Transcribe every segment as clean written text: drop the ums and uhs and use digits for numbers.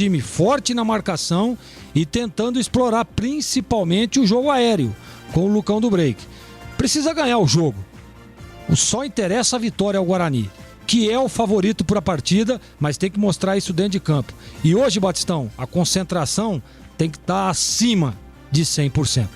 time forte na marcação e tentando explorar principalmente o jogo aéreo com o Lucão do Break. Precisa ganhar o jogo. Só interessa a vitória ao Guarani, que é o favorito para a partida, mas tem que mostrar isso dentro de campo. E hoje, Batistão, a concentração tem que estar acima de 100%.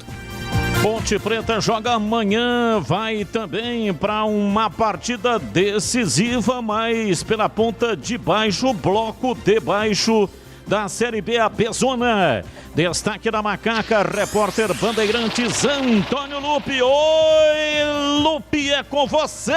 Ponte Preta joga amanhã, vai também para uma partida decisiva, mas pela ponta de baixo, bloco de baixo da Série B, a Bezona. Destaque da Macaca, repórter Bandeirantes, Antônio Lupe. Oi, Lupe, é com você!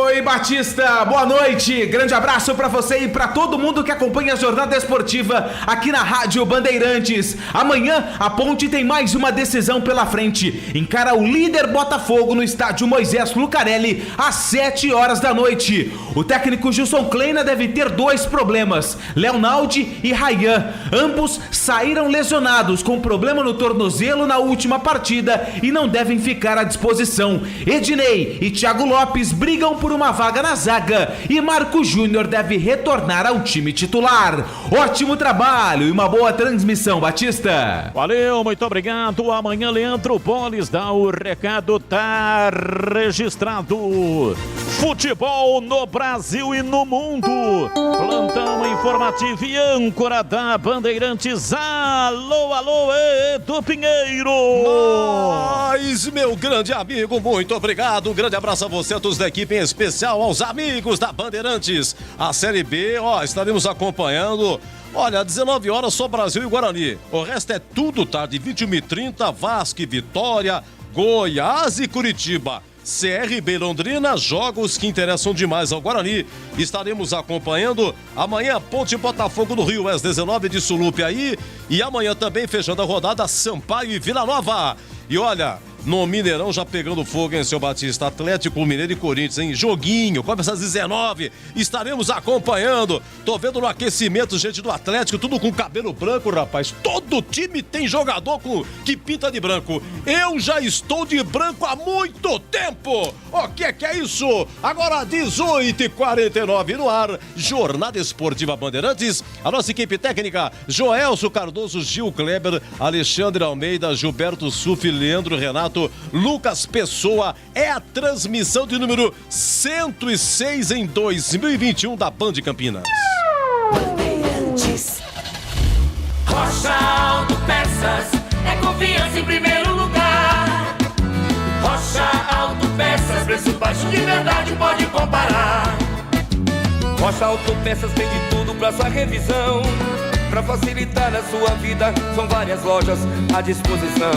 Oi, Batista, boa noite, grande abraço pra você e pra todo mundo que acompanha a jornada esportiva aqui na Rádio Bandeirantes. Amanhã a Ponte tem mais uma decisão pela frente, encara o líder Botafogo no estádio Moisés Lucarelli às 7 horas da noite. O técnico Gilson Kleina deve ter dois problemas, Leonaldi e Rayan, ambos saíram lesionados com problema no tornozelo na última partida e não devem ficar à disposição. Ednei e Thiago Lopes brigam por uma vaga na zaga e Marco Júnior deve retornar ao time titular. Ótimo trabalho e uma boa transmissão, Batista. Valeu, muito obrigado. Amanhã Leandro Boles dá o recado, tá registrado. Futebol no Brasil e no mundo. Plantão informativo e âncora da Bandeirantes. Alô, alô, Edu Pinheiro. Mas, meu grande amigo, muito obrigado. Um grande abraço a você, a todos da equipe, em especial aos amigos da Bandeirantes. A Série B, estaremos acompanhando. Olha, 19 horas só Brasil e Guarani. O resto é tudo tarde, 21h30, Vasco e Vitória, Goiás e Curitiba. CRB Londrina, jogos que interessam demais ao Guarani. Estaremos acompanhando amanhã Ponte Botafogo do Rio, às 19 de Sulupe aí. E amanhã também, fechando a rodada, Sampaio e Vila Nova. E olha, no Mineirão já pegando fogo, hein, seu Batista? Atlético Mineiro e Corinthians, hein? Joguinho, começa às 19. Estaremos acompanhando. Tô vendo no aquecimento, gente do Atlético, tudo com cabelo branco, rapaz. Todo time tem jogador que pinta de branco. Eu já estou de branco há muito tempo. O que é isso? Agora 18h49 no ar. Jornada Esportiva Bandeirantes. A nossa equipe técnica, Joelso Cardoso, Gil Kleber, Alexandre Almeida, Gilberto Sufi, Leandro Renato, Lucas Pessoa. É a transmissão de número 106 em 2021 da Band Campinas. Bandeirantes. Rocha Autopeças é confiança em primeiro lugar. Rocha Autopeças, preço baixo de verdade, pode comparar. Rocha Autopeças tem de tudo pra sua revisão. Pra facilitar a sua vida, são várias lojas à disposição.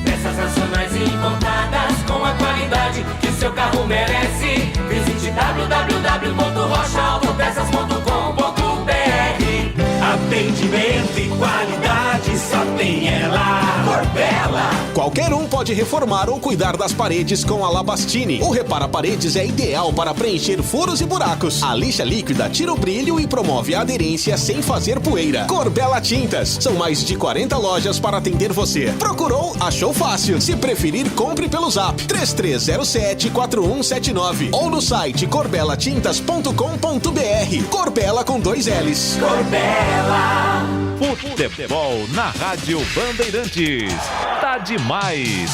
Peças nacionais e importadas com a qualidade que o seu carro merece. Visite www.rochaautopeças.com.br. Atendimento e qualidade só tem ela. Corbella. Qualquer um pode reformar ou cuidar das paredes com a Labastini. O Repara Paredes é ideal para preencher furos e buracos. A lixa líquida tira o brilho e promove a aderência sem fazer poeira. Corbella Tintas. São mais de 40 lojas para atender você. Procurou? Achou fácil. Se preferir, compre pelo Zap 3307-4179 ou no site corbelatintas.com.br. Corbella com 2 L's. Corbella. Futebol na Rádio Bandeirantes. Tá demais.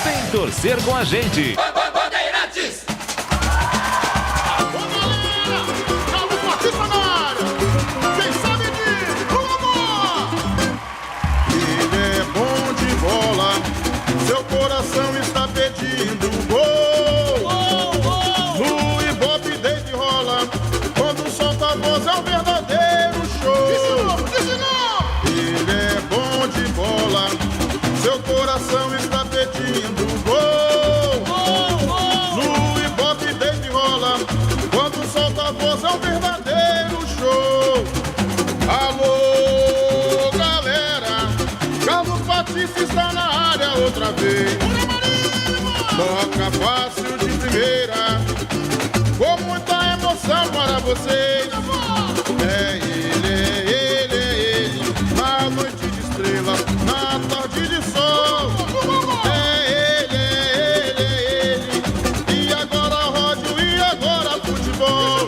Vem torcer com a gente. Bandeirantes. Ele é bom de bola, seu coração está pedindo gol. No Ibope desde rola, quando solta a voz é um verdadeiro show. Ele é bom de bola, seu coração está pedindo gol. No Ibope desde rola, quando solta a voz é um verdadeiro show. Alô, galera, Carlos Batista está na área outra vez. Toca fácil de primeira, com muita emoção para vocês. É ele, na noite de estrela, na tarde de sol. É ele, e agora rádio, e agora futebol.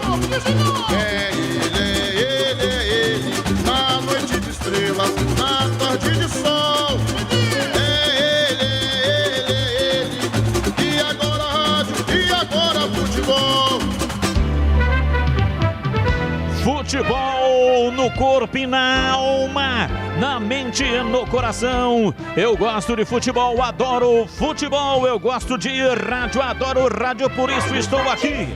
É ele, Futebol no corpo e na alma, na mente e no coração. Eu gosto de futebol, adoro futebol. Eu gosto de rádio, adoro rádio, por isso estou aqui.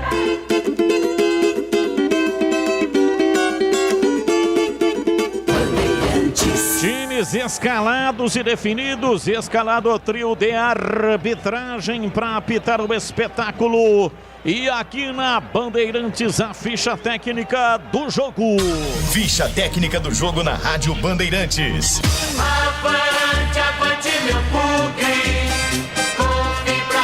Times escalados e definidos. Escalado o trio de arbitragem para apitar o espetáculo. E aqui na Bandeirantes, a ficha técnica do jogo. Ficha técnica do jogo na Rádio Bandeirantes. Avante, avante, meu bugre, com fibra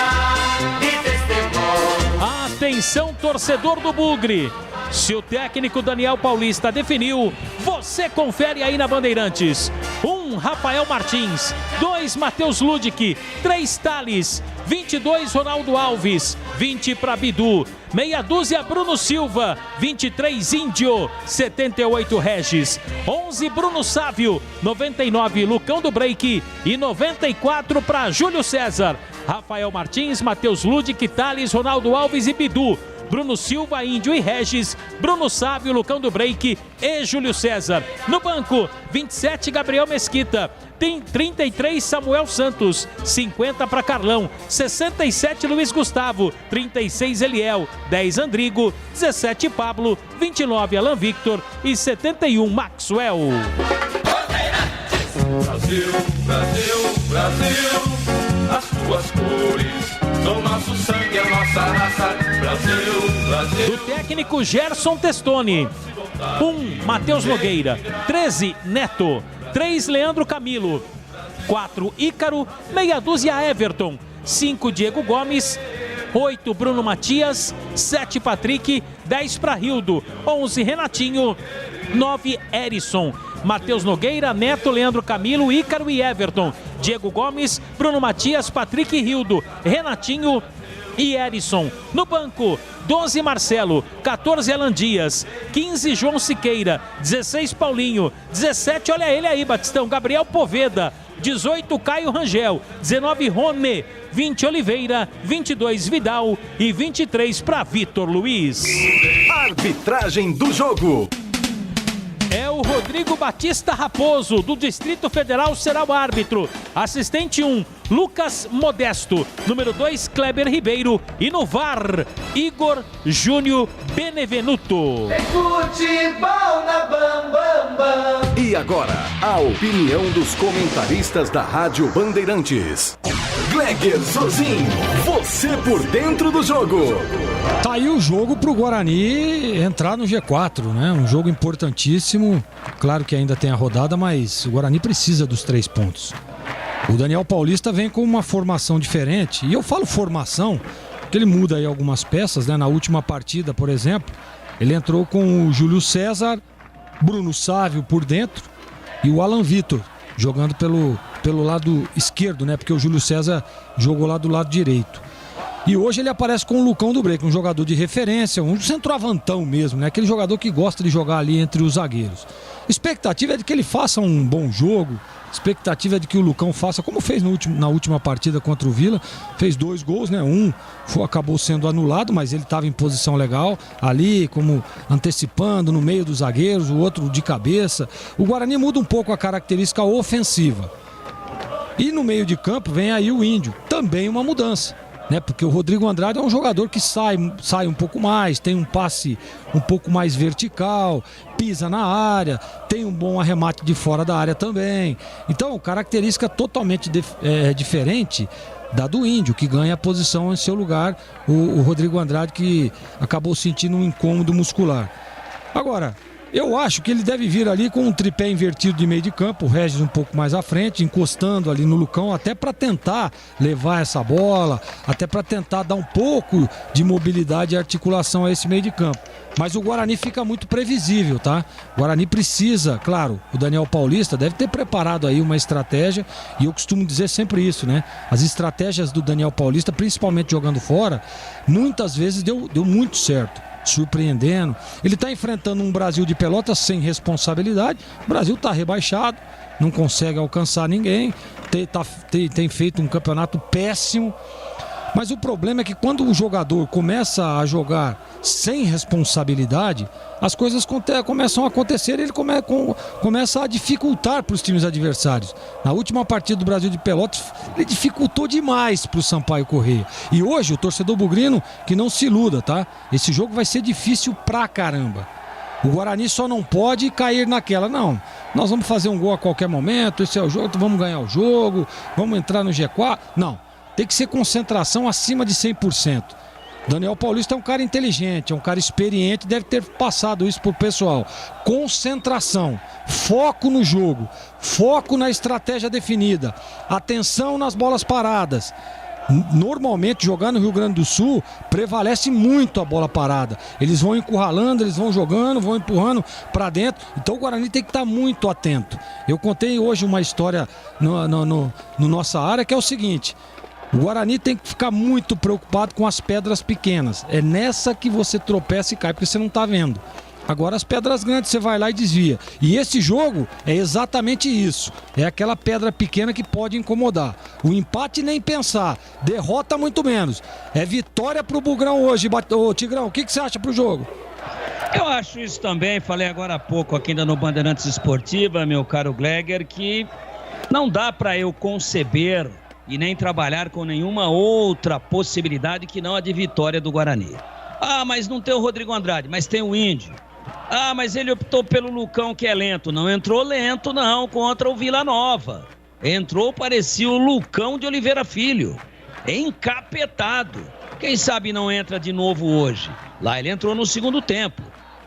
e testemunho. Atenção, torcedor do Bugre. Se o técnico Daniel Paulista definiu, você confere aí na Bandeirantes. 1, Rafael Martins. 2, Matheus Ludic. 3, Thales. 22, Ronaldo Alves. 20 para Bidu. Meia dúzia, Bruno Silva. 23, Índio. 78, Regis. 11, Bruno Sávio. 99, Lucão do Break. E 94 para Júlio César. Rafael Martins, Matheus Ludic, Thales, Ronaldo Alves e Bidu. Bruno Silva, Índio e Regis, Bruno Sávio, Lucão do Break e Júlio César. No banco, 27, Gabriel Mesquita. Tem 33, Samuel Santos. 50 para Carlão. 67, Luiz Gustavo. 36, Eliel. 10, Andrigo. 17, Pablo. 29, Alan Victor. E 71, Maxwell. Brasil, Brasil, Brasil. As tuas cores são nosso sangue, a nossa raça. Brasil, Brasil. Do técnico Gerson Testoni. 1, Matheus Nogueira. 13, Neto. 3, Leandro Camilo. 4, Ícaro. Meia dúzia, Everton. 5, Diego Gomes. 8, Bruno Matias. 7, Patrick. 10 para Rildo. 11, Renatinho. 9, Erisson. Matheus Nogueira, Neto, Leandro Camilo, Ícaro e Everton. Diego Gomes, Bruno Matias, Patrick e Rildo, Renatinho e Erisson. No banco, 12, Marcelo, 14, Alan Dias, 15, João Siqueira, 16, Paulinho, 17, olha ele aí, Batistão, Gabriel Poveda, 18, Caio Rangel, 19, Rony, 20, Oliveira, 22, Vidal e 23 para Vitor Luiz. Arbitragem do jogo. É o Rodrigo Batista Raposo, do Distrito Federal, será o árbitro. Assistente 1, Lucas Modesto. Número 2, Kleber Ribeiro. E no VAR, Igor Júnior Benevenuto. É futebol na Bam Bam Bam. E agora, a opinião dos comentaristas da Rádio Bandeirantes. Gleger Zorzin, você por dentro do jogo. Tá aí o jogo pro Guarani entrar no G4, né? Um jogo importantíssimo. Claro que ainda tem a rodada, mas o Guarani precisa dos 3 pontos. O Daniel Paulista vem com uma formação diferente. E eu falo formação, porque ele muda aí algumas peças, né? Na última partida, por exemplo, ele entrou com o Júlio César, Bruno Sávio por dentro e o Alan Victor jogando pelo lado esquerdo, né? Porque o Júlio César jogou lá do lado direito. E hoje ele aparece com o Lucão do Break, um jogador de referência, um centroavantão mesmo, né? Aquele jogador que gosta de jogar ali entre os zagueiros. Expectativa é de que ele faça um bom jogo, expectativa é de que o Lucão faça, como fez na última partida contra o Vila, fez 2 gols, né? Um acabou sendo anulado, mas ele estava em posição legal, ali como antecipando no meio dos zagueiros, o outro de cabeça. O Guarani muda um pouco a característica ofensiva. E no meio de campo vem aí o Índio, também uma mudança, né? Porque o Rodrigo Andrade é um jogador que sai um pouco mais, tem um passe um pouco mais vertical, pisa na área, tem um bom arremate de fora da área também. Então, característica totalmente diferente da do Índio, que ganha a posição em seu lugar, o Rodrigo Andrade, que acabou sentindo um incômodo muscular. Agora, eu acho que ele deve vir ali com um tripé invertido de meio de campo, o Regis um pouco mais à frente, encostando ali no Lucão, até para tentar levar essa bola, até para tentar dar um pouco de mobilidade e articulação a esse meio de campo. Mas o Guarani fica muito previsível, tá? O Guarani precisa, claro, o Daniel Paulista deve ter preparado aí uma estratégia, e eu costumo dizer sempre isso, né? As estratégias do Daniel Paulista, principalmente jogando fora, muitas vezes deu muito certo. Surpreendendo. Ele está enfrentando um Brasil de Pelotas sem responsabilidade. O Brasil está rebaixado, não consegue alcançar ninguém, tem feito um campeonato péssimo. Mas o problema é que quando o jogador começa a jogar sem responsabilidade, as coisas começam a acontecer e ele começa a dificultar para os times adversários. Na última partida do Brasil de Pelotas, ele dificultou demais para o Sampaio Corrêa. E hoje, o torcedor bugrino, que não se iluda, tá? Esse jogo vai ser difícil pra caramba. O Guarani só não pode cair naquela, não. Nós vamos fazer um gol a qualquer momento, esse é o jogo, vamos ganhar o jogo, vamos entrar no G4. Não, tem que ser concentração acima de 100%. Daniel Paulista é um cara inteligente, é um cara experiente, deve ter passado isso pro pessoal. Concentração, foco no jogo, foco na estratégia definida, atenção nas bolas paradas. Normalmente, jogar no Rio Grande do Sul, prevalece muito a bola parada. Eles vão encurralando, eles vão jogando, vão empurrando para dentro. Então o Guarani tem que estar muito atento. Eu contei hoje uma história no nossa área, que é o seguinte: o Guarani tem que ficar muito preocupado com as pedras pequenas. É nessa que você tropeça e cai, porque você não está vendo. Agora as pedras grandes você vai lá e desvia. E esse jogo é exatamente isso. É aquela pedra pequena que pode incomodar. O empate nem pensar. Derrota muito menos. É vitória pro Bugrão hoje. Ô, Tigrão, o que você acha pro jogo? Eu acho isso também. Falei agora há pouco aqui ainda no Bandeirantes Esportiva, meu caro Gleger, que não dá para eu conceber e nem trabalhar com nenhuma outra possibilidade que não a de vitória do Guarani. Ah, mas não tem o Rodrigo Andrade, mas tem o Índio. Ah, mas ele optou pelo Lucão, que é lento. Não entrou lento, não, contra o Vila Nova. Entrou, parecia o Lucão de Oliveira Filho. Encapetado. Quem sabe não entra de novo hoje. Lá ele entrou no segundo tempo.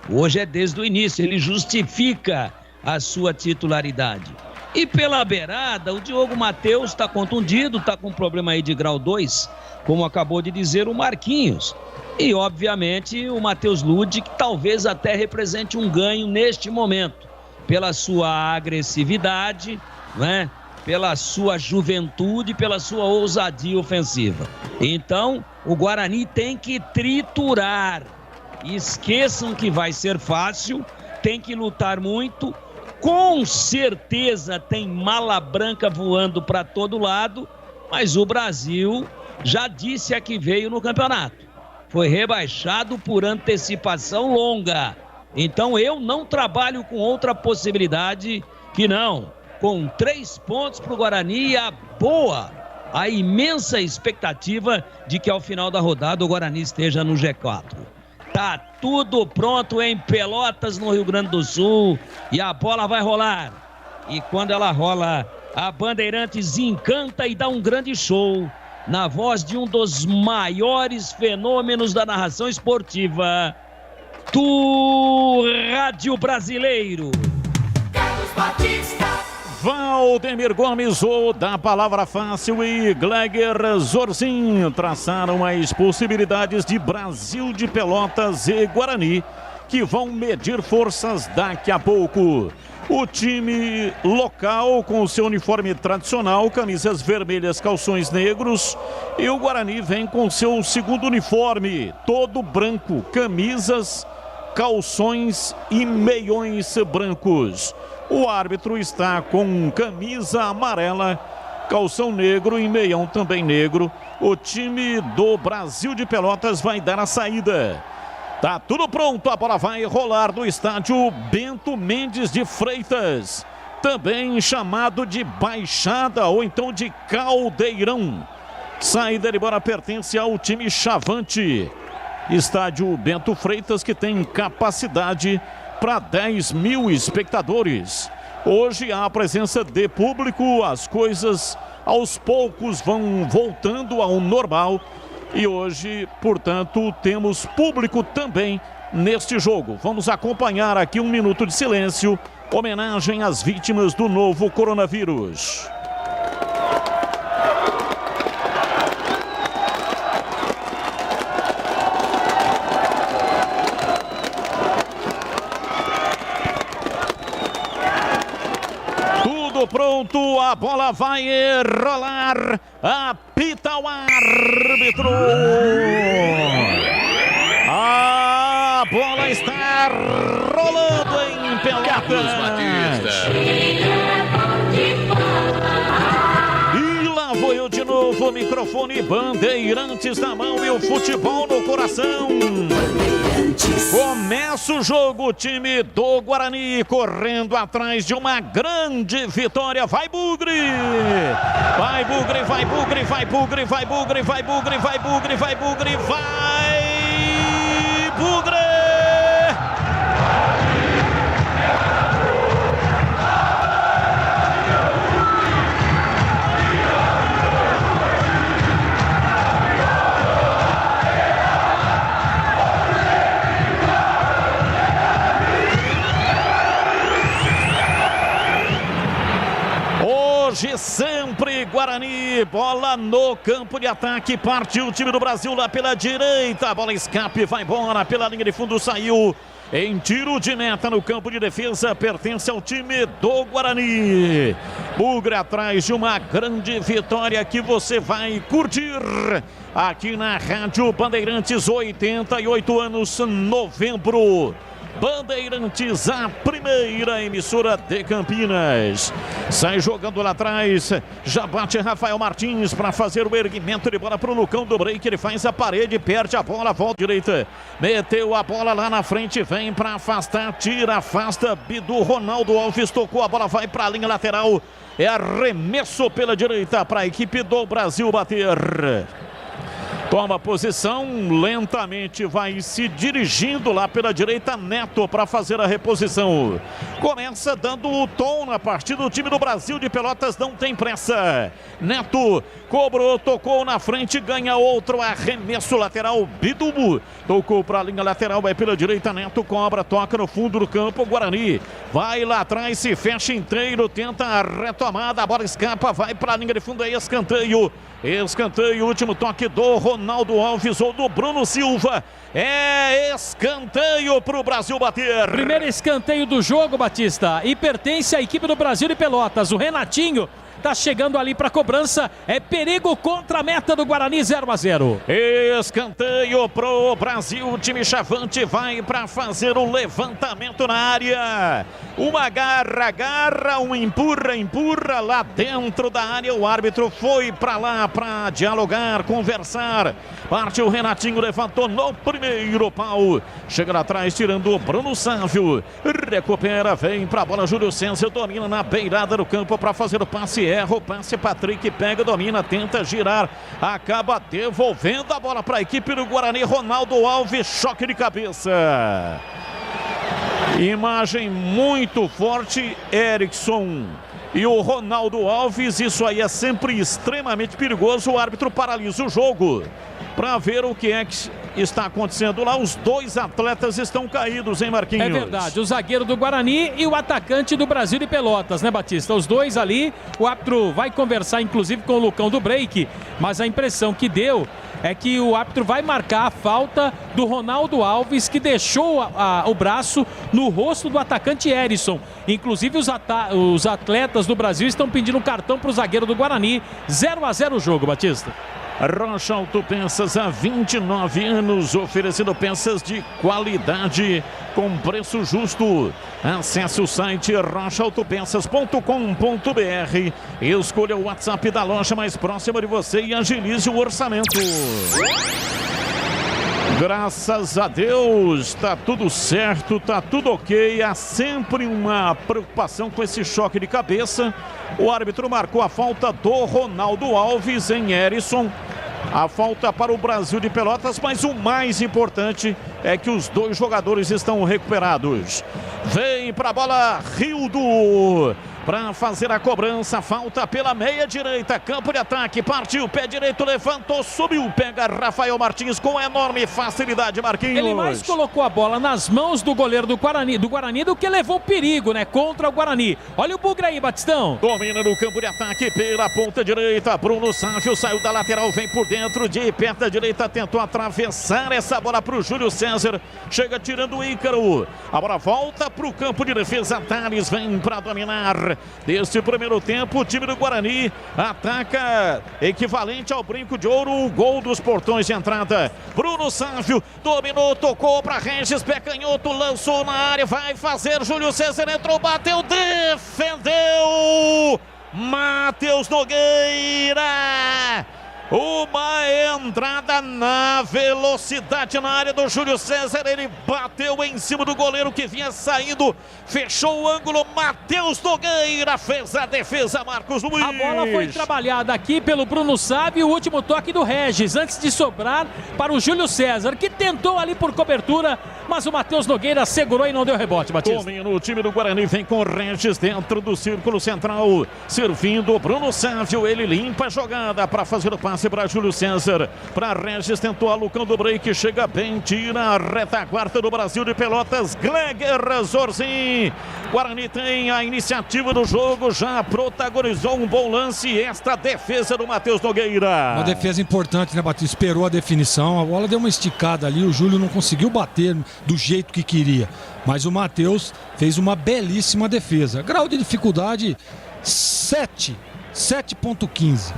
Hoje é desde o início. Ele justifica a sua titularidade. E pela beirada, o Diogo Matheus está contundido, está com problema aí de grau 2, como acabou de dizer o Marquinhos. E, obviamente, o Matheus Lud, que talvez até represente um ganho neste momento, pela sua agressividade, né? Pela sua juventude, pela sua ousadia ofensiva. Então, o Guarani tem que triturar. Esqueçam que vai ser fácil, tem que lutar muito. Com certeza tem mala branca voando para todo lado, mas o Brasil já disse a que veio no campeonato. Foi rebaixado por antecipação longa. Então eu não trabalho com outra possibilidade que não. Com 3 pontos para o Guarani, a imensa expectativa de que ao final da rodada o Guarani esteja no G4. Tá tudo pronto em Pelotas, no Rio Grande do Sul, e a bola vai rolar. E quando ela rola, a Bandeirantes encanta e dá um grande show, na voz de um dos maiores fenômenos da narração esportiva do rádio brasileiro. Carlos Batista. Valdemir Gomes, o da Palavra Fácil, e Gleger Zorzin traçaram as possibilidades de Brasil de Pelotas e Guarani, que vão medir forças daqui a pouco. O time local com o seu uniforme tradicional, camisas vermelhas, calções negros, e o Guarani vem com seu segundo uniforme, todo branco, camisas, calções e meiões brancos. O árbitro está com camisa amarela, calção negro e meião também negro. O time do Brasil de Pelotas vai dar a saída. Tá tudo pronto, a bola vai rolar do estádio Bento Mendes de Freitas, também chamado de Baixada ou então de Caldeirão. Saída de bola pertence ao time Chavante. Estádio Bento Freitas, que tem capacidade para 10 mil espectadores. Hoje há a presença de público, as coisas aos poucos vão voltando ao normal. E hoje, portanto, temos público também neste jogo. Vamos acompanhar aqui um minuto de silêncio, homenagem às vítimas do novo coronavírus. Tudo pronto, a bola vai rolar, apita o árbitro. A bola está rolando em Pelotas. E lá vou eu de novo microfone, Bandeirantes na mão e o futebol no coração. Começa o jogo, o time do Guarani correndo atrás de uma grande vitória. Vai Bugre! Vai Bugre, vai Bugre, vai Bugre, vai Bugre, vai Bugre, vai Bugre, vai Bugre, vai Bugre! Hoje sempre Guarani, bola no campo de ataque, partiu o time do Brasil lá pela direita, a bola escape, vai embora pela linha de fundo, saiu em tiro de meta no campo de defesa, pertence ao time do Guarani. Bugre atrás de uma grande vitória que você vai curtir aqui na Rádio Bandeirantes, 88 anos, novembro. Bandeirantes, a primeira emissora de Campinas. Sai jogando lá atrás, já bate Rafael Martins para fazer o erguimento de bola para o Lucão do Break. Ele faz a parede, perde a bola, volta direita, meteu a bola lá na frente, vem para afastar, tira, afasta. Bidu, Ronaldo Alves tocou, a bola vai para a linha lateral. É arremesso pela direita para a equipe do Brasil bater. Toma posição, lentamente vai se dirigindo lá pela direita, Neto para fazer a reposição. Começa dando o tom na partida, o time do Brasil de Pelotas não tem pressa. Neto cobrou, tocou na frente, ganha outro arremesso lateral. Bidu tocou para a linha lateral, vai pela direita, Neto cobra, toca no fundo do campo, Guarani vai lá atrás, se fecha inteiro, tenta a retomada, a bola escapa, vai para a linha de fundo, é escanteio. Escanteio, último toque do Ronaldo Alves ou do Bruno Silva. É escanteio para o Brasil bater. Primeiro escanteio do jogo, Batista, e pertence à equipe do Brasil de Pelotas. O Renatinho tá chegando ali para cobrança. É perigo contra a meta do Guarani, 0-0. Escanteio pro Brasil. O time chavante vai para fazer o levantamento na área. Uma garra, um empurra lá dentro da área. O árbitro foi para lá para dialogar, conversar. Partiu o Renatinho, levantou no primeiro pau. Chega lá atrás, tirando o Bruno Sávio. Recupera, vem para a bola. Júlio César domina na beirada do campo para fazer o passe. Erra o passe, Patrick pega, domina, tenta girar, acaba devolvendo a bola para a equipe do Guarani. Ronaldo Alves, choque de cabeça. Imagem muito forte, Erickson e o Ronaldo Alves. Isso aí é sempre extremamente perigoso. O árbitro paralisa o jogo para ver o que é que está acontecendo lá. Os dois atletas estão caídos, hein, Marquinhos? É verdade, o zagueiro do Guarani e o atacante do Brasil de Pelotas, né, Batista? Os dois ali, o árbitro vai conversar inclusive com o Lucão do Break, mas a impressão que deu é que o árbitro vai marcar a falta do Ronaldo Alves, que deixou o braço no rosto do atacante Erisson. Inclusive os atletas do Brasil estão pedindo cartão para o zagueiro do Guarani. 0-0 o jogo, Batista. Rocha Autopeças há 29 anos, oferecendo peças de qualidade com preço justo. Acesse o site rochaautopeças.com.br, escolha o WhatsApp da loja mais próxima de você e agilize o orçamento. Graças a Deus, tá tudo certo, tá tudo ok. Há sempre uma preocupação com esse choque de cabeça. O árbitro marcou a falta do Ronaldo Alves em Erisson. A falta para o Brasil de Pelotas, mas o mais importante é que os dois jogadores estão recuperados. Vem para a bola Rildo para fazer a cobrança, falta pela meia direita, campo de ataque, partiu, pé direito, levantou, subiu, pega Rafael Martins com enorme facilidade, Marquinhos. Ele mais colocou a bola nas mãos do goleiro do Guarani do que levou perigo, né, contra o Guarani. Olha o Bugre aí, Batistão. Domina no campo de ataque pela ponta direita, Bruno Sávio saiu da lateral, vem por dentro, de perna direita, tentou atravessar essa bola para o Júlio César, chega tirando o Ícaro, a bola volta para o campo de defesa, Thales vem para dominar. Deste primeiro tempo, o time do Guarani ataca equivalente ao brinco de ouro, o gol dos portões de entrada. Bruno Sávio dominou, tocou para Regis, pé canhoto, lançou na área, vai fazer, Júlio César entrou, bateu, defendeu Matheus Nogueira. Uma entrada na velocidade na área do Júlio César. Ele bateu em cima do goleiro que vinha saindo. Fechou o ângulo. Matheus Nogueira fez a defesa. Marcos Luiz. A bola foi trabalhada aqui pelo Bruno Sávio. O último toque do Regis. Antes de sobrar para o Júlio César, que tentou ali por cobertura. Mas o Matheus Nogueira segurou e não deu rebote, Batista. Domina o time do Guarani. Vem com o Regis dentro do círculo central. Servindo o Bruno Sávio. Ele limpa a jogada para fazer o passe para Júlio César, para Regis, tentou a Lucão do Break, chega bem, tira a retaguarda do Brasil de Pelotas, Gleger Zorzin. Guarani tem a iniciativa do jogo, já protagonizou um bom lance, esta defesa do Matheus Nogueira. Uma defesa importante, né, Batista? Esperou a definição, a bola deu uma esticada ali, o Júlio não conseguiu bater do jeito que queria, mas o Matheus fez uma belíssima defesa. Grau de dificuldade 7.15.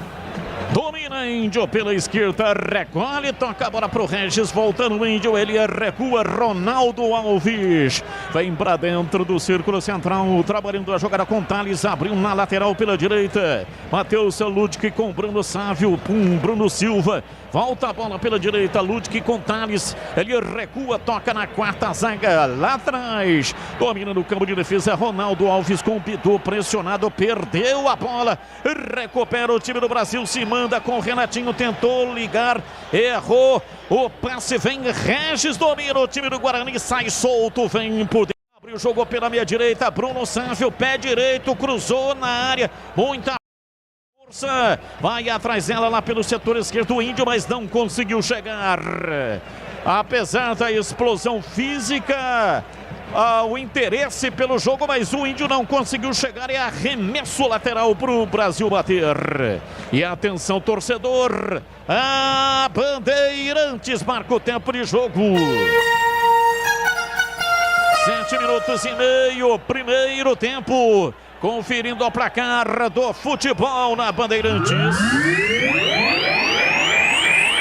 Domina Índio pela esquerda, recolhe, toca a bola pro Regis, voltando o Índio, ele recua, Ronaldo Alves, vem pra dentro do círculo central, trabalhando a jogada com Thales, abriu na lateral pela direita, Matheus Ludwig com Bruno Sávio, Bruno Silva, volta a bola pela direita, Ludwig com Thales, ele recua, toca na quarta zaga, lá atrás, domina no campo de defesa, Ronaldo Alves com o Bidu pressionado, perdeu a bola, recupera o time do Brasil, se manda com o Renatinho, tentou ligar, errou, o passe vem, Regis domina o time do Guarani, sai solto, vem por dentro, abriu o jogo pela meia direita, Bruno Sávio, pé direito, cruzou na área, muita força, vai atrás dela lá pelo setor esquerdo, o Índio, mas não conseguiu chegar, apesar da explosão física, o interesse pelo jogo, mas o Índio não conseguiu chegar, é arremesso lateral para o Brasil bater. E atenção, torcedor, a Bandeirantes marca o tempo de jogo. 7 minutos e meio, primeiro tempo, conferindo ao placar do futebol na Bandeirantes.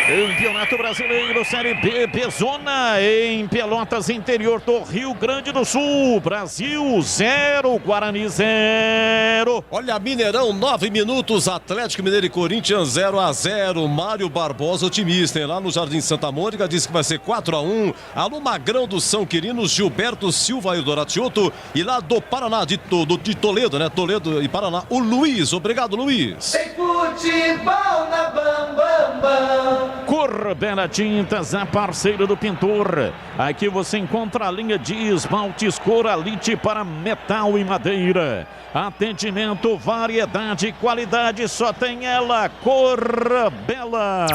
Campeonato Brasileiro, Série B, Bezona, em Pelotas, interior do Rio Grande do Sul. Brasil 0, Guarani 0. Olha, Mineirão, 9 minutos, Atlético Mineiro e Corinthians 0-0. Mário Barbosa, otimista, hein? Lá no Jardim Santa Mônica, disse que vai ser 4-1. Alô Magrão do São Quirinos, Gilberto Silva e Doratioto. E lá do Paraná, de Toledo, né? Toledo e Paraná, o Luiz. Obrigado, Luiz. Tem futebol na Bam Bam Bam. Corbela Tintas, a parceira do pintor. Aqui você encontra a linha de esmaltes Coralite para metal e madeira. Atendimento, variedade, qualidade, só tem ela, Corbela.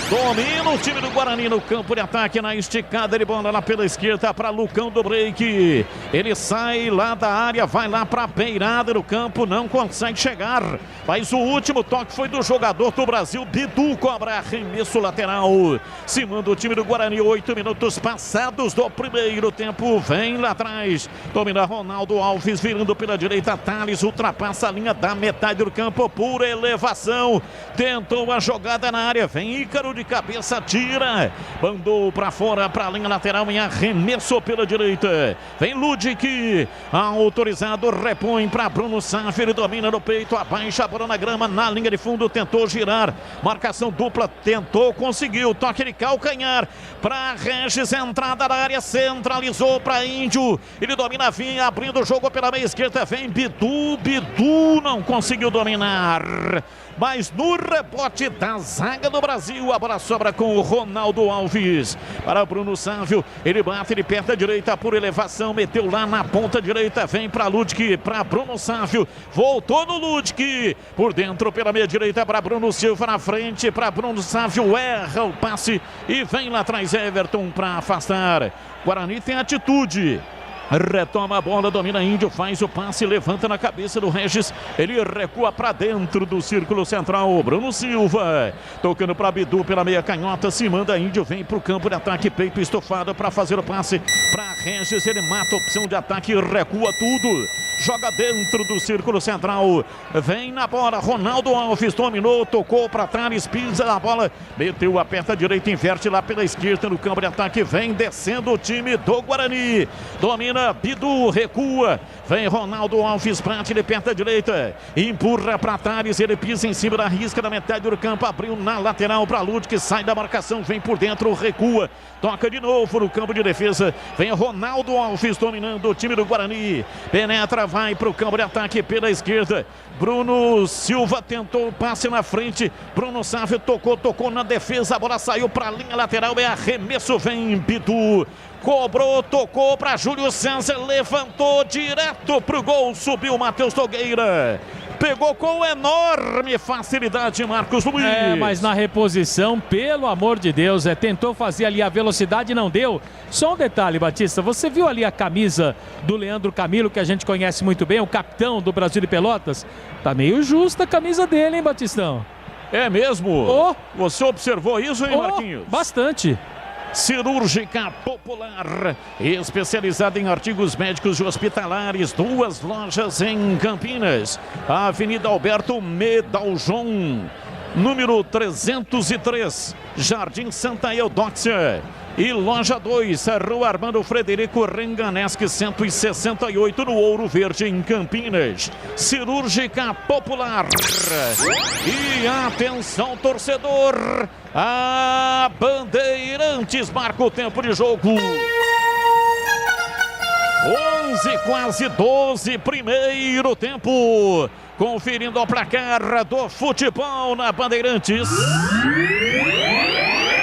Domina o time do Guarani no campo de ataque, na esticada de bola lá pela esquerda para Lucão do Break. Ele sai lá da área, vai lá para a beirada do campo, não consegue chegar. Mas o último toque foi do jogador do Brasil, Bidu, cobra arremesso lateral. Se manda o time do Guarani, 8 minutos passados do primeiro tempo, vem lá atrás. Domina Ronaldo Alves, virando pela direita, Thales ultrapassa a linha da metade do campo por elevação. Tentou a jogada na área, vem Ícaro de cabeça, tira, mandou para fora, para a linha lateral em arremesso pela direita. Vem Ludwig, autorizado, repõe para Bruno Sávio, ele domina no peito, abaixa a bola na grama, na linha de fundo, tentou girar, marcação dupla, tentou, conseguiu, toque de calcanhar para Regis, entrada da área, centralizou para Índio, ele domina, vinha abrindo o jogo pela meia esquerda, vem Bidu, não conseguiu dominar. Mas no rebote da zaga do Brasil, a bola sobra com o Ronaldo Alves. Para Bruno Sávio, ele bate de perto da direita por elevação, meteu lá na ponta direita, vem para Ludwig, para Bruno Sávio, voltou no Ludwig, por dentro pela meia direita para Bruno Silva, na frente para Bruno Sávio, erra o passe e vem lá atrás Everton para afastar. Guarani tem atitude. Retoma a bola, domina Índio, faz o passe, levanta na cabeça do Regis, ele recua para dentro do círculo central, Bruno Silva, tocando para Bidu pela meia canhota, se manda Índio, vem para o campo de ataque, peito estofado para fazer o passe para Regis, ele mata a opção de ataque, recua tudo, joga dentro do círculo central, vem na bola, Ronaldo Alves dominou, tocou para trás, pisa na bola, meteu, aperta a direita, inverte lá pela esquerda no campo de ataque, vem descendo o time do Guarani, domina domina, Bidu recua, vem Ronaldo Alves, bate, ele perto à direita, empurra para Thales, ele pisa em cima da risca da metade do campo, abriu na lateral para Lud, que sai da marcação, vem por dentro, recua, toca de novo no campo de defesa, vem Ronaldo Alves dominando o time do Guarani, penetra, vai para o campo de ataque pela esquerda, Bruno Silva tentou o passe na frente, Bruno Sávio tocou na defesa, a bola saiu para a linha lateral, é arremesso, vem Bidu, cobrou, tocou para Júlio César, levantou direto para o gol, subiu Matheus Nogueira. Pegou com enorme facilidade Marcos Luiz. Mas na reposição, pelo amor de Deus, tentou fazer ali a velocidade e não deu. Só um detalhe, Batista, você viu ali a camisa do Leandro Camilo, que a gente conhece muito bem, o capitão do Brasil de Pelotas? Tá meio justa a camisa dele, hein, Batistão? É mesmo? Você observou isso, hein, Marquinhos? Bastante. Cirúrgica Popular, especializada em artigos médicos e hospitalares, 2 lojas em Campinas, Avenida Alberto Medaljon, número 303, Jardim Santa Eudóxia, e loja 2, Rua Armando Frederico Renganesque 168, no Ouro Verde, em Campinas. Cirúrgica Popular. E atenção, torcedor, a Bandeirantes marca o tempo de jogo. 11, quase 12, primeiro tempo. Conferindo ao placar do futebol na Bandeirantes.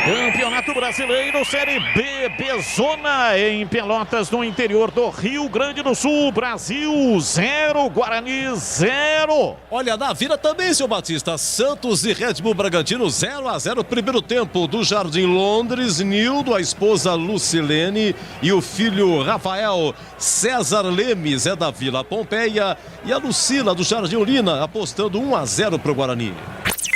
Campeonato Brasileiro, Série B, Bezona, em Pelotas, no interior do Rio Grande do Sul. Brasil 0, Guarani 0. Olha, na Vila também, seu Batista. Santos e Red Bull Bragantino 0-0. Primeiro tempo do Jardim Londres. Nildo, a esposa Lucilene e o filho Rafael. César Lemes é da Vila Pompeia. E a Lucila do Jardim Olina apostando 1-0 para o Guarani.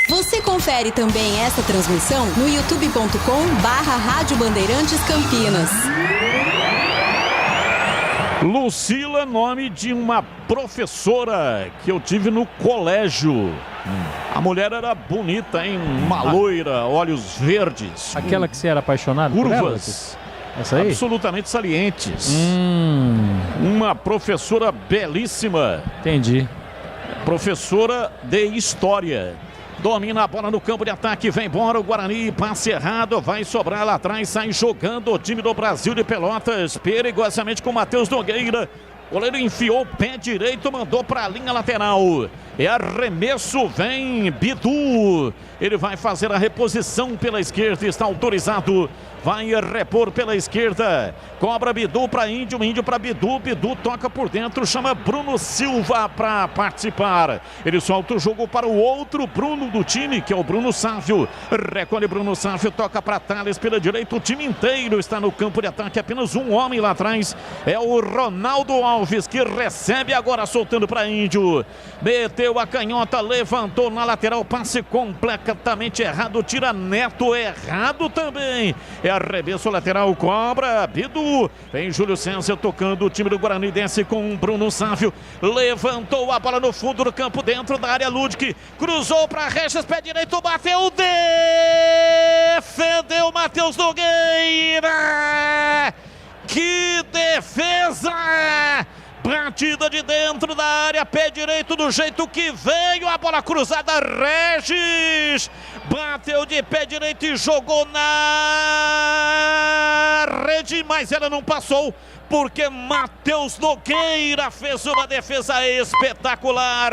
Você confere também esta transmissão no youtube.com/Rádio Bandeirantes Campinas. Lucila, nome de uma professora que eu tive no colégio. A mulher era bonita, hein? Uma loira, olhos verdes. Aquela que você era apaixonado por curvas. Essa aí? Absolutamente salientes. Uma professora belíssima. Entendi. Professora de história. Domina a bola no campo de ataque, vem embora o Guarani, passe errado, vai sobrar lá atrás, sai jogando o time do Brasil de Pelotas, perigosamente com o Matheus Nogueira. O goleiro enfiou o pé direito, mandou para a linha lateral. É arremesso, vem Bidu. Ele vai fazer a reposição pela esquerda, está autorizado. Vai repor pela esquerda. Cobra Bidu para Índio, Índio para Bidu. Bidu toca por dentro, chama Bruno Silva para participar. Ele solta o jogo para o outro Bruno do time, que é o Bruno Sávio. Recolhe Bruno Sávio, toca para Thales pela direita. O time inteiro está no campo de ataque. Apenas um homem lá atrás. É o Ronaldo Alves, que recebe agora, soltando para Índio. Meteu a canhota, levantou na lateral. Passe completamente errado. Tira Neto, errado também. É arremesso lateral, cobra Bidu. Vem Júlio César tocando, o time do Guarani desce com o Bruno Sávio. Levantou a bola no fundo do campo, dentro da área. Ludwig cruzou para Regis, pé direito, bateu, defendeu Matheus Nogueira. Que defesa! Batida de dentro da área, pé direito do jeito que veio, a bola cruzada, Regis bateu de pé direito e jogou na rede, mas ela não passou, porque Matheus Nogueira fez uma defesa espetacular.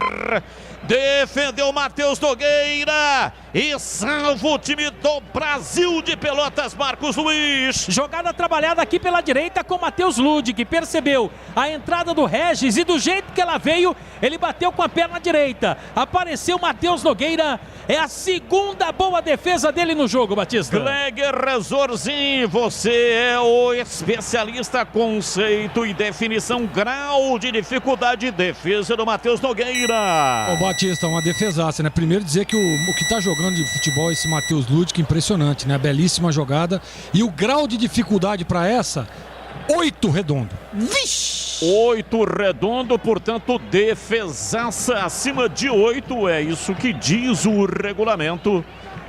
Defendeu Matheus Nogueira e salva o time do Brasil de Pelotas, Marcos Luiz. Jogada trabalhada aqui pela direita com Matheus Lud, que percebeu a entrada do Regis e do jeito que ela veio, ele bateu com a perna direita. Apareceu Matheus Nogueira, é a segunda boa defesa dele no jogo, Batista. Gleger Rezorzinho, você é o especialista, conceito e definição, grau de dificuldade, defesa do Matheus Nogueira. Ô Batista, uma defesaça, né? Primeiro dizer que o que tá jogando de futebol esse Matheus Ludwig, impressionante, né? Belíssima jogada. E o grau de dificuldade para essa, 8 redondo. Vixe! 8 redondo, portanto, defesaça acima de 8. É isso que diz o regulamento.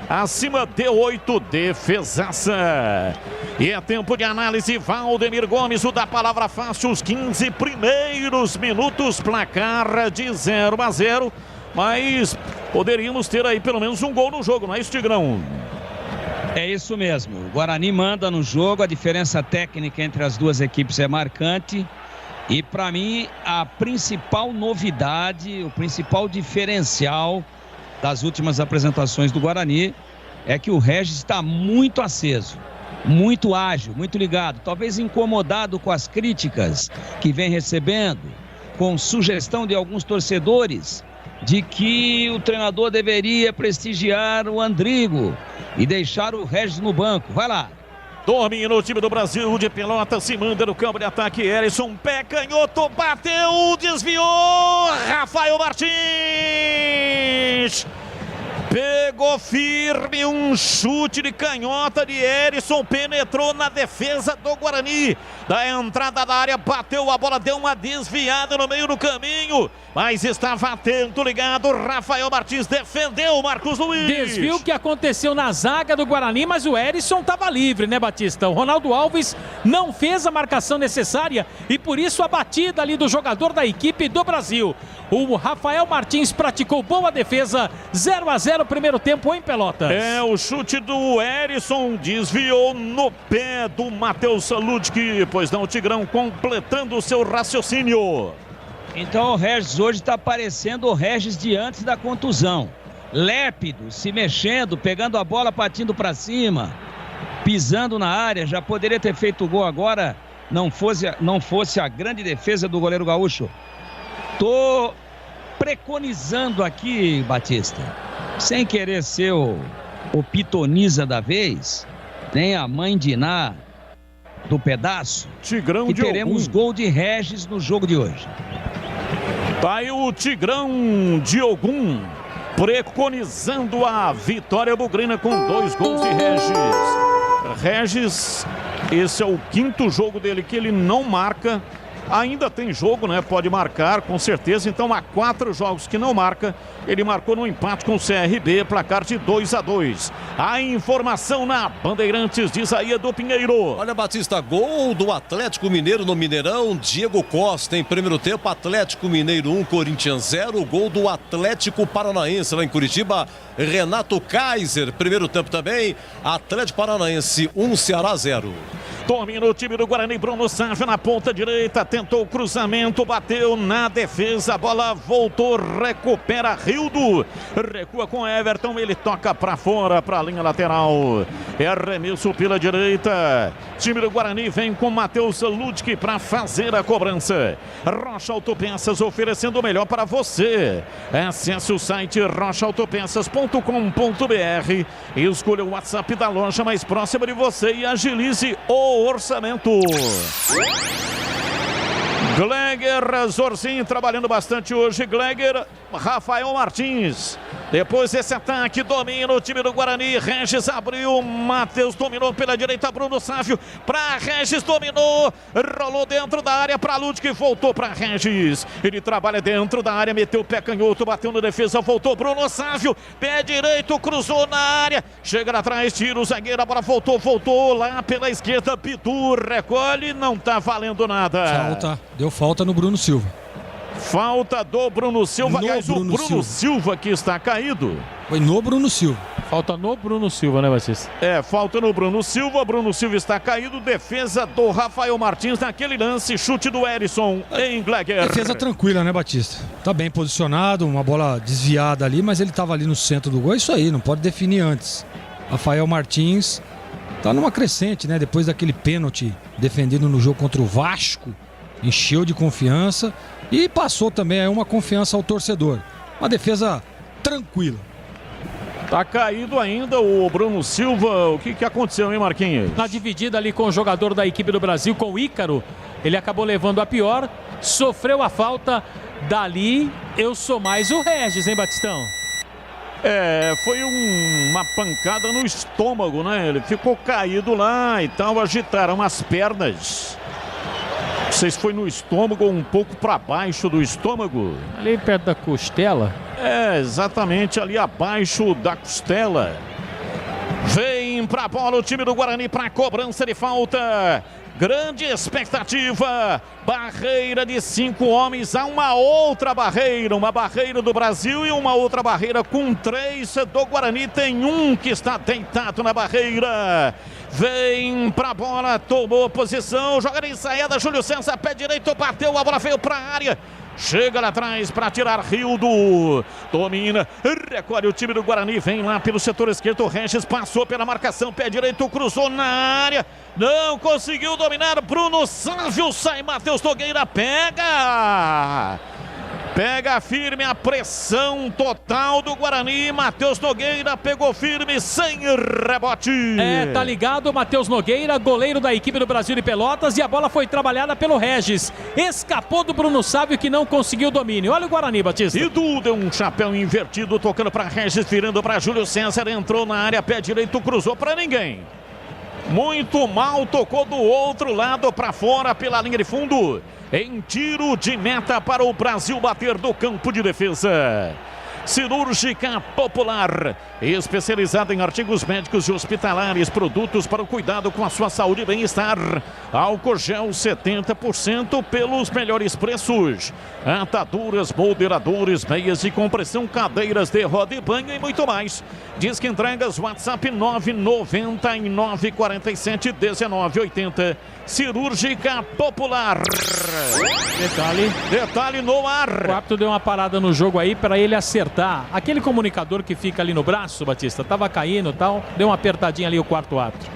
acima de 8, defesaça. E é tempo de análise, Valdemir Gomes, o da palavra fácil, os 15 primeiros minutos, placar de 0-0, mas poderíamos ter aí pelo menos um gol no jogo, não é isso, Tigrão? É isso mesmo, o Guarani manda no jogo, a diferença técnica entre as duas equipes é marcante. E para mim, a principal novidade, o principal diferencial das últimas apresentações do Guarani é que o Regis está muito aceso, muito ágil, muito ligado, talvez incomodado com as críticas que vem recebendo, com sugestão de alguns torcedores de que o treinador deveria prestigiar o Andrigo e deixar o Regis no banco. Vai lá. Domina o time do Brasil de Pelota, se manda no campo de ataque. Erisson, pé canhoto, bateu, desviou. Rafael Martins pegou firme, um chute de canhota de Erisson, penetrou na defesa do Guarani. Da entrada da área, bateu a bola, deu uma desviada no meio do caminho, mas estava atento, ligado. Rafael Martins defendeu o Marcos Luiz. Desvio que aconteceu na zaga do Guarani, mas o Erisson estava livre, né, Batista? O Ronaldo Alves não fez a marcação necessária e por isso a batida ali do jogador da equipe do Brasil. O Rafael Martins praticou boa defesa, 0-0 primeiro tempo em Pelotas. É, o chute do Erisson desviou no pé do Matheus Ludwig, pois não, o Tigrão completando o seu raciocínio. Então o Regis hoje está parecendo o Regis de antes da contusão. Lépido, se mexendo, pegando a bola, partindo para cima, pisando na área, já poderia ter feito o gol agora, não fosse a grande defesa do goleiro gaúcho. Tô preconizando aqui, Batista, sem querer ser o pitoniza da vez, nem a mãe de Iná do pedaço, Tigrão que de teremos gol de Regis no jogo de hoje. Tá aí o Tigrão de Ogum preconizando a vitória bugrina com 2 gols de Regis. Regis, esse é o 5º jogo dele que ele não marca. Ainda tem jogo, né? Pode marcar, com certeza. Então, há 4 jogos que não marca. Ele marcou no empate com o CRB, placar de 2-2. A informação na Bandeirantes de Isaías do Pinheiro. Olha, Batista, gol do Atlético Mineiro no Mineirão. Diego Costa em primeiro tempo. Atlético Mineiro 1, Corinthians 0. Gol do Atlético Paranaense lá em Curitiba. Renato Kaiser, primeiro tempo também. Atlético Paranaense 1, Ceará 0. Domina o time do Guarani, Bruno Sávio na ponta direita, tentou o cruzamento, bateu na defesa, a bola voltou, recupera Rildo, recua com Everton, ele toca para fora, para a linha lateral, é arremesso pela direita, time do Guarani vem com Matheus Ludwig para fazer a cobrança. Rocha Autopeças oferecendo o melhor para você. Acesse o site rochaautopeças.com.br e escolha o WhatsApp da loja mais próxima de você e agilize o orçamento. Gleger Zorzin trabalhando bastante hoje. Gleger, Rafael Martins. Depois desse ataque, domina o time do Guarani. Regis abriu, Matheus dominou pela direita, Bruno Sávio para Regis, dominou, rolou dentro da área para Ludwig, voltou para Regis. Ele trabalha dentro da área, meteu o pé canhoto, bateu na defesa, voltou Bruno Sávio, pé direito, cruzou na área, chega atrás, tira o zagueiro, a bola voltou lá pela esquerda, Pitu recolhe, não tá valendo nada. Deu falta no Bruno Silva. Falta do Bruno Silva, aliás, o Bruno Silva que está caído. Foi no Bruno Silva. Falta no Bruno Silva, né, Batista? É, falta no Bruno Silva está caído, defesa do Rafael Martins naquele lance, chute do Erisson em Gleger. Defesa tranquila, né, Batista? Tá bem posicionado, uma bola desviada ali, mas ele tava ali no centro do gol, é isso aí, não pode definir antes. Rafael Martins tá numa crescente, né, depois daquele pênalti defendido no jogo contra o Vasco, encheu de confiança e passou também aí uma confiança ao torcedor. Uma defesa tranquila. Tá caído ainda o Bruno Silva. O que aconteceu, hein, Marquinhos? Na dividida ali com o jogador da equipe do Brasil, com o Ícaro, ele acabou levando a pior, sofreu a falta. Dali, eu sou mais o Regis, hein, Batistão? É, foi uma pancada no estômago, né? Ele ficou caído lá e tal, agitaram as pernas. Não sei se foi no estômago ou um pouco para baixo do estômago. Ali perto da costela? É, exatamente ali abaixo da costela. Vem pra bola o time do Guarani para cobrança de falta. Grande expectativa. Barreira de 5 homens. Há uma outra barreira. Uma barreira do Brasil e uma outra barreira com 3 do Guarani. Tem um que está deitado na barreira. Vem pra bola. Tomou posição. Joga em saída. Júlio César, pé direito. Bateu. A bola veio pra área. Chega lá atrás para tirar Rildo. Domina, recolhe o time do Guarani. Vem lá pelo setor esquerdo. O Regis passou pela marcação. Pé direito, cruzou na área. Não conseguiu dominar. Bruno Sávio sai. Matheus Nogueira pega. Pega firme a pressão total do Guarani. Matheus Nogueira pegou firme sem rebote. Tá ligado, Matheus Nogueira, goleiro da equipe do Brasil de Pelotas, e a bola foi trabalhada pelo Regis. Escapou do Bruno Sávio, que não conseguiu domínio. Olha o Guarani, Batista. E Du deu um chapéu invertido, tocando para Regis, virando para Júlio César. Entrou na área, pé direito, cruzou para ninguém. Muito mal, tocou do outro lado para fora pela linha de fundo. Em tiro de meta para o Brasil bater do campo de defesa. Cirúrgica Popular, especializada em artigos médicos e hospitalares, produtos para o cuidado com a sua saúde e bem-estar. Álcool gel 70% pelos melhores preços. Ataduras, moderadores, meias de compressão, cadeiras de roda e banho e muito mais. Diz que entregas WhatsApp 999471980. Cirúrgica Popular. Detalhe no ar. O árbitro deu uma parada no jogo aí para ele acertar. Aquele comunicador que fica ali no braço, Batista, tava caindo e tal. Deu uma apertadinha ali o quarto árbitro.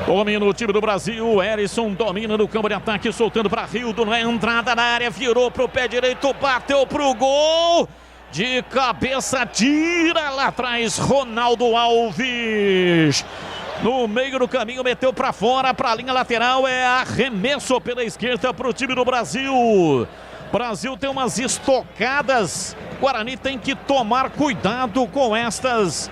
Domina o time do Brasil. Erisson domina no campo de ataque, soltando para Rildo na entrada da área. Virou pro pé direito, bateu pro gol. De cabeça, tira lá atrás Ronaldo Alves. No meio do caminho, meteu para fora, para a linha lateral. É arremesso pela esquerda para o time do Brasil. Brasil tem umas estocadas. Guarani tem que tomar cuidado com estas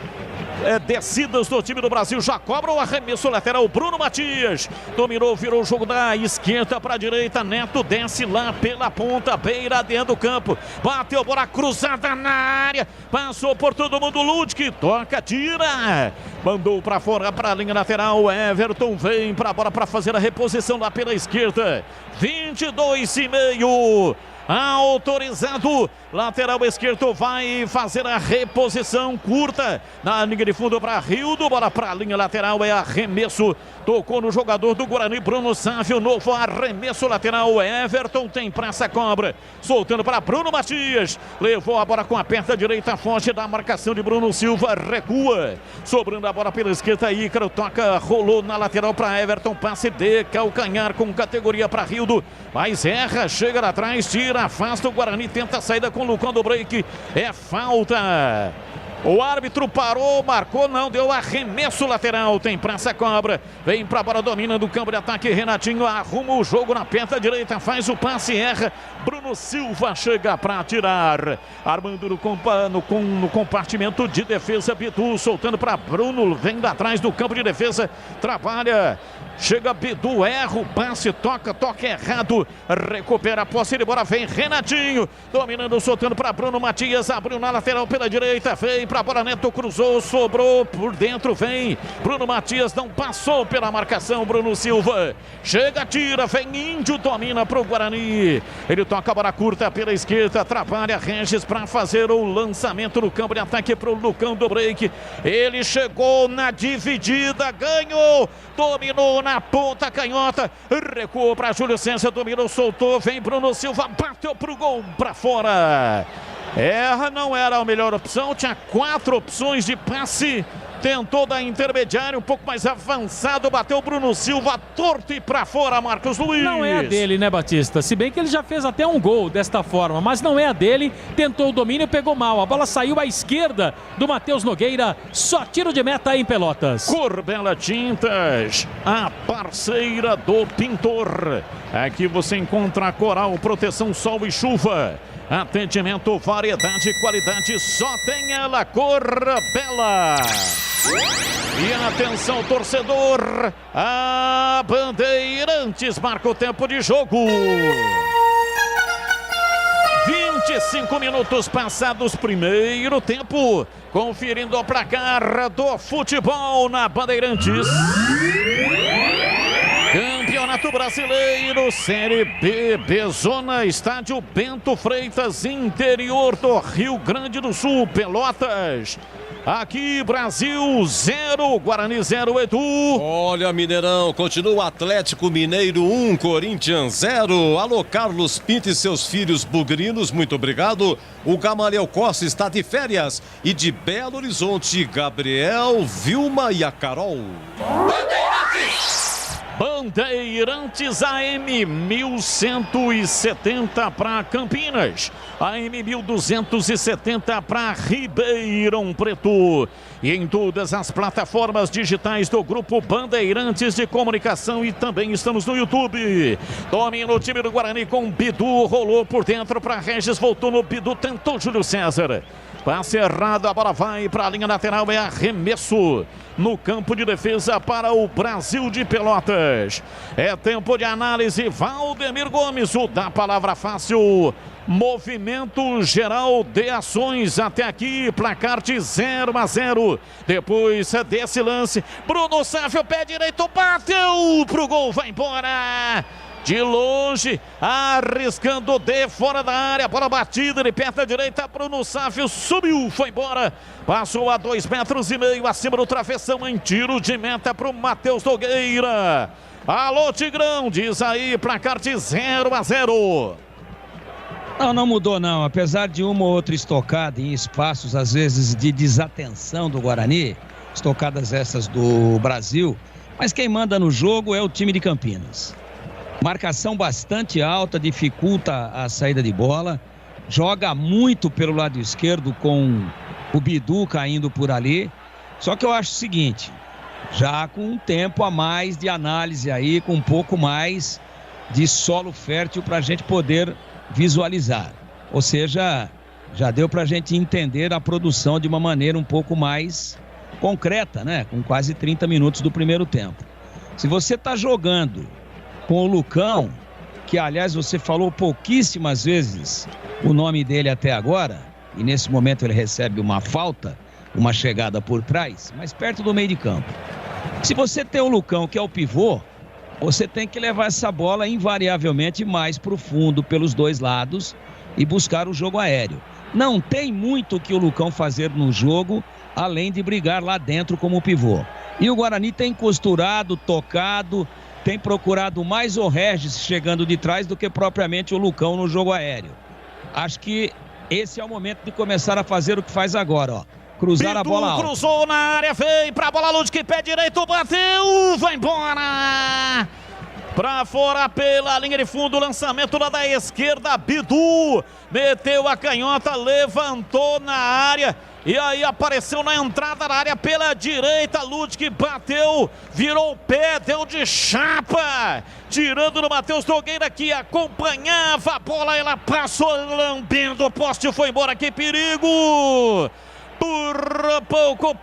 descidas do time do Brasil. Já cobra o arremesso lateral. Bruno Matias dominou, virou o jogo da esquerda para a direita. Neto desce lá pela ponta, beira dentro do campo. Bateu, bola cruzada na área. Passou por todo mundo. Ludwig toca, tira. Mandou para fora, para a linha lateral. Everton vem para a bola para fazer a reposição lá pela esquerda. 22,5. Autorizado, lateral esquerdo vai fazer a reposição curta na linha de fundo para Rildo, bola para a linha lateral, é arremesso, tocou no jogador do Guarani, Bruno Sávio, novo arremesso lateral. Everton tem pressa, cobra, soltando para Bruno Matias, levou a bola com a perna direita, foge da marcação de Bruno Silva, recua, sobrando a bola pela esquerda, Ícaro toca, rolou na lateral para Everton, passe de calcanhar com categoria para Rildo, mas erra, chega lá atrás, tira, afasta o Guarani, tenta a saída com o Lucão do Break, é falta. O árbitro parou, marcou, não, deu arremesso lateral, tem pressa, cobra, vem pra bola, domina do campo de ataque, Renatinho arruma o jogo na perna direita, faz o passe, erra, Bruno Silva chega pra tirar, armando no compartimento de defesa, Bidu soltando pra Bruno, vem da atrás do campo de defesa, trabalha, chega Bidu, erra o passe, toca errado, recupera a posse de bola, vem Renatinho, dominando, soltando para Bruno Matias, abriu na lateral pela direita, vem para a bola, Neto cruzou, sobrou por dentro, vem Bruno Matias, não passou pela marcação, Bruno Silva, chega, tira, vem Índio, domina para o Guarani, ele toca a bola curta pela esquerda, trabalha Regis para fazer o lançamento no campo de ataque para o Lucão do Break, ele chegou na dividida, ganhou, dominou na ponta canhota, recuou para Júlio César, dominou, soltou, vem Bruno Silva, bateu pro gol, para fora. Erra, não era a melhor opção, tinha 4 opções de passe, tentou dar intermediário, um pouco mais avançado, bateu Bruno Silva, torto e pra fora, Marcos Luiz. Não é a dele, né, Batista? Se bem que ele já fez até um gol desta forma, mas não é a dele, tentou o domínio e pegou mal, a bola saiu à esquerda do Matheus Nogueira, só tiro de meta em Pelotas. Corbela Tintas, a parceira do pintor, aqui você encontra Coral, proteção sol e chuva. Atendimento, variedade e qualidade, só tem ela, Corbela. E atenção, torcedor, a Bandeirantes marca o tempo de jogo. 25 minutos passados, primeiro tempo. Conferindo o placar do futebol na Bandeirantes. Campeonato Brasileiro, Série B, Bezona, Estádio Bento Freitas, interior do Rio Grande do Sul, Pelotas. Aqui, Brasil 0, Guarani 0, Edu. Olha, Mineirão, continua Atlético Mineiro 1, Corinthians 0. Alô, Carlos Pinto e seus filhos bugrinos, muito obrigado. O Gamaliel Costa está de férias. E de Belo Horizonte, Gabriel, Vilma e a Carol. Bandeirantes AM 1170 para Campinas, AM 1270 para Ribeirão Preto. E em todas as plataformas digitais do Grupo Bandeirantes de Comunicação, e também estamos no YouTube. Domina o time do Guarani com Bidu, rolou por dentro para Regis, voltou no Bidu, tentou Júlio César. Passe errado, a bola vai para a linha lateral, é arremesso no campo de defesa para o Brasil de Pelotas. É tempo de análise, Valdemir Gomes, o da palavra fácil. Movimento geral de ações até aqui, placar de 0-0. Depois desse lance, Bruno Sávio, pé direito, bateu pro gol, vai embora. De longe, arriscando de fora da área, bola batida, ele perto da direita, Bruno Sávio subiu, foi embora, passou a 2,5 metros acima do travessão, em tiro de meta para o Matheus Nogueira. Alô, Tigrão, diz aí, placar de 0-0. Não mudou não, apesar de uma ou outra estocada em espaços, às vezes de desatenção do Guarani, estocadas essas do Brasil, mas quem manda no jogo é o time de Campinas. Marcação bastante alta, dificulta a saída de bola, joga muito pelo lado esquerdo com o Bidu caindo por ali. Só que eu acho o seguinte, já com um tempo a mais de análise aí, com um pouco mais de solo fértil para a gente poder visualizar. Ou seja, já deu para a gente entender a produção de uma maneira um pouco mais concreta, né? Com quase 30 minutos do primeiro tempo. Se você está jogando com o Lucão, que aliás você falou pouquíssimas vezes o nome dele até agora, e nesse momento ele recebe uma falta, uma chegada por trás, mas perto do meio de campo. Se você tem o Lucão, que é o pivô, você tem que levar essa bola invariavelmente mais para o fundo, pelos dois lados, e buscar o jogo aéreo. Não tem muito o que o Lucão fazer no jogo, além de brigar lá dentro como pivô. E o Guarani tem costurado, tocado, tem procurado mais o Regis chegando de trás do que propriamente o Lucão no jogo aéreo. Acho que esse é o momento de começar a fazer o que faz agora, ó. Cruzar Bidu, a bola alta. Cruzou na área, veio pra bola, Ludwig, pé direito, bateu, vai embora! Pra fora pela linha de fundo, lançamento lá da esquerda, Bidu meteu a canhota, levantou na área e aí apareceu na entrada da área pela direita, Ludwig bateu, virou o pé, deu de chapa, tirando no Matheus Nogueira que acompanhava a bola, ela passou lambendo o poste, foi embora, que perigo! Por pouco,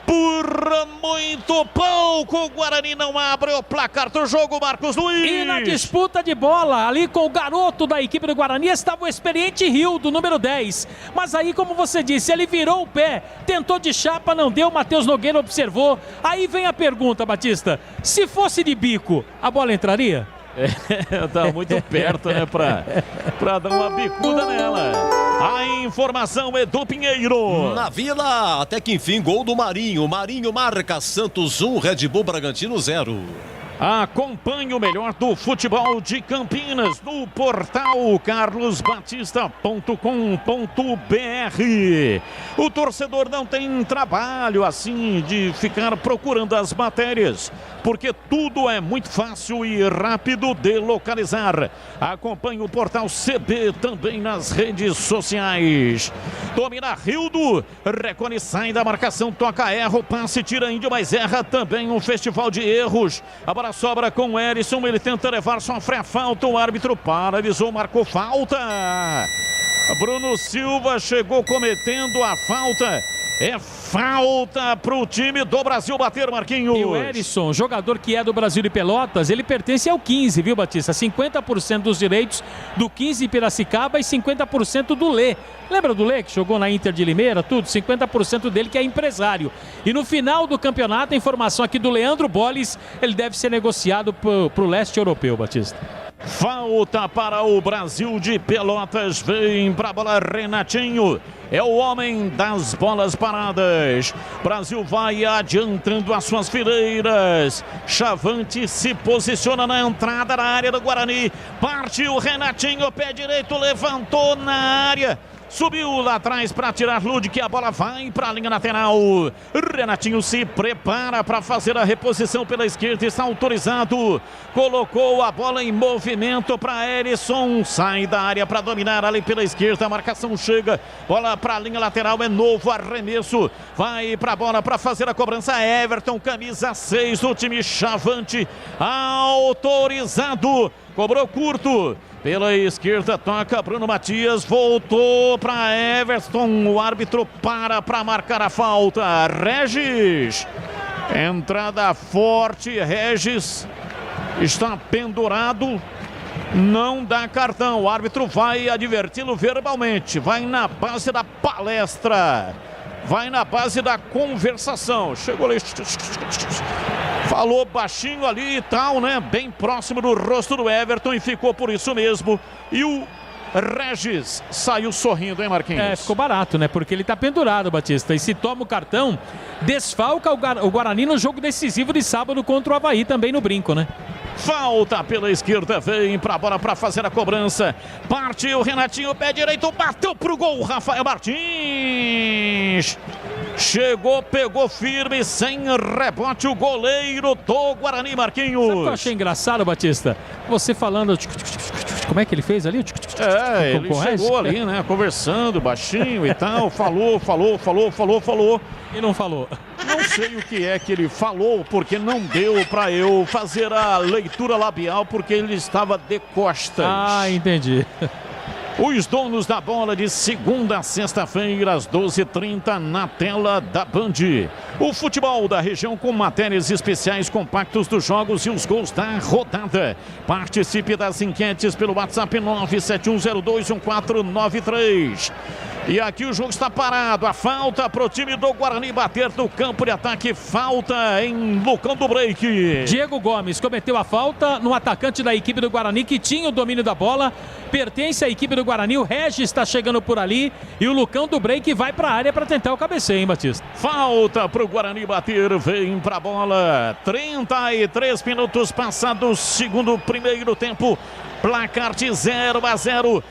por muito pouco, o Guarani não abre o placar do jogo, Marcos Luiz. E na disputa de bola, ali com o garoto da equipe do Guarani, estava o experiente Rio, do número 10. Mas aí, como você disse, ele virou o pé, tentou de chapa, não deu, Matheus Nogueira observou. Aí vem a pergunta, Batista, se fosse de bico, a bola entraria? Tá muito perto, né, pra dar uma bicuda nela. A informação é do Pinheiro. Na Vila, até que enfim, gol do Marinho. Marinho marca, Santos 1, Red Bull Bragantino 0. Acompanhe o melhor do futebol de Campinas no portal carlosbatista.com.br. O torcedor não tem trabalho assim de ficar procurando as matérias, porque tudo é muito fácil e rápido de localizar. Acompanhe o portal CB também nas redes sociais. Domina Rildo, recolhe, sai da marcação, toca, erra o passe, tira Índio, mas erra também um festival de erros. A bola sobra com o Erisson, ele tenta levar, sofre a falta, o árbitro paralisou, marcou falta. Bruno Silva chegou cometendo a falta É falta pro time do Brasil bater, Marquinhos. E o Erisson, jogador que é do Brasil de Pelotas, ele pertence ao 15, viu, Batista? 50% dos direitos do 15 Piracicaba e 50% do Lê. Lembra do Lê, que jogou na Inter de Limeira, tudo? 50% dele que é empresário. E no final do campeonato, a informação aqui do Leandro Bolles, ele deve ser negociado pro leste europeu, Batista. Falta para o Brasil de Pelotas, vem pra bola Renatinho, é o homem das bolas paradas. Brasil vai adiantando as suas fileiras. Chavante se posiciona na entrada da área do Guarani. Partiu Renatinho, pé direito, levantou na área. Subiu lá atrás para tirar Ludic, a bola vai para a linha lateral. Renatinho se prepara para fazer a reposição pela esquerda, está autorizado. Colocou a bola em movimento para Erisson. Sai da área para dominar ali pela esquerda, a marcação chega. Bola para a linha lateral, é novo arremesso. Vai para a bola para fazer a cobrança. Everton, camisa 6 do time Chavante. Autorizado. Cobrou curto. Pela esquerda toca Bruno Matias, voltou para Everton, o árbitro para marcar a falta. Regis, entrada forte, Regis está pendurado, não dá cartão, o árbitro vai adverti-lo verbalmente, vai na base da palestra, vai na base da conversação. Chegou ali, falou baixinho ali e tal, né? Bem próximo do rosto do Everton e ficou por isso mesmo. E o Regis saiu sorrindo, hein, Marquinhos? Ficou barato, né? Porque ele tá pendurado, Batista. E se toma o cartão, desfalca o Guarani no jogo decisivo de sábado contra o Avaí, também no Brinco, né? Falta pela esquerda, vem pra bola para fazer a cobrança. Partiu Renatinho, pé direito, bateu pro gol, Rafael Martins. Chegou, pegou firme, sem rebote, o goleiro do Guarani, Marquinhos. Sabe o que eu achei engraçado, Batista? Você falando... Como é que ele fez ali? Ele chegou ali, né, conversando baixinho e tal, falou. E não falou. Não sei o que é que ele falou, porque não deu para eu fazer a leitura labial, porque ele estava de costas. Ah, entendi. Os donos da bola de segunda a sexta-feira, às 12h30, na tela da Band. O futebol da região com matérias especiais, compactos dos jogos e os gols da rodada. Participe das enquetes pelo WhatsApp 971021493. E aqui o jogo está parado. A falta para o time do Guarani bater no campo de ataque. Falta em Lucão do Break. Diego Gomes cometeu a falta no atacante da equipe do Guarani, que tinha o domínio da bola. Pertence à equipe do Guarani. O Regis está chegando por ali. E o Lucão do Break vai para a área para tentar o cabeceio, hein, Batista? Falta para o Guarani bater. Vem para a bola. 33 minutos passados, segundo primeiro tempo. Placar de 0-0.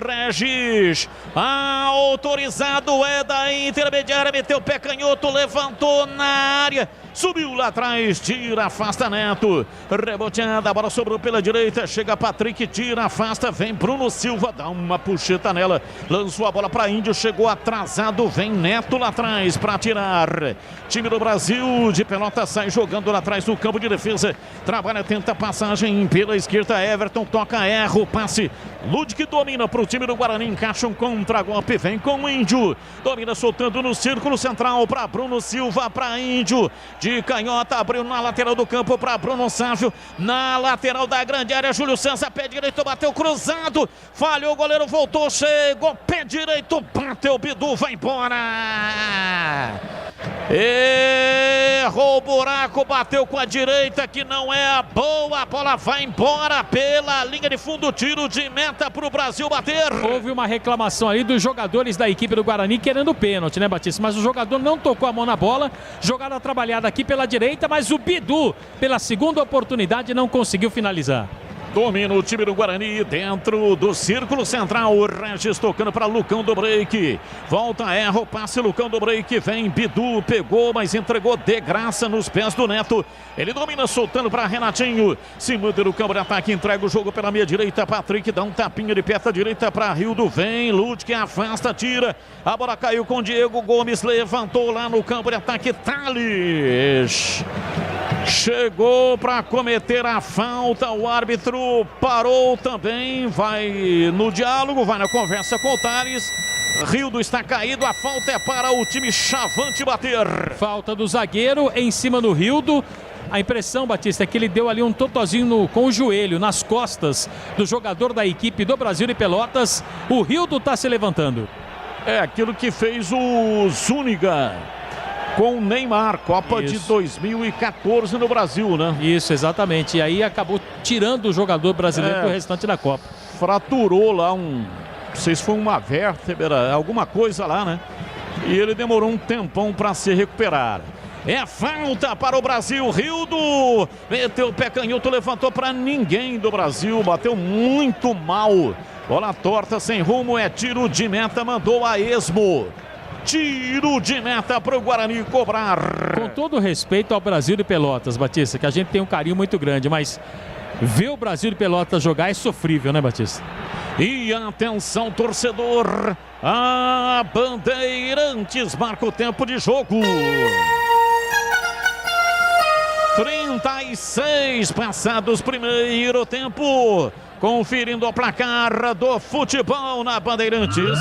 Regis, autorizado, é da intermediária, meteu o pé canhoto, levantou na área, subiu lá atrás, tira, afasta Neto, reboteada, a bola sobrou pela direita, chega Patrick, tira, afasta, vem Bruno Silva, dá uma puxeta nela, lançou a bola para Índio, chegou atrasado, vem Neto lá atrás para tirar. Time do Brasil de Pelotas sai jogando lá atrás no campo de defesa, trabalha, tenta passagem pela esquerda, Everton toca, erra o passe, Ludic domina para o time do Guarani, encaixa um contra-golpe, vem com o Índio, domina soltando no círculo central para Bruno Silva, para Índio, de canhota, abriu na lateral do campo para Bruno Sávio, na lateral da grande área, Júlio César, pé direito, bateu cruzado, falhou, o goleiro voltou, chegou, pé direito, bateu, Bidu, vai embora. Errou o buraco, bateu com a direita, que não é a boa, a bola vai embora pela linha de fundo, tiro de meta para o Brasil bater. Houve uma reclamação ali dos jogadores da equipe do Guarani querendo pênalti, né, Batista? Mas o jogador não tocou a mão na bola, jogada trabalhada aqui pela direita, mas o Bidu, pela segunda oportunidade, não conseguiu finalizar. Domina o time do Guarani dentro do círculo central. O Regis tocando para Lucão do Break. Volta, erra o passe. Lucão do Break. Vem Bidu, pegou, mas entregou de graça nos pés do Neto. Ele domina soltando para Renatinho. Se muda no campo de ataque. Entrega o jogo pela meia direita. Patrick dá um tapinha de perna direita para Rildo. Vem Ludic, afasta, tira. A bola caiu com Diego Gomes. Levantou lá no campo de ataque. Thales chegou para cometer a falta, o árbitro parou também, vai no diálogo, vai na conversa com o Thales Rildo está caído, a falta é para o time Chavante bater. Falta do zagueiro em cima do Rildo. A impressão, Batista, é que ele deu ali um totozinho com o joelho, nas costas do jogador da equipe do Brasil de Pelotas. O Rildo está se levantando. É aquilo que fez o Zúñiga com o Neymar, Copa de 2014 no Brasil, né? Isso, exatamente. E aí acabou tirando o jogador brasileiro pro restante da Copa. Fraturou lá não sei se foi uma vértebra, alguma coisa lá, né? E ele demorou um tempão para se recuperar. É falta para o Brasil. Rildo meteu o pé canhoto, levantou para ninguém do Brasil. Bateu muito mal. Bola torta, sem rumo. É tiro de meta. Mandou a esmo. Tiro de meta para o Guarani cobrar. Com todo respeito ao Brasil de Pelotas, Batista, que a gente tem um carinho muito grande, mas ver o Brasil de Pelotas jogar é sofrível, né, Batista? E atenção, torcedor. A Bandeirantes marca o tempo de jogo. 36 passados primeiro tempo. Conferindo o placar do futebol na Bandeirantes.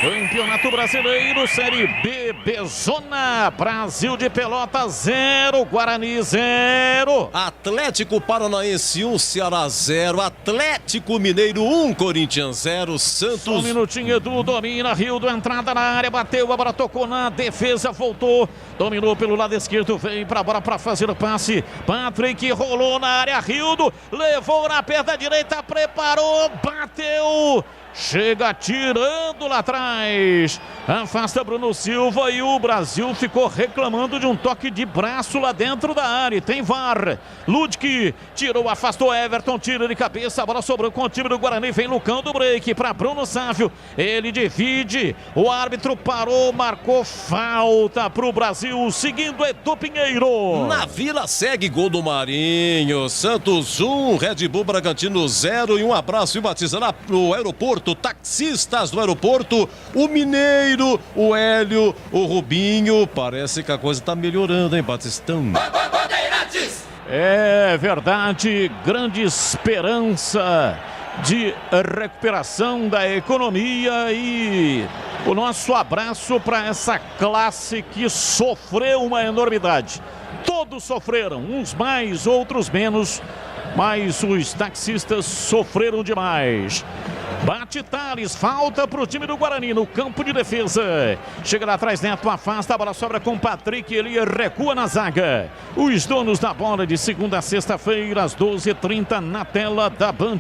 Campeonato Brasileiro, Série B, Bezona, Brasil de Pelotas 0, Guarani 0. Atlético Paranaense 1, Ceará 0, Atlético Mineiro 1, Corinthians 0, Santos... Só um minutinho, Edu domina, Rildo, entrada na área, bateu, a bola tocou na defesa, voltou, dominou pelo lado esquerdo, veio pra bola pra fazer o passe, Patrick rolou na área, Rildo, levou na perna direita, preparou, bateu... Chega tirando lá atrás. Afasta Bruno Silva e o Brasil ficou reclamando de um toque de braço lá dentro da área. Tem VAR. Ludwig tirou, afastou Everton, tira de cabeça. A bola sobrou com o time do Guarani. Vem Lucão do break para Bruno Sávio. Ele divide. O árbitro parou, marcou falta para o Brasil. Seguindo Edu Pinheiro. Na Vila segue gol do Marinho. Santos 1, Red Bull Bragantino 0. E um abraço e Batista lá pro aeroporto. Taxistas do aeroporto, o Mineiro, o Hélio, o Rubinho. Parece que a coisa tá melhorando, hein, Batistão? É verdade, grande esperança de recuperação da economia e o nosso abraço para essa classe que sofreu uma enormidade. Todos sofreram, uns mais, outros menos, mas os taxistas sofreram demais. Bate Thales, falta para o time do Guarani no campo de defesa. Chega lá atrás, Neto afasta, a bola sobra com Patrick, ele recua na zaga. Os donos da bola de segunda a sexta-feira, às 12h30 na tela da Band.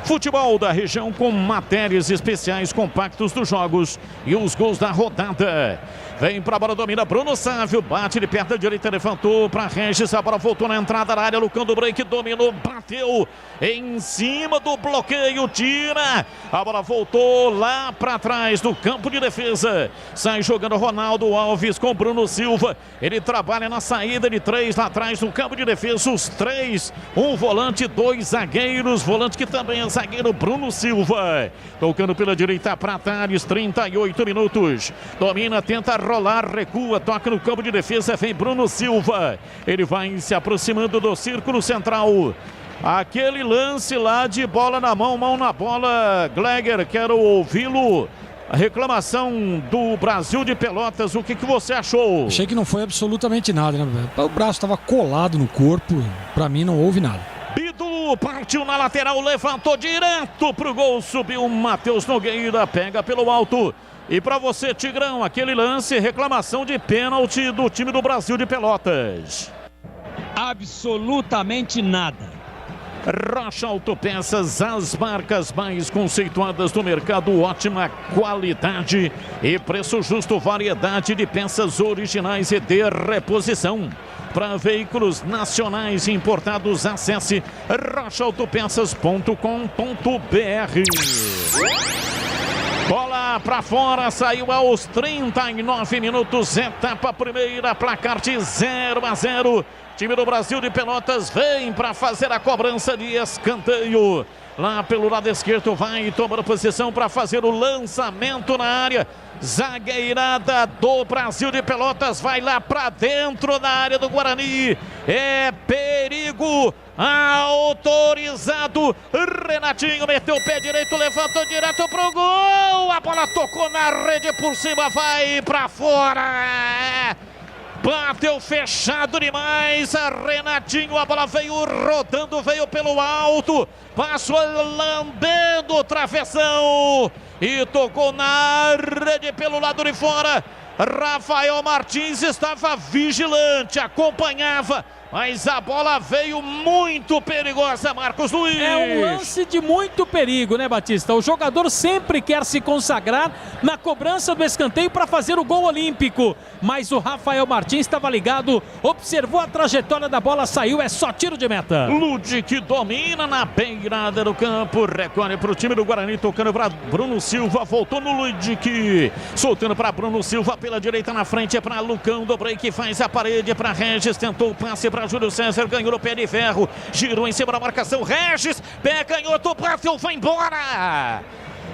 Futebol da região com matérias especiais, compactos dos jogos e os gols da rodada. Vem para a bola, domina Bruno Sávio, bate de perna direita, levantou para Regis, a bola voltou na entrada da área, Lucão do break, dominou, bateu em cima do bloqueio, tira, a bola voltou lá para trás do campo de defesa, sai jogando Ronaldo Alves com Bruno Silva, ele trabalha na saída de 3 lá atrás do campo de defesa, os 3, um volante, 2 zagueiros, volante que também é zagueiro, Bruno Silva, tocando pela direita para Thales, 38 minutos, domina, tenta rolar, recua, toca no campo de defesa, vem Bruno Silva, ele vai se aproximando do círculo central, aquele lance lá de bola na mão, mão na bola, Gleger, quero ouvi-lo, a reclamação do Brasil de Pelotas, o que você achou? Achei que não foi absolutamente nada, né? O braço estava colado no corpo, pra mim não houve nada. Bidu partiu na lateral, levantou direto pro gol, subiu Matheus Nogueira, pega pelo alto. E para você, Tigrão, aquele lance, reclamação de pênalti do time do Brasil de Pelotas. Absolutamente nada. Rocha Autopeças, as marcas mais conceituadas do mercado, ótima qualidade e preço justo, variedade de peças originais e de reposição. Para veículos nacionais e importados, acesse rochaautopeças.com.br. Bola para fora, saiu aos 39 minutos, etapa primeira, placar de 0-0. Time do Brasil de Pelotas vem para fazer a cobrança de escanteio. lá pelo lado esquerdo, vai tomando posição para fazer o lançamento na área. Zagueirada do Brasil de Pelotas vai lá para dentro da área do Guarani. É perigo autorizado. Renatinho meteu o pé direito, levantou direto pro gol. A bola tocou na rede por cima, vai para fora. Bateu fechado demais, Renatinho, a bola veio rodando, veio pelo alto, passou lambendo o travessão e tocou na rede pelo lado de fora. Rafael Martins estava vigilante, acompanhava, mas a bola veio muito perigosa, Marcos Luiz. É um lance de muito perigo, né, Batista? O jogador sempre quer se consagrar na cobrança do escanteio para fazer o gol olímpico. Mas o Rafael Martins estava ligado, observou a trajetória da bola, saiu, é só tiro de meta. Ludic domina na beirada do campo, recolhe para o time do Guarani, tocando para Bruno Silva, voltou no Ludic, soltando para Bruno Silva pela direita na frente, é para Lucão do Break, faz a parede para Regis, tentou o passe para Júlio César, ganhou no pé de ferro, girou em cima da marcação, Regis, pé canhoto, bateu, vai embora!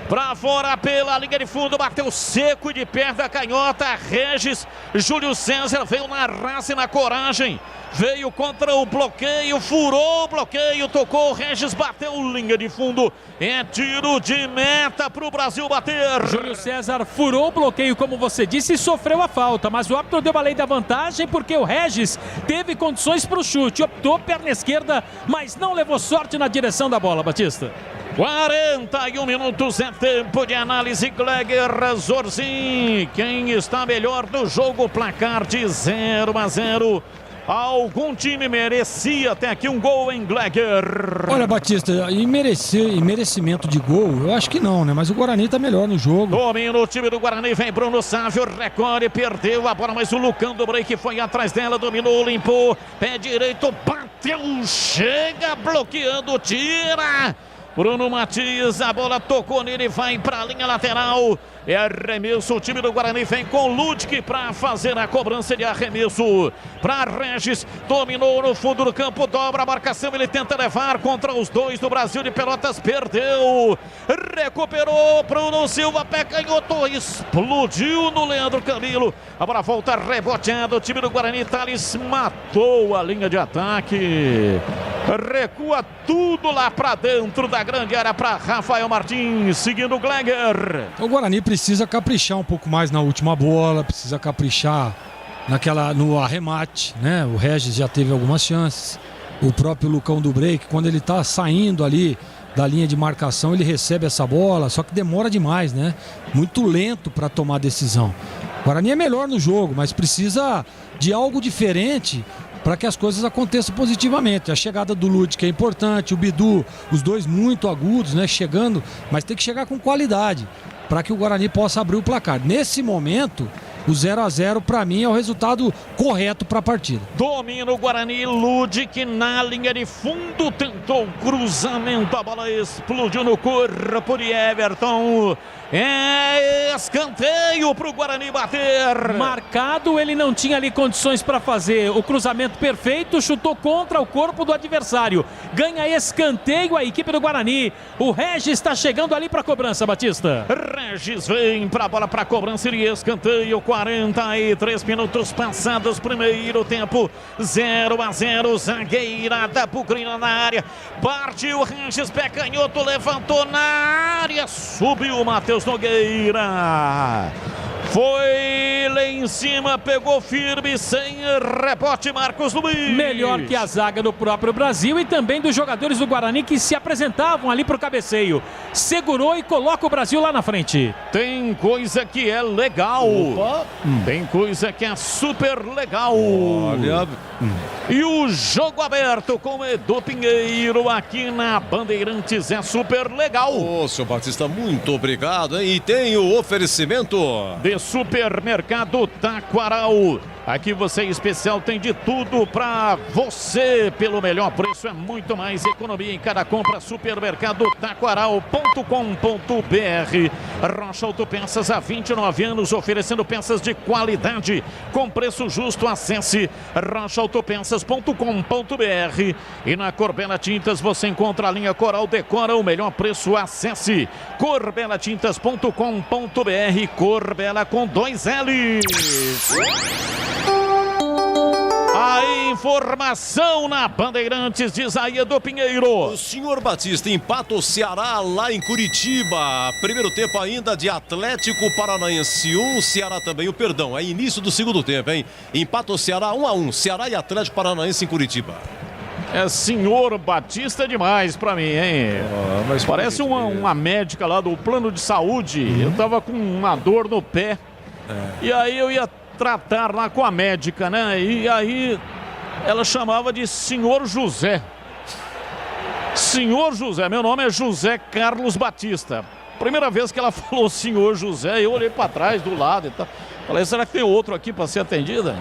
Pra fora pela linha de fundo, bateu seco de perna canhota, Regis, Júlio César veio na raça e na coragem, veio contra o bloqueio, furou o bloqueio, tocou, Regis bateu linha de fundo, é tiro de meta pro Brasil bater. Júlio César furou o bloqueio, como você disse, e sofreu a falta, mas o árbitro deu a lei da vantagem porque o Regis teve condições pro chute, optou perna esquerda, mas não levou sorte na direção da bola, Batista. 41 minutos é tempo de análise. Gleger, Zorzin, quem está melhor no jogo? Placar de 0-0. Algum time merecia até aqui um gol em Gleger? Olha, Batista, e merecimento de gol, eu acho que não, né? Mas o Guarani tá melhor no jogo. Domina o time do Guarani, vem Bruno Sávio, recolhe, perdeu a bola, mas o Lucão do Break foi atrás dela, dominou, limpou, pé direito, bateu, chega, bloqueando, tira. Bruno Matias, a bola tocou nele, vai para a linha lateral. É arremesso, o time do Guarani vem com Ludic para fazer a cobrança de arremesso. Para Regis, dominou no fundo do campo, dobra a marcação, ele tenta levar contra os dois do Brasil de Pelotas, perdeu. Recuperou Bruno Silva, pé canhoto, explodiu no Leandro Camilo. A bola volta reboteada, o time do Guarani, Thales matou a linha de ataque. Recua tudo lá para dentro da grande área para Rafael Martins, seguindo o Gleger. O Guarani precisa caprichar um pouco mais na última bola, precisa caprichar no arremate, né? O Regis já teve algumas chances. O próprio Lucão do Break, quando ele tá saindo ali da linha de marcação, ele recebe essa bola, só que demora demais, né? Muito lento para tomar decisão. O Guarani é melhor no jogo, mas precisa de algo diferente para que as coisas aconteçam positivamente. A chegada do Ludic é importante, o Bidu, os dois muito agudos, né? Chegando, mas tem que chegar com qualidade para que o Guarani possa abrir o placar. Nesse momento, o 0-0 para mim é o resultado correto para a partida. Domina o Guarani, Ludic na linha de fundo, tentou o cruzamento, a bola explodiu no corpo de Everton. É escanteio para o Guarani bater. Marcado, ele não tinha ali condições para fazer o cruzamento perfeito, chutou contra o corpo do adversário. Ganha escanteio a equipe do Guarani. O Regis está chegando ali para a cobrança, Batista. Regis vem para a bola para a cobrança e escanteio. 43 minutos passados, primeiro tempo, 0-0. Zagueirada, Bugrina na área. Partiu Regis, pé canhoto, levantou na área, subiu o Matheus Nogueira. Foi lá em cima, pegou firme, sem rebote, Marcos Luiz. Melhor que a zaga do próprio Brasil e também dos jogadores do Guarani que se apresentavam ali pro cabeceio. Segurou e coloca o Brasil lá na frente. Tem coisa que é legal. Tem coisa que é super legal. Olha. E o jogo aberto com Edu Pinheiro aqui na Bandeirantes é super legal. Ô, seu Batista, muito obrigado, hein? E tem o oferecimento de Supermercado Taquaral. Aqui você especial tem de tudo para você pelo melhor preço, é muito mais economia em cada compra. Supermercado Taquaral.com.br. Rocha Autopeças há 29 anos, oferecendo peças de qualidade com preço justo. Acesse rochaautopeças.com.br. E na Corbella Tintas você encontra a linha Coral Decora, o melhor preço. Acesse corbelatintas.com.br. Corbella com 2 L's. A informação na Bandeirantes de Aedo Pinheiro. O senhor Batista empata o Ceará lá em Curitiba. Primeiro tempo ainda de Atlético Paranaense 1, Ceará também. É início do segundo tempo, hein? Empata o Ceará 1-1. Ceará e Atlético Paranaense em Curitiba. É senhor Batista demais pra mim, hein? Mas parece uma médica lá do plano de saúde. Eu tava com uma dor no pé. E aí eu ia tratar lá com a médica, né? E aí ela chamava de senhor José. Senhor José, meu nome é José Carlos Batista. Primeira vez que ela falou senhor José, eu olhei pra trás, do lado e tal. Falei, será que tem outro aqui pra ser atendida?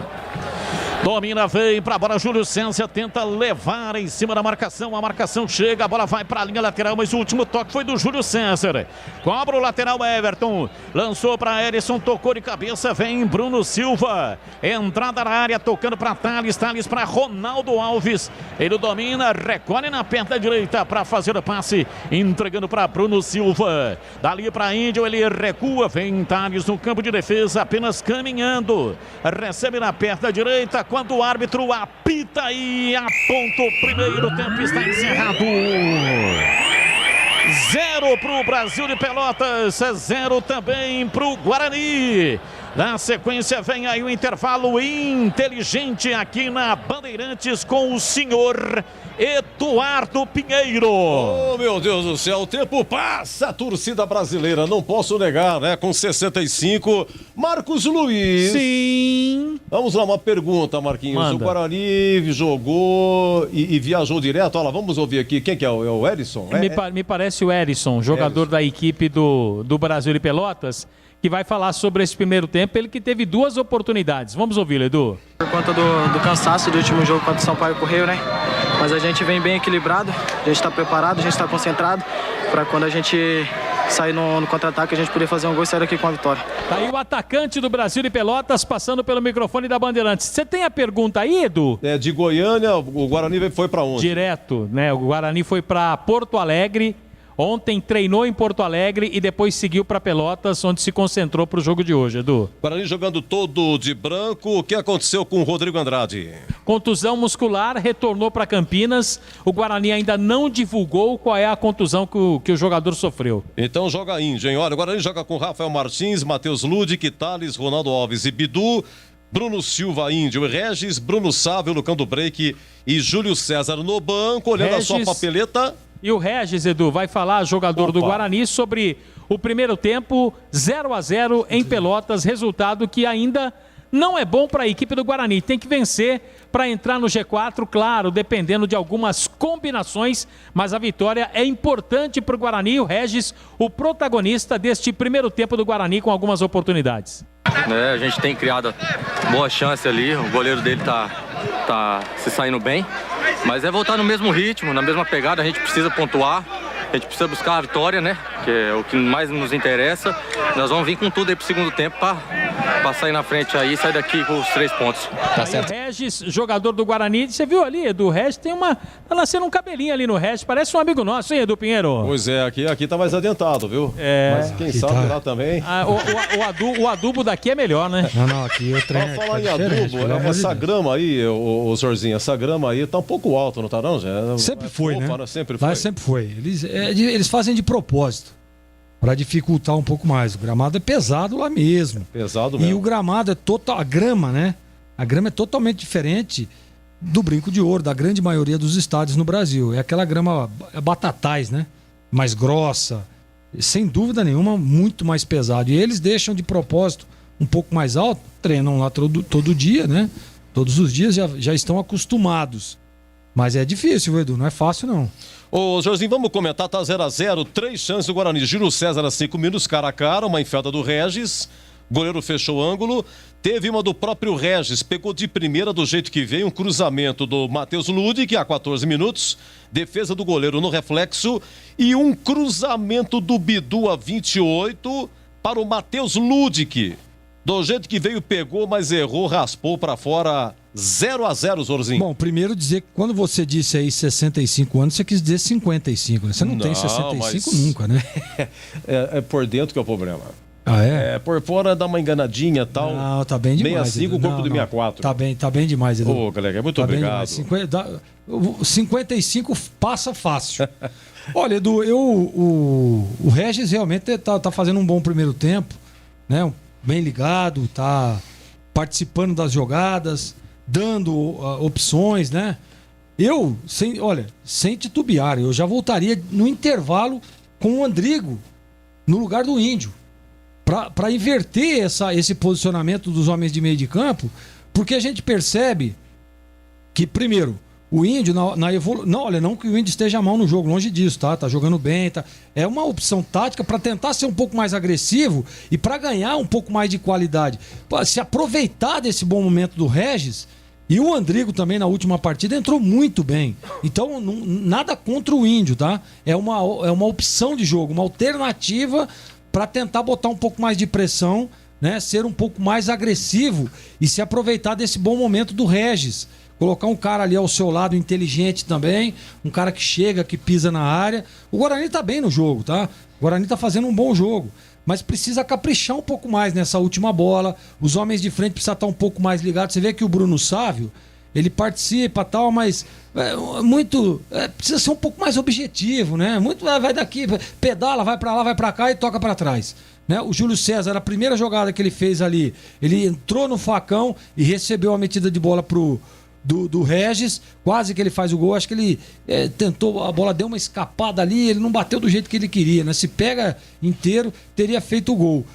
Domina, vem pra bola, Júlio César tenta levar em cima da marcação, a marcação chega, a bola vai pra linha lateral, mas o último toque foi do Júlio César. Cobra o lateral Everton, lançou pra Erisson, tocou de cabeça, vem Bruno Silva, entrada na área, tocando pra Thales pra Ronaldo Alves, ele domina, recolhe na perna direita pra fazer o passe, entregando pra Bruno Silva, dali pra Índio, ele recua, vem Thales no campo de defesa, apenas caminhando, recebe na perna direita, quando o árbitro apita e aponta o primeiro tempo, está encerrado. 0 para o Brasil de Pelotas, 0 também para o Guarani. Na sequência vem aí o intervalo inteligente aqui na Bandeirantes com o senhor Eduardo Pinheiro. Oh, meu Deus do céu, o tempo passa, a torcida brasileira, não posso negar, né? Com 65, Marcos Luiz. Sim. Vamos lá, uma pergunta, Marquinhos. Manda. O Guarani jogou e viajou direto. Olha lá, vamos ouvir aqui. Quem que é? É o Erisson? Me parece o Erisson, jogador da equipe do Brasil de Pelotas, que vai falar sobre esse primeiro tempo, ele que teve 2 oportunidades. Vamos ouvir, Edu. Por conta do cansaço do último jogo contra o Sampaio Correio, né? Mas a gente vem bem equilibrado, a gente está preparado, a gente está concentrado para quando a gente sair no contra-ataque a gente poder fazer um gol e sair daqui com a vitória. Tá aí o atacante do Brasil de Pelotas passando pelo microfone da Bandeirantes. Você tem a pergunta aí, Edu? De Goiânia, o Guarani foi para onde? Direto, né? O Guarani foi para Porto Alegre. Ontem treinou em Porto Alegre e depois seguiu para Pelotas, onde se concentrou para o jogo de hoje, Edu. Guarani jogando todo de branco. O que aconteceu com o Rodrigo Andrade? Contusão muscular, retornou para Campinas. O Guarani ainda não divulgou qual é a contusão que o jogador sofreu. Então joga índio, hein? Olha, o Guarani joga com Rafael Martins, Matheus Ludic, Thales, Ronaldo Alves e Bidu. Bruno Silva, Índio, Regis, Bruno Sávio, Lucão do Break e Júlio César no banco, olhando a sua papeleta. E o Regis, Edu, vai falar, jogador do Guarani, sobre o primeiro tempo, 0-0 em Pelotas, resultado que ainda não é bom para a equipe do Guarani. Tem que vencer para entrar no G4, claro, dependendo de algumas combinações, mas a vitória é importante para o Guarani. O Regis, o protagonista deste primeiro tempo do Guarani, com algumas oportunidades. A gente tem criado boa chance ali, o goleiro dele tá se saindo bem, mas é voltar no mesmo ritmo, na mesma pegada. A gente precisa pontuar, a gente precisa buscar a vitória, né? Que é o que mais nos interessa. Nós vamos vir com tudo aí pro segundo tempo para sair na frente aí e sair daqui com os 3 pontos. Tá certo. O Regis, jogador do Guarani, você viu ali, Edu, o Regis tem tá nascendo um cabelinho ali no Regis, parece um amigo nosso, hein, Edu Pinheiro? Pois é, aqui tá mais adiantado, viu? Mas quem sabe lá também. O adubo daqui é melhor, né? Não, aqui eu treino. Pra falar em adubo, essa grama aí, o Zorzinho, essa grama aí tá um pouco alta, não tá não, Zé? Sempre foi, né? Sempre foi. Lá sempre foi. Eles fazem de propósito, para dificultar um pouco mais. O gramado é pesado lá mesmo. Pesado mesmo. E o gramado a grama, né? A grama é totalmente diferente do Brinco de Ouro, da grande maioria dos estádios no Brasil. É aquela grama batatais, né? Mais grossa, sem dúvida nenhuma, muito mais pesado. E eles deixam de propósito um pouco mais alto, treinam lá todo dia, né? Todos os dias já estão acostumados. Mas é difícil, Edu, não é fácil não. Ô, Jorginho, vamos comentar, tá 0-0, 3 chances do Guarani. Júlio César a 5 minutos, cara a cara, uma enfiada do Regis. goleiro fechou o ângulo. Teve uma do próprio Regis, pegou de primeira do jeito que veio, um cruzamento do Matheus Ludic a 14 minutos, defesa do goleiro no reflexo e um cruzamento do Bidu a 28 para o Matheus Ludic. Do jeito que veio, pegou, mas errou, raspou para fora. 0-0, Zorzinho. Bom, primeiro dizer que quando você disse aí 65 anos, você quis dizer 55, né? Você não tem 65 nunca, né? É por dentro que é o problema. Ah, é? Por fora dá uma enganadinha e tal. Não, tá bem demais. 65, o corpo do 64. Tá bem demais, Edu. Ô, galera, muito obrigado. 55 passa fácil. Olha, Edu, o Regis realmente tá fazendo um bom primeiro tempo, né? Bem ligado, tá participando das jogadas, dando opções, né? Sem titubear, eu já voltaria no intervalo com o Andrigo no lugar do Índio, para inverter esse posicionamento dos homens de meio de campo, porque a gente percebe que, primeiro, o Índio na evolução... Não que o Índio esteja mal no jogo, longe disso, tá? Tá jogando bem, tá? É uma opção tática para tentar ser um pouco mais agressivo e para ganhar um pouco mais de qualidade. Se aproveitar desse bom momento do Regis, e o Andrigo também na última partida entrou muito bem. Então, nada contra o Índio, tá? É uma opção de jogo, uma alternativa para tentar botar um pouco mais de pressão, né? Ser um pouco mais agressivo e se aproveitar desse bom momento do Regis. Colocar um cara ali ao seu lado inteligente também, um cara que chega, que pisa na área. O Guarani tá bem no jogo, tá? O Guarani tá fazendo um bom jogo, mas precisa caprichar um pouco mais nessa última bola. Os homens de frente precisam estar um pouco mais ligados. Você vê que o Bruno Sávio, ele participa e tal, mas precisa ser um pouco mais objetivo, né? Muito vai daqui, pedala, vai pra lá, vai pra cá e toca pra trás. Né? O Júlio César, a primeira jogada que ele fez ali, ele entrou no facão e recebeu a metida de bola do Regis, quase que ele faz o gol. Acho que ele tentou, a bola deu uma escapada ali, ele não bateu do jeito que ele queria, né? Se pega inteiro, teria feito o gol.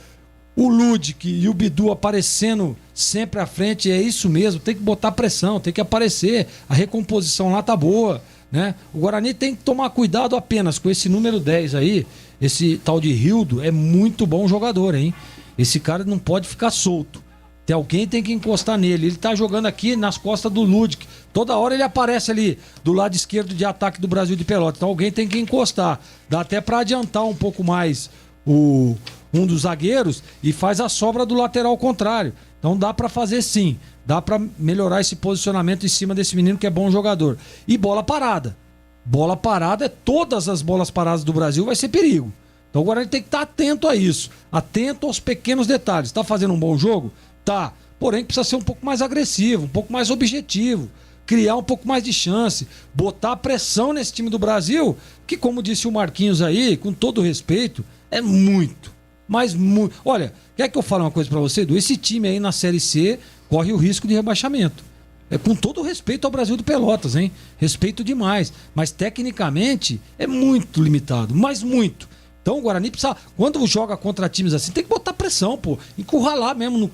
O Ludic e o Bidu aparecendo sempre à frente, é isso mesmo, tem que botar pressão, tem que aparecer, a recomposição lá tá boa, né? O Guarani tem que tomar cuidado apenas com esse número 10 aí, esse tal de Rildo, é muito bom jogador, hein? Esse cara não pode ficar solto. Alguém tem que encostar nele. Ele tá jogando aqui nas costas do Ludic. Toda hora ele aparece ali do lado esquerdo de ataque do Brasil de Pelotas. Então alguém tem que encostar. Dá até para adiantar um pouco mais um dos zagueiros e faz a sobra do lateral contrário. Então dá para fazer sim. Dá para melhorar esse posicionamento em cima desse menino que é bom jogador. E bola parada. Bola parada, todas as bolas paradas do Brasil vai ser perigo. Então o Guarani tem que estar atento a isso. Atento aos pequenos detalhes. Tá fazendo um bom jogo? Tá, porém precisa ser um pouco mais agressivo, um pouco mais objetivo, criar um pouco mais de chance, botar pressão nesse time do Brasil, que como disse o Marquinhos aí, com todo respeito, é muito, mas muito. Olha, quer que eu fale uma coisa pra você, Edu? Esse time aí na Série C corre o risco de rebaixamento. É com todo respeito ao Brasil de Pelotas, hein? Respeito demais, mas tecnicamente é muito limitado, mas muito. Então o Guarani precisa, quando joga contra times assim, tem que botar pressão, pô. Encurralar mesmo no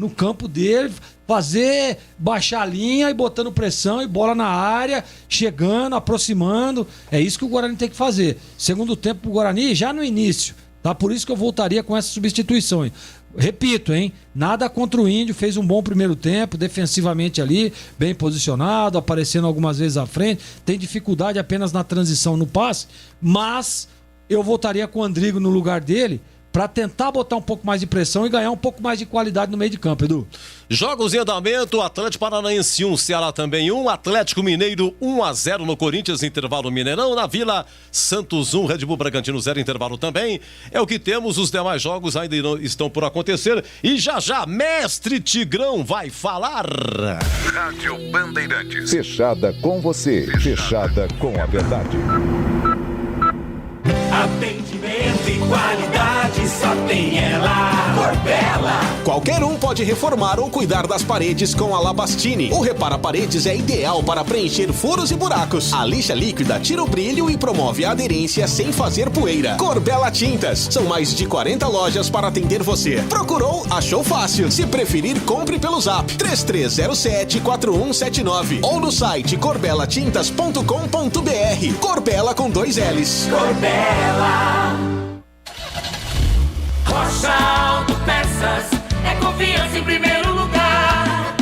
campo dele, baixar a linha e botando pressão e bola na área, chegando, aproximando. É isso que o Guarani tem que fazer. Segundo tempo pro Guarani, já no início, tá? Por isso que eu voltaria com essas substituições. Repito, hein? Nada contra o Índio, fez um bom primeiro tempo, defensivamente ali, bem posicionado, aparecendo algumas vezes à frente. Tem dificuldade apenas na transição, no passe, mas eu voltaria com o Andrigo no lugar dele para tentar botar um pouco mais de pressão e ganhar um pouco mais de qualidade no meio de campo, Edu. Jogos em andamento, Atlético Paranaense 1, Ceará também 1, Atlético Mineiro 1-0 no Corinthians, intervalo Mineirão, na Vila Santos 1, Red Bull Bragantino 0, intervalo também. É o que temos, os demais jogos ainda estão por acontecer e já Mestre Tigrão vai falar. Rádio Bandeirantes. Fechada com você, fechada com a verdade. Atendimento e qualidade só tem ela. Corbella. Qualquer um pode reformar ou cuidar das paredes com a Labastini. O Repara Paredes é ideal para preencher furos e buracos. A lixa líquida tira o brilho e promove a aderência sem fazer poeira. Corbella Tintas. São mais de 40 lojas para atender você. Procurou? Achou fácil. Se preferir, compre pelo Zap 3307-4179 ou no site corbelatintas.com.br. Corbella com 2 L's. Corbella. Rocha Autopeças. Autopeças é confiança em primeiro lugar.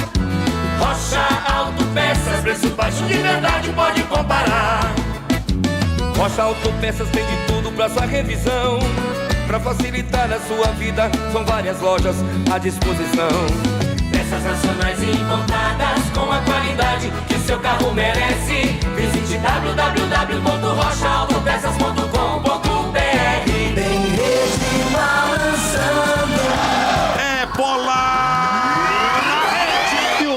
Rocha Autopeças, preço baixo de verdade, pode comparar. Rocha Autopeças tem de tudo pra sua revisão. Pra facilitar a sua vida, são várias lojas à disposição. Peças nacionais e importadas com a qualidade que o seu carro merece. Visite www.rochaautopeças.com.br. Tem rede balançando. É bola!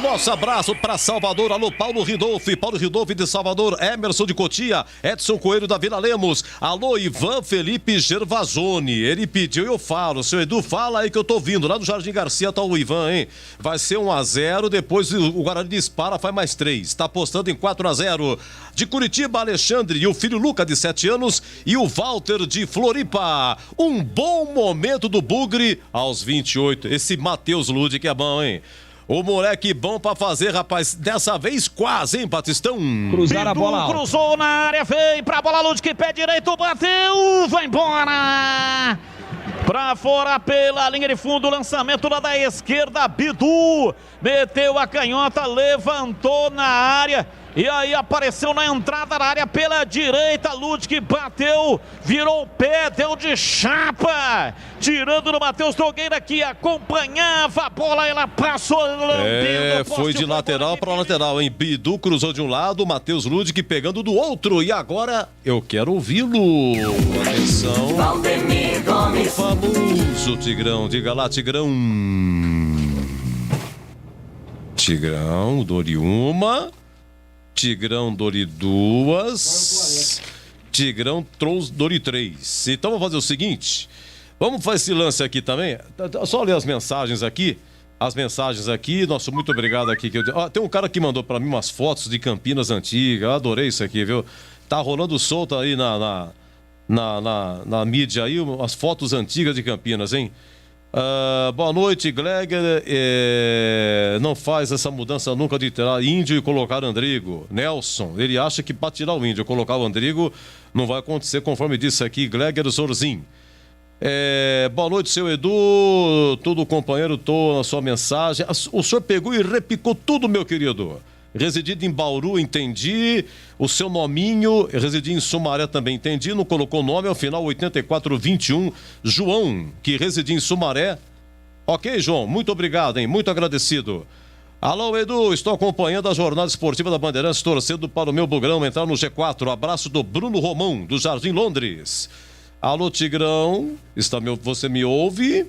Nosso abraço para Salvador, alô Paulo Ridolfi de Salvador, Emerson de Cotia, Edson Coelho da Vila Lemos, alô Ivan Felipe Gervasoni, ele pediu, eu falo, seu Edu, fala aí que eu tô vindo, lá no Jardim Garcia tá o Ivan, hein, vai ser 1-0, depois o Guarani dispara, faz mais 3, tá apostando em 4-0, de Curitiba, Alexandre e o filho Luca de 7 anos e o Walter de Floripa, um bom momento do Bugre aos 28, esse Matheus Lude que é bom, hein. O moleque bom pra fazer, rapaz. Dessa vez quase, hein, Batistão? Cruzar a bola alta. Cruzou na área, veio pra bola, Ludwig, pé direito, bateu, vai embora. Pra fora pela linha de fundo, lançamento lá da esquerda, Bidu. Meteu a canhota, levantou na área. E aí apareceu na entrada da área pela direita, Ludwig bateu, virou o pé, deu de chapa, tirando no Matheus Nogueira que acompanhava a bola, ela passou lambendo. Foi de lateral para lateral, hein? Bidu cruzou de um lado, Matheus Ludwig pegando do outro, e agora eu quero ouvi-lo. Atenção. Valdemir Gomes. O famoso Tigrão, diga lá, Tigrão. Tigrão, Dori uma. Tigrão Dori 2, Tigrão Dori 3. Então vamos fazer o seguinte, vamos fazer esse lance aqui também, só ler as mensagens aqui, nosso muito obrigado aqui. Tem um cara que mandou pra mim umas fotos de Campinas antigas, eu adorei isso aqui, viu? Tá rolando solto aí na mídia aí, as fotos antigas de Campinas, hein? Boa noite, Gleger. Não faz essa mudança nunca de tirar Índio e colocar Andrigo. Nelson, ele acha que para tirar o Índio e colocar o Andrigo não vai acontecer, conforme disse aqui Gleger Zorzin. Boa noite, seu Edu. Tudo, companheiro, tô na sua mensagem. O senhor pegou e repicou tudo, meu querido. Residindo em Bauru, entendi. O seu nominho, residindo em Sumaré também, entendi. Não colocou nome, ao final 8421. João, que residia em Sumaré. Ok, João, muito obrigado, hein? Muito agradecido. Alô, Edu, estou acompanhando a jornada esportiva da Bandeirantes, torcendo para o meu Bugrão entrar no G4. Abraço do Bruno Romão, do Jardim Londres. Alô, Tigrão, você me ouve?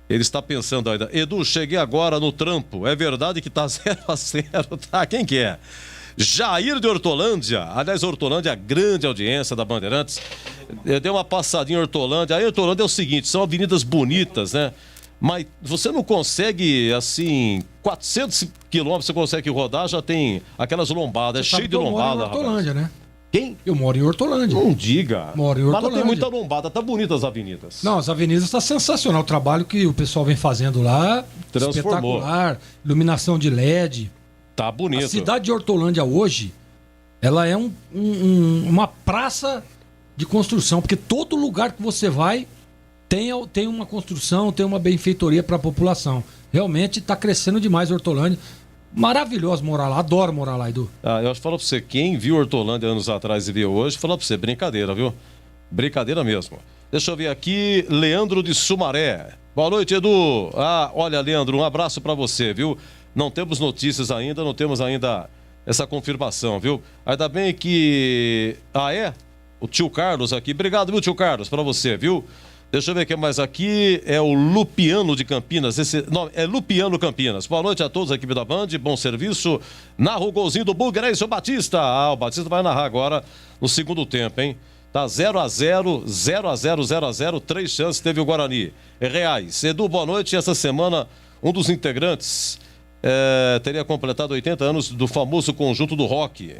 Ele está pensando ainda. Edu, cheguei agora no trampo. É verdade que tá 0-0, tá? Quem que é? Jair de Hortolândia. Aliás, Hortolândia, a grande audiência da Bandeirantes. Eu dei uma passadinha em Hortolândia. Aí, Hortolândia é o seguinte, são avenidas bonitas, né? Mas você não consegue, assim, 400 quilômetros você consegue rodar, já tem aquelas lombadas, é cheio de lombada, rapaz. Hortolândia, né? Quem? Eu moro em Hortolândia. Não diga. Moro em Hortolândia. Mas tem muita lombada, tá bonita as avenidas. Não, as avenidas está sensacional. O trabalho que o pessoal vem fazendo lá, transformou. Espetacular. Iluminação de LED. Tá bonito. A cidade de Hortolândia hoje, ela é uma praça de construção, porque todo lugar que você vai tem uma construção, tem uma benfeitoria para a população. Realmente está crescendo demais Hortolândia. Maravilhoso morar lá, adoro morar lá, Edu. Eu acho que falo pra você, quem viu Hortolândia anos atrás e vê hoje, fala pra você, brincadeira, viu? Brincadeira mesmo. Deixa eu ver aqui, Leandro de Sumaré. Boa noite, Edu. Olha, Leandro, um abraço pra você, viu? Não temos notícias ainda, não temos ainda essa confirmação, viu? Ainda bem que... O tio Carlos aqui. Obrigado, viu, tio Carlos, pra você, viu? Deixa eu ver o que mais aqui. É o Lupiano de Campinas. É Lupiano Campinas. Boa noite a todos, a equipe da Band. Bom serviço. Narra o golzinho do Bugre. É isso, o Batista. O Batista vai narrar agora no segundo tempo, hein? Tá 0-0, 0-0, 0-0. 3 chances teve o Guarani. Reais. Edu, boa noite. Essa semana, um dos integrantes teria completado 80 anos do famoso conjunto do rock.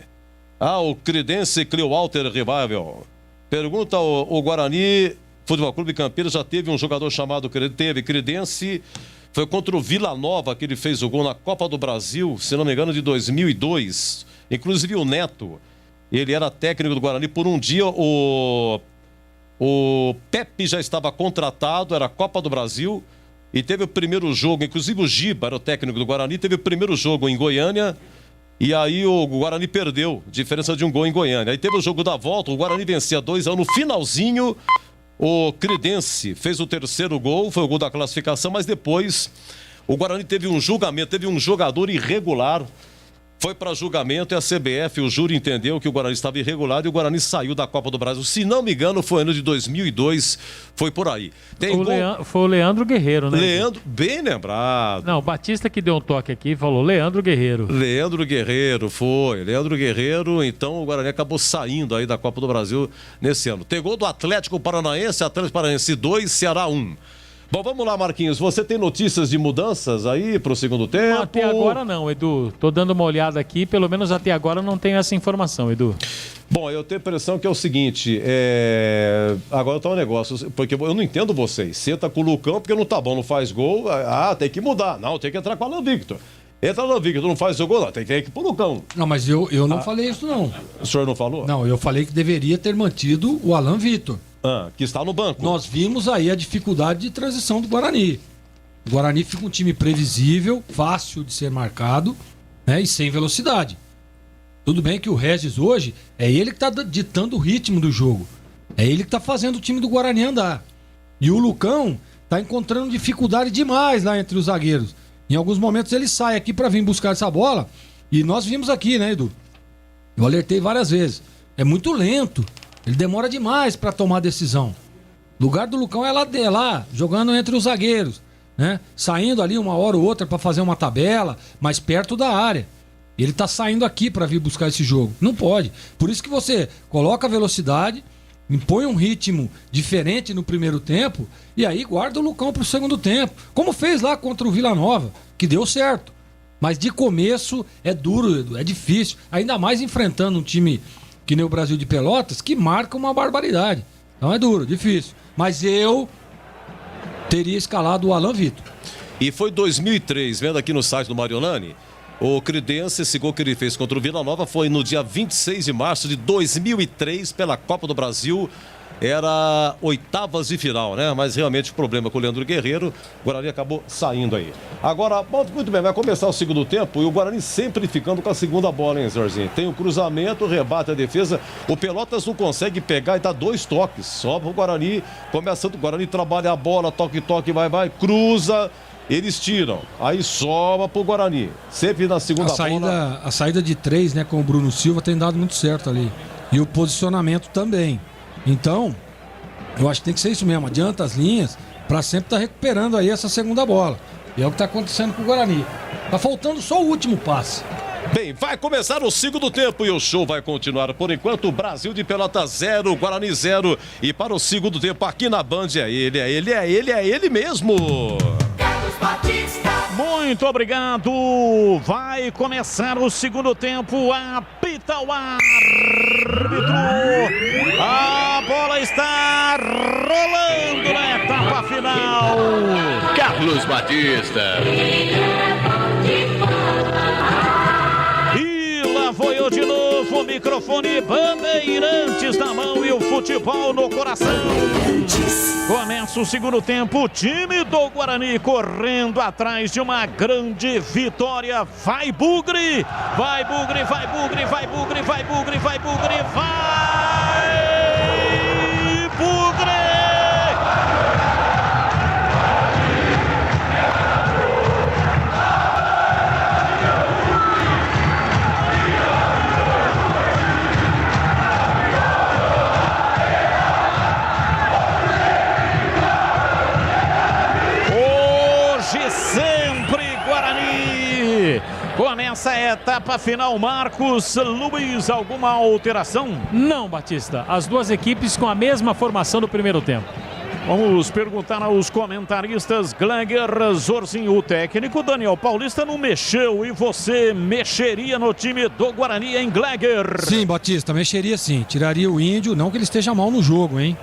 O Creedence Clearwater Revival. Pergunta o Guarani... Futebol Clube Campinas já teve um jogador chamado Creedence, foi contra o Vila Nova que ele fez o gol na Copa do Brasil, se não me engano, de 2002. Inclusive o Neto, ele era técnico do Guarani. Por um dia o Pepe já estava contratado, era a Copa do Brasil. e teve o primeiro jogo, inclusive o Giba era o técnico do Guarani, teve o primeiro jogo em Goiânia, e aí o Guarani perdeu, diferença de um gol em Goiânia. Aí teve o jogo da volta, o Guarani vencia 2-1, no finalzinho o Credense fez o terceiro gol, foi o gol da classificação, mas depois o Guarani teve um julgamento, teve um jogador irregular, foi para julgamento e a CBF, o júri entendeu que o Guarani estava irregular e o Guarani saiu da Copa do Brasil. Se não me engano, foi ano de 2002, foi por aí. Foi o Leandro Guerreiro, né? Leandro, bem lembrado. Não, o Batista que deu um toque aqui falou Leandro Guerreiro. Leandro Guerreiro, foi. Leandro Guerreiro, então o Guarani acabou saindo aí da Copa do Brasil nesse ano. Tem gol do Atlético Paranaense 2, Ceará 1. Bom, vamos lá, Marquinhos. Você tem notícias de mudanças aí pro segundo tempo? Até agora não, Edu. Tô dando uma olhada aqui, pelo menos até agora não tenho essa informação, Edu. Bom, eu tenho a impressão que é o seguinte, agora tá um negócio, porque eu não entendo vocês. Senta com o Lucão porque não tá bom, não faz gol, tem que mudar. Não, tem que entrar com o Alan Victor. Entra no Victor, não faz seu gol, não, tem que ir pro Lucão. Não, mas eu não falei isso, não. O senhor não falou? Não, eu falei que deveria ter mantido o Alan Victor. Que está no banco. Nós vimos aí a dificuldade de transição do Guarani. O Guarani fica um time previsível, fácil de ser marcado, né, e sem velocidade. Tudo bem que o Regis hoje é ele que está ditando o ritmo do jogo. É ele que está fazendo o time do Guarani andar. E o Lucão está encontrando dificuldade demais lá entre os zagueiros. Em alguns momentos ele sai aqui para vir buscar essa bola. E nós vimos aqui, né, Edu? Eu alertei várias vezes. É muito lento. Ele demora demais para tomar decisão. O lugar do Lucão é lá, jogando entre os zagueiros, né? Saindo ali uma hora ou outra para fazer uma tabela, mais perto da área. Ele tá saindo aqui para vir buscar esse jogo. Não pode. Por isso que você coloca a velocidade, impõe um ritmo diferente no primeiro tempo e aí guarda o Lucão pro segundo tempo. Como fez lá contra o Vila Nova, que deu certo. Mas de começo é duro, Edu, é difícil. Ainda mais enfrentando um time que nem o Brasil de Pelotas, que marca uma barbaridade. Então é duro, difícil. Mas eu teria escalado o Alan Victor. E foi 2003, vendo aqui no site do Mariolani, o Credense, esse gol que ele fez contra o Vila Nova foi no dia 26 de março de 2003 pela Copa do Brasil. Era oitavas de final, né? Mas realmente o problema com o Leandro Guerreiro, o Guarani acabou saindo aí. Agora, bom, muito bem, vai começar o segundo tempo e o Guarani sempre ficando com a segunda bola, hein, Zorzinho? Tem o cruzamento, rebate a defesa, o Pelotas não consegue pegar e dá 2 toques, só pro Guarani, começando, o Guarani trabalha a bola, toque, vai, cruza, eles tiram, aí sobra pro Guarani, sempre na segunda bola. A saída de 3, né, com o Bruno Silva tem dado muito certo ali, e o posicionamento também. Então, eu acho que tem que ser isso mesmo. Adianta as linhas para sempre estar recuperando aí essa segunda bola. E é o que está acontecendo com o Guarani. Tá faltando só o último passe. Bem, vai começar o segundo tempo e o show vai continuar. Por enquanto, Brasil de Pelotas 0, Guarani 0. E para o segundo tempo aqui na Band é ele mesmo. Carlos Batista. Muito obrigado. Vai começar o segundo tempo. Apita o árbitro. A bola está rolando na etapa final. Carlos Batista. E lá foi eu de novo. Microfone Bandeirantes na mão e o futebol no coração. Começa o segundo tempo, o time do Guarani correndo atrás de uma grande vitória. Vai Bugre, vai Bugre, vai Bugre, vai Bugre, vai Bugre, vai Bugre, vai Bugre! Começa a etapa final, Marcos Luiz, alguma alteração? Não, Batista, as duas equipes com a mesma formação do primeiro tempo. Vamos perguntar aos comentaristas. Gleger, Zorzinho, o técnico Daniel Paulista não mexeu, e você mexeria no time do Guarani, em Gleger? Sim, Batista, mexeria sim, tiraria o Índio, não que ele esteja mal no jogo, hein?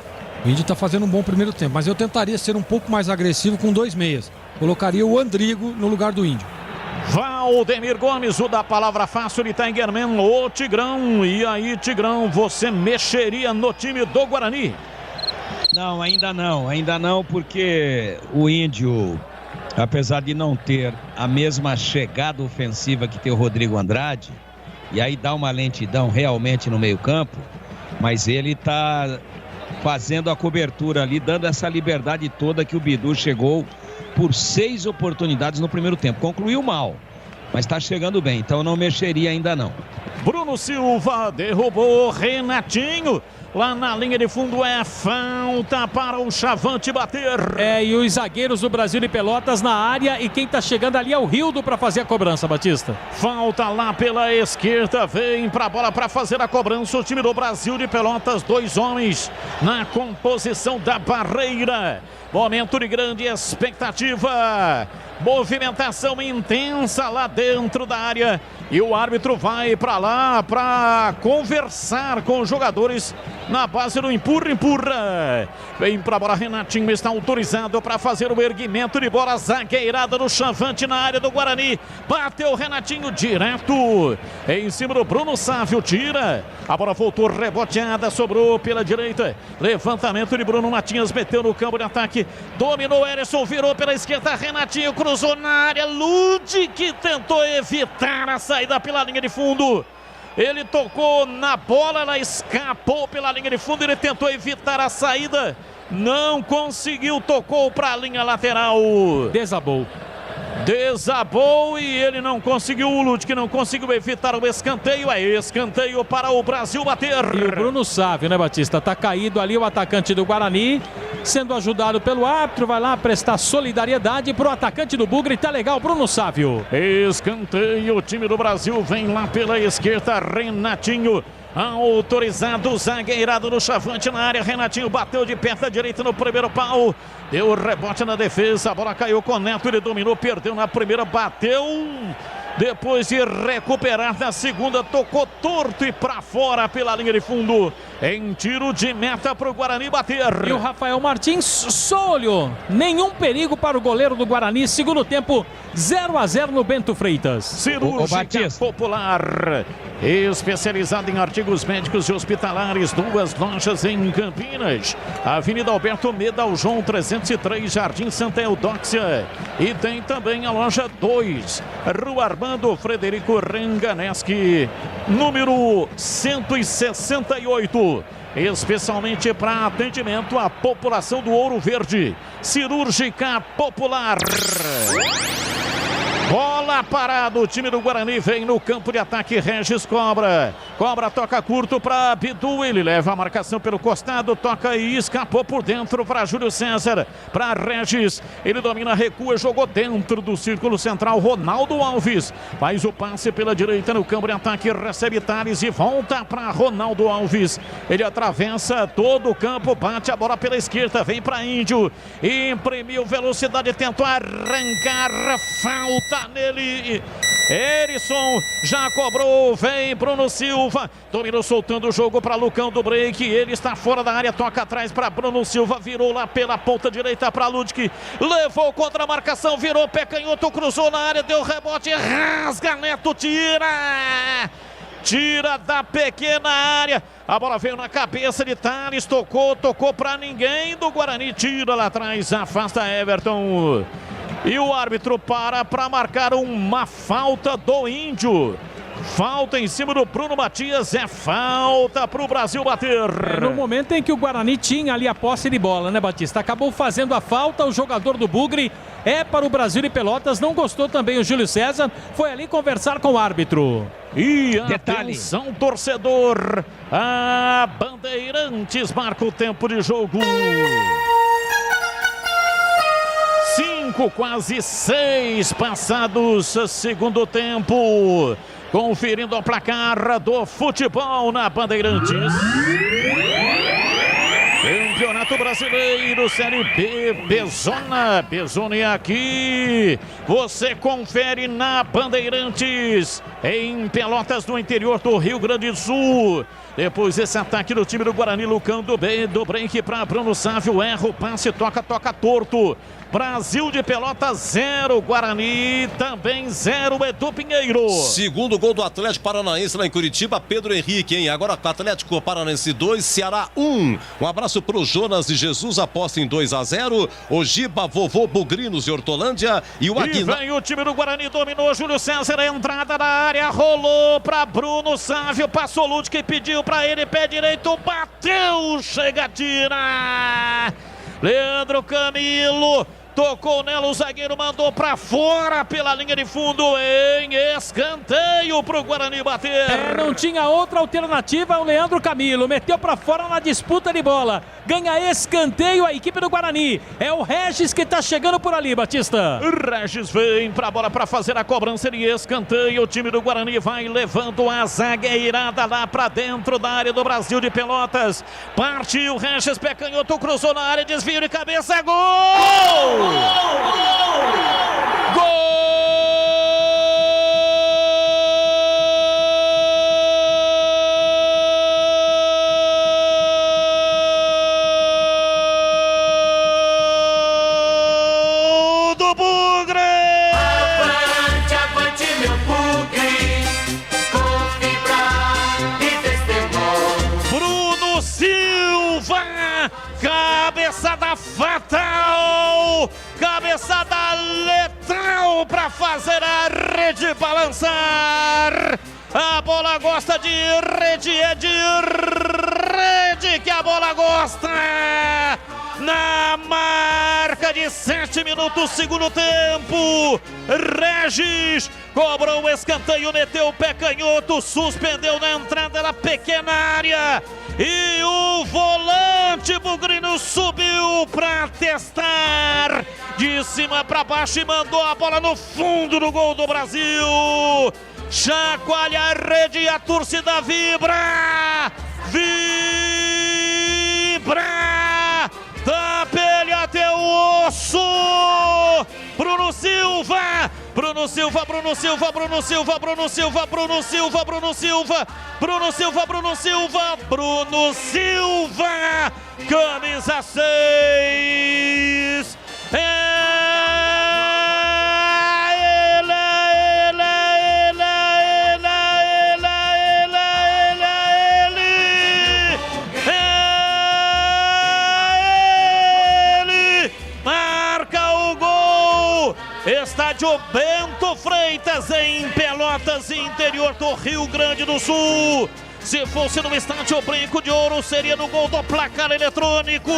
O Índio tá fazendo um bom primeiro tempo, mas eu tentaria ser um pouco mais agressivo com 2 meias. Colocaria o Andrigo no lugar do Índio. Valdemir Gomes, o da palavra fácil, ele tá em Guermeno, o Tigrão. E aí, Tigrão, você mexeria no time do Guarani? Não, ainda não, porque o Índio Apesar de não ter a mesma chegada ofensiva que tem o Rodrigo Andrade, e aí dá uma lentidão realmente no meio-campo, mas ele está fazendo a cobertura ali, dando essa liberdade toda que o Bidu chegou por 6 oportunidades no primeiro tempo. Concluiu mal, mas está chegando bem, então eu não mexeria ainda não. Bruno Silva derrubou Renatinho. Lá na linha de fundo é falta para o Chavante bater. E os zagueiros do Brasil de Pelotas na área, e quem tá chegando ali é o Rildo para fazer a cobrança, Batista. Falta lá pela esquerda, vem pra bola para fazer a cobrança o time do Brasil de Pelotas, 2 homens na composição da barreira. Momento de grande expectativa, movimentação intensa lá dentro da área, e o árbitro vai para lá para conversar com os jogadores na base do empurra. Vem para a bola, Renatinho está autorizado para fazer o erguimento de bola, zagueirada do Chavante na área do Guarani. Bateu o Renatinho direto em cima do Bruno Sávio, tira. A bola voltou reboteada, sobrou pela direita. Levantamento de Bruno Matias, meteu no campo de ataque. Dominou Erisson, virou pela esquerda. Renatinho cruzou na área. Ludic tentou evitar a saída pela linha de fundo. Ele tocou na bola, ela escapou pela linha de fundo. Ele tentou evitar a saída, não conseguiu, tocou para a linha lateral. Desabou e ele não conseguiu, o Ludic não conseguiu evitar o escanteio. É escanteio para o Brasil bater. E o Bruno Sávio, né, Batista? Tá caído ali o atacante do Guarani, sendo ajudado pelo árbitro, vai lá prestar solidariedade pro atacante do Bugre. Tá legal, Bruno Sávio. Escanteio, o time do Brasil vem lá pela esquerda, Renatinho. Autorizado, zagueirado do Chavante na área. Renatinho bateu de perto à direita no primeiro pau. Deu rebote na defesa. A bola caiu com o Neto. Ele dominou, perdeu na primeira, bateu. Depois de recuperar na segunda, tocou torto e para fora pela linha de fundo. Em tiro de meta para o Guarani bater. E o Rafael Martins só olhou. Nenhum perigo para o goleiro do Guarani. Segundo tempo, 0-0 no Bento Freitas. Cirúrgica Popular, especializada em artigos médicos e hospitalares. 2 lojas em Campinas. Avenida Alberto Medal João 303, Jardim Santa Eudóxia. E tem também a loja 2, Rua Armando Frederico Ranganeschi, número 168. Especialmente para atendimento à população do Ouro Verde. Cirúrgica Popular. Bola parada, o time do Guarani vem no campo de ataque. Regis cobra. Cobra, toca curto para Bidu. Ele leva a marcação pelo costado, toca e escapou por dentro para Júlio César. Para Regis, ele domina, recua, jogou dentro do círculo central. Ronaldo Alves faz o passe pela direita no campo de ataque. Recebe Thales e volta para Ronaldo Alves. Ele atravessa todo o campo, bate a bola pela esquerda, vem para Índio. Imprimiu velocidade, tentou arrancar, falta nele. Erisson já cobrou, vem Bruno Silva, dominou soltando o jogo para Lucão do Break, ele está fora da área, toca atrás para Bruno Silva, virou lá pela ponta direita para Ludic, levou contra a marcação, virou pé canhoto, cruzou na área, deu rebote, rasga, Neto tira da pequena área, a bola veio na cabeça de Thales, tocou para ninguém do Guarani, tira lá atrás, afasta Everton. E o árbitro para marcar uma falta do Índio. Falta em cima do Bruno Matias, é falta para o Brasil bater. No momento em que o Guarani tinha ali a posse de bola, né, Batista? Acabou fazendo a falta, o jogador do Bugre é para o Brasil de Pelotas, não gostou também o Júlio César, foi ali conversar com o árbitro. E atenção, torcedor, a Bandeirantes marca o tempo de jogo. 5, quase 6 passados, segundo tempo. Conferindo o placar do futebol na Bandeirantes. Campeonato Brasileiro, Série B, Bezona é aqui. Você confere na Bandeirantes. em Pelotas, no interior do Rio Grande do Sul. Depois esse ataque do time do Guarani, Lucão do break para Bruno Sávio, erra o passe, toca torto. Brasil de Pelotas 0, Guarani também 0, Edu Pinheiro. Segundo gol do Atlético Paranaense lá em Curitiba, Pedro Henrique, hein? Agora Atlético Paranaense 2, Ceará 1. Um abraço pro Jonas de Jesus, aposta em 2-0. Ogiba, Vovô Bugrinos de Hortolândia e o Aguinar. E vem o time do Guarani, dominou Júlio César, a entrada da área, rolou para Bruno Sávio, passou Lute que pediu para ele, pé direito, bateu, chega, tira. Leandro Camilo tocou nela, o zagueiro mandou pra fora pela linha de fundo em escanteio pro Guarani bater. Não tinha outra alternativa, o Leandro Camilo meteu pra fora na disputa de bola. Ganha escanteio a equipe do Guarani. É o Regis que tá chegando por ali, Batista. Regis vem pra bola pra fazer a cobrança de escanteio. O time do Guarani vai levando a zagueirada lá pra dentro da área do Brasil de Pelotas. Partiu o Regis, pé canhoto, cruzou na área, desvio de cabeça, gol! Cabeçada fatal, cabeçada letal para fazer a rede balançar. A bola gosta de rede, é de rede que a bola gosta. Na marca de 7 minutos, segundo tempo, Regis cobrou o escanteio, meteu o pé canhoto, suspendeu na entrada da pequena área. E o volante Bugrino subiu para testar de cima para baixo e mandou a bola no fundo do gol do Brasil. Chacoalha a rede e a torcida vibra. Vibra da pele até o osso. Bruno Silva, Bruno Silva, Bruno Silva, Bruno Silva, Bruno Silva, Bruno Silva, Bruno Silva, Bruno Silva, Bruno Silva, Bruno Silva, camisa 6. Estádio Bento Freitas em Pelotas, interior do Rio Grande do Sul. Se fosse no estádio Brinco de Ouro, seria no gol do placar eletrônico.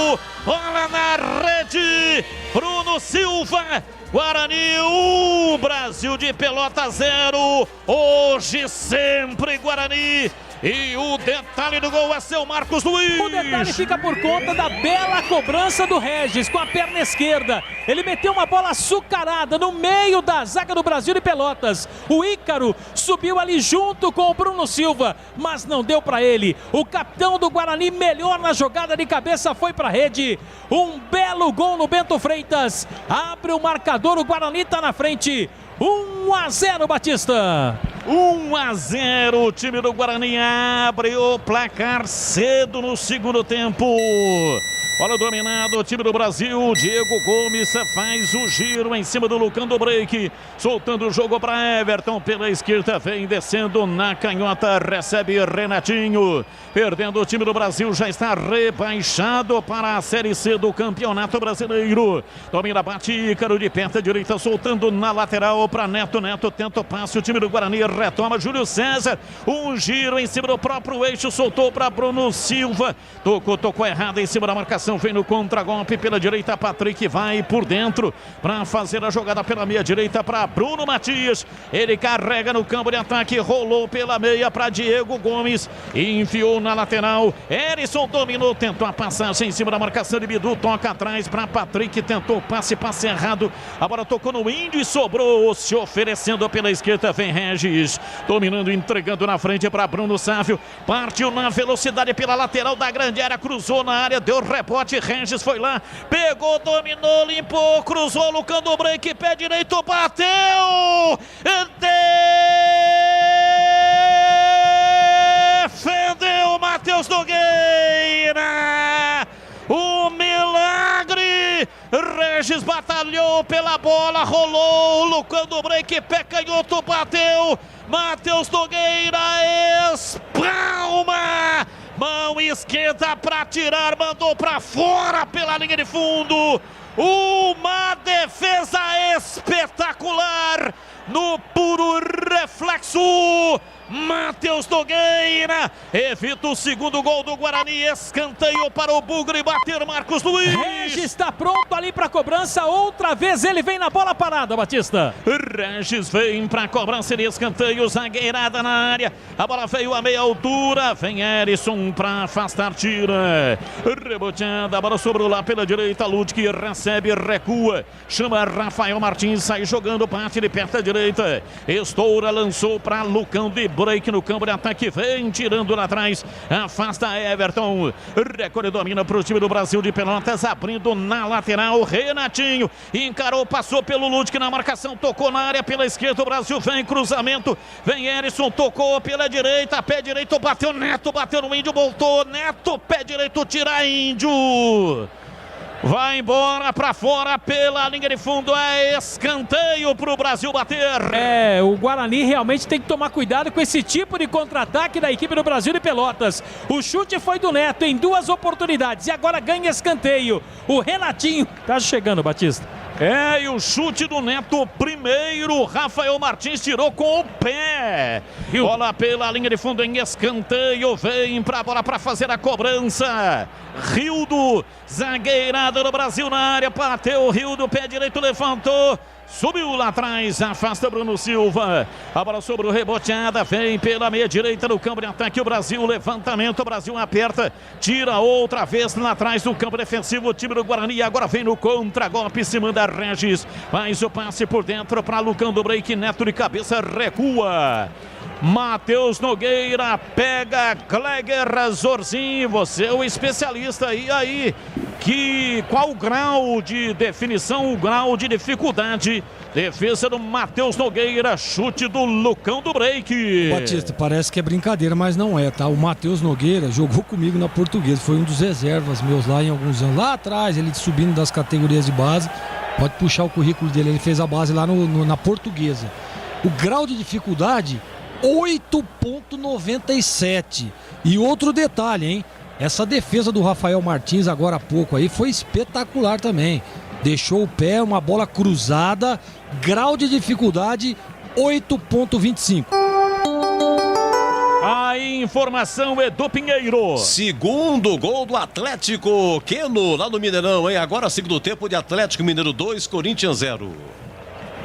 Bola na rede, Bruno Silva. Guarani 1, Brasil de Pelotas 0. Hoje sempre Guarani. E o detalhe do gol é seu Marcos Luiz. O detalhe fica por conta da bela cobrança do Regis com a perna esquerda. Ele meteu uma bola açucarada no meio da zaga do Brasil de Pelotas. O Ícaro subiu ali junto com o Bruno Silva, mas não deu para ele. O capitão do Guarani, melhor na jogada de cabeça, foi para a rede. Um belo gol no Bento Freitas. Abre o marcador, o Guarani está na frente. 1-0, Batista. 1-0, o time do Guarani abre o placar cedo no segundo tempo. Bola dominada, o time do Brasil. Diego Gomes faz o giro em cima do Lucão do break. Soltando o jogo para Everton pela esquerda. Vem descendo na canhota. Recebe Renatinho. Perdendo o time do Brasil. Já está rebaixado para a Série C do Campeonato Brasileiro. Domina, bate Ícaro de perna direita. Soltando na lateral para Neto. Neto tenta o passe. O time do Guarani retoma. Júlio César. Um giro em cima do próprio eixo. Soltou para Bruno Silva. Tocou errado em cima da marcação. Vem no contragolpe pela direita, Patrick vai por dentro para fazer a jogada pela meia direita para Bruno Matias. Ele carrega no campo de ataque, rolou pela meia para Diego Gomes, enfiou na lateral. Erisson dominou, tentou a passagem em cima da marcação de Bidu, toca atrás para Patrick, tentou o passe errado. A bola tocou no Índio e sobrou, se oferecendo pela esquerda. Vem Regis, dominando, entregando na frente para Bruno Sávio. Partiu na velocidade pela lateral da grande área, cruzou na área, deu rebote. Regis foi lá, pegou, dominou, limpou, cruzou, Lucão do break, pé direito, bateu! Matheus Nogueira! O milagre! Regis batalhou pela bola, rolou, Lucão do Break, pé canhoto, bateu, Matheus Nogueira espalma, mão esquerda para tirar, mandou para fora pela linha de fundo, uma defesa espetacular, no puro reflexo, Matheus Nogueira evita o segundo gol do Guarani, escanteio para o Bugre bater Marcos Luiz. Regis está pronto ali para a cobrança, outra vez ele vem na bola parada, Batista. Regis vem para a cobrança de escanteio, zagueirada na área, a bola veio a meia altura, vem Erisson para afastar, tira, reboteada, a bola sobrou lá pela direita, Ludwig recebe, recua, chama Rafael Martins, sai jogando, parte de perto à direita, estoura, lançou para Lucão de Break no campo de ataque, vem tirando lá atrás, afasta Everton, recolhe, domina para o time do Brasil de Pelotas, abrindo na lateral, Renatinho, encarou, passou pelo Ludwig na marcação, tocou na área pela esquerda, o Brasil vem, cruzamento, vem Erisson, tocou pela direita, pé direito, bateu Neto, bateu no Índio, voltou, Neto, pé direito, tira Índio. Vai embora para fora pela linha de fundo, é escanteio para o Brasil bater. O Guarani realmente tem que tomar cuidado com esse tipo de contra-ataque da equipe do Brasil de Pelotas. O chute foi do Neto em 2 oportunidades e agora ganha escanteio. O Renatinho tá chegando, Batista. E o chute do Neto primeiro, Rafael Martins tirou com o pé. Bola pela linha de fundo em escanteio, vem pra bola para fazer a cobrança. Rildo, zagueirada do Brasil na área, bateu, Rildo, pé direito, levantou. Subiu lá atrás, afasta Bruno Silva. A bola sobre o reboteada, vem pela meia direita no campo de ataque. O Brasil, levantamento, o Brasil aperta, tira outra vez lá atrás do campo defensivo. O time do Guarani agora vem no contra-golpe, se manda Regis. Faz o passe por dentro para Lucão do Break. Neto de cabeça recua. Matheus Nogueira pega Kleger Zorzinho, você é o especialista, e aí? Qual o grau de definição, o grau de dificuldade? Defesa do Matheus Nogueira, chute do Lucão do Break. Batista, parece que é brincadeira, mas não é, tá? O Matheus Nogueira jogou comigo na Portuguesa, foi um dos reservas meus lá em alguns anos. Lá atrás, ele subindo das categorias de base, pode puxar o currículo dele, ele fez a base lá na Portuguesa. O grau de dificuldade, 8,97. E outro detalhe, hein? Essa defesa do Rafael Martins agora há pouco aí foi espetacular também. Deixou o pé, uma bola cruzada, grau de dificuldade 8,25. A informação é do Pinheiro. Segundo gol do Atlético Queno lá no Mineirão, hein? Agora segundo tempo de Atlético Mineiro 2, Corinthians 0.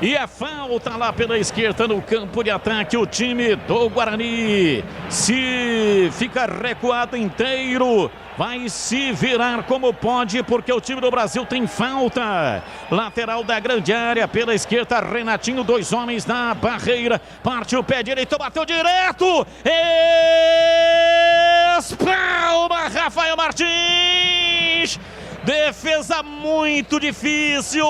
E a falta lá pela esquerda no campo de ataque, o time do Guarani se fica recuado inteiro, vai se virar como pode, porque o time do Brasil tem falta. Lateral da grande área pela esquerda, Renatinho, 2 homens na barreira, parte o pé direito, bateu direto, espalma Rafael Martins, defesa muito difícil.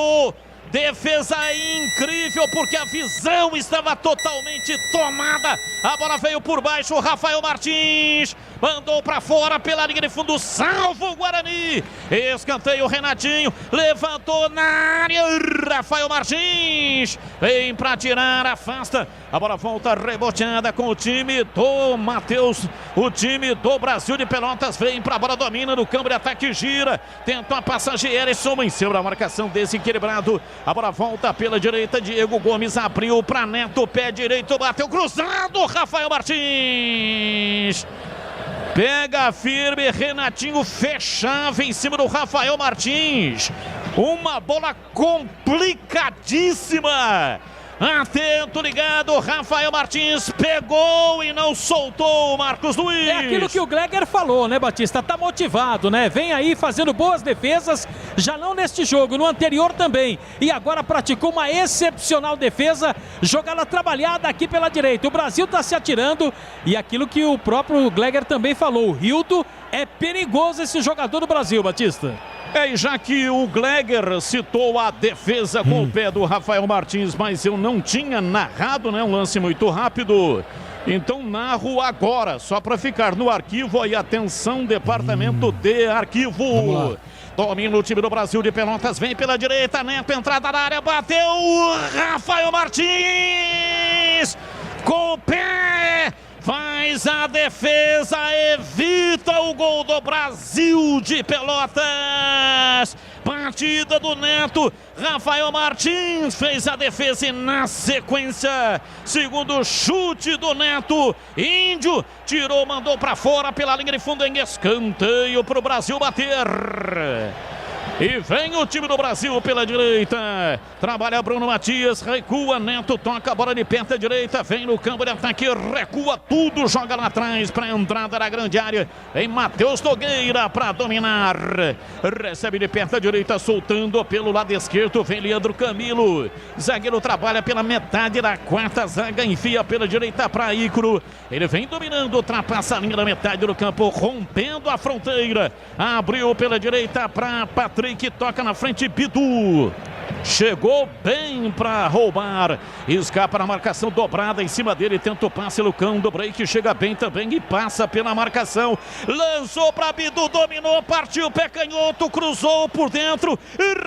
Defesa incrível, porque a visão estava totalmente tomada. A bola veio por baixo, Rafael Martins mandou para fora pela linha de fundo, salva o Guarani. Escanteio, Renatinho levantou na área, Rafael Martins vem para tirar, afasta. A bola volta reboteada com o time do Matheus. O time do Brasil de Pelotas vem para a bola, domina no campo de ataque, gira, tenta uma passagem, Erisson em cima da marcação desequilibrado. A bola volta pela direita, Diego Gomes abriu para Neto, pé direito, bateu cruzado, Rafael Martins. Pega firme, Renatinho fechava em cima do Rafael Martins. Uma bola complicadíssima. Atento, ligado, Rafael Martins pegou e não soltou o Marcos Luiz. É aquilo que o Gleger falou, né, Batista? Tá motivado, né? Vem aí fazendo boas defesas, já não neste jogo, no anterior também. E agora praticou uma excepcional defesa, jogada trabalhada aqui pela direita. O Brasil tá se atirando e aquilo que o próprio Gleger também falou, o Rildo é perigoso esse jogador do Brasil, Batista. E já que o Gleger citou a defesa com o pé do Rafael Martins, mas eu não tinha narrado, né? Um lance muito rápido. Então narro agora, só para ficar no arquivo aí, atenção, departamento de arquivo. Domina o time do Brasil de Pelotas, vem pela direita, Neto, entrada na área, bateu, Rafael Martins, com o pé, faz a defesa, evita o gol do Brasil de Pelotas. Partida do Neto, Rafael Martins fez a defesa e na sequência, segundo chute do Neto, Índio tirou, mandou para fora pela linha de fundo em escanteio para o Brasil bater. E vem o time do Brasil pela direita. Trabalha Bruno Matias, recua, Neto toca a bola de perna direita, vem no campo de ataque, recua tudo, joga lá atrás para a entrada da grande área. Vem Matheus Nogueira para dominar. Recebe de perna direita, soltando pelo lado esquerdo, vem Leandro Camilo. Zagueiro trabalha pela metade da quarta zaga, enfia pela direita para Ícaro. Ele vem dominando, ultrapassa a linha da metade do campo, rompendo a fronteira. Abriu pela direita para Patrick, toca na frente, Bidu. Chegou bem para roubar, escapa na marcação dobrada em cima dele, tenta o passe, Lucão do break, chega bem também e passa pela marcação, lançou para Bidu, dominou, partiu, pé canhoto, cruzou por dentro,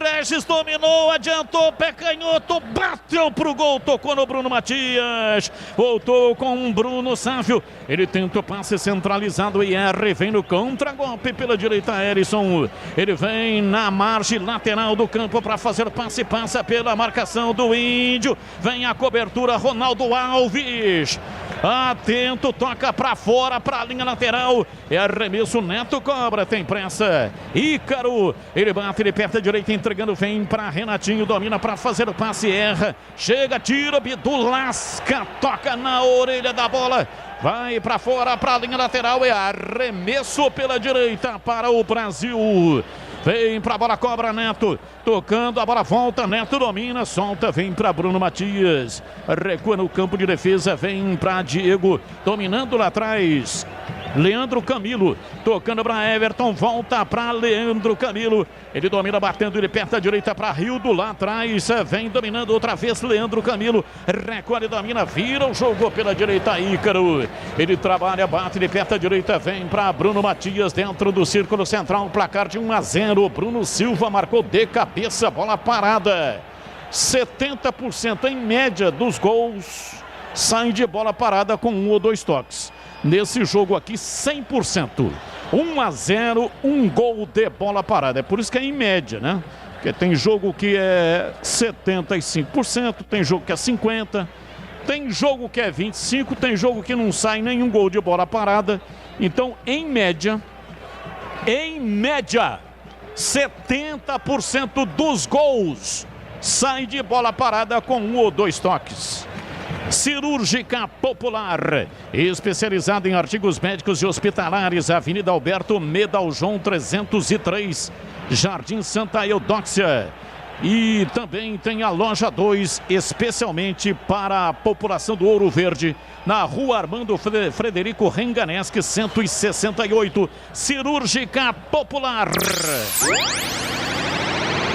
Regis dominou, adiantou, pé canhoto, bateu pro gol, tocou no Bruno Matias, voltou com o Bruno Sávio, ele tenta o passe centralizado e erra, vem no contra-golpe pela direita, Erisson, ele vem na margem lateral do campo para fazer passe, passa pela marcação do Índio, vem a cobertura, Ronaldo Alves, atento, toca para fora, para a linha lateral, é arremesso, Neto cobra, tem pressa, Ícaro, ele bate, ele perto da direita, entregando, vem para Renatinho, domina para fazer o passe, erra, chega, tira, Bidu lasca, toca na orelha da bola, vai para fora, para a linha lateral, é arremesso pela direita para o Brasil. Vem pra bola, cobra Neto, tocando, a bola volta, Neto domina, solta, vem pra Bruno Matias, recua no campo de defesa, vem pra Diego, dominando lá atrás, Leandro Camilo, tocando para Everton, volta para Leandro Camilo, ele domina batendo, ele perto da direita para Rildo, lá atrás, vem dominando outra vez Leandro Camilo, recua, ele domina, vira o jogo pela direita, Ícaro, ele trabalha, bate, ele perto da direita, vem para Bruno Matias, dentro do círculo central, placar de 1-0, Bruno Silva marcou de cabeça, bola parada, 70% em média dos gols saem de bola parada com 1 ou 2 toques. Nesse jogo aqui, 100%. 1-0, um gol de bola parada. É por isso que é em média, né? Porque tem jogo que é 75%, tem jogo que é 50%, tem jogo que é 25%, tem jogo que não sai nenhum gol de bola parada. Então, em média, 70% dos gols saem de bola parada com 1 ou 2 toques. Cirúrgica Popular, especializada em artigos médicos e hospitalares, Avenida Alberto Medal João 303, Jardim Santa Eudóxia. E também tem a loja 2, especialmente para a população do Ouro Verde, na Rua Armando Frederico Renganesque 168, Cirúrgica Popular.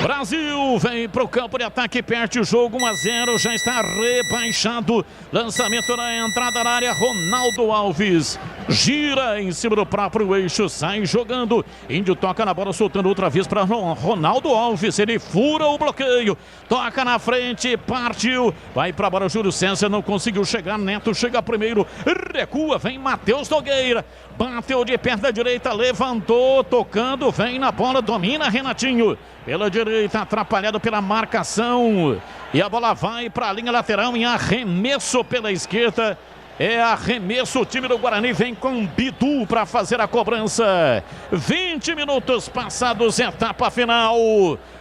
Brasil vem para o campo de ataque, perde o jogo, 1-0, já está rebaixado. Lançamento na entrada na área, Ronaldo Alves gira em cima do próprio eixo, sai jogando. Índio toca na bola, soltando outra vez para Ronaldo Alves. Ele fura o bloqueio, toca na frente, partiu, vai para a bola. Júlio César não conseguiu chegar, Neto chega primeiro, recua, vem Matheus Nogueira, bateu de perna direita, levantou, tocando, vem na bola, domina Renatinho. Pela direita, atrapalhado pela marcação. E a bola vai para a linha lateral em arremesso pela esquerda. É arremesso, o time do Guarani vem com Bidu para fazer a cobrança. 20 minutos passados, etapa final.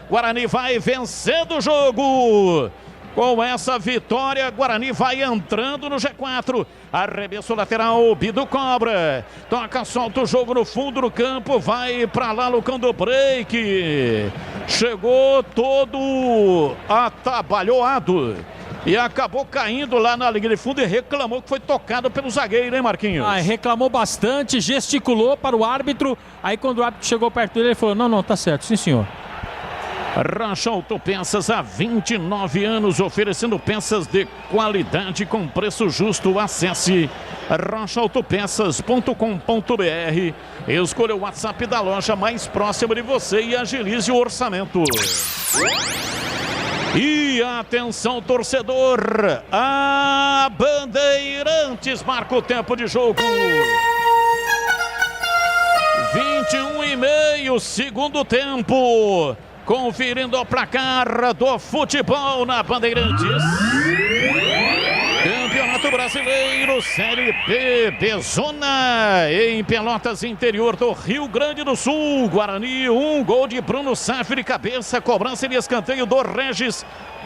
Guarani vai vencendo o jogo. Com essa vitória, Guarani vai entrando no G4. Arremesso lateral, Bidu cobra. Toca, solta o jogo no fundo do campo. Vai pra lá, Lucão do break. Chegou todo atabalhoado. E acabou caindo lá na linha de fundo e reclamou que foi tocado pelo zagueiro, hein, Marquinhos? Reclamou bastante, gesticulou para o árbitro. Aí quando o árbitro chegou perto dele, ele falou, não, tá certo, sim senhor. Rocha Autopeças há 29 anos, oferecendo peças de qualidade com preço justo. Acesse rochaautopeças.com.br, escolha o WhatsApp da loja mais próxima de você e agilize o orçamento. E atenção, torcedor, a Bandeirantes marca o tempo de jogo. 21:30, segundo tempo. Conferindo o placar do futebol na Bandeirantes. Campeonato Brasileiro, Série B, Bezona, em Pelotas, interior do Rio Grande do Sul. Guarani, 1 gol de Bruno Saffi de cabeça, cobrança de escanteio do Regis.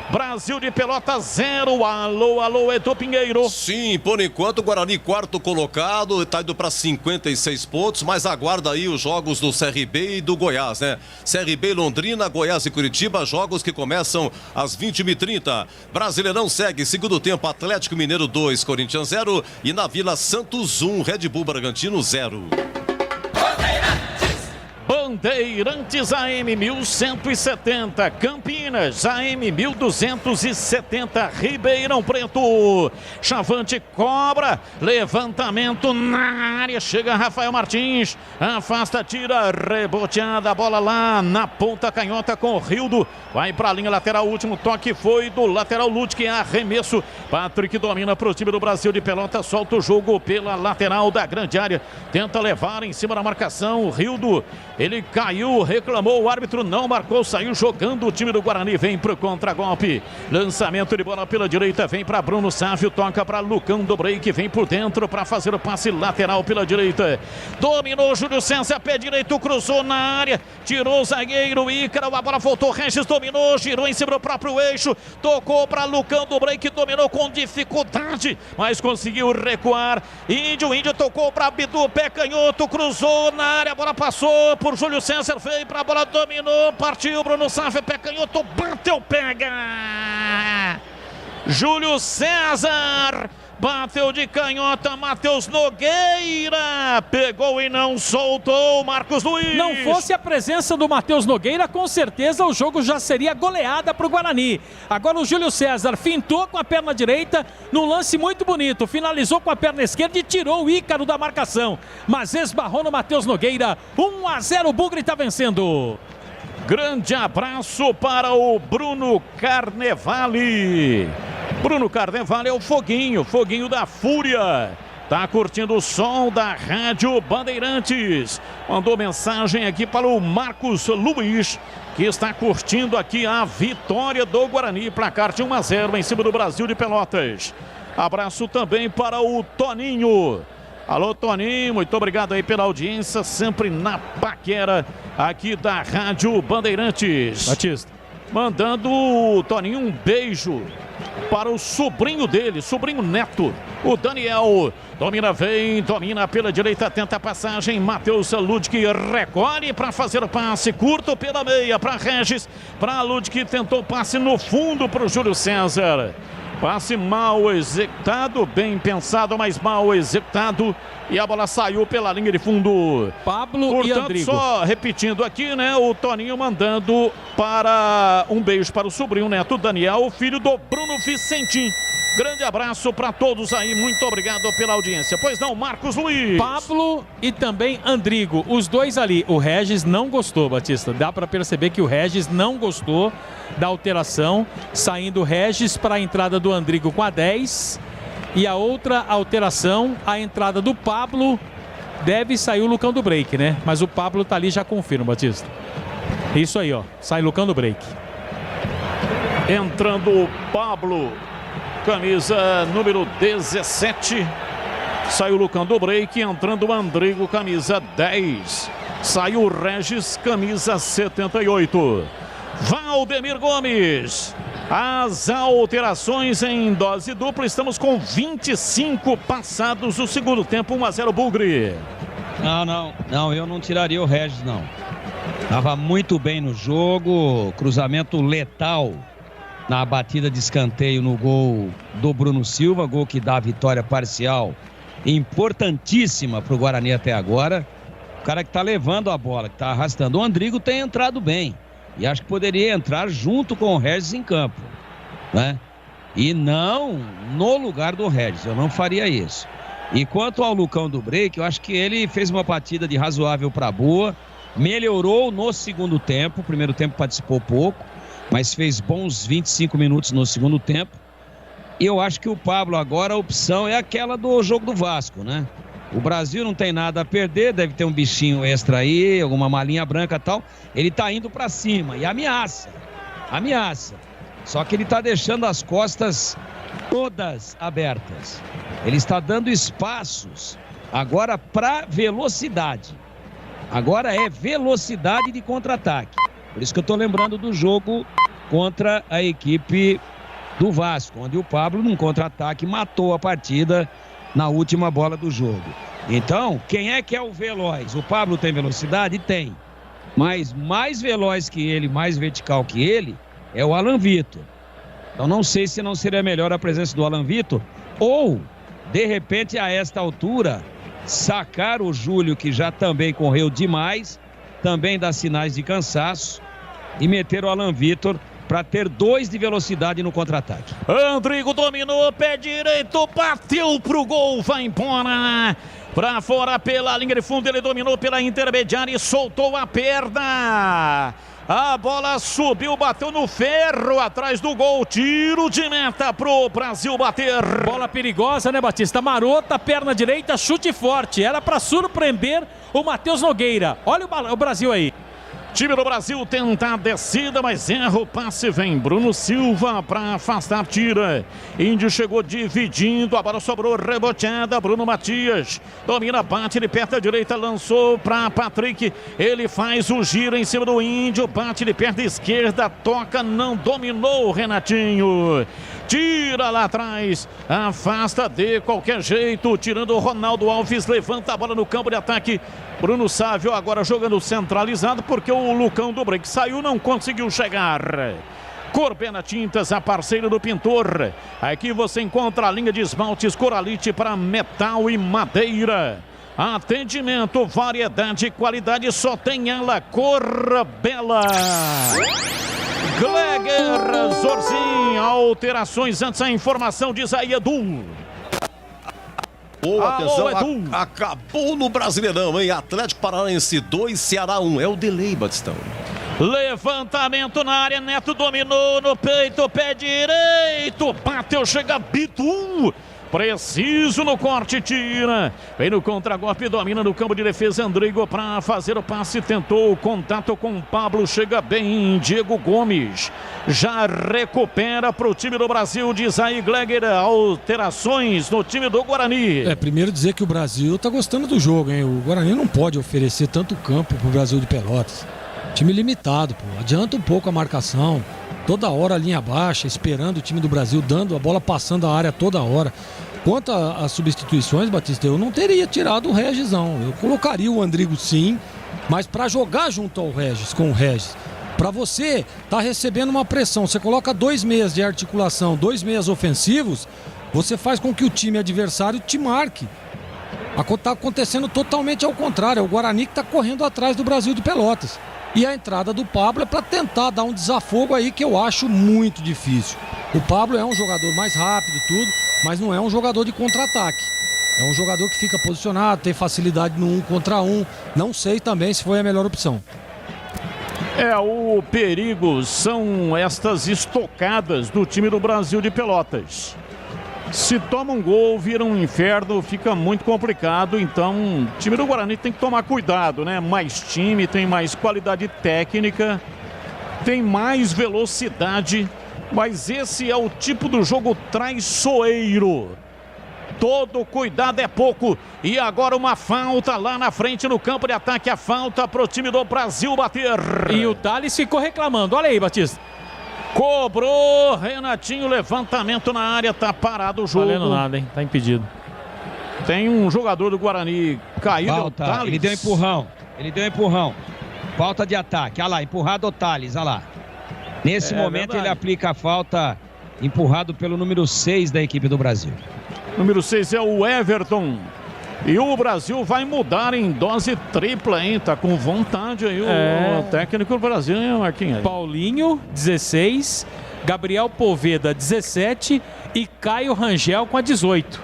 Brasil de Pelotas 0. Alô, Edu Pinheiro. Sim, por enquanto o Guarani quarto colocado, está indo para 56 pontos, mas aguarda aí os jogos do CRB e do Goiás, né? CRB, Londrina, Goiás e Curitiba, jogos que começam às 20h30. Brasileirão segue, segundo tempo, Atlético Mineiro 2, Corinthians 0 e na Vila Santos 1, Red Bull Bragantino 0. Bandeirantes AM 1170, Campinas AM 1270, Ribeirão Preto. Chavante cobra, levantamento na área, chega Rafael Martins, afasta, tira, reboteada, a bola lá na ponta canhota com o Rildo, vai para a linha lateral, último toque foi do lateral Ludwig, arremesso, Patrick domina para o time do Brasil de Pelotas, solta o jogo pela lateral da grande área, tenta levar em cima da marcação, o Rildo, ele caiu, reclamou, o árbitro não marcou, saiu jogando, o time do Guarani vem pro contragolpe, lançamento de bola pela direita, vem para Bruno Sávio, toca para Lucão do Break, vem por dentro para fazer o passe lateral pela direita, dominou Júlio César, pé direito, cruzou na área, tirou o zagueiro Ícaro, a bola voltou, Regis dominou, girou em cima do próprio eixo, tocou para Lucão do Break, dominou com dificuldade, mas conseguiu recuar, Índio tocou para Bidu, pé canhoto, cruzou na área, a bola passou por Júlio César, veio para a bola, dominou, partiu Bruno Sávio, pé canhoto, bateu, pega! Júlio César bateu de canhota, Matheus Nogueira pegou e não soltou, Marcos Luiz. Não fosse a presença do Matheus Nogueira, com certeza o jogo já seria goleada para o Guarani. Agora o Júlio César fintou com a perna direita, num lance muito bonito, finalizou com a perna esquerda e tirou o Ícaro da marcação, mas esbarrou no Matheus Nogueira. 1-0, o Bugre está vencendo. Grande abraço para o Bruno Carnevale. Bruno Carnevale é o foguinho da Fúria. Tá curtindo o som da Rádio Bandeirantes. Mandou mensagem aqui para o Marcos Luiz, que está curtindo aqui a vitória do Guarani. Placar de 1-0 em cima do Brasil de Pelotas. Abraço também para o Toninho. Alô, Toninho, muito obrigado aí pela audiência, sempre na paquera aqui da Rádio Bandeirantes. Batista. Mandando o Toninho um beijo para o sobrinho dele, sobrinho neto, o Daniel. Domina pela direita, tenta a passagem, Matheus Ludwig recolhe para fazer o passe curto pela meia para Regis, para Ludwig, tentou passe no fundo para o Júlio César. Passe mal executado, bem pensado, mas mal executado. E a bola saiu pela linha de fundo. Pablo e Andrigo. Só repetindo aqui, né? O Toninho mandando para um beijo para o sobrinho neto Daniel, filho do Bruno Vicentim. Grande abraço para todos aí, muito obrigado pela audiência. Pois não, Marcos Luiz. Pablo e também Andrigo, os dois ali. O Regis não gostou, Batista. Dá para perceber que o Regis não gostou da alteração, saindo o Regis para a entrada do Andrigo com a 10. E a outra alteração, a entrada do Pablo, deve sair o Lucão do Break, né? Mas o Pablo tá ali, já confirma, Batista. Isso aí, ó, sai Lucão do Break. Entrando o Pablo, camisa número 17. Saiu o Lucão do Break, entrando o Andrigo, camisa 10. Saiu o Regis, camisa 78. Valdemir Gomes. As alterações em dose dupla. Estamos com 25 passados do segundo tempo. 1-0 Bugre. Não, eu não tiraria o Regis, não. Tava muito bem no jogo. Cruzamento letal na batida de escanteio no gol do Bruno Silva. Gol que dá a vitória parcial importantíssima para o Guarani até agora. O cara que tá levando a bola, que tá arrastando. O Andrigo tem entrado bem. E acho que poderia entrar junto com o Regis em campo, né? E não no lugar do Regis. Eu não faria isso. E quanto ao Lucão do Break, eu acho que ele fez uma partida de razoável para boa. Melhorou no segundo tempo. Primeiro tempo participou pouco, mas fez bons 25 minutos no segundo tempo. E eu acho que o Pablo agora, a opção é aquela do jogo do Vasco, né? O Brasil não tem nada a perder, deve ter um bichinho extra aí, alguma malinha branca e tal. Ele tá indo para cima e ameaça. Só que ele está deixando as costas todas abertas. Ele está dando espaços agora para velocidade. Agora é velocidade de contra-ataque. Por isso que eu estou lembrando do jogo contra a equipe do Vasco, onde o Pablo, num contra-ataque, matou a partida na última bola do jogo. Então, quem é que é o veloz? O Pablo tem velocidade? Tem. Mas mais veloz que ele, mais vertical que ele, é o Alan Vitor. Então não sei se não seria melhor a presença do Alan Vitor ou, de repente, a esta altura, sacar o Júlio, que já também correu demais, também dá sinais de cansaço, e meter o Alan Vitor para ter 2 de velocidade no contra-ataque. Andrigo dominou, pé direito, bateu pro gol, vai embora. Pra fora pela linha de fundo, ele dominou pela intermediária e soltou a perna. A bola subiu, bateu no ferro, atrás do gol, tiro de meta pro Brasil bater. Bola perigosa, né, Batista? Marota, perna direita, chute forte. Era para surpreender o Matheus Nogueira. Olha o Brasil aí. Time do Brasil tenta a descida, mas erra o passe. Vem Bruno Silva para afastar, tira. Índio chegou dividindo, a bola sobrou reboteada. Bruno Matias domina, bate de perna direita, lançou para Patrick. Ele faz o giro em cima do Índio, bate de perna esquerda, toca, não dominou o Renatinho. Tira lá atrás, afasta de qualquer jeito, tirando o Ronaldo Alves, levanta a bola no campo de ataque. Bruno Sávio agora jogando centralizado, porque o Lucão do Break saiu, não conseguiu chegar. Corbena Tintas, a parceira do pintor. Aqui você encontra a linha de esmaltes Coralite para metal e madeira. Atendimento, variedade e qualidade, só tem ela, Corbela. Gleger Zorzin, alterações antes a informação, diz aí Edu. Boa, atenção, acabou no Brasileirão, hein? Atlético Paranaense 2, Ceará 1. É o delay, Batistão. Levantamento na área, Neto dominou no peito, pé direito, bateu, chega Bitu. Preciso no corte, tira. Vem no contragolpe, domina no campo de defesa. Andrigo para fazer o passe. Tentou o contato com o Pablo. Chega bem. Diego Gomes já recupera para o time do Brasil. Diz aí, Gleger, alterações no time do Guarani. Primeiro dizer que o Brasil tá gostando do jogo, hein? O Guarani não pode oferecer tanto campo pro Brasil de Pelotas. Time limitado, pô. Adianta um pouco a marcação. Toda hora a linha baixa, esperando o time do Brasil, dando a bola, passando a área toda hora. Quanto às substituições, Batista, eu não teria tirado o Regis, não. Eu colocaria o Andrigo, sim, mas para jogar junto ao Regis, com o Regis. Para você tá recebendo uma pressão, você coloca 2 meias de articulação, 2 meias ofensivos, você faz com que o time adversário te marque. Tá acontecendo totalmente ao contrário, é o Guarani que tá correndo atrás do Brasil de Pelotas. E a entrada do Pablo é para tentar dar um desafogo aí que eu acho muito difícil. O Pablo é um jogador mais rápido e tudo, mas não é um jogador de contra-ataque. É um jogador que fica posicionado, tem facilidade no 1 contra 1. Não sei também se foi a melhor opção. O perigo são estas estocadas do time do Brasil de Pelotas. Se toma um gol, vira um inferno, fica muito complicado. Então, o time do Guarani tem que tomar cuidado, né? Mais time, tem mais qualidade técnica, tem mais velocidade. Mas esse é o tipo do jogo traiçoeiro. Todo cuidado é pouco. E agora uma falta lá na frente no campo de ataque. A falta pro time do Brasil bater. E o Thales ficou reclamando. Olha aí, Batista. Cobrou, Renatinho, levantamento na área, tá parado o jogo. Valendo nada, hein? Tá impedido. Tem um jogador do Guarani caído. Falta, ele deu empurrão. Falta de ataque, olha lá, empurrado o Thales, olha lá. Nesse momento verdade. Ele aplica a falta, empurrado pelo número 6 da equipe do Brasil. Número 6 é o Everton. E o Brasil vai mudar em dose tripla, hein? Tá com vontade aí o técnico do Brasil, hein, Marquinhos? Paulinho, 16, Gabriel Poveda, 17 e Caio Rangel com a 18.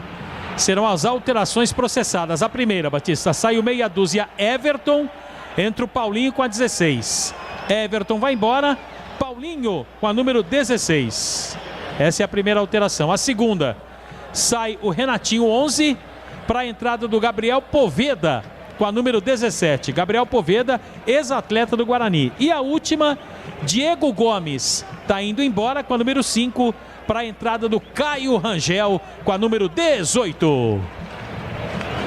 Serão as alterações processadas. A primeira, Batista, sai o meia dúzia Everton, entra o Paulinho com a 16. Everton vai embora, Paulinho com a número 16. Essa é a primeira alteração. A segunda, sai o Renatinho, 11, para a entrada do Gabriel Poveda com a número 17. Gabriel Poveda, ex-atleta do Guarani. E a última, Diego Gomes, está indo embora com a número 5, para a entrada do Caio Rangel com a número 18.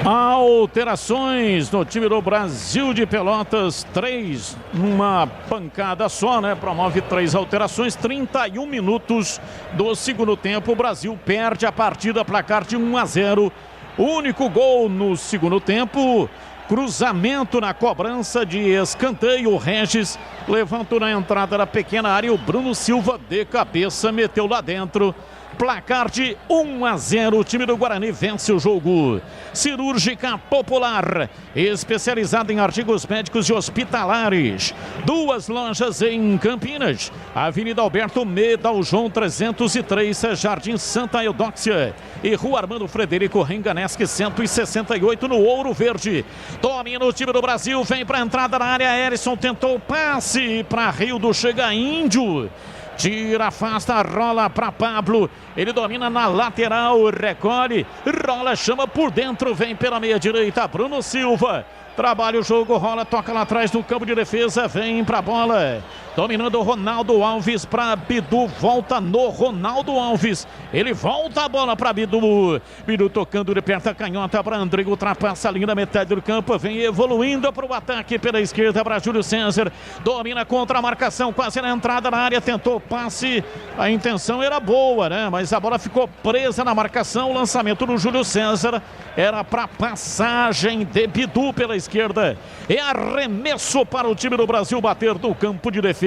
Alterações no time do Brasil de Pelotas, 3 numa pancada só, né? Promove 3 alterações, 31 minutos do segundo tempo. O Brasil perde a partida, placar de 1-0. O único gol no segundo tempo, cruzamento na cobrança de escanteio. O Regis levantou na entrada da pequena área. O Bruno Silva de cabeça meteu lá dentro. Placar de 1-0, o time do Guarani vence o jogo. Cirúrgica Popular, especializada em artigos médicos e hospitalares. 2 lojas em Campinas, Avenida Alberto Medal João 303, Jardim Santa Eudóxia e Rua Armando Frederico Renganesque 168 no Ouro Verde. Domina o time do Brasil, vem para a entrada da área. Erisson tentou passe para Rildo, chega Índio. Tira, afasta, rola para Pablo. Ele domina na lateral, recolhe, rola, chama por dentro, vem pela meia direita. Bruno Silva trabalha o jogo, rola, toca lá atrás no campo de defesa, vem para a bola. Dominando o Ronaldo Alves para Bidu, volta no Ronaldo Alves. Ele volta a bola para Bidu. Bidu tocando de perto a canhota para Andrigo, ultrapassa a linha da metade do campo, vem evoluindo para o ataque pela esquerda para Júlio César. Domina contra a marcação, quase na entrada na área, tentou passe. A intenção era boa, né? Mas a bola ficou presa na marcação. O lançamento do Júlio César era para passagem de Bidu pela esquerda. É arremesso para o time do Brasil bater do campo de defesa.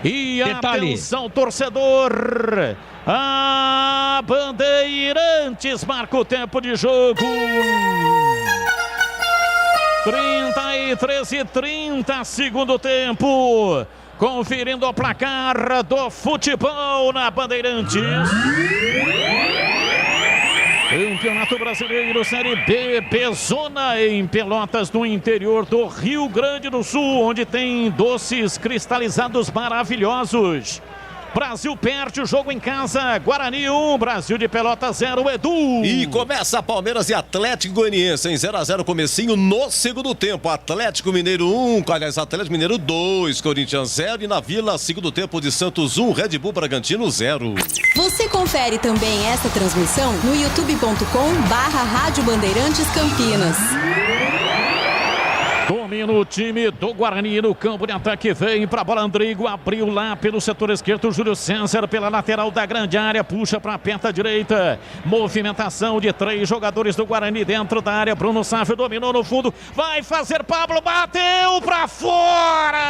E atenção, torcedor, a Bandeirantes marca o tempo de jogo. 33:30, segundo tempo. Conferindo o placar do futebol na Bandeirantes. Campeonato Brasileiro Série B, Bezona em Pelotas, no interior do Rio Grande do Sul, onde tem doces cristalizados maravilhosos. Brasil perde o jogo em casa, Guarani 1, Brasil de Pelotas 0, Edu. E começa Palmeiras e Atlético Goianiense em 0-0, comecinho no segundo tempo. Atlético Mineiro 1, aliás, Atlético Mineiro 2, Corinthians 0 e na Vila, segundo tempo de Santos 1, Red Bull Bragantino 0. Você confere também esta transmissão no youtube.com/Rádio Bandeirantes Campinas. Domina o time do Guarani no campo de ataque, vem para a bola, Andrigo abriu lá pelo setor esquerdo, Júlio César pela lateral da grande área, puxa para a perna direita, movimentação de 3 jogadores do Guarani dentro da área, Bruno Sávio dominou no fundo, vai fazer, Pablo bateu para fora!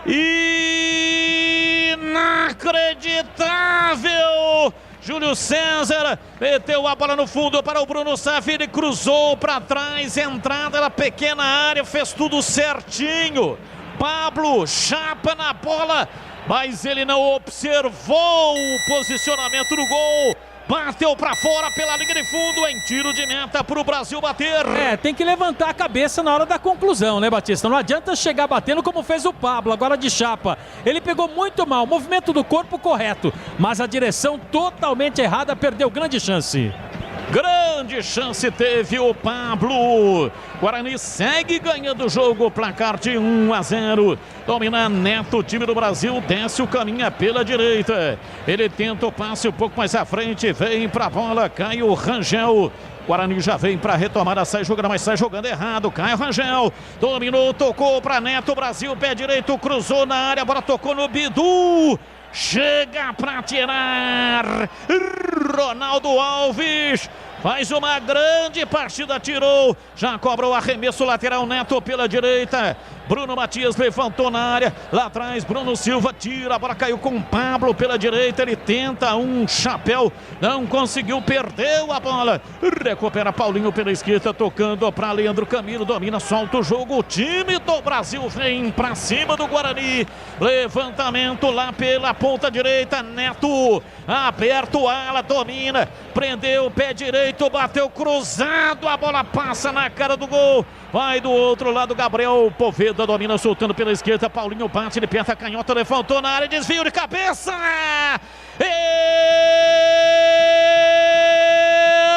Inacreditável! Júlio César meteu a bola no fundo para o Bruno Sávio, ele cruzou para trás, entrada na pequena área, fez tudo certinho. Pablo chapa na bola, mas ele não observou o posicionamento do gol. Bateu para fora pela linha de fundo em tiro de meta para o Brasil bater. Tem que levantar a cabeça na hora da conclusão, né, Batista? Não adianta chegar batendo como fez o Pablo, agora de chapa. Ele pegou muito mal, o movimento do corpo correto, mas a direção totalmente errada, perdeu grande chance. Grande chance teve o Pablo. Guarani segue ganhando o jogo, placar de 1-0. Domina Neto, o time do Brasil desce o caminho pela direita. Ele tenta o passe um pouco mais à frente, vem pra bola, Caio Rangel. Guarani já vem para retomada, sai jogando, mas sai jogando errado. Caio Rangel dominou, tocou para Neto, Brasil, pé direito, cruzou na área, a bola tocou no Bidu. Chega para tirar Ronaldo Alves, faz uma grande partida, tirou, já cobra o arremesso lateral, Neto pela direita, Bruno Matias levantou na área, lá atrás Bruno Silva tira, a bola caiu com o Pablo pela direita, ele tenta um chapéu, não conseguiu, perdeu a bola, recupera Paulinho pela esquerda, tocando para Leandro Camilo, domina, solta o jogo, o time do Brasil vem para cima do Guarani, levantamento lá pela ponta direita, Neto, aperta o ala, domina, prendeu o pé direito, bateu cruzado, a bola passa na cara do gol, vai do outro lado, Gabriel Poveda domina, soltando pela esquerda, Paulinho bate, ele aperta a canhota, levantou na área, desvio de cabeça,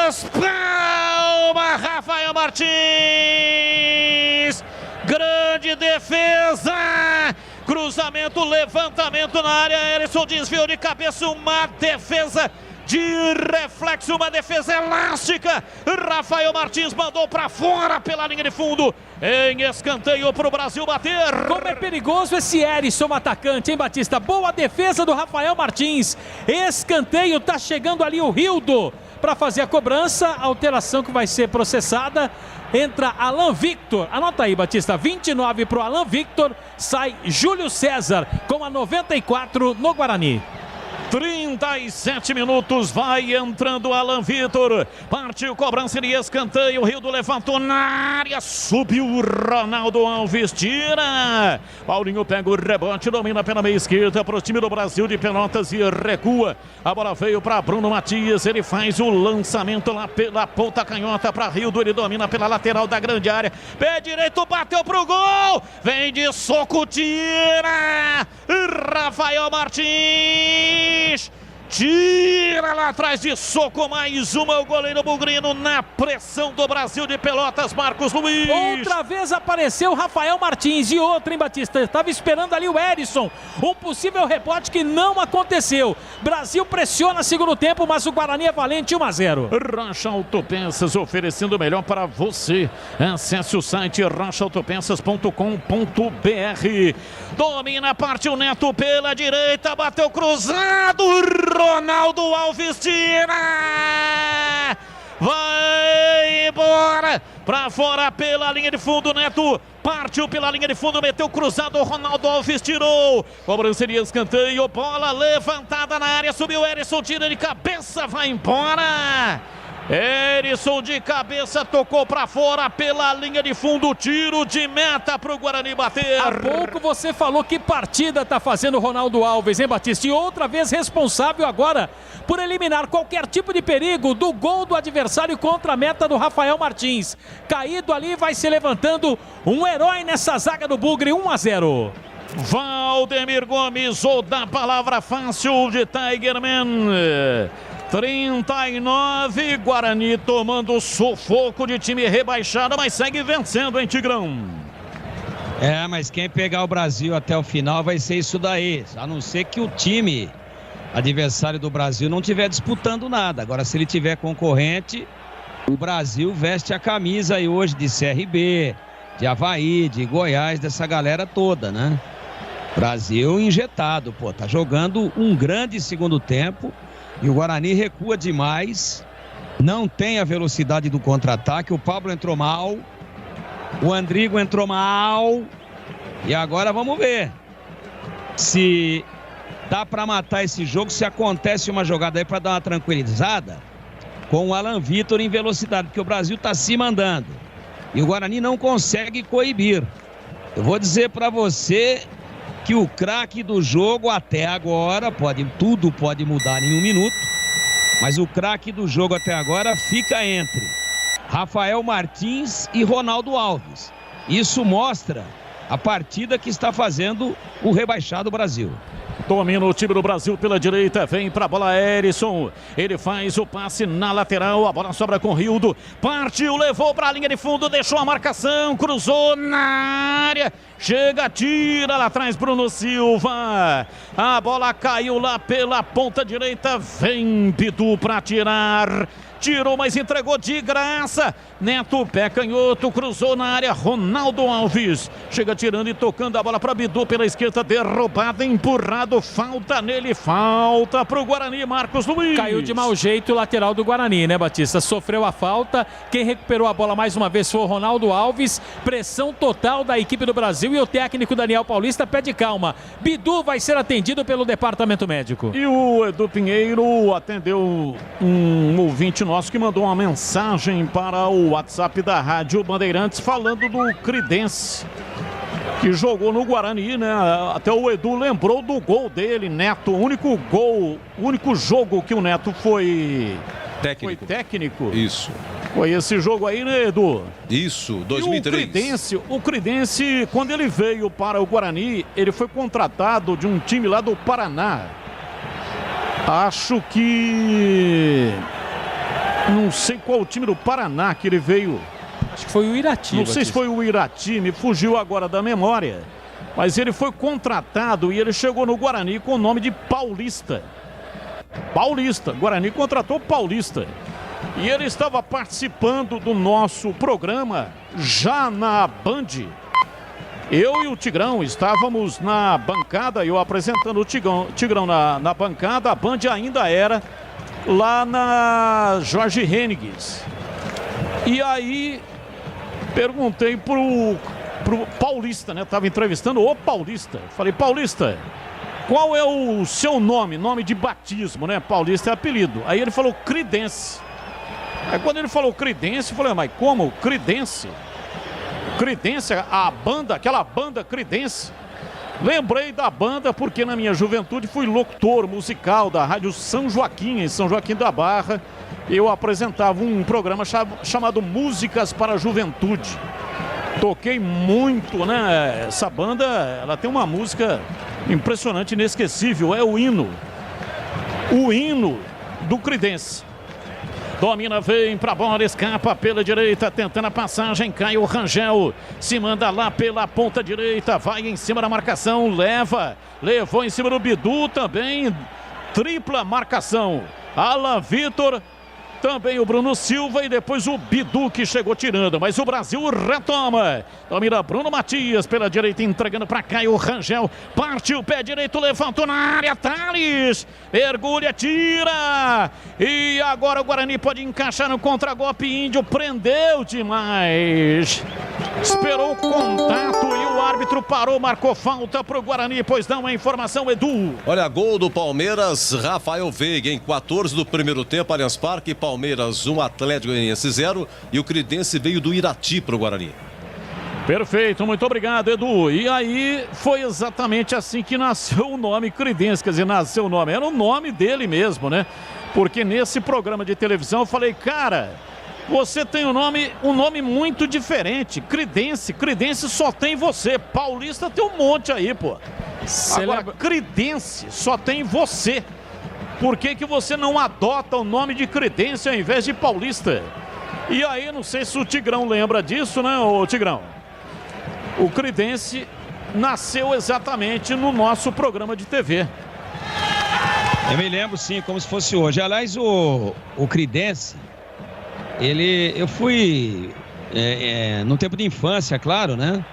espalma Rafael Martins, grande defesa, cruzamento, levantamento na área, Erisson desviou de cabeça, uma defesa de reflexo, uma defesa elástica, Rafael Martins mandou para fora pela linha de fundo, em escanteio para o Brasil bater. Como é perigoso esse Erisson, atacante, hein, Batista? Boa defesa do Rafael Martins, escanteio, tá chegando ali o Rildo para fazer a cobrança, alteração que vai ser processada, entra Alan Victor, anota aí, Batista, 29 para o Alan Victor, sai Júlio César com a 94 no Guarani. 37 minutos, vai entrando Alan Vitor, partiu cobrança de escanteio, o Rildo levantou na área, subiu o Ronaldo Alves, tira, Paulinho pega o rebote, domina pela meia esquerda para o time do Brasil de Pelotas e recua, a bola veio para Bruno Matias, ele faz o lançamento lá pela ponta canhota para Rildo, ele domina pela lateral da grande área, pé direito, bateu pro gol, vem de soco, tira, Rafael Martins, tira lá atrás de soco, mais uma, o goleiro bugrino na pressão do Brasil de Pelotas, Marcos Luiz. Outra vez apareceu o Rafael Martins e outra, em Batista, estava esperando ali o Erisson, um possível rebote que não aconteceu. Brasil pressiona segundo tempo, mas o Guarani é valente, 1-0. Rocha Autopeças, oferecendo o melhor para você. Acesse o site rochaautopeças.com.br. Domina, partiu Neto pela direita, bateu cruzado, Ronaldo Alves tira, vai embora, pra fora pela linha de fundo, Neto partiu pela linha de fundo, meteu cruzado, Ronaldo Alves tirou, cobrança de escanteio, bola levantada na área, subiu Erisson, tira de cabeça, vai embora. Erisson de cabeça tocou para fora pela linha de fundo, tiro de meta para o Guarani bater. Há pouco você falou que partida tá fazendo o Ronaldo Alves, hein, Batista? E outra vez responsável agora por eliminar qualquer tipo de perigo do gol do adversário contra a meta do Rafael Martins. Caído ali, vai se levantando um herói nessa zaga do Bugre, 1-0. Valdemir Gomes, ou da palavra fácil de Tigerman. 39, Guarani tomando sufoco de time rebaixado, mas segue vencendo, hein, Tigrão? Mas quem pegar o Brasil até o final vai ser isso daí, a não ser que o time adversário do Brasil não estiver disputando nada. Agora, se ele tiver concorrente, o Brasil veste a camisa aí hoje de CRB, de Avaí, de Goiás, dessa galera toda, né? Brasil injetado, tá jogando um grande segundo tempo. E o Guarani recua demais, não tem a velocidade do contra-ataque, o Pablo entrou mal, o Andrigo entrou mal, e agora vamos ver se dá para matar esse jogo, se acontece uma jogada aí para dar uma tranquilizada com o Alan Vitor em velocidade, porque o Brasil está se mandando e o Guarani não consegue coibir. Eu vou dizer para você que o craque do jogo até agora, tudo pode mudar em um minuto, mas o craque do jogo até agora fica entre Rafael Martins e Ronaldo Alves. Isso mostra a partida que está fazendo o rebaixado Brasil. Domina o time do Brasil pela direita, vem pra bola Erisson, ele faz o passe na lateral, a bola sobra com Rildo, partiu, levou pra linha de fundo, deixou a marcação, cruzou na área, chega, tira lá atrás Bruno Silva, a bola caiu lá pela ponta direita, vem Bidu pra tirar, tirou, mas entregou de graça. Neto, pé canhoto, cruzou na área. Ronaldo Alves chega tirando e tocando a bola para Bidu pela esquerda. Derrubada, empurrado. Falta nele, falta pro Guarani. Marcos Luiz. Caiu de mau jeito o lateral do Guarani, né, Batista? Sofreu a falta. Quem recuperou a bola mais uma vez foi o Ronaldo Alves. Pressão total da equipe do Brasil e o técnico Daniel Paulista pede calma. Bidu vai ser atendido pelo departamento médico. E o Edu Pinheiro atendeu um ouvinte nosso que mandou uma mensagem para o WhatsApp da Rádio Bandeirantes falando do Credense, que jogou no Guarani, né? Até o Edu lembrou do gol dele, Neto. O único jogo que o Neto foi técnico. Isso. Foi esse jogo aí, né, Edu? Isso, 2003. E o Credense, quando ele veio para o Guarani, ele foi contratado de um time lá do Paraná. Acho que... não sei qual o time do Paraná que ele veio. Acho que foi o Irati. Não sei se foi o Irati, me fugiu agora da memória. Mas ele foi contratado e ele chegou no Guarani com o nome de Paulista. Guarani contratou Paulista. E ele estava participando do nosso programa já na Band. Eu e o Tigrão estávamos na bancada, eu apresentando o Tigrão na bancada. A Band ainda era lá na Jorge Henniges. E aí perguntei pro Paulista, né? Tava entrevistando o Paulista. Falei, Paulista, qual é o seu nome de batismo, né? Paulista é apelido. Aí ele falou Credense. Aí quando ele falou Credense, eu falei, mas como? Credense? Credense, a banda, aquela banda Credense. Lembrei da banda porque na minha juventude fui locutor musical da Rádio São Joaquim, em São Joaquim da Barra. Eu apresentava um programa chamado Músicas para a Juventude. Toquei muito, né? Essa banda, ela tem uma música impressionante, inesquecível, é o hino do Credense. Domina, vem pra bola, escapa pela direita, tentando a passagem, cai o Rangel, se manda lá pela ponta direita, vai em cima da marcação, levou em cima do Bidu também, tripla marcação, Alan Vitor, também o Bruno Silva e depois o Bidu que chegou tirando, mas o Brasil retoma. Domina Bruno Matias pela direita, entregando para Caio Rangel. Partiu o pé direito, levantou na área, Thales. Mergulha, tira. E agora o Guarani pode encaixar no contragolpe. Índio prendeu demais. Esperou o contato e o árbitro parou, marcou falta para o Guarani, pois não, a informação, Edu. Olha, gol do Palmeiras, Rafael Veiga, em 14 do primeiro tempo, Allianz Parque, Palmeiras 1, Atlético Goianiense 0, e o Credense veio do Irati para o Guarani. Perfeito, muito obrigado, Edu. E aí foi exatamente assim que nasceu o nome Credense, quer dizer, nasceu o nome, era o nome dele mesmo, né? Porque nesse programa de televisão eu falei, cara, você tem um nome muito diferente, Credense só tem você, Paulista tem um monte aí, pô. Agora, Credense só tem você. Por que você não adota o nome de Credense ao invés de Paulista? E aí, não sei se o Tigrão lembra disso, né, ô Tigrão? O Credense nasceu exatamente no nosso programa de TV. Eu me lembro, sim, como se fosse hoje. Aliás, o Credense, eu fui, no tempo de infância, claro, né?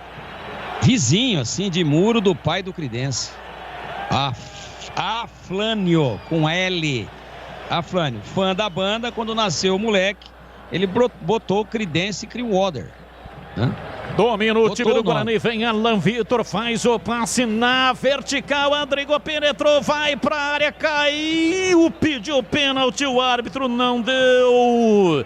Vizinho, assim, de muro do pai do Credense. Aflânio, com L. Aflânio, fã da banda, quando nasceu o moleque, ele botou Credense Clearwater, né? Domina o time do Guarani, vem Alan Vitor, faz o passe na vertical, Andrigo penetrou, vai pra área, caiu, pediu pênalti, o árbitro não deu.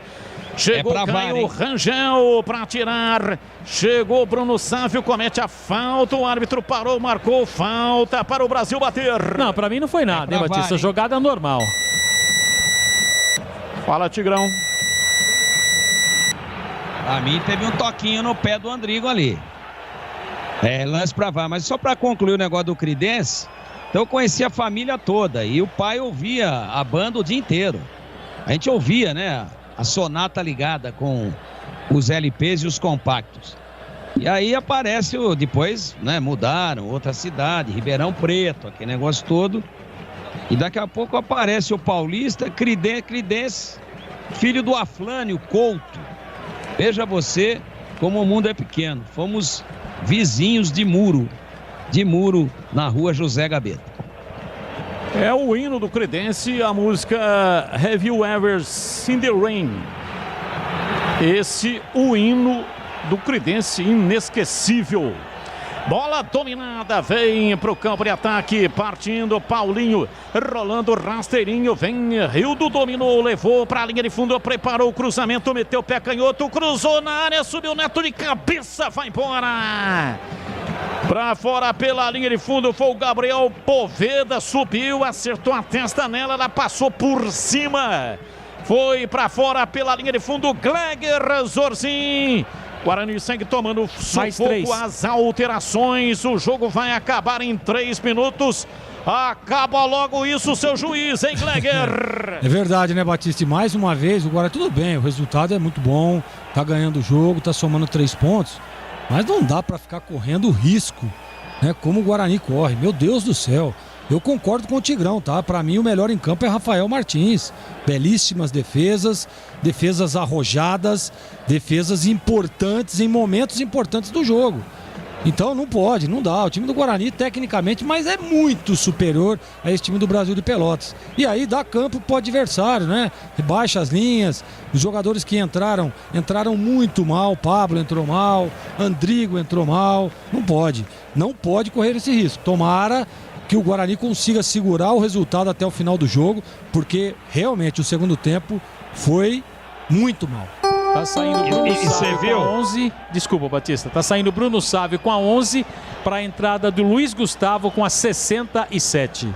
Chegou Caio Rangel para tirar. Chegou Bruno Sávio, comete a falta. O árbitro parou, marcou falta para o Brasil bater. Não, para mim não foi nada, hein, Batista? Jogada normal. Fala, Tigrão. A mim teve um toquinho no pé do Andrigo ali. Lance pra VAR. Mas só para concluir o negócio do Credense, então eu conheci a família toda e o pai ouvia a banda o dia inteiro. A gente ouvia, né? A sonata ligada com os LPs e os compactos. E aí aparece, depois, né, mudaram, outra cidade, Ribeirão Preto, aquele negócio todo. E daqui a pouco aparece o Paulista, Credense. filho do Aflânio Couto. Veja você como o mundo é pequeno. Fomos vizinhos de muro na rua José Gabeta. É o hino do Credense, a música Have You Ever Seen the Rain? Esse, o hino do Credense, inesquecível. Bola dominada, vem pro campo de ataque, partindo Paulinho, rolando rasteirinho, vem Rildo, dominou, levou pra linha de fundo, preparou o cruzamento, meteu o pé canhoto, cruzou na área, subiu Neto de cabeça, vai embora. Pra fora pela linha de fundo foi o Gabriel Poveda, subiu, acertou a testa nela, ela passou por cima. Foi pra fora pela linha de fundo, Gleger Zorzin. Guarani segue tomando sufoco, as alterações. O jogo vai acabar em 3 minutos. Acaba logo isso, seu juiz, hein, Gleger? É verdade, né, Batista? E mais uma vez, o Guarani, tudo bem, o resultado é muito bom, tá ganhando o jogo, tá somando 3 pontos, mas não dá pra ficar correndo risco, né, como o Guarani corre. Meu Deus do céu. Eu concordo com o Tigrão, tá? Pra mim o melhor em campo é Rafael Martins. Belíssimas defesas, defesas arrojadas, defesas importantes em momentos importantes do jogo. Então não pode, não dá. O time do Guarani tecnicamente, mas é muito superior a esse time do Brasil de Pelotas. E aí dá campo pro adversário, né? Baixa as linhas, os jogadores que entraram muito mal. Pablo entrou mal, Andrigo entrou mal. Não pode correr esse risco. Tomara que o Guarani consiga segurar o resultado até o final do jogo, porque realmente o segundo tempo foi muito mal. Tá saindo Bruno Sávio com a 11. Desculpa, Batista. Tá saindo Bruno Sávio com a 11 para a entrada do Luiz Gustavo com a 67.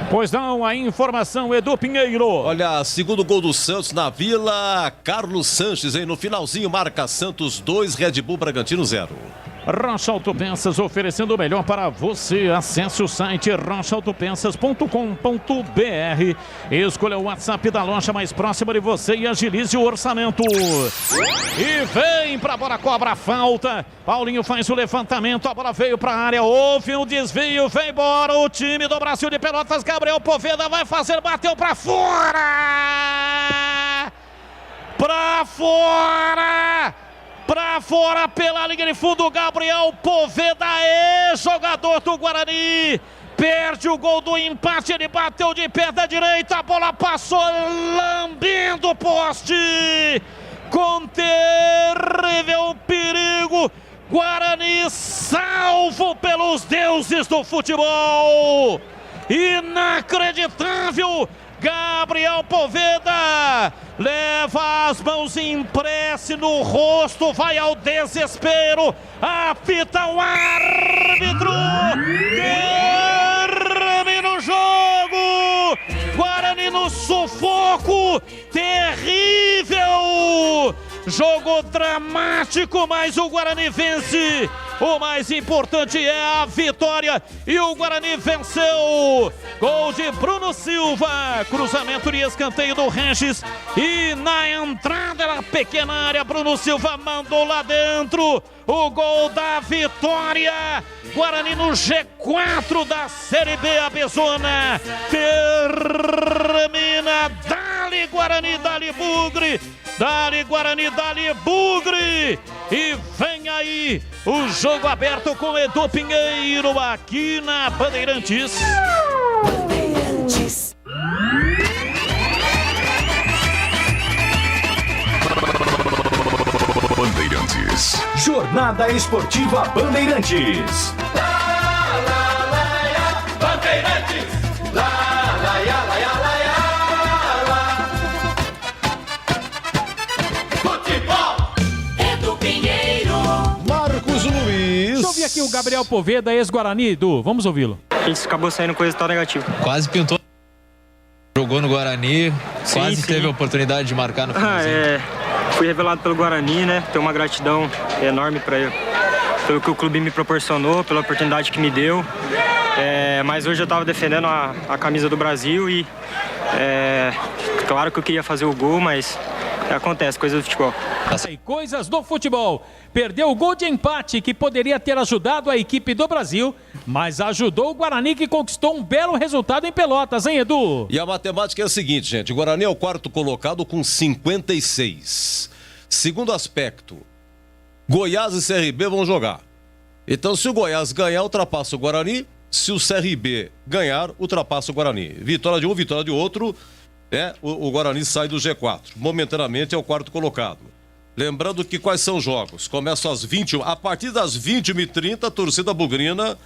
Pois não, a informação, Edu Pinheiro. Olha, segundo gol do Santos na Vila, Carlos Sanches, hein? No finalzinho marca Santos 2, Red Bull Bragantino 0. Rocha Autopeças, oferecendo o melhor para você. Acesse o site rochaautopeças.com.br. Escolha o WhatsApp da loja mais próxima de você e agilize o orçamento. E vem para a bola, cobra a falta. Paulinho faz o levantamento, a bola veio para a área, houve um desvio, vem embora o time do Brasil de Pelotas. Gabriel Poveda vai fazer, bateu para fora! Para fora! Pra fora pela linha de fundo, Gabriel Poveda é jogador do Guarani. Perde o gol do empate, ele bateu de pé da direita, a bola passou lambendo o poste. Com terrível perigo, Guarani salvo pelos deuses do futebol. Inacreditável. Gabriel Poveda leva as mãos em prece no rosto, vai ao desespero, apita o árbitro, termina o jogo, Guarani no sufoco, terrível, jogo dramático, mas o Guarani vence. O mais importante é a vitória e o Guarani venceu. Gol de Bruno Silva, cruzamento de escanteio do Regis e na entrada da pequena área, Bruno Silva mandou lá dentro o gol da vitória. Guarani no G4 da Série B, a Bezona termina. Dali Guarani, dali Bugre, dali Guarani, dali Bugre. E vem aí o jogo aberto com Edu Pinheiro aqui na Bandeirantes. Bandeirantes. Jornada Esportiva Bandeirantes. Bandeirantes. Futebol. Edu Pinheiro. Marcos Luiz. Deixa eu ouvir aqui o Gabriel Poveda, ex-Guarani. Edu, vamos ouvi-lo. A gente acabou saindo com resultado negativo. Quase pintou. Jogou no Guarani, quase sim. teve a oportunidade de marcar no finalzinho. Fui revelado pelo Guarani, né? Tenho uma gratidão enorme para ele, pelo que o clube me proporcionou, pela oportunidade que me deu. Mas hoje eu estava defendendo a camisa do Brasil e claro que eu queria fazer o gol, mas Acontece, coisa do futebol. Coisas do futebol. Perdeu o gol de empate que poderia ter ajudado a equipe do Brasil, mas ajudou o Guarani, que conquistou um belo resultado em Pelotas, hein, Edu? E a matemática é a seguinte, gente. O Guarani é o quarto colocado com 56. Segundo aspecto, Goiás e CRB vão jogar. Então, se o Goiás ganhar, ultrapassa o Guarani. Se o CRB ganhar, ultrapassa o Guarani. Vitória de um, vitória de outro, o Guarani sai do G4. Momentaneamente é o quarto colocado. Lembrando que quais são os jogos? Começam às 21, a partir das 21h30, a torcida bugrina,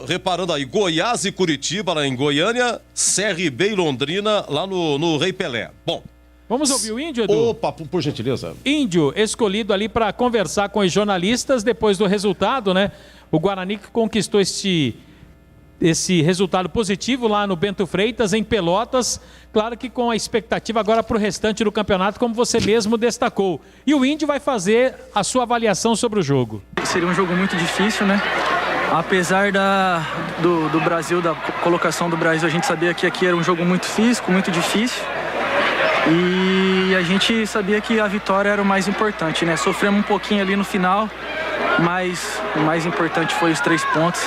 reparando aí, Goiás e Curitiba lá em Goiânia, CRB e Londrina lá no Rei Pelé. Bom, vamos ouvir o Índio, Edu? Opa, por gentileza. Índio, escolhido ali para conversar com os jornalistas depois do resultado, né? O Guarani que conquistou esse resultado positivo lá no Bento Freitas, em Pelotas. Claro que com a expectativa agora para o restante do campeonato, como você mesmo destacou. E o Índio vai fazer a sua avaliação sobre o jogo. Seria um jogo muito difícil, né? Apesar do Brasil, da colocação do Brasil, a gente sabia que aqui era um jogo muito físico, muito difícil. E a gente sabia que a vitória era o mais importante, né? Sofremos um pouquinho ali no final, mas o mais importante foi os 3 pontos.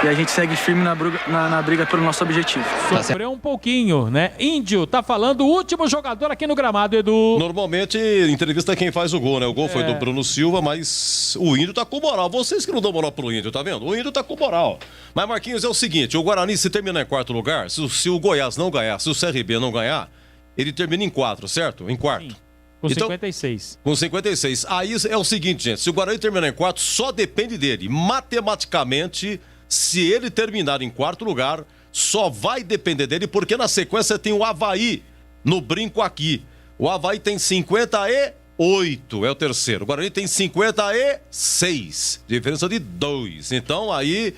E a gente segue firme na briga pelo nosso objetivo. Sofreu um pouquinho, né? Índio, tá falando o último jogador aqui no gramado, Edu. Normalmente, entrevista quem faz o gol, né? O gol foi do Bruno Silva, mas o Índio tá com moral. Vocês que não dão moral pro Índio, tá vendo? O Índio tá com moral. Mas, Marquinhos, é o seguinte, o Guarani, se terminar em quarto lugar, se o Goiás não ganhar, se o CRB não ganhar, ele termina em 4, certo? Em quarto. Sim. Com 56. Com 56. Aí é o seguinte, gente, se o Guarani terminar em quarto, só depende dele. Matematicamente, se ele terminar em quarto lugar, só vai depender dele, porque na sequência tem o Avaí no brinco aqui. O Avaí tem 58, é o terceiro. O Guarani tem 56, diferença de 2. Então aí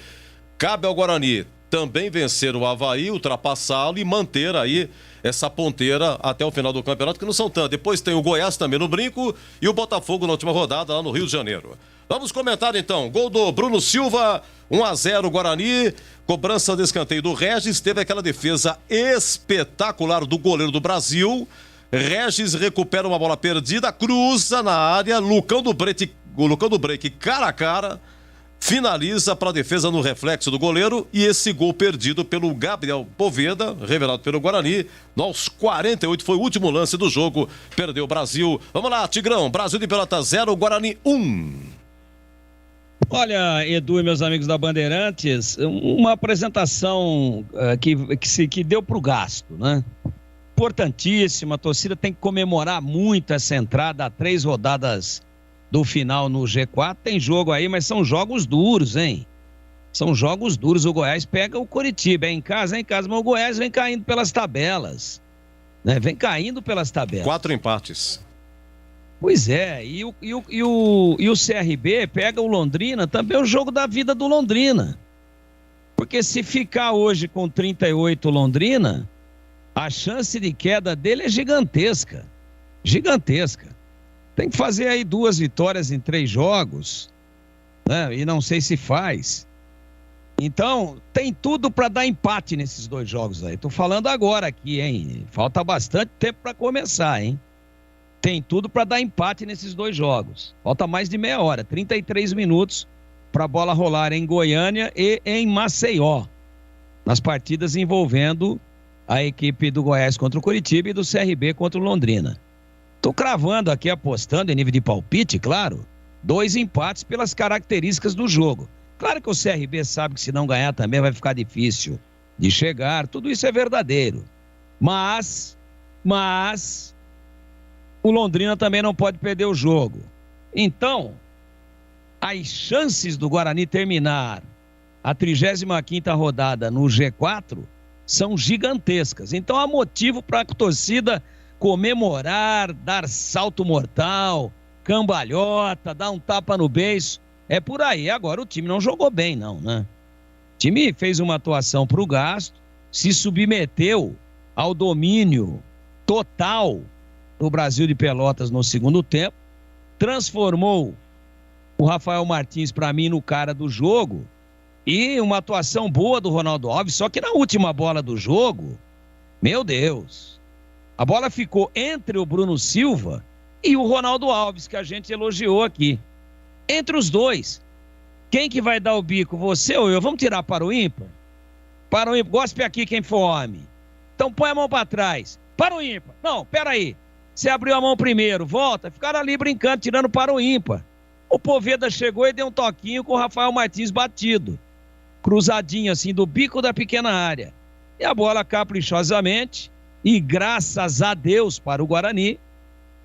cabe ao Guarani também vencer o Avaí, ultrapassá-lo e manter aí essa ponteira até o final do campeonato, que não são tantos. Depois tem o Goiás também no brinco e o Botafogo na última rodada lá no Rio de Janeiro. Vamos comentar então, gol do Bruno Silva, 1-0 Guarani, cobrança de escanteio do Regis, teve aquela defesa espetacular do goleiro do Brasil, Regis recupera uma bola perdida, cruza na área, Lucão do Break cara a cara, finaliza para a defesa no reflexo do goleiro e esse gol perdido pelo Gabriel Poveda, revelado pelo Guarani, aos 48, foi o último lance do jogo, perdeu o Brasil. Vamos lá, Tigrão, Brasil de Pelotas 0, Guarani 1. Olha, Edu e meus amigos da Bandeirantes, uma apresentação que deu para o gasto, né? Importantíssima, a torcida tem que comemorar muito essa entrada a 3 rodadas do final no G4. Tem jogo aí, mas são jogos duros, hein? São jogos duros. O Goiás pega o Coritiba, é em casa, mas o Goiás vem caindo pelas tabelas, né? Vem caindo pelas tabelas. 4 empates. Pois é, e o CRB pega o Londrina, também é o jogo da vida do Londrina. Porque se ficar hoje com 38 Londrina, a chance de queda dele é gigantesca. Gigantesca. Tem que fazer aí 2 vitórias em 3 jogos, né? E não sei se faz. Então, tem tudo para dar empate nesses 2 jogos aí. Tô falando agora aqui, hein? Falta bastante tempo para começar, hein? Tem tudo para dar empate nesses 2 jogos. Falta mais de meia hora, 33 minutos para a bola rolar em Goiânia e em Maceió, nas partidas envolvendo a equipe do Goiás contra o Coritiba e do CRB contra o Londrina. Estou cravando aqui, apostando em nível de palpite, claro, 2 empates pelas características do jogo. Claro que o CRB sabe que se não ganhar também vai ficar difícil de chegar, tudo isso é verdadeiro. Mas o Londrina também não pode perder o jogo. Então, as chances do Guarani terminar a 35ª rodada no G4 são gigantescas. Então há motivo para a torcida comemorar, dar salto mortal, cambalhota, dar um tapa no beiço. É por aí. Agora o time não jogou bem, não, né? O time fez uma atuação para o gasto, se submeteu ao domínio total do Brasil de Pelotas no segundo tempo, transformou o Rafael Martins, para mim, no cara do jogo, e uma atuação boa do Ronaldo Alves, só que na última bola do jogo, meu Deus, A bola ficou entre o Bruno Silva e o Ronaldo Alves, que a gente elogiou aqui. Entre os dois. Quem que vai dar o bico? Você ou eu? Vamos tirar para o ímpar? Para o ímpar. Gospe aqui quem for homem. Então põe a mão para trás. Para o ímpar. Não, peraí. Você abriu a mão primeiro. Volta. Ficaram ali brincando, tirando para o ímpar. O Poveda chegou e deu um toquinho com o Rafael Martins batido. Cruzadinho assim, do bico da pequena área. E a bola caprichosamente, e graças a Deus para o Guarani,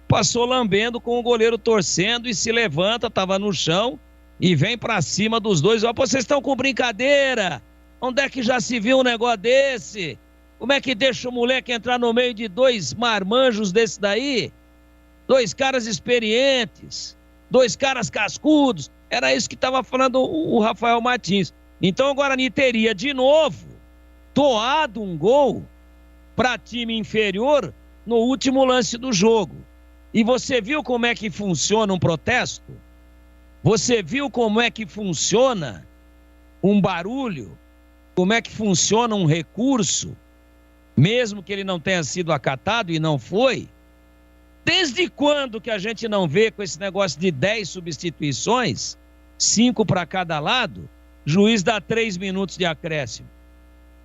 passou lambendo com o goleiro torcendo e se levanta, estava no chão e vem para cima dos dois. Ó, vocês estão com brincadeira? Onde é que já se viu um negócio desse? Como é que deixa o moleque entrar no meio de dois marmanjos desse daí? Dois caras experientes, dois caras cascudos. Era isso que estava falando o Rafael Martins. Então o Guarani teria de novo doado um gol para time inferior no último lance do jogo. E você viu como é que funciona um protesto? Você viu como é que funciona um barulho? Como é que funciona um recurso? Mesmo que ele não tenha sido acatado, e não foi. Desde quando que a gente não vê com esse negócio de 10 substituições, 5 para cada lado, juiz dá 3 minutos de acréscimo?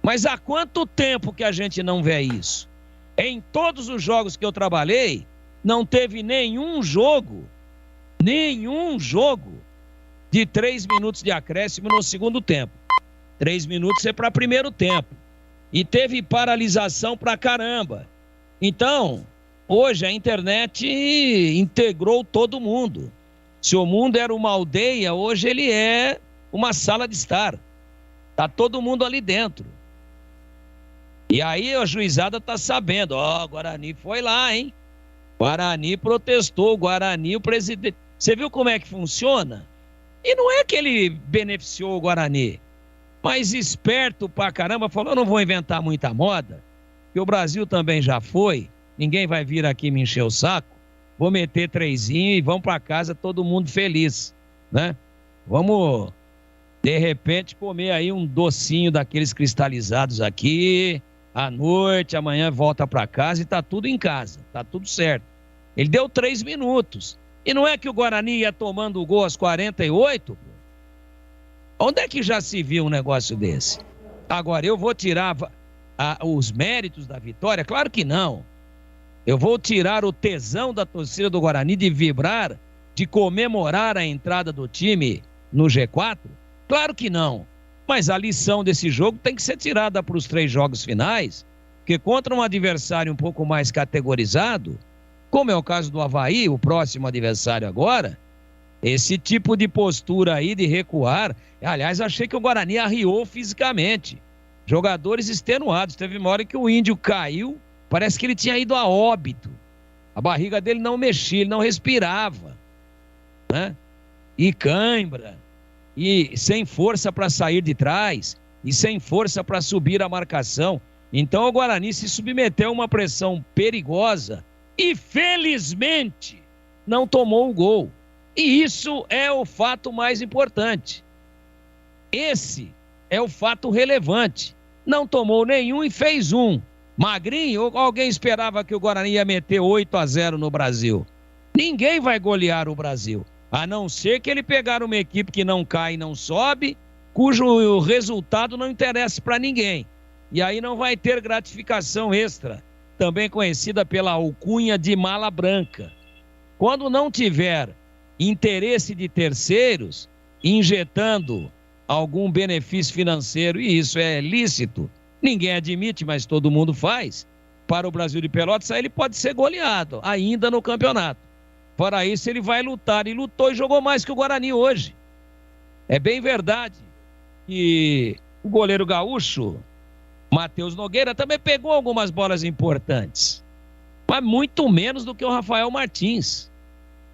Mas há quanto tempo que a gente não vê isso? Em todos os jogos que eu trabalhei, não teve nenhum jogo de 3 minutos de acréscimo no segundo tempo. 3 minutos é para primeiro tempo. E teve paralisação pra caramba. Então, hoje a internet integrou todo mundo. Se o mundo era uma aldeia, hoje ele é uma sala de estar. Tá todo mundo ali dentro. E aí a juizada tá sabendo. Ó, o Guarani foi lá, hein? Guarani protestou, o presidente... Você viu como é que funciona? E não é que ele beneficiou o Guarani, mas esperto pra caramba, falou, eu não vou inventar muita moda, que o Brasil também já foi, ninguém vai vir aqui me encher o saco, vou meter 3 e vamos pra casa todo mundo feliz, né? Vamos, de repente, comer aí um docinho daqueles cristalizados aqui, à noite, amanhã volta pra casa e tá tudo em casa, tá tudo certo. Ele deu 3 minutos. E não é que o Guarani ia tomando o gol aos 48? Onde é que já se viu um negócio desse? Agora, eu vou tirar os méritos da vitória? Claro que não. Eu vou tirar o tesão da torcida do Guarani de vibrar, de comemorar a entrada do time no G4? Claro que não. Mas a lição desse jogo tem que ser tirada para os 3 jogos finais, porque contra um adversário um pouco mais categorizado, como é o caso do Avaí, o próximo adversário agora, esse tipo de postura aí de recuar, aliás, achei que o Guarani arriou fisicamente. Jogadores extenuados. Teve uma hora que o Índio caiu, parece que ele tinha ido a óbito. A barriga dele não mexia, ele não respirava, né? E cãibra, e sem força para sair de trás, e sem força para subir a marcação. Então o Guarani se submeteu a uma pressão perigosa e felizmente não tomou o gol. E isso é o fato mais importante. Esse é o fato relevante. Não tomou nenhum e fez um. Magrinho, alguém esperava que o Guarani ia meter 8-0 no Brasil? Ninguém vai golear o Brasil, a não ser que ele pegar uma equipe que não cai e não sobe, cujo resultado não interessa para ninguém. E aí não vai ter gratificação extra, também conhecida pela alcunha de mala branca. Quando não tiver interesse de terceiros injetando algum benefício financeiro, e isso é lícito, ninguém admite, mas todo mundo faz, para o Brasil de Pelotas, aí ele pode ser goleado ainda no campeonato. Fora isso, ele vai lutar, e lutou e jogou mais que o Guarani hoje. É bem verdade que o goleiro gaúcho Matheus Nogueira também pegou algumas bolas importantes, mas muito menos do que o Rafael Martins.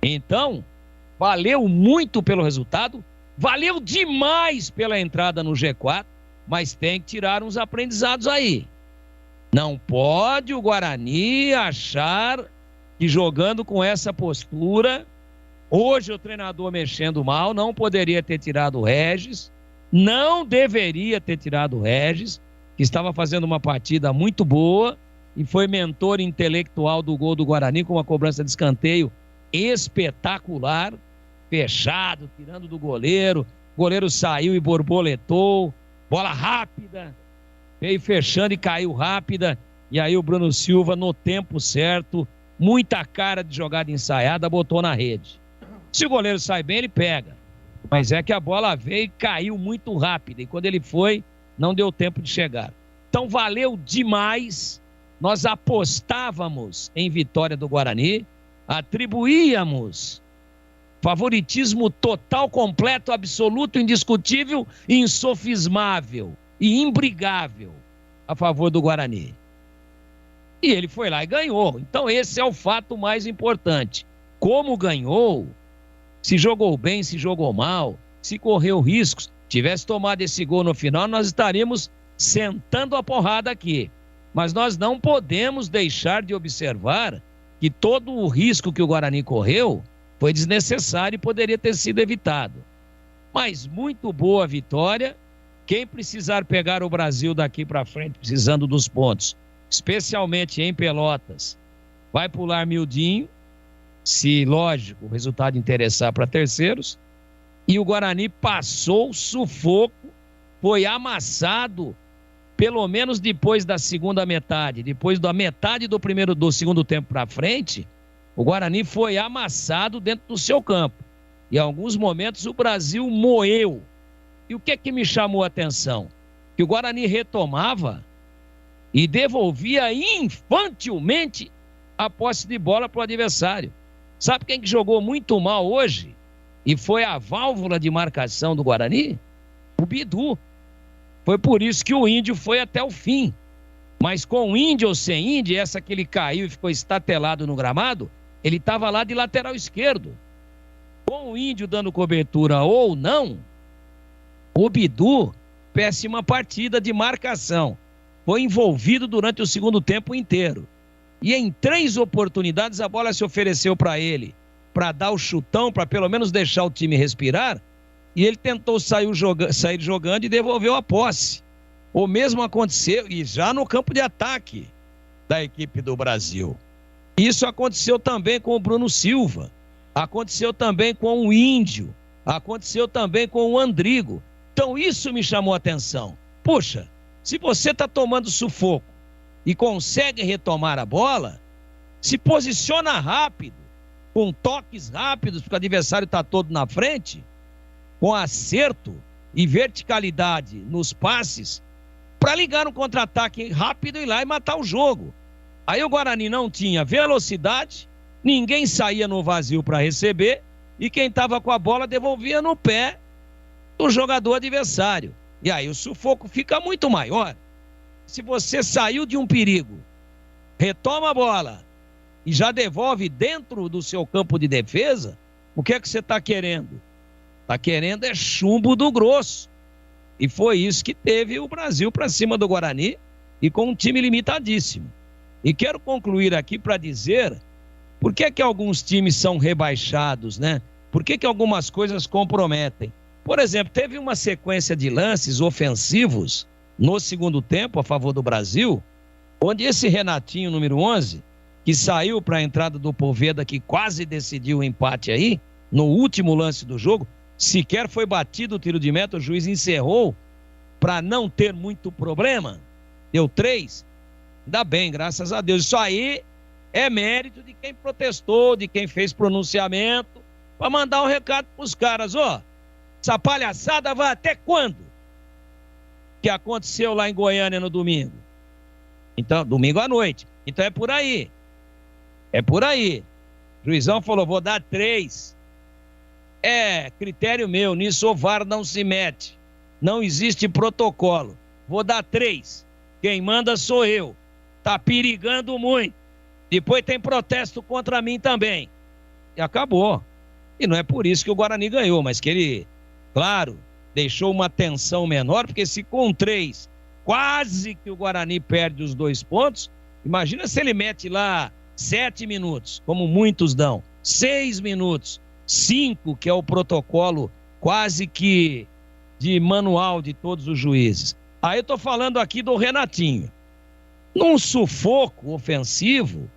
Então, valeu muito pelo resultado, valeu demais pela entrada no G4, mas tem que tirar uns aprendizados aí. Não pode o Guarani achar que jogando com essa postura, hoje o treinador mexendo mal, não poderia ter tirado o Regis, não deveria ter tirado o Regis, que estava fazendo uma partida muito boa, e foi mentor intelectual do gol do Guarani com uma cobrança de escanteio espetacular, fechado, tirando do goleiro. O goleiro saiu e borboletou, bola rápida, veio fechando e caiu rápida. E aí o Bruno Silva, no tempo certo, muita cara de jogada ensaiada, botou na rede. Se o goleiro sai bem, ele pega. Mas é que a bola veio e caiu muito rápido. E quando ele foi, não deu tempo de chegar. Então valeu demais. Nós apostávamos em vitória do Guarani, atribuíamos favoritismo total, completo, absoluto, indiscutível, insofismável e imbrigável a favor do Guarani. E ele foi lá e ganhou. Então esse é o fato mais importante. Como ganhou, se jogou bem, se jogou mal, se correu riscos, tivesse tomado esse gol no final, nós estaríamos sentando a porrada aqui. Mas nós não podemos deixar de observar que todo o risco que o Guarani correu foi desnecessário e poderia ter sido evitado. Mas muito boa vitória. Quem precisar pegar o Brasil daqui para frente, precisando dos pontos, especialmente em Pelotas, vai pular miudinho, se, lógico, o resultado interessar para terceiros. E o Guarani passou sufoco, foi amassado, pelo menos depois da segunda metade, depois da metade do segundo tempo para frente, o Guarani foi amassado dentro do seu campo. E em alguns momentos o Brasil moeu. E o que me chamou a atenção? Que o Guarani retomava e devolvia infantilmente a posse de bola para o adversário. Sabe quem que jogou muito mal hoje e foi a válvula de marcação do Guarani? O Bidu. Foi por isso que o Índio foi até o fim. Mas com o Índio ou sem Índio, essa que ele caiu e ficou estatelado no gramado, ele estava lá de lateral esquerdo. Com o Índio dando cobertura ou não, o Bidu, péssima partida de marcação. Foi envolvido durante o segundo tempo inteiro. E em 3 oportunidades a bola se ofereceu para ele, para dar o chutão, para pelo menos deixar o time respirar, e ele tentou sair jogando e devolveu a posse. O mesmo aconteceu, e já no campo de ataque da equipe do Brasil. Isso aconteceu também com o Bruno Silva, aconteceu também com o Índio, aconteceu também com o Andrigo. Então isso me chamou a atenção. Puxa, se você está tomando sufoco e consegue retomar a bola, se posiciona rápido, com toques rápidos, porque o adversário está todo na frente, com acerto e verticalidade nos passes, para ligar no contra-ataque rápido e ir lá e matar o jogo. Aí o Guarani não tinha velocidade, ninguém saía no vazio para receber, e quem estava com a bola devolvia no pé do jogador adversário. E aí o sufoco fica muito maior. Se você saiu de um perigo, retoma a bola e já devolve dentro do seu campo de defesa, o que é que você está querendo? Está querendo é chumbo do grosso. E foi isso que teve o Brasil para cima do Guarani e com um time limitadíssimo. E quero concluir aqui para dizer por que alguns times são rebaixados, né? Por que algumas coisas comprometem? Por exemplo, teve uma sequência de lances ofensivos no segundo tempo a favor do Brasil, onde esse Renatinho, número 11, que saiu para a entrada do Poveda, que quase decidiu o empate aí, no último lance do jogo, sequer foi batido o tiro de meta, o juiz encerrou para não ter muito problema, deu 3, ainda bem, graças a Deus. Isso aí é mérito de quem protestou, de quem fez pronunciamento, para mandar um recado para os caras, essa palhaçada vai até quando? Que aconteceu lá em Goiânia no domingo. Então, domingo à noite. Então é por aí. É por aí. O juizão falou, vou dar 3. É critério meu, nisso o VAR não se mete. Não existe protocolo. Vou dar 3. Quem manda sou eu. Tá perigando muito. Depois tem protesto contra mim também. E acabou. E não é por isso que o Guarani ganhou, mas que ele, claro, deixou uma tensão menor, porque se com 3 quase que o Guarani perde os 2 pontos, imagina se ele mete lá 7 minutos, como muitos dão, 6 minutos, 5, que é o protocolo quase que de manual de todos os juízes. Aí eu tô falando aqui do Renatinho. num sufoco ofensivo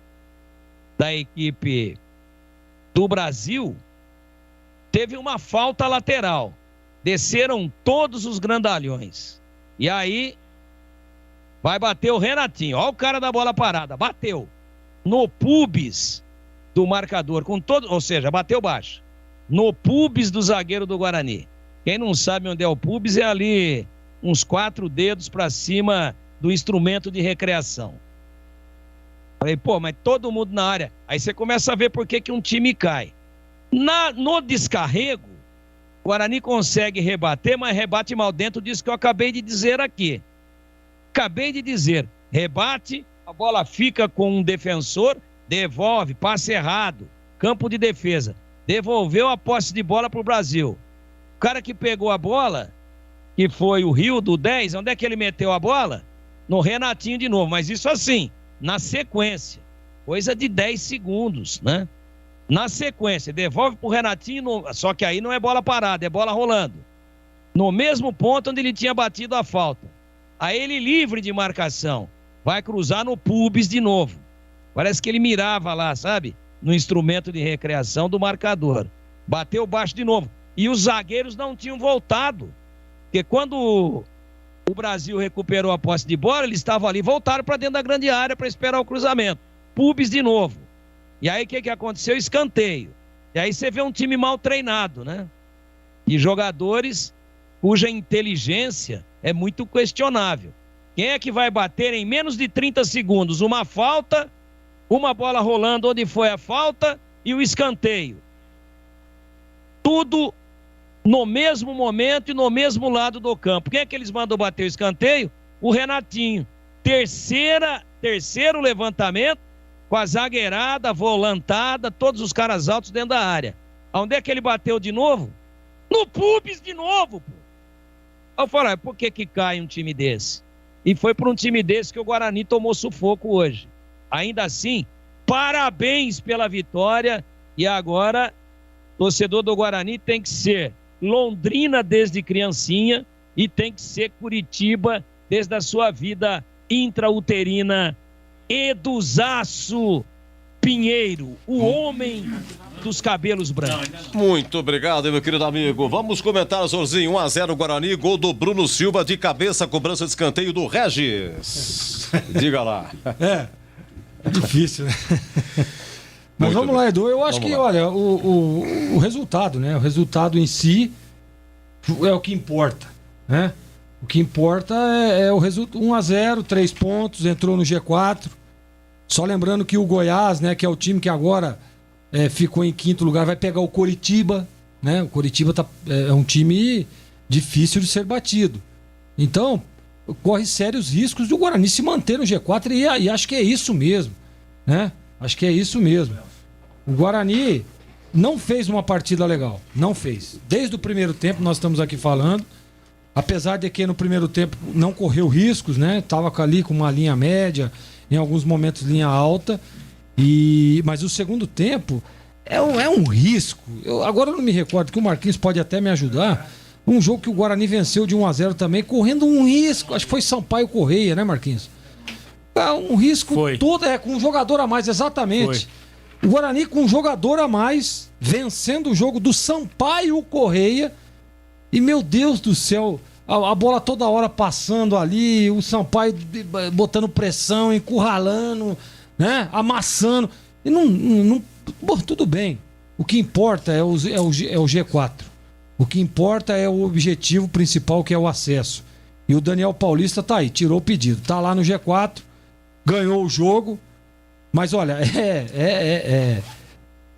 da equipe do Brasil, teve uma falta lateral. Desceram todos os grandalhões. E aí vai bater o Renatinho. Olha o cara da bola parada. Bateu no pubis do marcador, ou seja, bateu baixo. No pubis do zagueiro do Guarani. Quem não sabe onde é o pubis é ali uns 4 dedos para cima do instrumento de recreação. Falei, pô, mas todo mundo na área. Aí você começa a ver por que um time cai. No descarrego, o Guarani consegue rebater, mas rebate mal dentro disso que eu acabei de dizer aqui. Acabei de dizer, rebate, a bola fica com um defensor, devolve, passe errado, campo de defesa. Devolveu a posse de bola para o Brasil. O cara que pegou a bola, que foi o Rio do 10, onde é que ele meteu a bola? No Renatinho de novo, mas isso assim, na sequência, coisa de 10 segundos, né? Na sequência, devolve pro Renatinho, só que aí não é bola parada, é bola rolando. No mesmo ponto onde ele tinha batido a falta. Aí ele livre de marcação, vai cruzar no pubis de novo. Parece que ele mirava lá, sabe? No instrumento de recreação do marcador. Bateu baixo de novo. E os zagueiros não tinham voltado. Porque quando o Brasil recuperou a posse de bola, eles estavam ali, voltaram para dentro da grande área para esperar o cruzamento. Pubis de novo. E aí o que aconteceu? Escanteio. E aí você vê um time mal treinado, né? E jogadores cuja inteligência é muito questionável. Quem é que vai bater em menos de 30 segundos uma falta, uma bola rolando onde foi a falta e o escanteio? Tudo no mesmo momento e no mesmo lado do campo. Quem é que eles mandam bater o escanteio? O Renatinho. Terceiro levantamento, com a zagueirada, volantada, todos os caras altos dentro da área. Onde é que ele bateu de novo? No pubis de novo, pô. Eu falei, por que cai um time desse? E foi por um time desse que o Guarani tomou sufoco hoje. Ainda assim, parabéns pela vitória. E agora, torcedor do Guarani tem que ser Londrina desde criancinha e tem que ser Curitiba desde a sua vida intrauterina. Eduzaço Pinheiro, o homem dos cabelos brancos. Muito obrigado, meu querido amigo. Vamos comentar, Zorzinho. 1-0 Guarani, gol do Bruno Silva de cabeça, cobrança de escanteio do Regis. Diga lá. É difícil, né? Mas vamos lá, Edu. Eu acho que, olha, o resultado, né? O resultado em si é o que importa, né? O que importa é o resultado. 1-0, 3 pontos, entrou no G4. Só lembrando que o Goiás, né, que é o time que agora ficou em 5º lugar, vai pegar o Coritiba, né? O Coritiba é um time difícil de ser batido. Então, corre sérios riscos do Guarani se manter no G4 e acho que é isso mesmo, né? Acho que é isso mesmo. O Guarani não fez uma partida legal, não fez. Desde o primeiro tempo nós estamos aqui falando, apesar de que no primeiro tempo não correu riscos, né? Tava ali com uma linha média, em alguns momentos linha alta, mas o segundo tempo é um risco. Agora eu não me recordo, que o Marquinhos pode até me ajudar. Um jogo que o Guarani venceu de 1-0 também, correndo um risco. Acho que foi Sampaio Correia, né, Marquinhos? Um risco todo, com um jogador a mais, exatamente. Foi. O Guarani com um jogador a mais, vencendo o jogo do Sampaio Correia. E, meu Deus do céu, a bola toda hora passando ali, o Sampaio botando pressão, encurralando, né? Amassando. E bom, tudo bem. O que importa é o G4. O que importa é o objetivo principal, que é o acesso. E o Daniel Paulista tá aí, tirou o pedido. Tá lá no G4, ganhou o jogo. Mas olha,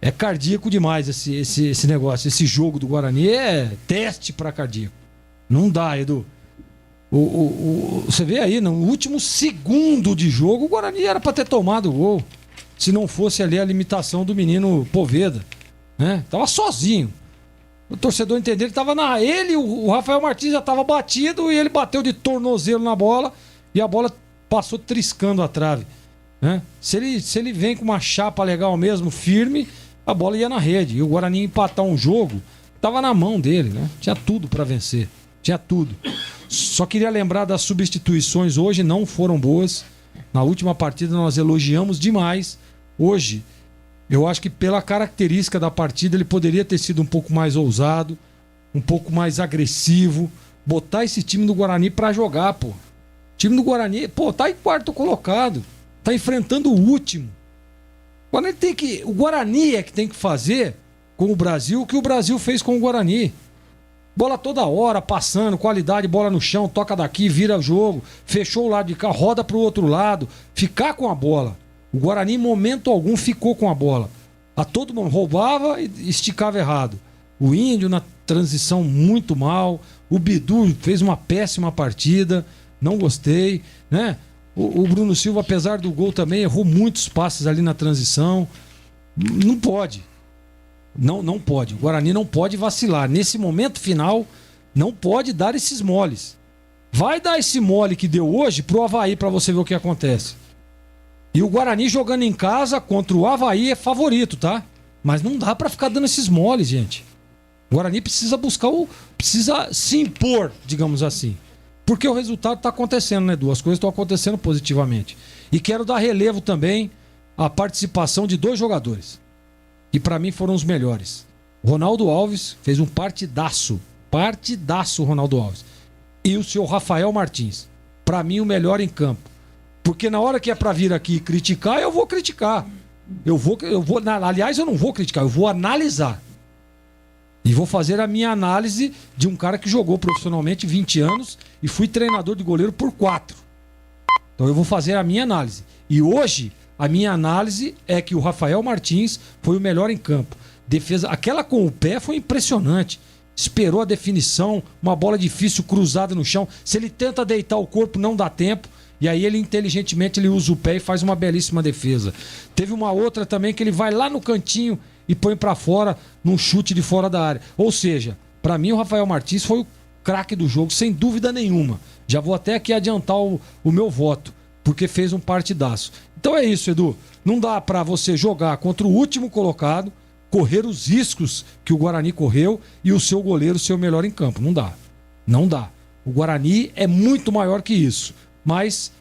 é cardíaco demais esse negócio. Esse jogo do Guarani é teste para cardíaco. Não dá, Edu. Você vê aí, no último segundo de jogo, o Guarani era para ter tomado o gol. Se não fosse ali a limitação do menino Poveda, né? Tava sozinho. O torcedor entendeu, o Rafael Martins já tava batido e ele bateu de tornozelo na bola e a bola passou triscando a trave, né? Se ele vem com uma chapa legal mesmo, firme, a bola ia na rede. E o Guarani empatar um jogo, tava na mão dele, né? Tinha tudo para vencer. Tinha tudo. Só queria lembrar das substituições hoje, não foram boas. Na última partida nós elogiamos demais. Hoje, eu acho que pela característica da partida ele poderia ter sido um pouco mais ousado, um pouco mais agressivo, botar esse time do Guarani pra jogar, pô. O time do Guarani, pô, tá em quarto colocado, tá enfrentando o último. O Guarani é que tem que fazer com o Brasil o que o Brasil fez com o Guarani. Bola toda hora, passando, qualidade, bola no chão, toca daqui, vira o jogo, fechou o lado de cá, roda pro outro lado, ficar com a bola. O Guarani, em momento algum, ficou com a bola. A todo mundo roubava e esticava errado. O Índio na transição muito mal, o Bidu fez uma péssima partida, não gostei, né? O Bruno Silva, apesar do gol também, errou muitos passes ali na transição. Não pode. Não pode. O Guarani não pode vacilar. Nesse momento final, não pode dar esses moles. Vai dar esse mole que deu hoje pro Avaí pra você ver o que acontece. E o Guarani jogando em casa contra o Avaí é favorito, tá? Mas não dá pra ficar dando esses moles, gente. O Guarani precisa precisa se impor, digamos assim. Porque o resultado tá acontecendo, né, Edu? As coisas estão acontecendo positivamente. E quero dar relevo também à participação de 2 jogadores. E pra mim foram os melhores. Ronaldo Alves fez um partidaço. Partidaço, Ronaldo Alves. E o seu Rafael Martins. Pra mim, o melhor em campo. Porque na hora que é pra vir aqui criticar, eu vou criticar. Aliás, eu não vou criticar, eu vou analisar. E vou fazer a minha análise de um cara que jogou profissionalmente 20 anos e fui treinador de goleiro por 4. Então eu vou fazer a minha análise. E hoje, a minha análise é que o Rafael Martins foi o melhor em campo. Defesa, aquela com o pé foi impressionante. Esperou a definição, uma bola difícil cruzada no chão. Se ele tenta deitar o corpo, não dá tempo. E aí ele inteligentemente ele usa o pé e faz uma belíssima defesa. Teve uma outra também que ele vai lá no cantinho e põe pra fora num chute de fora da área. Ou seja, pra mim o Rafael Martins foi o craque do jogo, sem dúvida nenhuma. Já vou até aqui adiantar o meu voto, porque fez um partidaço. Então é isso, Edu. Não dá pra você jogar contra o último colocado, correr os riscos que o Guarani correu e o seu goleiro ser o melhor em campo. Não dá. Não dá. O Guarani é muito maior que isso. Mas,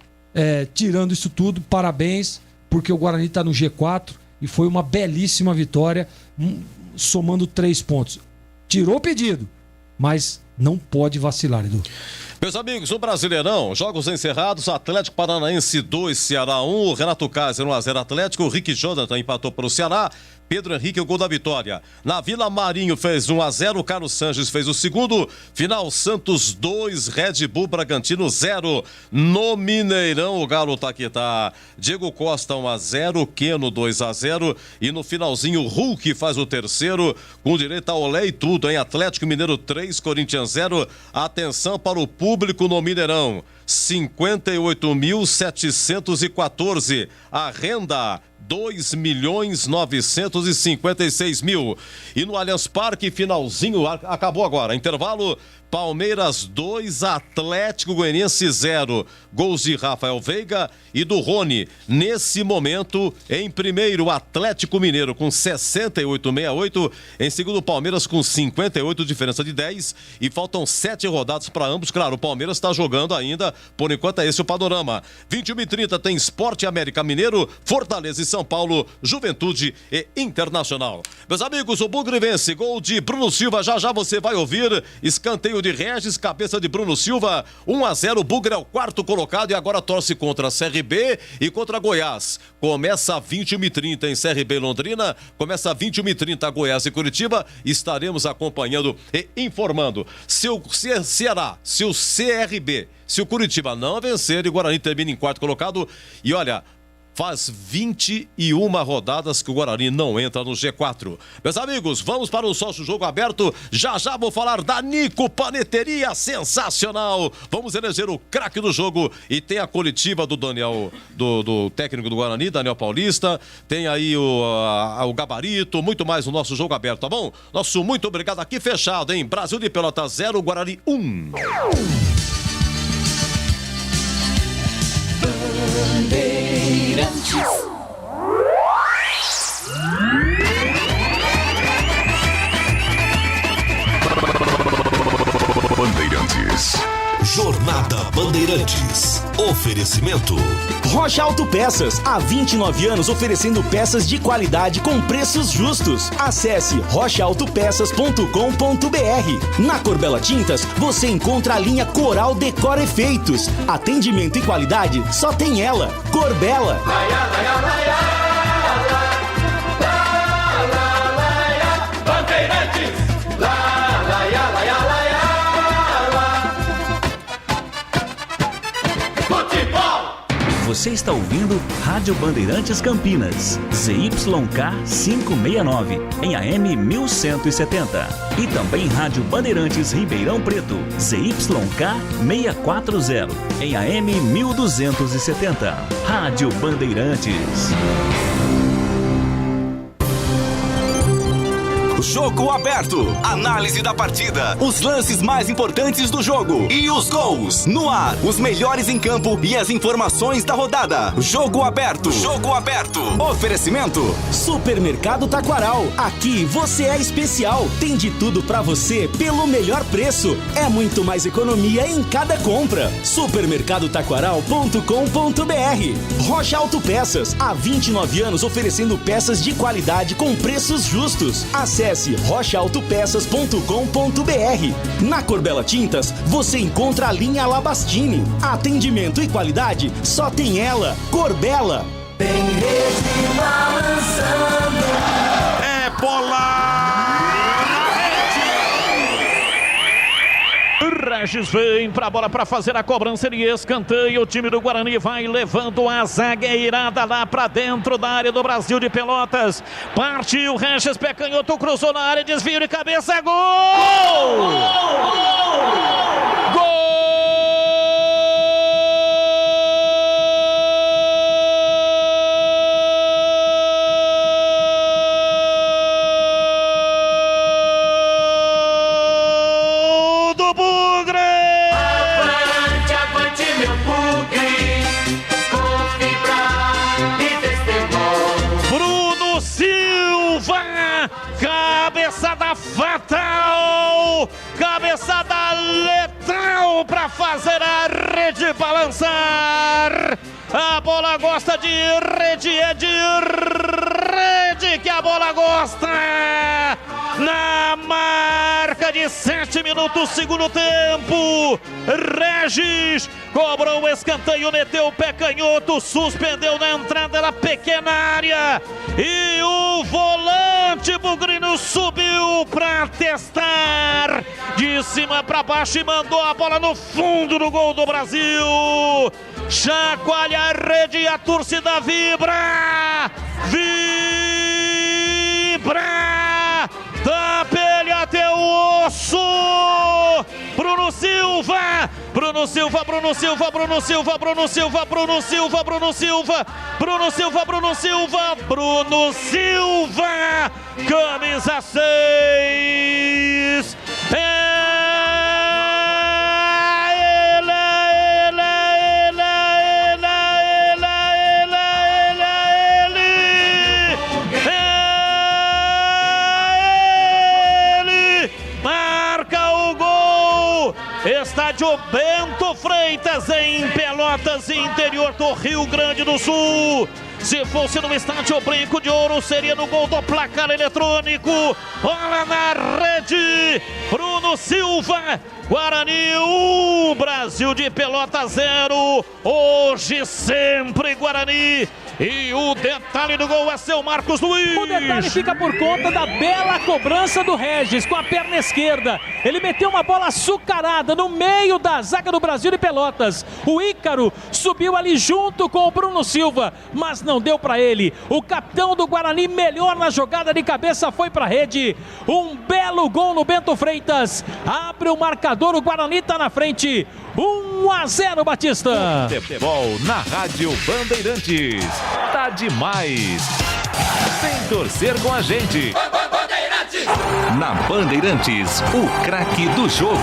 tirando isso tudo, parabéns, porque o Guarani está no G4 e foi uma belíssima vitória, somando 3 pontos. Tirou o pedido, mas não pode vacilar, Edu. Meus amigos, o Brasileirão, jogos encerrados, Atlético Paranaense 2, Ceará 1, o Renato Kaiser 1-0 Atlético, o Rick Jonathan empatou para o Ceará, Pedro Henrique o gol da vitória. Na Vila Marinho fez 1-0, o Carlos Sanches fez o segundo, final Santos 2, Red Bull Bragantino 0. No Mineirão o Galo tá que tá. Diego Costa 1-0, Keno 2-0 e no finalzinho o Hulk faz o terceiro, com direito a olé e tudo, em Atlético Mineiro 3, Corinthians 0. Atenção para o público no Mineirão, 58.714, a renda 2.956.000. E no Allianz Parque, finalzinho, acabou agora, intervalo, Palmeiras 2, Atlético Goianiense 0. Gols de Rafael Veiga e do Rony. Nesse momento, em primeiro, Atlético Mineiro com 68,68. Em segundo, Palmeiras com 58, diferença de 10. E faltam 7 rodadas para ambos. Claro, o Palmeiras está jogando ainda. Por enquanto, é esse o panorama. 21h30 tem Sport América Mineiro, Fortaleza e São Paulo, Juventude e Internacional. Meus amigos, o Bugre vence. Gol de Bruno Silva. Já você vai ouvir. Escanteio de Regis, cabeça de Bruno Silva, 1-0, o Bugre é o 4º colocado e agora torce contra a CRB e contra Goiás. Começa 21h30 em CRB Londrina, começa 21h30 Goiás e Curitiba, estaremos acompanhando e informando. Se o Ceará, se o CRB, se o Curitiba não vencer, o Guarani termina em 4º colocado e olha, faz 21 rodadas que o Guarani não entra no G4. Meus amigos, vamos para o sócio jogo aberto. Já vou falar da Nico Paneteria, sensacional. Vamos eleger o craque do jogo e tem a coletiva do Daniel, do técnico do Guarani, Daniel Paulista. Tem aí o gabarito, muito mais no nosso jogo aberto, tá bom? Nosso muito obrigado aqui fechado, hein? Brasil de Pelotas 0, Guarani 1. Bandeirantes. Jornada Bandeirantes. Oferecimento. Rocha Autopeças, há 29 anos oferecendo peças de qualidade com preços justos. Acesse rochaautopeças.com.br. Na Corbella Tintas, você encontra a linha Coral Decor Efeitos. Atendimento e qualidade, só tem ela. Corbella. Bandeirantes, Você está ouvindo Rádio Bandeirantes Campinas, ZYK 569, em AM 1170. E também Rádio Bandeirantes Ribeirão Preto, ZYK 640, em AM 1270. Rádio Bandeirantes. Jogo aberto. Análise da partida. Os lances mais importantes do jogo. E os gols. No ar. Os melhores em campo e as informações da rodada. Jogo aberto. Jogo aberto. Oferecimento. Supermercado Taquaral. Aqui você é especial. Tem de tudo pra você pelo melhor preço. É muito mais economia em cada compra. Supermercadotaquaral.com.br. Rocha Autopeças. Há 29 anos oferecendo peças de qualidade com preços justos. Acesse rochaautopeças.com.br. Na Corbella Tintas, você encontra a linha Labastini. Atendimento e qualidade, só tem ela. Corbella. Tem rede balançando. É bola na rede. Regis vem pra bola pra fazer a cobrança, ele escanteia, o time do Guarani vai levando a zagueirada lá pra dentro da área do Brasil de Pelotas. Partiu, Regis, pé canhoto, cruzou na área, desvio de cabeça, gol! Gol! Fatal, cabeçada letal para fazer a rede balançar. A bola gosta de rede, é de rede que a bola gosta. Na marca de 7 minutos, segundo tempo, Regis cobrou o escanteio, meteu o pé canhoto, suspendeu na entrada da pequena área e o volante bugrino subiu para testar de cima para baixo e mandou a bola no fundo do gol do Brasil. Chacoalha a rede e a torcida vibra, vibra da pele até o osso. Bruno Silva, Bruno Silva, Bruno Silva, Bruno Silva, Bruno Silva, Bruno Silva, Bruno Silva, Bruno Silva, Bruno Silva, Bruno Silva, camisa 6. Estádio Bento Freitas em Pelotas, interior do Rio Grande do Sul. Se fosse no estádio Brinco de Ouro, seria no gol do placar eletrônico. Bola na rede, Bruno Silva. Guarani 1, Brasil de Pelotas 0. Hoje sempre Guarani. E o detalhe do gol é seu Marcos Luiz. O detalhe fica por conta da bela cobrança do Regis com a perna esquerda. Ele meteu uma bola açucarada no meio da zaga do Brasil de Pelotas. O Ícaro subiu ali junto com o Bruno Silva, mas não deu para ele. O capitão do Guarani, melhor na jogada de cabeça, foi para a rede. Um belo gol no Bento Freitas. Abre o marcador, o Guarani está na frente. 1-0, Batista. Futebol na Rádio Bandeirantes. Tá demais. Vem torcer com a gente. Na Bandeirantes, o craque do jogo.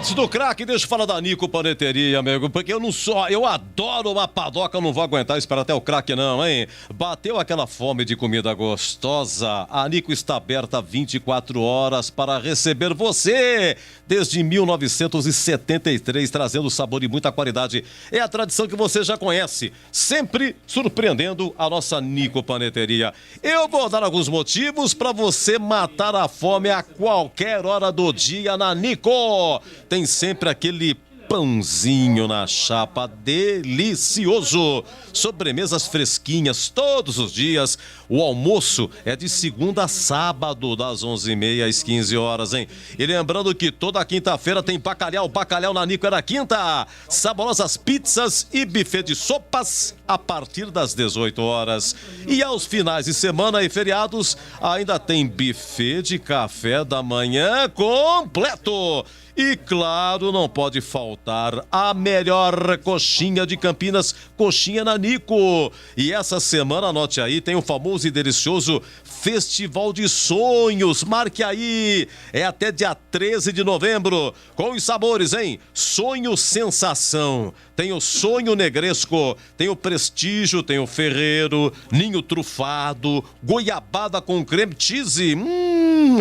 Antes do craque, deixa eu falar da Nico Paneteria, amigo, porque eu adoro uma padoca, não vou aguentar esperar até o craque não, hein? Bateu aquela fome de comida gostosa, a Nico está aberta 24 horas para receber você, desde 1973, trazendo sabor e muita qualidade. É a tradição que você já conhece, sempre surpreendendo a nossa Nico Paneteria. Eu vou dar alguns motivos para você matar a fome a qualquer hora do dia na Nico. Tem sempre aquele pãozinho na chapa delicioso, sobremesas fresquinhas todos os dias. O almoço é de segunda a sábado, das 11h30 às 15 horas, hein? E lembrando que toda quinta-feira tem bacalhau na Nico é na quinta. Saborosas pizzas e buffet de sopas a partir das 18 horas. E aos finais de semana e feriados ainda tem buffet de café da manhã completo. E claro, não pode faltar a melhor coxinha de Campinas, coxinha na Nico. E essa semana, anote aí, tem o famoso e delicioso Festival de Sonhos. Marque aí, é até dia 13 de novembro, com os sabores, hein? Sonho Sensação, tem o Sonho Negresco, tem o Prestígio, tem o Ferreiro, Ninho Trufado, Goiabada com creme cheese.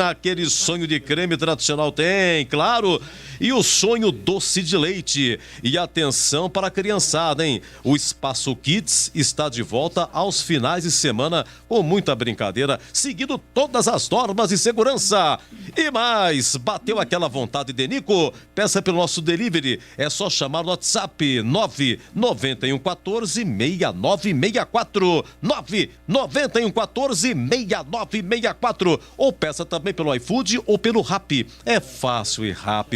Aquele sonho de creme tradicional tem, claro. E o sonho doce de leite. E atenção para a criançada, hein? O Espaço Kids está de volta aos finais de semana com muita brincadeira, seguindo todas as normas de segurança. E mais, bateu aquela vontade de Nico? Peça pelo nosso delivery. É só chamar no WhatsApp 991146964. 991146964. Ou peça também pelo iFood ou pelo Rappi. É fácil e rápido.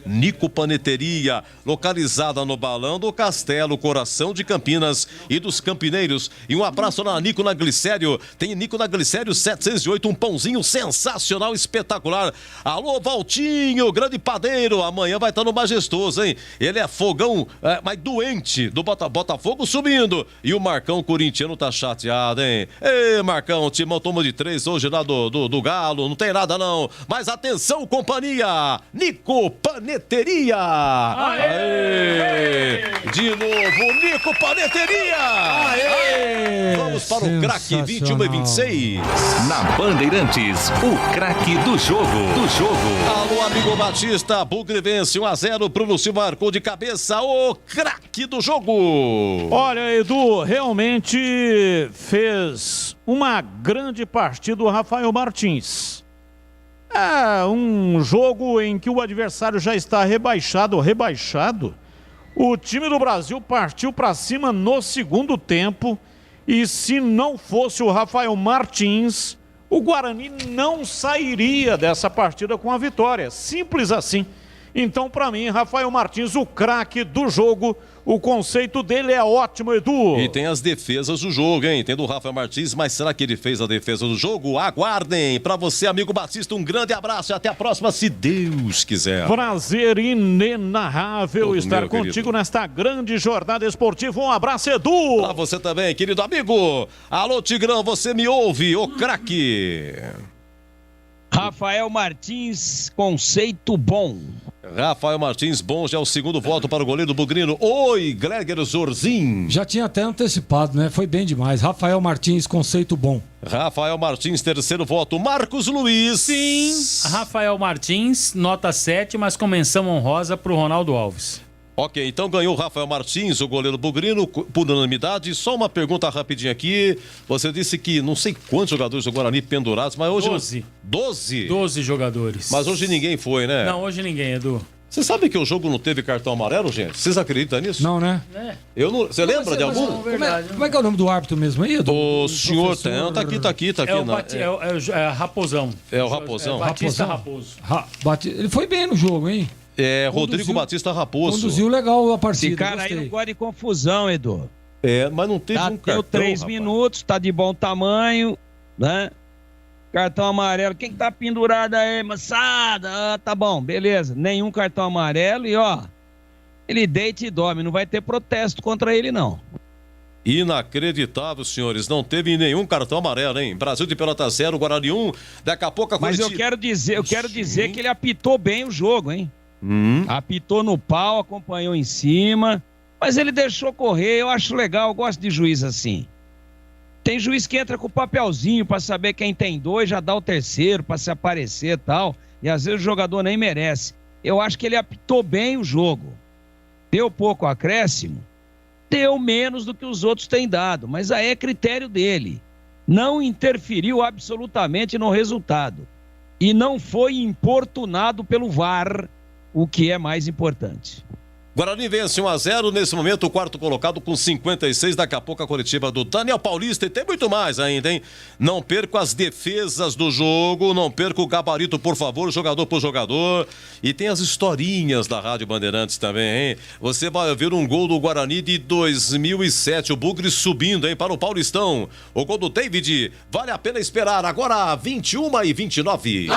Nico Paneteria, localizada no Balão do Castelo, coração de Campinas e dos campineiros. E um abraço na Nico na Glicério. Tem Nico na Glicério 708, um pãozinho sensacional, espetacular. Alô, Valtinho, grande padeiro. Amanhã vai estar no Majestoso, hein? Ele é fogão, mas doente do Botafogo subindo. E o Marcão corintiano tá chateado, hein? Ei, Marcão, o Timão toma de 3 hoje lá do Galo. Não tem nada não. Mas atenção, companhia. Nico Paneteria. Aê! De novo, Nico Paneteria. Aê! Vamos para o craque 21 e 26. Na Bandeirantes, o craque do jogo. Alô, amigo Batista, Bugre vence 1-0, Bruno Silva marcou de cabeça, o craque do jogo. Olha, Edu, realmente fez uma grande partida o Rafael Martins. É um jogo em que o adversário já está rebaixado. O time do Brasil partiu para cima no segundo tempo e se não fosse o Rafael Martins, o Guarani não sairia dessa partida com a vitória. Simples assim. Então, para mim, Rafael Martins, o craque do jogo, o conceito dele é ótimo, Edu. E tem as defesas do jogo, hein? Tem do Rafael Martins, mas será que ele fez a defesa do jogo? Aguardem. Para você, amigo Batista, um grande abraço e até a próxima, se Deus quiser. Prazer inenarrável Todo estar contigo querido. nesta grande jornada esportiva. Um abraço, Edu. Para você também, querido amigo. Alô, Tigrão, você me ouve? O craque. Rafael Martins, conceito bom. Rafael Martins, bom, já é o segundo voto para o goleiro Bugrino. Oi, Gregor Zorzin. Já tinha até antecipado, né? Foi bem demais. Rafael Martins, conceito bom. Rafael Martins, terceiro voto. Marcos Luiz. Sim, Rafael Martins, nota 7, mas com menção honrosa para o Ronaldo Alves. Ok, então ganhou o Rafael Martins, o goleiro Bugrino, por unanimidade. Só uma pergunta rapidinha aqui. Você disse que não sei quantos jogadores do Guarani pendurados, mas hoje... 12. 12? 12 jogadores. Mas hoje ninguém foi, né? Não, hoje ninguém, Edu. Você sabe que o jogo não teve cartão amarelo, gente? Vocês acreditam nisso? Não, né? Eu não... Você lembra de algum? Como é que é o nome do árbitro mesmo aí, Edu? O senhor tem, tá aqui. É Raposão. É o Raposão. Batista Raposo. Ele foi bem no jogo, hein? É, Rodrigo Batista Raposo. Conduziu legal a partida. Esse cara aí não gosta de confusão, Edu. É, mas não teve um cartão, 3 rapaz. minutos, tá de bom tamanho, né? Cartão amarelo. Quem que tá pendurado aí, moçada? Ah, tá bom, beleza. Nenhum cartão amarelo e, ó, ele deita e dorme. Não vai ter protesto contra ele, não. Inacreditável, senhores. Não teve nenhum cartão amarelo, hein? Brasil de Pelota 0, Guarani 1. Daqui a pouco a Mas Curitiba... eu quero dizer que ele apitou bem o jogo, hein? Apitou no pau, acompanhou em cima, mas ele deixou correr. Eu acho legal, eu gosto de juiz assim. Tem juiz que entra com o papelzinho pra saber quem tem 2, já dá o terceiro pra se aparecer e tal, e às vezes o jogador nem merece. Eu acho que ele apitou bem o jogo. Deu pouco acréscimo, deu menos do que os outros têm dado, mas aí é critério dele. Não interferiu absolutamente no resultado e não foi importunado pelo VAR, o que é mais importante. Guarani vence 1-0, nesse momento o quarto colocado com 56, daqui a pouco a coletiva do Daniel Paulista, e tem muito mais ainda, hein? Não perca as defesas do jogo, não perca o gabarito, por favor, jogador por jogador, e tem as historinhas da Rádio Bandeirantes também, hein? Você vai ver um gol do Guarani de 2007, o Bugre subindo, hein, para o Paulistão. O gol do David, vale a pena esperar, agora 21h29.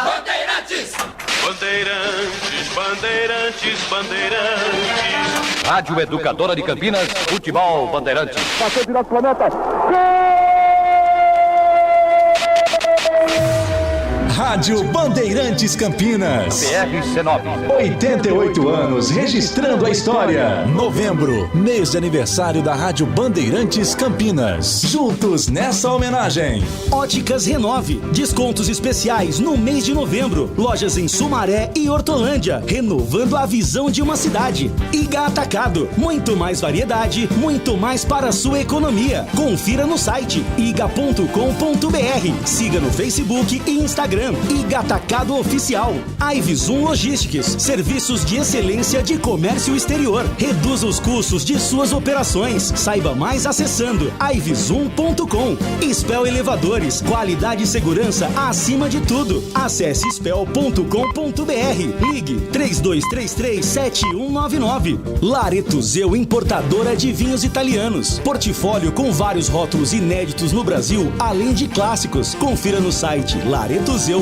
Bandeirantes! Bandeirantes, Bandeirantes, Bandeirantes. Rádio Educadora de Campinas, Futebol Bandeirantes. Passou de nosso planeta. Rádio Bandeirantes Campinas. BRC9. 88 anos registrando a história. Novembro, mês de aniversário da Rádio Bandeirantes Campinas. Juntos nessa homenagem. Óticas Renove. Descontos especiais no mês de novembro. Lojas em Sumaré e Hortolândia. Renovando a visão de uma cidade. Iga Atacado. Muito mais variedade, muito mais para a sua economia. Confira no site iga.com.br. Siga no Facebook e Instagram. Iga Atacado Oficial. Ivzoom Logistics, serviços de excelência de comércio exterior. Reduza os custos de suas operações. Saiba mais acessando ivzoom.com. Spell Elevadores, qualidade e segurança acima de tudo. Acesse spell.com.br. Ligue 3233-7199. Lareto Zeu, importadora de vinhos italianos. Portfólio com vários rótulos inéditos no Brasil, além de clássicos. Confira no site laretozeu.com.br.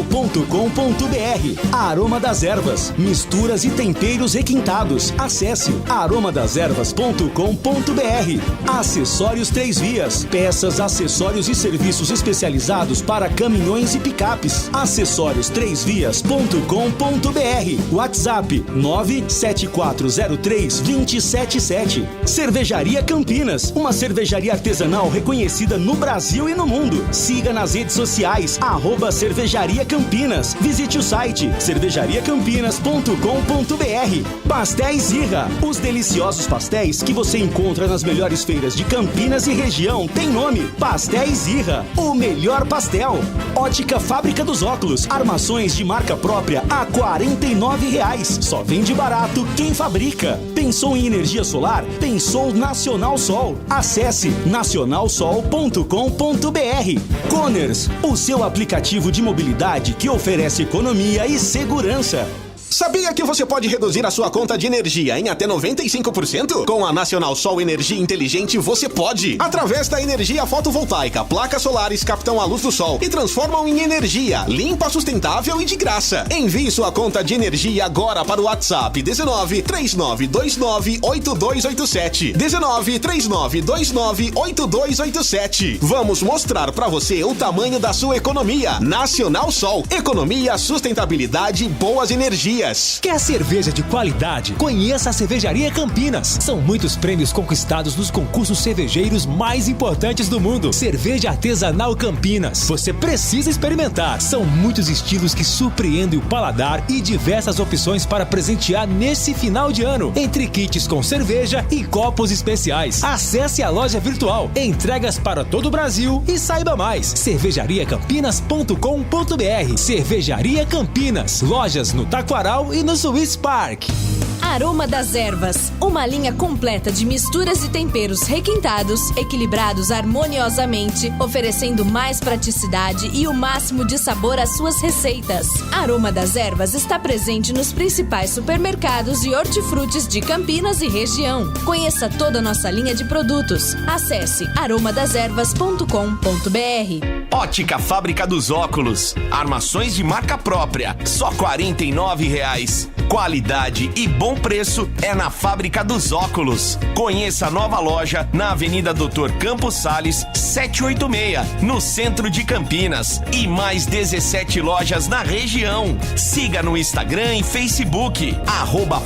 Aroma das Ervas, misturas e temperos requintados. Acesse aromadeservas.com.br. Acessórios 3 Vias, peças, acessórios e serviços especializados para caminhões e picapes. Acessórios3vias.com.br. WhatsApp 97403-277. Cervejaria Campinas, uma cervejaria artesanal reconhecida no Brasil e no mundo. Siga nas redes sociais @Cervejaria Campinas. Visite o site cervejariacampinas.com.br. Pastéis Irra, os deliciosos pastéis que você encontra nas melhores feiras de Campinas e região tem nome: Pastéis Irra, o melhor pastel. Ótica Fábrica dos Óculos, armações de marca própria a R$ 49,00. Só vende barato quem fabrica. Pensou em energia solar? Pensou Nacional Sol. Acesse nacionalsol.com.br. Coners, o seu aplicativo de mobilidade que oferece economia e segurança. Sabia que você pode reduzir a sua conta de energia em até 95%? Com a Nacional Sol Energia Inteligente você pode. Através da energia fotovoltaica, placas solares captam a luz do sol e transformam em energia limpa, sustentável e de graça. Envie sua conta de energia agora para o WhatsApp 19 3929 8287. 19 3929 8287. Vamos mostrar para você o tamanho da sua economia. Nacional Sol. Economia, sustentabilidade e boas energias. Quer cerveja de qualidade? Conheça a Cervejaria Campinas. São muitos prêmios conquistados nos concursos cervejeiros mais importantes do mundo. Cerveja Artesanal Campinas. Você precisa experimentar. São muitos estilos que surpreendem o paladar e diversas opções para presentear nesse final de ano. Entre kits com cerveja e copos especiais. Acesse a loja virtual. Entregas para todo o Brasil e saiba mais. cervejariacampinas.com.br. Cervejaria Campinas. Lojas no Taquaral e no Swiss Park. Aroma das Ervas, uma linha completa de misturas e temperos requintados, equilibrados harmoniosamente, oferecendo mais praticidade e o máximo de sabor às suas receitas. Aroma das Ervas está presente nos principais supermercados e hortifrutis de Campinas e região. Conheça toda a nossa linha de produtos. Acesse aromadeservas.com.br. Ótica Fábrica dos Óculos, armações de marca própria, só R$ 49,00. Qualidade e bom bom preço é na Fábrica dos Óculos. Conheça a nova loja na Avenida Doutor Campos Sales, 786, no centro de Campinas. E mais 17 lojas na região. Siga no Instagram e Facebook,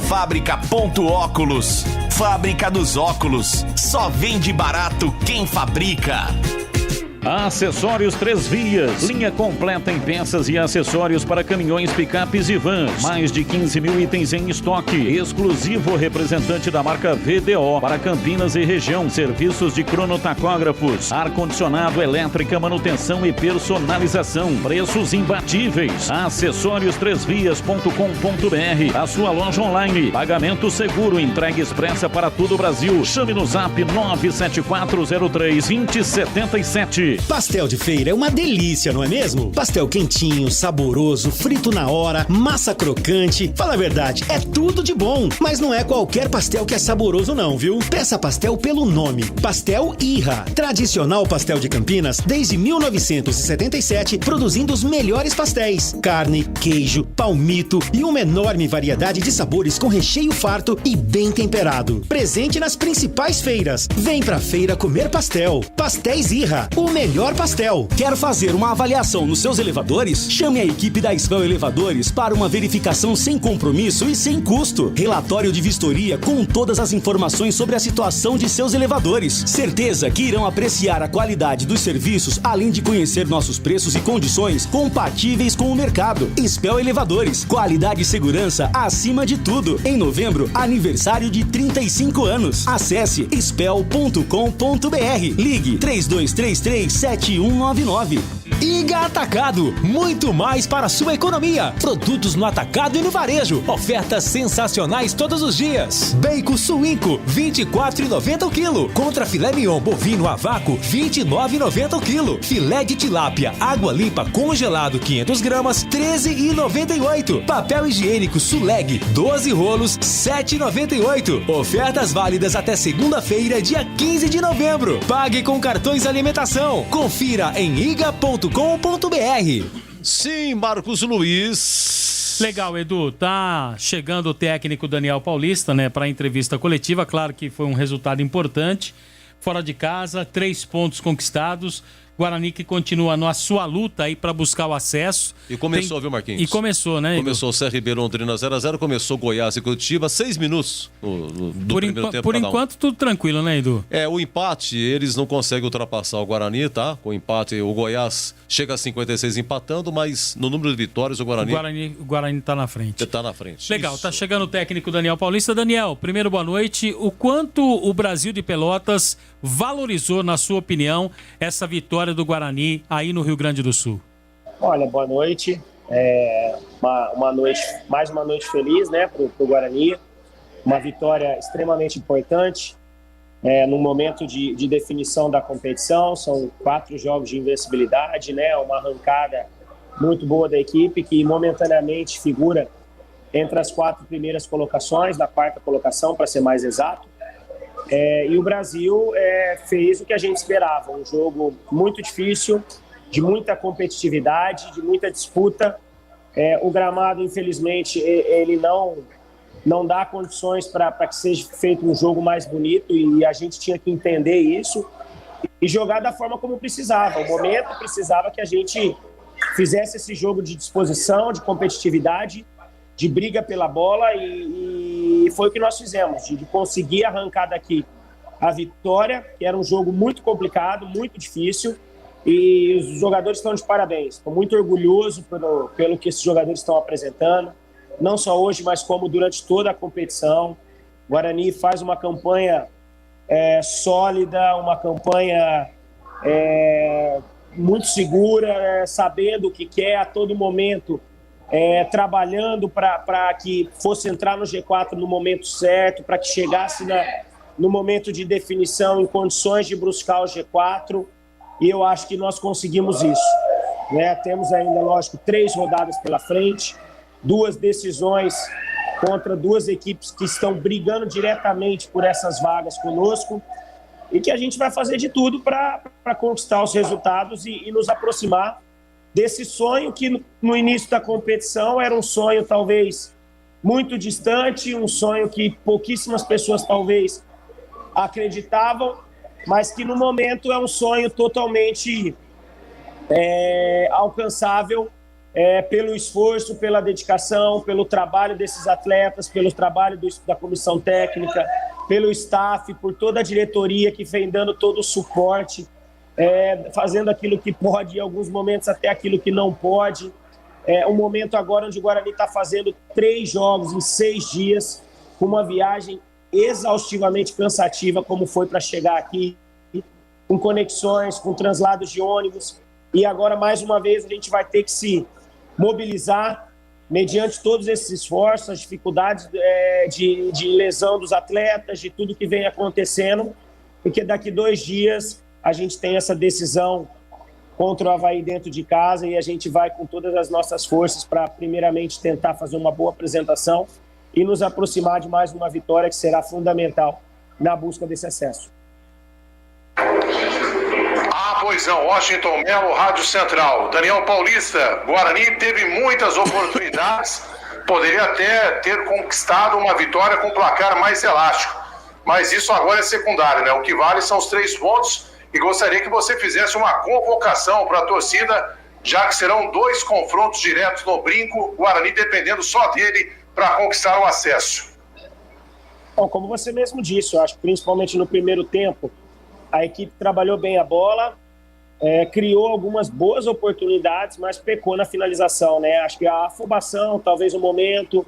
@fábrica.óculos. Fábrica dos Óculos. Só vende barato quem fabrica. Acessórios Três Vias, linha completa em peças e acessórios para caminhões, picapes e vans. Mais de 15 mil itens em estoque. Exclusivo representante da marca VDO para Campinas e região. Serviços de cronotacógrafos, ar-condicionado, elétrica, manutenção e personalização. Preços imbatíveis. Acessórios3vias.com.br. A sua loja online. Pagamento seguro, entrega expressa para todo o Brasil. Chame no zap 97403-2077. Pastel de feira é uma delícia, não é mesmo? Pastel quentinho, saboroso, frito na hora, massa crocante. Fala a verdade, é tudo de bom. Mas não é qualquer pastel que é saboroso não, viu? Peça pastel pelo nome. Pastel Irra. Tradicional pastel de Campinas desde 1977, produzindo os melhores pastéis. Carne, queijo, palmito e uma enorme variedade de sabores com recheio farto e bem temperado. Presente nas principais feiras. Vem pra feira comer pastel. Pastéis Irra, o melhor pastel. Quer fazer uma avaliação nos seus elevadores? Chame a equipe da Spell Elevadores para uma verificação sem compromisso e sem custo. Relatório de vistoria com todas as informações sobre a situação de seus elevadores. Certeza que irão apreciar a qualidade dos serviços, além de conhecer nossos preços e condições compatíveis com o mercado. Spell Elevadores, qualidade e segurança acima de tudo. Em novembro, aniversário de 35 anos. Acesse spell.com.br. Ligue 3233-7199. Iga Atacado, muito mais para a sua economia. Produtos no atacado e no varejo. Ofertas sensacionais todos os dias. Bacon suíno, R$24,90 o quilo. Contra filé mignon bovino a vácuo, R$29,90 o quilo. Filé de tilápia, água limpa congelado, 500 gramas, R$13,98. Papel higiênico Suleg, 12 rolos, R$7,98. Ofertas válidas até segunda-feira, dia 15 de novembro. Pague com cartões alimentação. Confira em iga.com.br. Sim, Marcos Luiz. Legal, Edu. Tá chegando o técnico Daniel Paulista, né, para a entrevista coletiva. Claro que foi um resultado importante. Fora de casa, 3 pontos conquistados. Guarani que continua na sua luta aí para buscar o acesso. E começou, viu, Marquinhos? E começou, né, Edu? Começou o CRB Londrina 0x0, começou Goiás e Curitiba, 6 minutos do primeiro tempo. Por enquanto, tudo tranquilo, né, Edu? O empate, eles não conseguem ultrapassar o Guarani, tá? Com o empate, o Goiás chega a 56 empatando, mas no número de vitórias, o Guarani tá na frente. Tá na frente. Legal, Isso. tá chegando o técnico Daniel Paulista. Daniel, primeiro, boa noite. O quanto o Brasil de Pelotas valorizou, na sua opinião, essa vitória do Guarani aí no Rio Grande do Sul? Olha, boa noite. Mais uma noite feliz, né, pro Guarani. Uma vitória extremamente importante no momento de definição da competição. São 4 jogos de invencibilidade, né, uma arrancada muito boa da equipe que momentaneamente figura entre as 4 primeiras colocações, da 4ª colocação, para ser mais exato. E o Brasil fez o que a gente esperava, um jogo muito difícil, de muita competitividade, de muita disputa. O gramado, infelizmente, ele não dá condições para que seja feito um jogo mais bonito, e a gente tinha que entender isso e jogar da forma como precisava. O momento precisava que a gente fizesse esse jogo de disposição, de competitividade, de briga pela bola, e foi o que nós fizemos, de conseguir arrancar daqui a vitória, que era um jogo muito complicado, muito difícil, e os jogadores estão de parabéns. Estou muito orgulhoso pelo que esses jogadores estão apresentando, não só hoje, mas como durante toda a competição. O Guarani faz uma campanha sólida, uma campanha muito segura, sabendo o que quer a todo momento, trabalhando para que fosse entrar no G4 no momento certo, para que chegasse no momento de definição em condições de buscar o G4, e eu acho que nós conseguimos isso, né? Temos ainda, lógico, 3 rodadas pela frente, 2 decisões contra 2 equipes que estão brigando diretamente por essas vagas conosco, e que a gente vai fazer de tudo para conquistar os resultados e nos aproximar desse sonho que no início da competição era um sonho talvez muito distante, um sonho que pouquíssimas pessoas talvez acreditavam, mas que no momento é um sonho totalmente alcançável pelo esforço, pela dedicação, pelo trabalho desses atletas, pelo trabalho da comissão técnica, pelo staff, por toda a diretoria que vem dando todo o suporte, fazendo aquilo que pode, em alguns momentos até aquilo que não pode. Um momento agora onde o Guarani está fazendo 3 jogos em 6 dias, com uma viagem exaustivamente cansativa, como foi para chegar aqui, com conexões, com translados de ônibus. E agora, mais uma vez, a gente vai ter que se mobilizar mediante todos esses esforços, as dificuldades de lesão dos atletas, de tudo que vem acontecendo, porque daqui 2 dias a gente tem essa decisão contra o Avaí dentro de casa e a gente vai com todas as nossas forças para, primeiramente, tentar fazer uma boa apresentação e nos aproximar de mais uma vitória que será fundamental na busca desse acesso. Pois não, Washington Melo, Rádio Central. Daniel Paulista, Guarani teve muitas oportunidades, poderia até ter conquistado uma vitória com placar mais elástico, mas isso agora é secundário, né? O que vale são os 3 pontos e gostaria que você fizesse uma convocação para a torcida, já que serão 2 confrontos diretos no Brinco, Guarani dependendo só dele para conquistar o acesso. Bom, como você mesmo disse, eu acho que principalmente no primeiro tempo, a equipe trabalhou bem a bola, criou algumas boas oportunidades, mas pecou na finalização, né? Acho que a afobação, talvez o momento,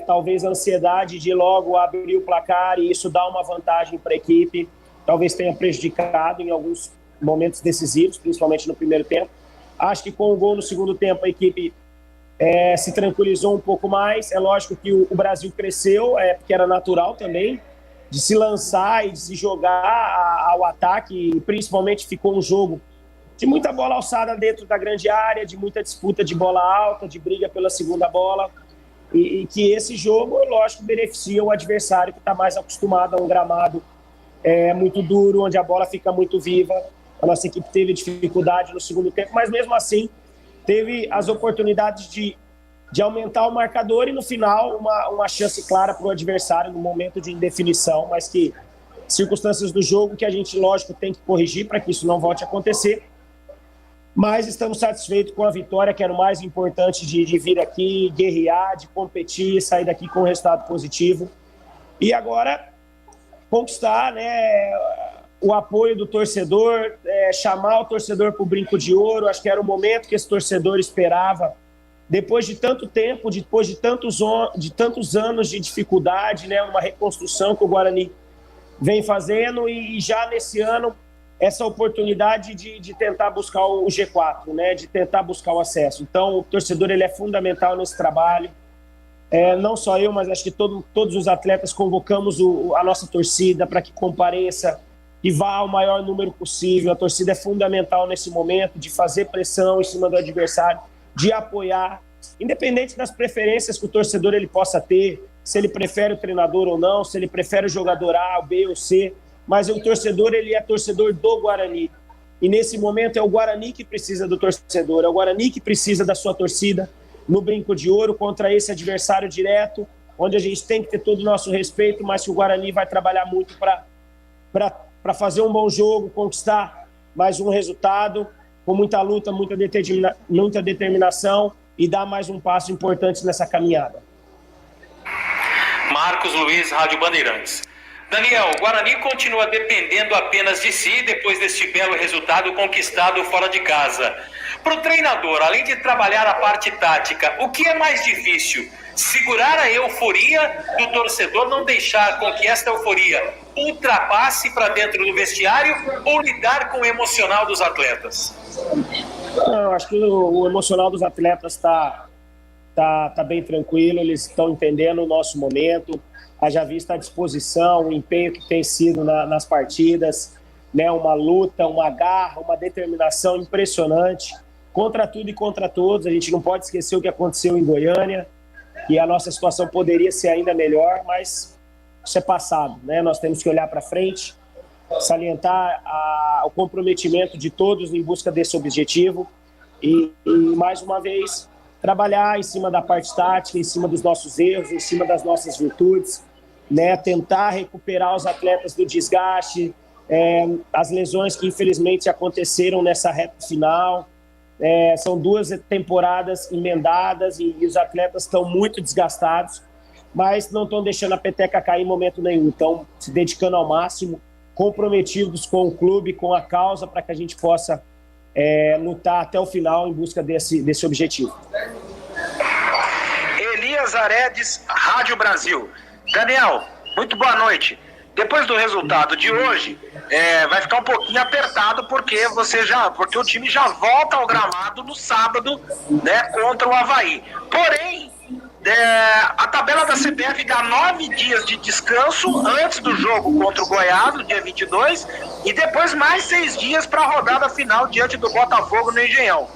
talvez a ansiedade de logo abrir o placar e isso dá uma vantagem para a equipe, talvez tenha prejudicado em alguns momentos decisivos, principalmente no primeiro tempo. Acho que com o gol no segundo tempo a equipe se tranquilizou um pouco mais. É lógico que o Brasil cresceu, porque era natural também, de se lançar e de se jogar ao ataque, e principalmente ficou um jogo de muita bola alçada dentro da grande área, de muita disputa de bola alta, de briga pela segunda bola, e que esse jogo, lógico, beneficia o adversário que está mais acostumado a um gramado muito duro, onde a bola fica muito viva. A nossa equipe teve dificuldade no segundo tempo, mas mesmo assim teve as oportunidades de aumentar o marcador e no final uma chance clara para o adversário no momento de indefinição, mas que circunstâncias do jogo que a gente, lógico, tem que corrigir para que isso não volte a acontecer. Mas estamos satisfeitos com a vitória, que era o mais importante de vir aqui, guerrear, de competir, sair daqui com um resultado positivo. E agora conquistar, né, o apoio do torcedor, chamar o torcedor para o Brinco de Ouro. Acho que era o momento que esse torcedor esperava. Depois de tanto tempo, depois de tantos anos de dificuldade, né, uma reconstrução que o Guarani vem fazendo e já nesse ano essa oportunidade de tentar buscar o G4, né, de tentar buscar o acesso. Então o torcedor ele é fundamental nesse trabalho. Não só eu, mas acho que todos os atletas convocamos a nossa torcida para que compareça e vá ao maior número possível. A torcida é fundamental nesse momento de fazer pressão em cima do adversário, de apoiar, independente das preferências que o torcedor ele possa ter, se ele prefere o treinador ou não, se ele prefere o jogador A, o B ou C, mas o torcedor ele é torcedor do Guarani. E nesse momento é o Guarani que precisa do torcedor, é o Guarani que precisa da sua torcida no Brinco de Ouro contra esse adversário direto, onde a gente tem que ter todo o nosso respeito, mas que o Guarani vai trabalhar muito para fazer um bom jogo, conquistar mais um resultado, com muita luta, muita determinação e dar mais um passo importante nessa caminhada. Marcos Luiz, Rádio Bandeirantes. Daniel, o Guarani continua dependendo apenas de si depois deste belo resultado conquistado fora de casa. Para o treinador, além de trabalhar a parte tática, o que é mais difícil? Segurar a euforia do torcedor, não deixar com que esta euforia ultrapasse para dentro do vestiário ou lidar com o emocional dos atletas? Eu acho que o emocional dos atletas está bem tranquilo, eles estão entendendo o nosso momento, haja vista a disposição, o empenho que tem sido nas partidas, né, uma luta, uma garra, uma determinação impressionante, contra tudo e contra todos. A gente não pode esquecer o que aconteceu em Goiânia, e a nossa situação poderia ser ainda melhor, mas isso é passado, né? Nós temos que olhar para frente, salientar o comprometimento de todos em busca desse objetivo e mais uma vez trabalhar em cima da parte tática, em cima dos nossos erros, em cima das nossas virtudes, né? Tentar recuperar os atletas do desgaste, as lesões que infelizmente aconteceram nessa reta final. São 2 temporadas emendadas e os atletas estão muito desgastados, mas não estão deixando a peteca cair em momento nenhum. Estão se dedicando ao máximo, comprometidos com o clube, com a causa, para que a gente possa lutar até o final em busca desse objetivo. Elias Aredes, Rádio Brasil. Daniel, muito boa noite. Depois do resultado de hoje, vai ficar um pouquinho apertado porque o time já volta ao gramado no sábado, né, contra o Avaí. Porém, a tabela da CBF dá 9 dias de descanso antes do jogo contra o Goiás, no dia 22, e depois mais 6 dias para a rodada final diante do Botafogo no Engenhão.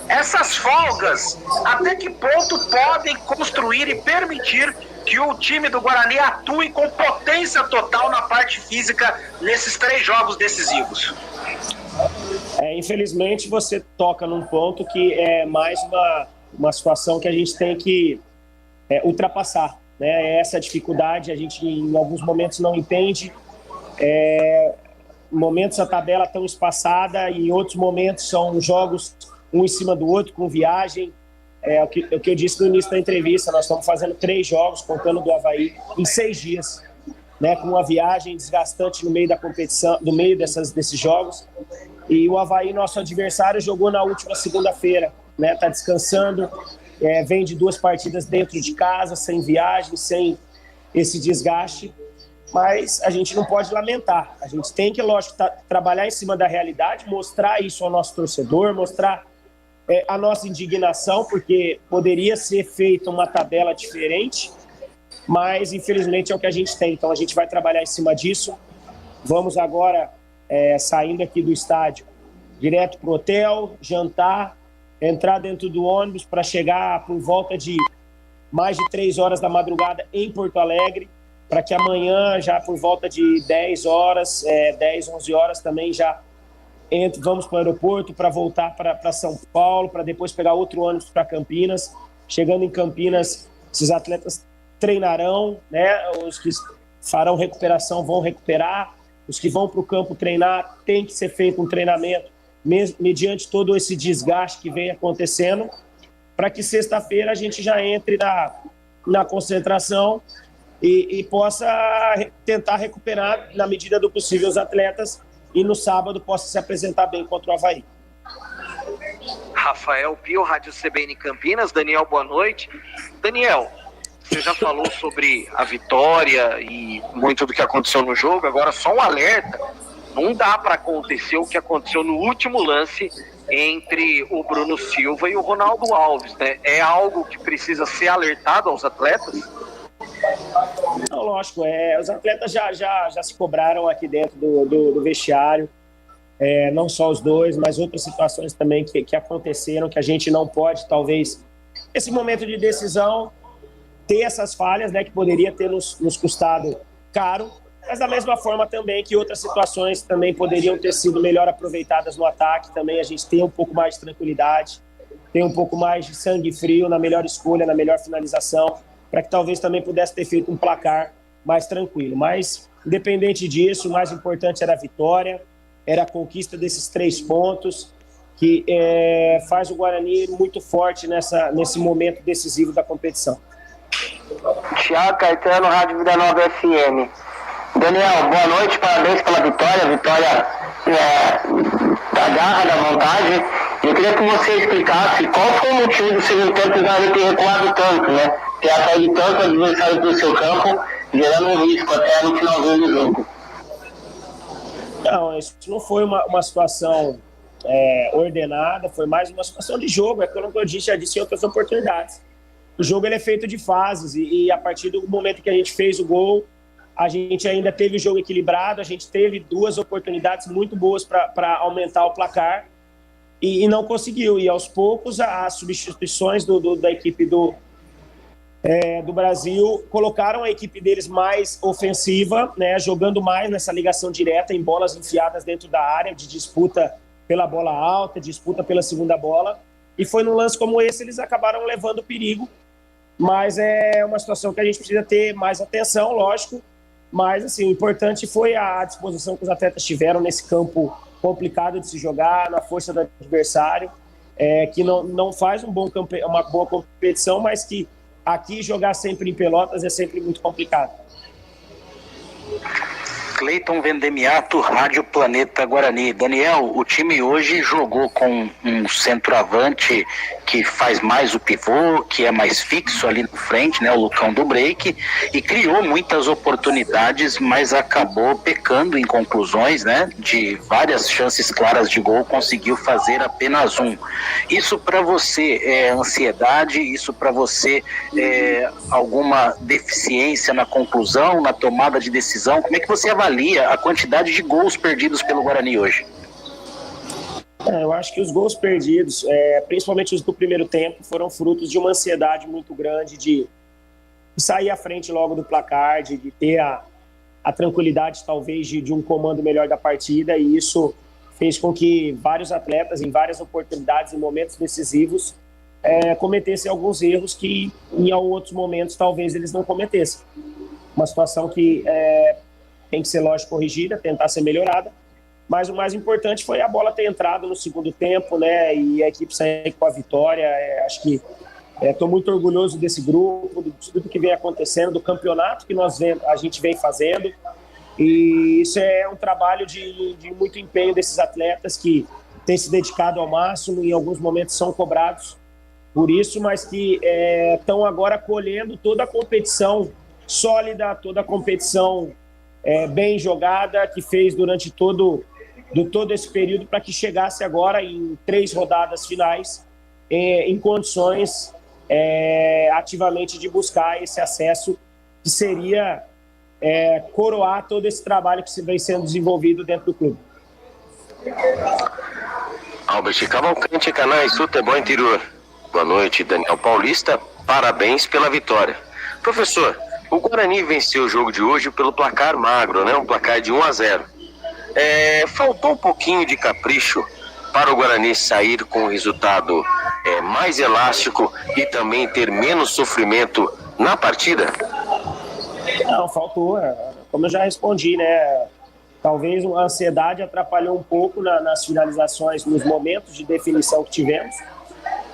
Essas folgas, até que ponto podem construir e permitir que o time do Guarani atue com potência total na parte física nesses 3 jogos decisivos? Infelizmente você toca num ponto que é mais uma situação que a gente tem que ultrapassar, né? Essa dificuldade a gente em alguns momentos não entende, momentos a tabela tão espaçada e em outros momentos são jogos um em cima do outro, com viagem. O que eu disse no início da entrevista, nós estamos fazendo 3 jogos, contando do Avaí, em 6 dias, né, com uma viagem desgastante no meio da competição, no meio desses jogos. E o Avaí, nosso adversário, jogou na última segunda-feira, né, tá descansando, vem de 2 partidas dentro de casa, sem viagem, sem esse desgaste. Mas a gente não pode lamentar, a gente tem que, lógico, trabalhar em cima da realidade, mostrar isso ao nosso torcedor, mostrar a nossa indignação, porque poderia ser feita uma tabela diferente, mas infelizmente é o que a gente tem. Então a gente vai trabalhar em cima disso. Vamos agora, saindo aqui do estádio, direto para o hotel, jantar, entrar dentro do ônibus para chegar por volta de mais de 3 horas da madrugada em Porto Alegre, para que amanhã, já por volta de 10 horas, 10, 11 horas também já vamos para o aeroporto para voltar para São Paulo, para depois pegar outro ônibus para Campinas. Chegando em Campinas, esses atletas treinarão, né? Os que farão recuperação vão recuperar, os que vão para o campo treinar, tem que ser feito um treinamento mediante todo esse desgaste que vem acontecendo, para que sexta-feira a gente já entre na concentração e possa tentar recuperar, na medida do possível, os atletas, e no sábado possa se apresentar bem contra o Avaí. Rafael Pio, Rádio CBN Campinas. Daniel, boa noite. Daniel, você já falou sobre a vitória e muito do que aconteceu no jogo, agora só um alerta, não dá para acontecer o que aconteceu no último lance entre o Bruno Silva e o Ronaldo Alves, né? É algo que precisa ser alertado aos atletas? Não, lógico, os atletas já se cobraram aqui dentro do vestiário, não só os dois, mas outras situações também que aconteceram, que a gente não pode, talvez, nesse momento de decisão, ter essas falhas, né, que poderia ter nos custado caro, mas da mesma forma também que outras situações também poderiam ter sido melhor aproveitadas no ataque, também a gente tem um pouco mais de tranquilidade, tem um pouco mais de sangue frio na melhor escolha, na melhor finalização, para que talvez também pudesse ter feito um placar mais tranquilo. Mas, independente disso, o mais importante era a vitória, era a conquista desses 3 pontos, que faz o Guarani muito forte nesse momento decisivo da competição. Thiago Caetano, Rádio Vida Nova FM. Daniel, boa noite, parabéns pela vitória da garra, da vontade. Eu queria que você explicasse qual foi o motivo do segundo tempo que o Guarani ter recuado tanto, né? Ter atraído tanto adversário do seu campo, gerando um risco até no finalzinho do jogo. Não, isso não foi uma situação ordenada, foi mais uma situação de jogo, como eu já disse em outras oportunidades. O jogo ele é feito de fases e a partir do momento que a gente fez o gol, a gente ainda teve o jogo equilibrado, a gente teve 2 oportunidades muito boas para aumentar o placar e não conseguiu. E aos poucos as substituições da equipe do Brasil colocaram a equipe deles mais ofensiva, né, jogando mais nessa ligação direta, em bolas enfiadas dentro da área, de disputa pela bola alta, disputa pela segunda bola. e foi num lance como esse, eles acabaram levando perigo, mas é uma situação que a gente precisa ter mais atenção, lógico, mas assim, o importante foi a disposição que os atletas tiveram nesse campo complicado de se jogar, na força do adversário, que não faz uma boa competição, mas que aqui jogar sempre em Pelotas é sempre muito complicado. Cleiton Vendemiato, Rádio Planeta Guarani. Daniel, o time hoje jogou com um centroavante que faz mais o pivô, que é mais fixo ali na frente, né, o Lucão do Break, e criou muitas oportunidades, mas acabou pecando em conclusões, né, de várias chances claras de gol, conseguiu fazer apenas um. Isso para você é ansiedade? Isso para você é alguma deficiência na conclusão, na tomada de decisão? Como é que você avalia a quantidade de gols perdidos pelo Guarani hoje? Eu acho que os gols perdidos, principalmente os do primeiro tempo, foram frutos de uma ansiedade muito grande de sair à frente logo do placar, de ter a tranquilidade talvez de um comando melhor da partida, e isso fez com que vários atletas, em várias oportunidades, em momentos decisivos, cometessem alguns erros que em outros momentos talvez eles não cometessem. Uma situação que tem que ser, lógico, corrigida, tentar ser melhorada, mas o mais importante foi a bola ter entrado no segundo tempo, né, e a equipe sair com a vitória. Acho que estou muito orgulhoso desse grupo, de tudo que vem acontecendo, do campeonato que a gente vem fazendo, e isso é um trabalho de muito empenho desses atletas que têm se dedicado ao máximo, em alguns momentos são cobrados por isso, mas que estão agora colhendo toda a competição sólida, toda a competição bem jogada, que fez durante todo esse período, para que chegasse agora em 3 rodadas finais em condições ativamente de buscar esse acesso, que seria coroar todo esse trabalho que vem sendo desenvolvido dentro do clube. Albert Cavalcante, Canais Futebol Interior. Boa noite, Daniel Paulista, parabéns pela vitória. Professor, o Guarani venceu o jogo de hoje pelo placar magro, né? Um placar de 1-0. Faltou um pouquinho de capricho para o Guarani sair com um resultado mais elástico e também ter menos sofrimento na partida? Não, faltou. Como eu já respondi, né? Talvez a ansiedade atrapalhou um pouco nas finalizações, nos momentos de definição que tivemos.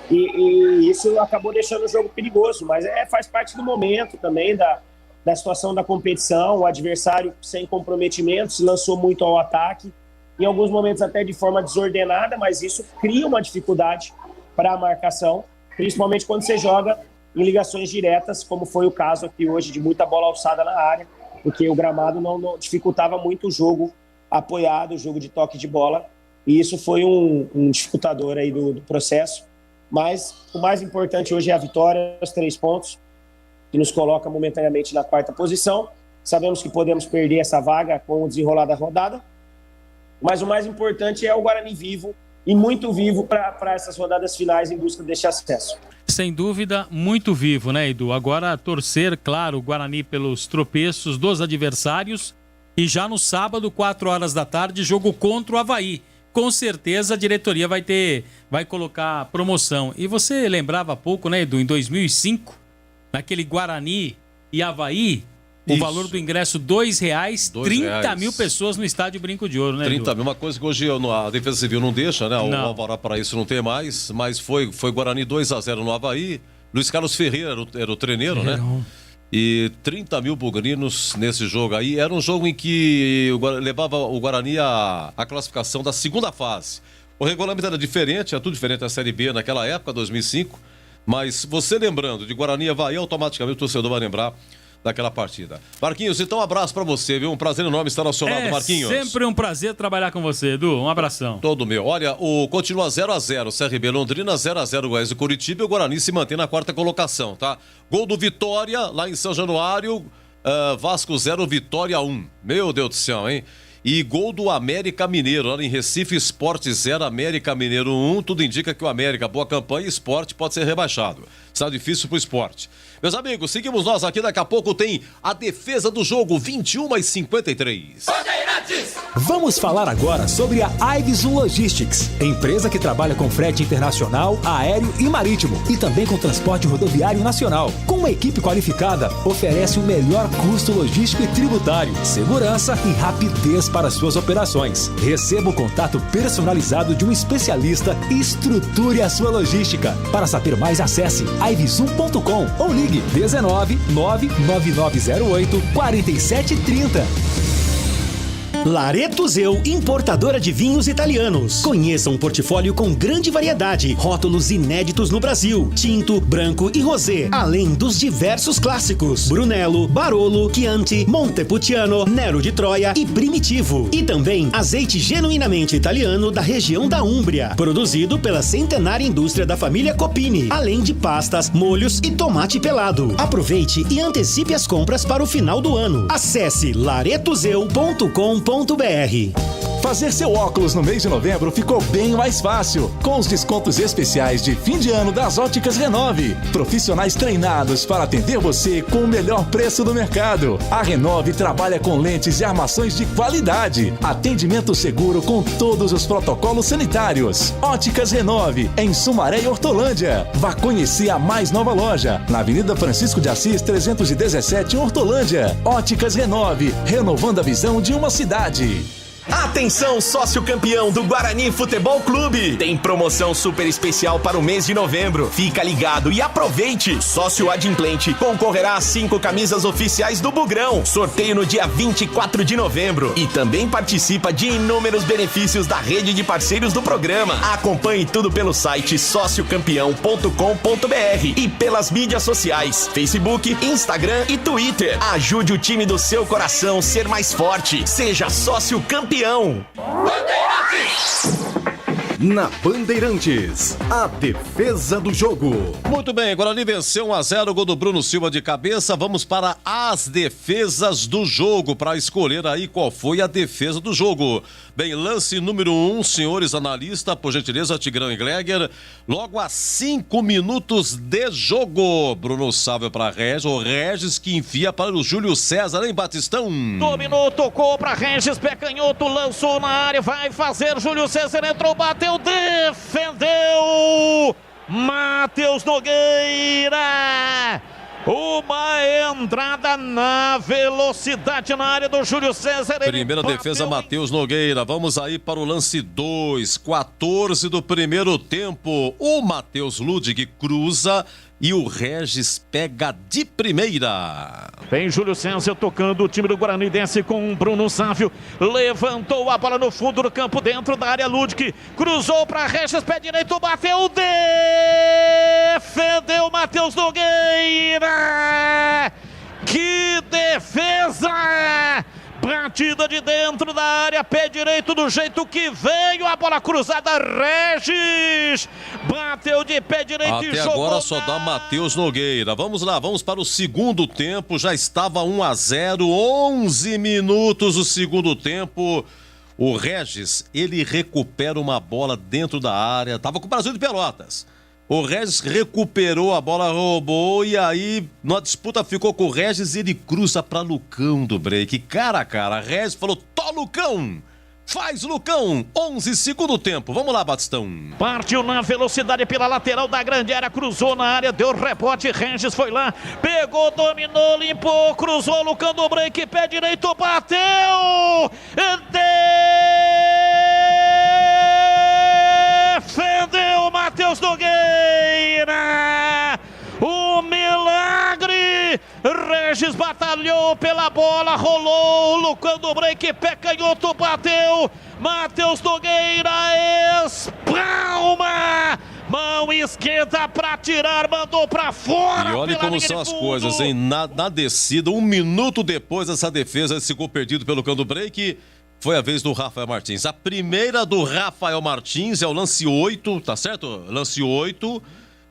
E isso acabou deixando o jogo perigoso, mas faz parte do momento também, da situação da competição. O adversário sem comprometimento se lançou muito ao ataque, em alguns momentos até de forma desordenada, mas isso cria uma dificuldade para a marcação, principalmente quando você joga em ligações diretas, como foi o caso aqui hoje, de muita bola alçada na área, porque o gramado não dificultava muito o jogo apoiado, o jogo de toque de bola, e isso foi um dificultador aí do processo. Mas o mais importante hoje é a vitória, os 3 pontos, que nos coloca momentaneamente na 4ª posição. Sabemos que podemos perder essa vaga com o desenrolar da rodada, mas o mais importante é o Guarani vivo, e muito vivo para essas rodadas finais em busca deste acesso. Sem dúvida, muito vivo, né, Edu? Agora torcer, claro, o Guarani pelos tropeços dos adversários, e já no sábado, 4 horas da tarde, jogo contra o Avaí. Com certeza a diretoria vai colocar promoção. E você lembrava há pouco, né, Edu, em 2005, naquele Guarani e Avaí, o valor do ingresso R$2, 30 mil pessoas no estádio Brinco de Ouro, né, 30 mil, uma coisa que hoje a Defesa Civil não deixa, né? O Alvará para isso não tem mais, mas foi Guarani 2-0 no Avaí. Luiz Carlos Ferreira era o treineiro, né? E 30 mil bugrinos nesse jogo aí. Era um jogo em que levava o Guarani a classificação da segunda fase. O regulamento era diferente, era tudo diferente da Série B naquela época, 2005. Mas você lembrando de Guarani e Avaí, automaticamente o torcedor vai lembrar daquela partida. Marquinhos, então um abraço pra você, viu? Um prazer enorme estar ao seu lado, Marquinhos. Sempre um prazer trabalhar com você, Edu. Um abração. Todo meu. Olha, continua 0-0, CRB Londrina, 0-0 Goiás e Curitiba, e o Guarani se mantém na 4ª colocação, tá? Gol do Vitória, lá em São Januário, Vasco 0, Vitória 1. Meu Deus do céu, hein? E gol do América Mineiro, lá em Recife, Sport 0, América Mineiro 1. Tudo indica que o América, boa campanha, e Sport pode ser rebaixado. Está difícil pro esporte. Meus amigos, seguimos nós aqui. Daqui a pouco tem a defesa do jogo, 21h53. Vamos falar agora sobre a Iveson Logistics, empresa que trabalha com frete internacional, aéreo e marítimo e também com transporte rodoviário nacional. Com uma equipe qualificada, oferece o melhor custo logístico e tributário, segurança e rapidez para suas operações. Receba o contato personalizado de um especialista e estruture a sua logística. Para saber mais, acesse iveson.com ou ligue 19 99908 4730. Lareto Zeu, importadora de vinhos italianos. Conheça um portfólio com grande variedade, rótulos inéditos no Brasil, tinto, branco e rosé, além dos diversos clássicos, Brunello, Barolo, Chianti, Montepulciano, Nero de Troia e Primitivo. E também azeite genuinamente italiano da região da Úmbria, produzido pela centenária indústria da família Copini, além de pastas, molhos e tomate pelado. Aproveite e antecipe as compras para o final do ano. Acesse laretozeu.com.br. Fazer seu óculos no mês de novembro ficou bem mais fácil, com os descontos especiais de fim de ano das Óticas Renove. Profissionais treinados para atender você com o melhor preço do mercado. A Renove trabalha com lentes e armações de qualidade. Atendimento seguro com todos os protocolos sanitários. Óticas Renove, em Sumaré e Hortolândia. Vá conhecer a mais nova loja, na Avenida Francisco de Assis, 317, em Hortolândia. Óticas Renove, renovando a visão de uma cidade. Atenção, sócio campeão do Guarani Futebol Clube. Tem promoção super especial para o mês de novembro. Fica ligado e aproveite. Sócio adimplente concorrerá a 5 camisas oficiais do Bugrão. Sorteio no dia 24 de novembro. E também participa de inúmeros benefícios da rede de parceiros do programa. Acompanhe tudo pelo site sociocampeão.com.br e pelas mídias sociais, Facebook, Instagram e Twitter. Ajude o time do seu coração ser mais forte. Seja sócio campeão. Na Bandeirantes, a defesa do jogo. Muito bem, Guarani venceu 1-0, gol do Bruno Silva de cabeça. Vamos para as defesas do jogo, para escolher aí qual foi a defesa do jogo. Bem, lance número 1, senhores analistas, por gentileza, Tigrão e Gleger. Logo a 5 minutos de jogo. Bruno salva para Regis, o Regis que enfia para o Júlio César, hein, Batistão? Dominou, tocou para Regis, pé canhoto, lançou na área, vai fazer, Júlio César entrou, bateu, defendeu, Matheus Nogueira. Uma entrada na velocidade na área do Júlio César. Primeira defesa, Matheus Nogueira. Vamos aí para o lance 2, 14 do primeiro tempo. O Matheus Ludig cruza e o Regis pega de primeira. Vem Júlio César tocando, o time do Guarani desce com o Bruno Sávio. Levantou a bola no fundo do campo, dentro da área, Ludig cruzou para Regis, pé direito, bateu, defendeu Matheus Nogueira. Que defesa! Batida de dentro da área, pé direito do jeito que veio, a bola cruzada, Regis bateu de pé direito e jogou. Até agora só dá Matheus Nogueira. Vamos lá, vamos para o segundo tempo, já estava 1-0, 11 minutos o segundo tempo. O Regis, ele recupera uma bola dentro da área, estava com o Brasil de Pelotas. O Regis recuperou a bola, roubou e aí na disputa ficou com o Regis e ele cruza para Lucão do break. Cara a cara, Regis falou, tó Lucão, faz Lucão, 11 segundo tempo. Vamos lá, Batistão. Partiu na velocidade pela lateral da grande área, cruzou na área, deu rebote, Regis foi lá, pegou, dominou, limpou, cruzou, Lucão do break, pé direito, bateu, defendeu Matheus Nogueira, o milagre, Regis batalhou pela bola, rolou, Lucão do break, pé canhoto, bateu, Matheus Nogueira espalma, mão esquerda pra tirar, mandou pra fora. E olha como são as coisas, hein, na descida, 1 minuto depois dessa defesa, esse gol perdido pelo Lucão do break, foi a vez do Rafael Martins. A primeira do Rafael Martins é o lance 8, tá certo? Lance 8.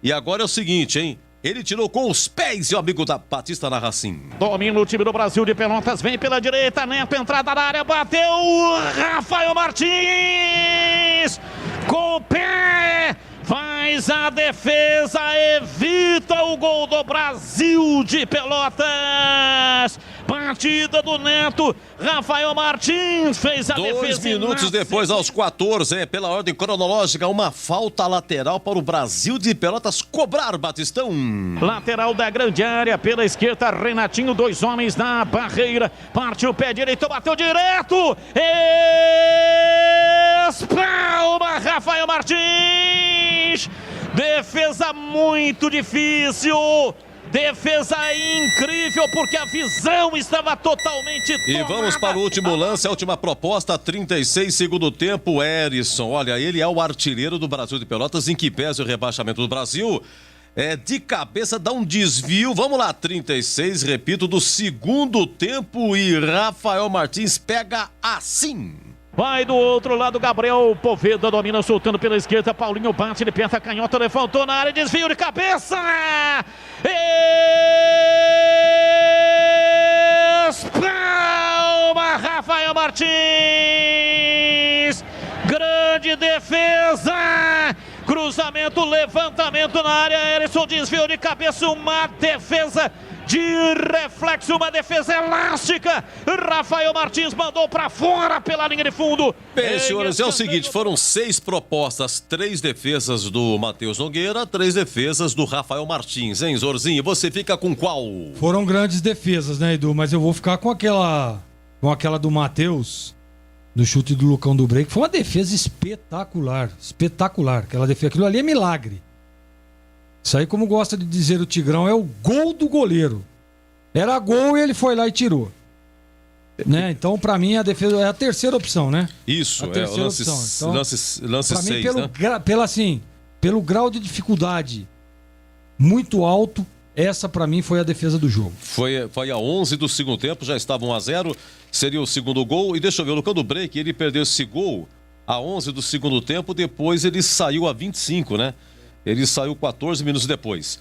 E agora é o seguinte, hein? Ele tirou com os pés e o amigo da Batista na Racim. Domina o time do Brasil de Pelotas, vem pela direita, Neto, entrada na área, bateu, Rafael Martins com o pé, Faz a defesa, evita o gol do Brasil de Pelotas. Partida do Neto. Rafael Martins fez a defesa. 2 minutos depois, aos 14, pela ordem cronológica, uma falta lateral para o Brasil de Pelotas cobrar, Batistão. Lateral da grande área, pela esquerda, Renatinho, 2 homens na barreira. Partiu o pé direito, bateu direto. Espalma, Rafael Martins. Defesa muito difícil. Defesa incrível, porque a visão estava totalmente tomada. E vamos para o último lance, a última proposta, 36, segundo tempo, Erisson. Olha, ele é o artilheiro do Brasil de Pelotas, em que pese o rebaixamento do Brasil. De cabeça, dá um desvio. Vamos lá, 36, repito, do segundo tempo. E Rafael Martins pega assim. Vai do outro lado, Gabriel Poveda domina, soltando pela esquerda. Paulinho bate, ele pensa, canhota, levantou na área, desvio de cabeça. Espalma, Rafael Martins. Grande defesa. Cruzamento, levantamento na área. Erisson, desvio de cabeça, uma defesa de reflexo, uma defesa elástica. Rafael Martins mandou para fora pela linha de fundo. Bem, senhores, é o seguinte, foram 6 propostas, 3 defesas do Matheus Nogueira, 3 defesas do Rafael Martins, hein, Zorzinho? Você fica com qual? Foram grandes defesas, né, Edu? Mas eu vou ficar com aquela do Matheus, do chute do Lucão do Break. Foi uma defesa espetacular, espetacular. Aquela defesa, aquilo ali é milagre. Isso aí, como gosta de dizer o Tigrão, é o gol do goleiro. Era gol e ele foi lá e tirou. Né? Então, pra mim, a defesa é a terceira opção, né? Isso, a terceira opção. Então, lance 6, né? Pelo grau de dificuldade muito alto, essa pra mim foi a defesa do jogo. Foi a 11 do segundo tempo, já estava 1-0, seria o segundo gol. E deixa eu ver, o Lucão do Break, ele perdeu esse gol a 11 do segundo tempo, depois ele saiu a 25, né? Ele saiu 14 minutos depois.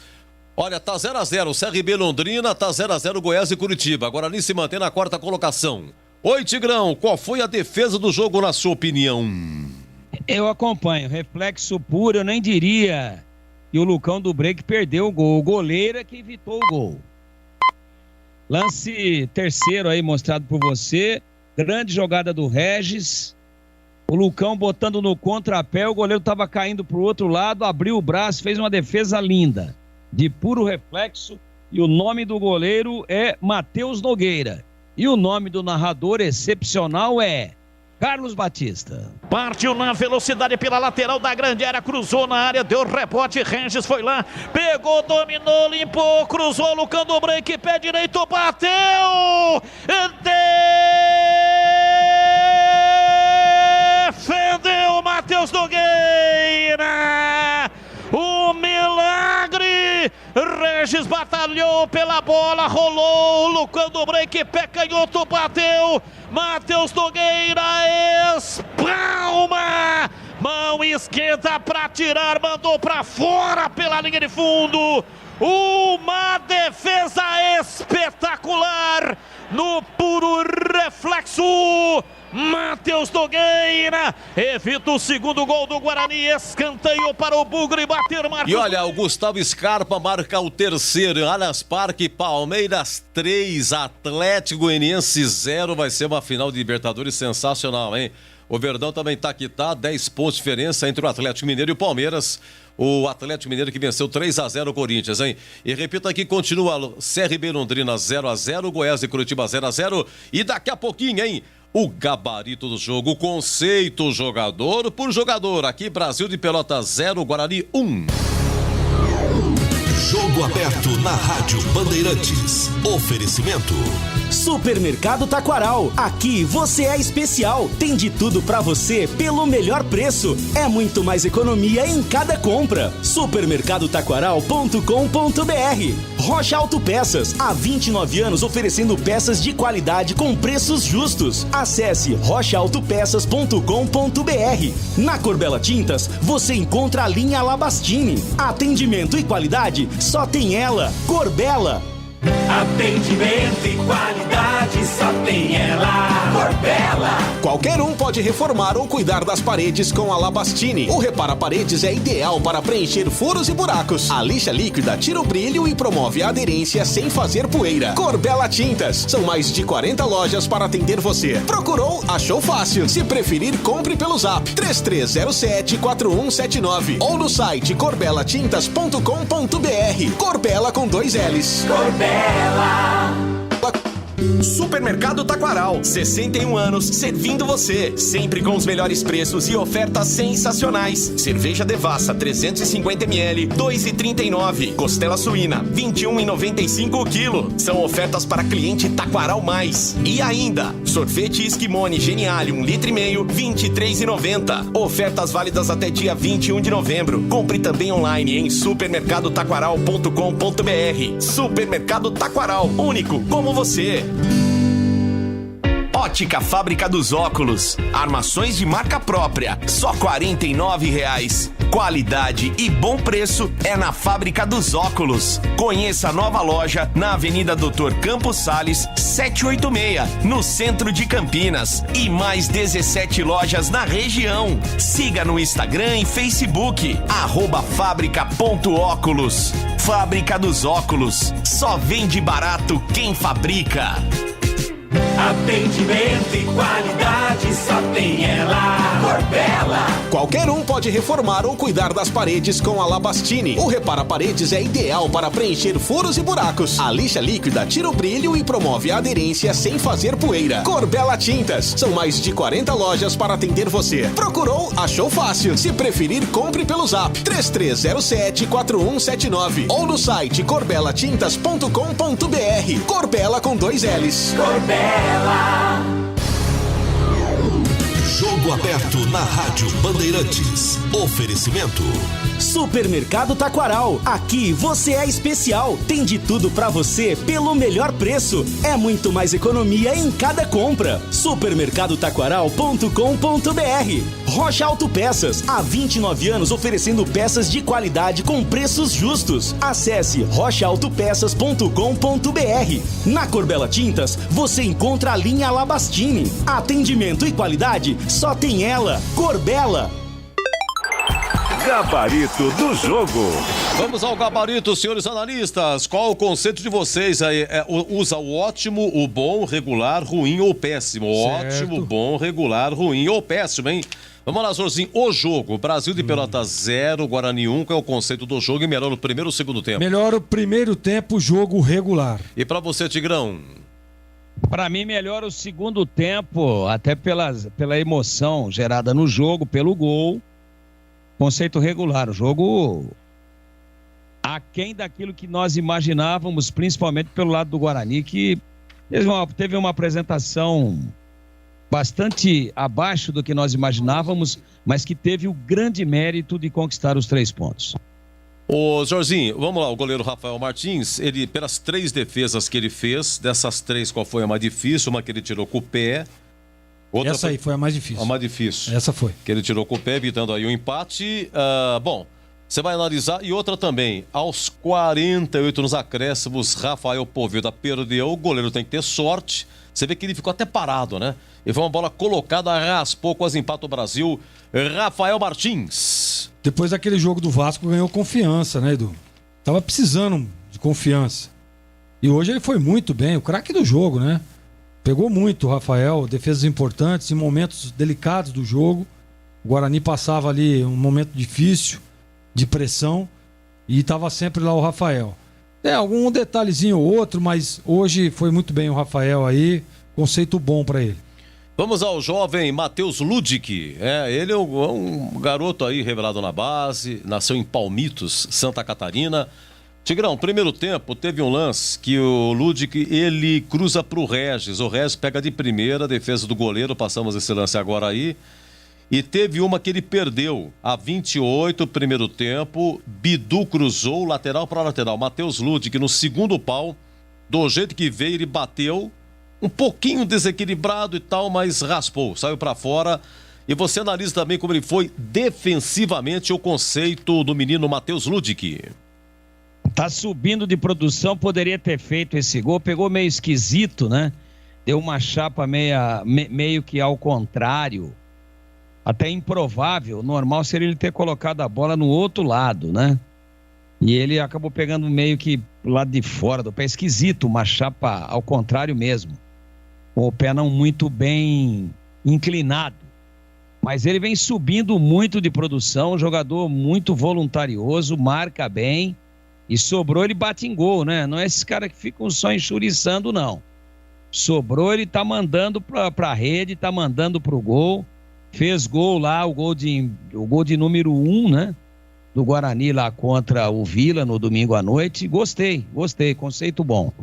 Olha, tá 0-0, CRB Londrina, tá 0-0 Goiás e Curitiba. Guarani se mantém na 4ª colocação. Oi, Tigrão, qual foi a defesa do jogo na sua opinião? Eu acompanho, reflexo puro, eu nem diria que o Lucão do Break perdeu o gol. O goleiro é que evitou o gol. Lance terceiro aí mostrado por você, grande jogada do Regis. O Lucão botando no contrapé, o goleiro estava caindo para o outro lado, abriu o braço, fez uma defesa linda, de puro reflexo. E o nome do goleiro é Matheus Nogueira. E o nome do narrador excepcional é Carlos Batista. Partiu na velocidade pela lateral da grande área, cruzou na área, deu rebote, Regis foi lá, pegou, dominou, limpou, cruzou, Lucão do Break, pé direito, bateu! Defendeu Matheus Nogueira! O milagre! Regis batalhou pela bola, rolou, Lucão do Break, pé canhoto, bateu! Matheus Nogueira espalma! Mão esquerda para tirar, mandou para fora pela linha de fundo! Uma defesa espetacular no puro reflexo! Matheus Nogueira evita o segundo gol do Guarani, escanteio para o Bugre bater, marca. E olha, o Gustavo Scarpa marca o terceiro, Allianz Parque, Palmeiras 3, Atlético Goianiense 0, vai ser uma final de Libertadores sensacional, hein? O Verdão também tá aqui, tá? 10 pontos de diferença entre o Atlético Mineiro e o Palmeiras. O Atlético Mineiro que venceu 3-0 o Corinthians, hein? E repito aqui, continua CRB Londrina 0-0, Goiás e Curitiba 0-0. E daqui a pouquinho, hein? O gabarito do jogo, o conceito jogador por jogador. Aqui Brasil de Pelotas 0, Guarani 1. Jogo aberto na Rádio Bandeirantes. Oferecimento. Supermercado Taquaral. Aqui você é especial. Tem de tudo pra você pelo melhor preço. É muito mais economia em cada compra. Supermercadotaquaral.com.br. Rocha Autopeças. Há 29 anos oferecendo peças de qualidade com preços justos. Acesse rochaautopeças.com.br. Na Corbella Tintas você encontra a linha Labastini. Atendimento e qualidade só tem ela. Corbella. Atendimento e qualidade só tem ela. Corbella. Qualquer Qualquer um pode reformar ou cuidar das paredes com a Labastini. O Repara Paredes é ideal para preencher furos e buracos. A lixa líquida tira o brilho e promove a aderência sem fazer poeira. Corbella Tintas. São mais de 40 lojas para atender você. Procurou? Achou fácil. Se preferir, compre pelo Zap 3307-4179 ou no site corbelatintas.com.br. Corbella com 2 L's. Corbella. Supermercado Taquaral, 61 anos servindo você, sempre com os melhores preços e ofertas sensacionais. Cerveja Devassa 350ml, 2,39. Costela suína, 21,95 o quilo. São ofertas para cliente Taquaral Mais. E ainda, sorvete Esquimone Geniale 1,5 litro, 23,90. Ofertas válidas até dia 21 de novembro. Compre também online em supermercadotaquaral.com.br. Supermercado Taquaral, único como você. Ótica Fábrica dos Óculos. Armações de marca própria, só R$ 49,00. Qualidade e bom preço é na Fábrica dos Óculos. Conheça a nova loja na Avenida Dr. Campos Sales, 786, no centro de Campinas. E mais 17 lojas na região. Siga no Instagram e Facebook, @fábrica.óculos. Fábrica dos Óculos. Só vende barato quem fabrica. Atendimento e qualidade só tem ela. Corbella. Qualquer um pode reformar ou cuidar das paredes com a Labastini. O Repara Paredes é ideal para preencher furos e buracos. A lixa líquida tira o brilho e promove a aderência sem fazer poeira. Corbella Tintas. São mais de 40 lojas para atender você. Procurou? Achou fácil. Se preferir, compre pelo Zap 3307-4179 ou no site corbelatintas.com.br. Corbella com 2 L's. Corbella. Jogo aberto na Rádio Bandeirantes. Oferecimento. Supermercado Taquaral. Aqui você é especial. Tem de tudo pra você pelo melhor preço. É muito mais economia em cada compra. Supermercadotaquaral.com.br. Rocha Autopeças. Há 29 anos oferecendo peças de qualidade com preços justos. Acesse rochaautopeças.com.br. Na Corbella Tintas, você encontra a linha Labastini. Atendimento e qualidade só tem ela. Corbella. Gabarito do jogo. Vamos ao gabarito, senhores analistas. Qual o conceito de vocês aí? Usa o ótimo, o bom, regular, ruim ou péssimo? Certo. Ótimo, bom, regular, ruim ou péssimo, hein? Vamos lá, Zorzinho. O jogo. Brasil de Pelotas 0, Guarani 1. Qual é o conceito do jogo e melhor o primeiro ou o segundo tempo? Melhor o primeiro tempo, jogo regular. E pra você, Tigrão? Para mim, melhor o segundo tempo, até pela emoção gerada no jogo, pelo gol. Conceito regular, o jogo aquém daquilo que nós imaginávamos, principalmente pelo lado do Guarani, que teve uma apresentação bastante abaixo do que nós imaginávamos, mas que teve o grande mérito de conquistar os 3 pontos. Ô, Jorginho, vamos lá, o goleiro Rafael Martins, ele, pelas 3 defesas que ele fez, dessas 3, qual foi a mais difícil? Uma que ele tirou com o pé. Outra Essa aí foi a mais difícil. A mais difícil. Essa foi. Que ele tirou com o pé, evitando aí o empate. Bom, você vai analisar. E outra também, aos 48 nos acréscimos, Rafael Poveda perdeu. O goleiro tem que ter sorte. Você vê que ele ficou até parado, né? E foi uma bola colocada, raspou, quase empata o Brasil. Rafael Martins. Depois daquele jogo do Vasco, ganhou confiança, né, Edu? Tava precisando de confiança. E hoje ele foi muito bem, o craque do jogo, né? Pegou muito o Rafael, defesas importantes em momentos delicados do jogo. O Guarani passava ali um momento difícil, de pressão, e estava sempre lá o Rafael. Algum detalhezinho ou outro, mas hoje foi muito bem o Rafael aí, conceito bom para ele. Vamos ao jovem Matheus Ludic. Ele é um garoto aí revelado na base, nasceu em Palmitos, Santa Catarina. Tigrão, primeiro tempo teve um lance que o Ludic, ele cruza pro Regis. O Regis pega de primeira, defesa do goleiro, passamos esse lance agora aí. E teve uma que ele perdeu, a 28, primeiro tempo, Bidu cruzou, lateral para lateral. Matheus Ludic no segundo pau, do jeito que veio, ele bateu, um pouquinho desequilibrado e tal, mas raspou, saiu para fora. E você analisa também como ele foi defensivamente o conceito do menino Matheus Ludic. Tá subindo de produção, poderia ter feito esse gol, pegou meio esquisito, né? deu uma chapa meio que ao contrário, até improvável. Normal seria ele ter colocado a bola no outro lado, né? E ele acabou pegando meio que pro lado de fora do pé. Esquisito, uma chapa ao contrário mesmo. Com o pé não muito bem inclinado. Mas ele vem subindo muito de produção, um jogador muito voluntarioso, marca bem. E sobrou, ele bate em gol, né? Não é esses caras que ficam só enxuriçando, não. Sobrou, ele tá mandando pra rede, tá mandando pro gol. Fez gol lá, o gol de número 1, né? Do Guarani lá contra o Vila no domingo à noite. Gostei, conceito bom.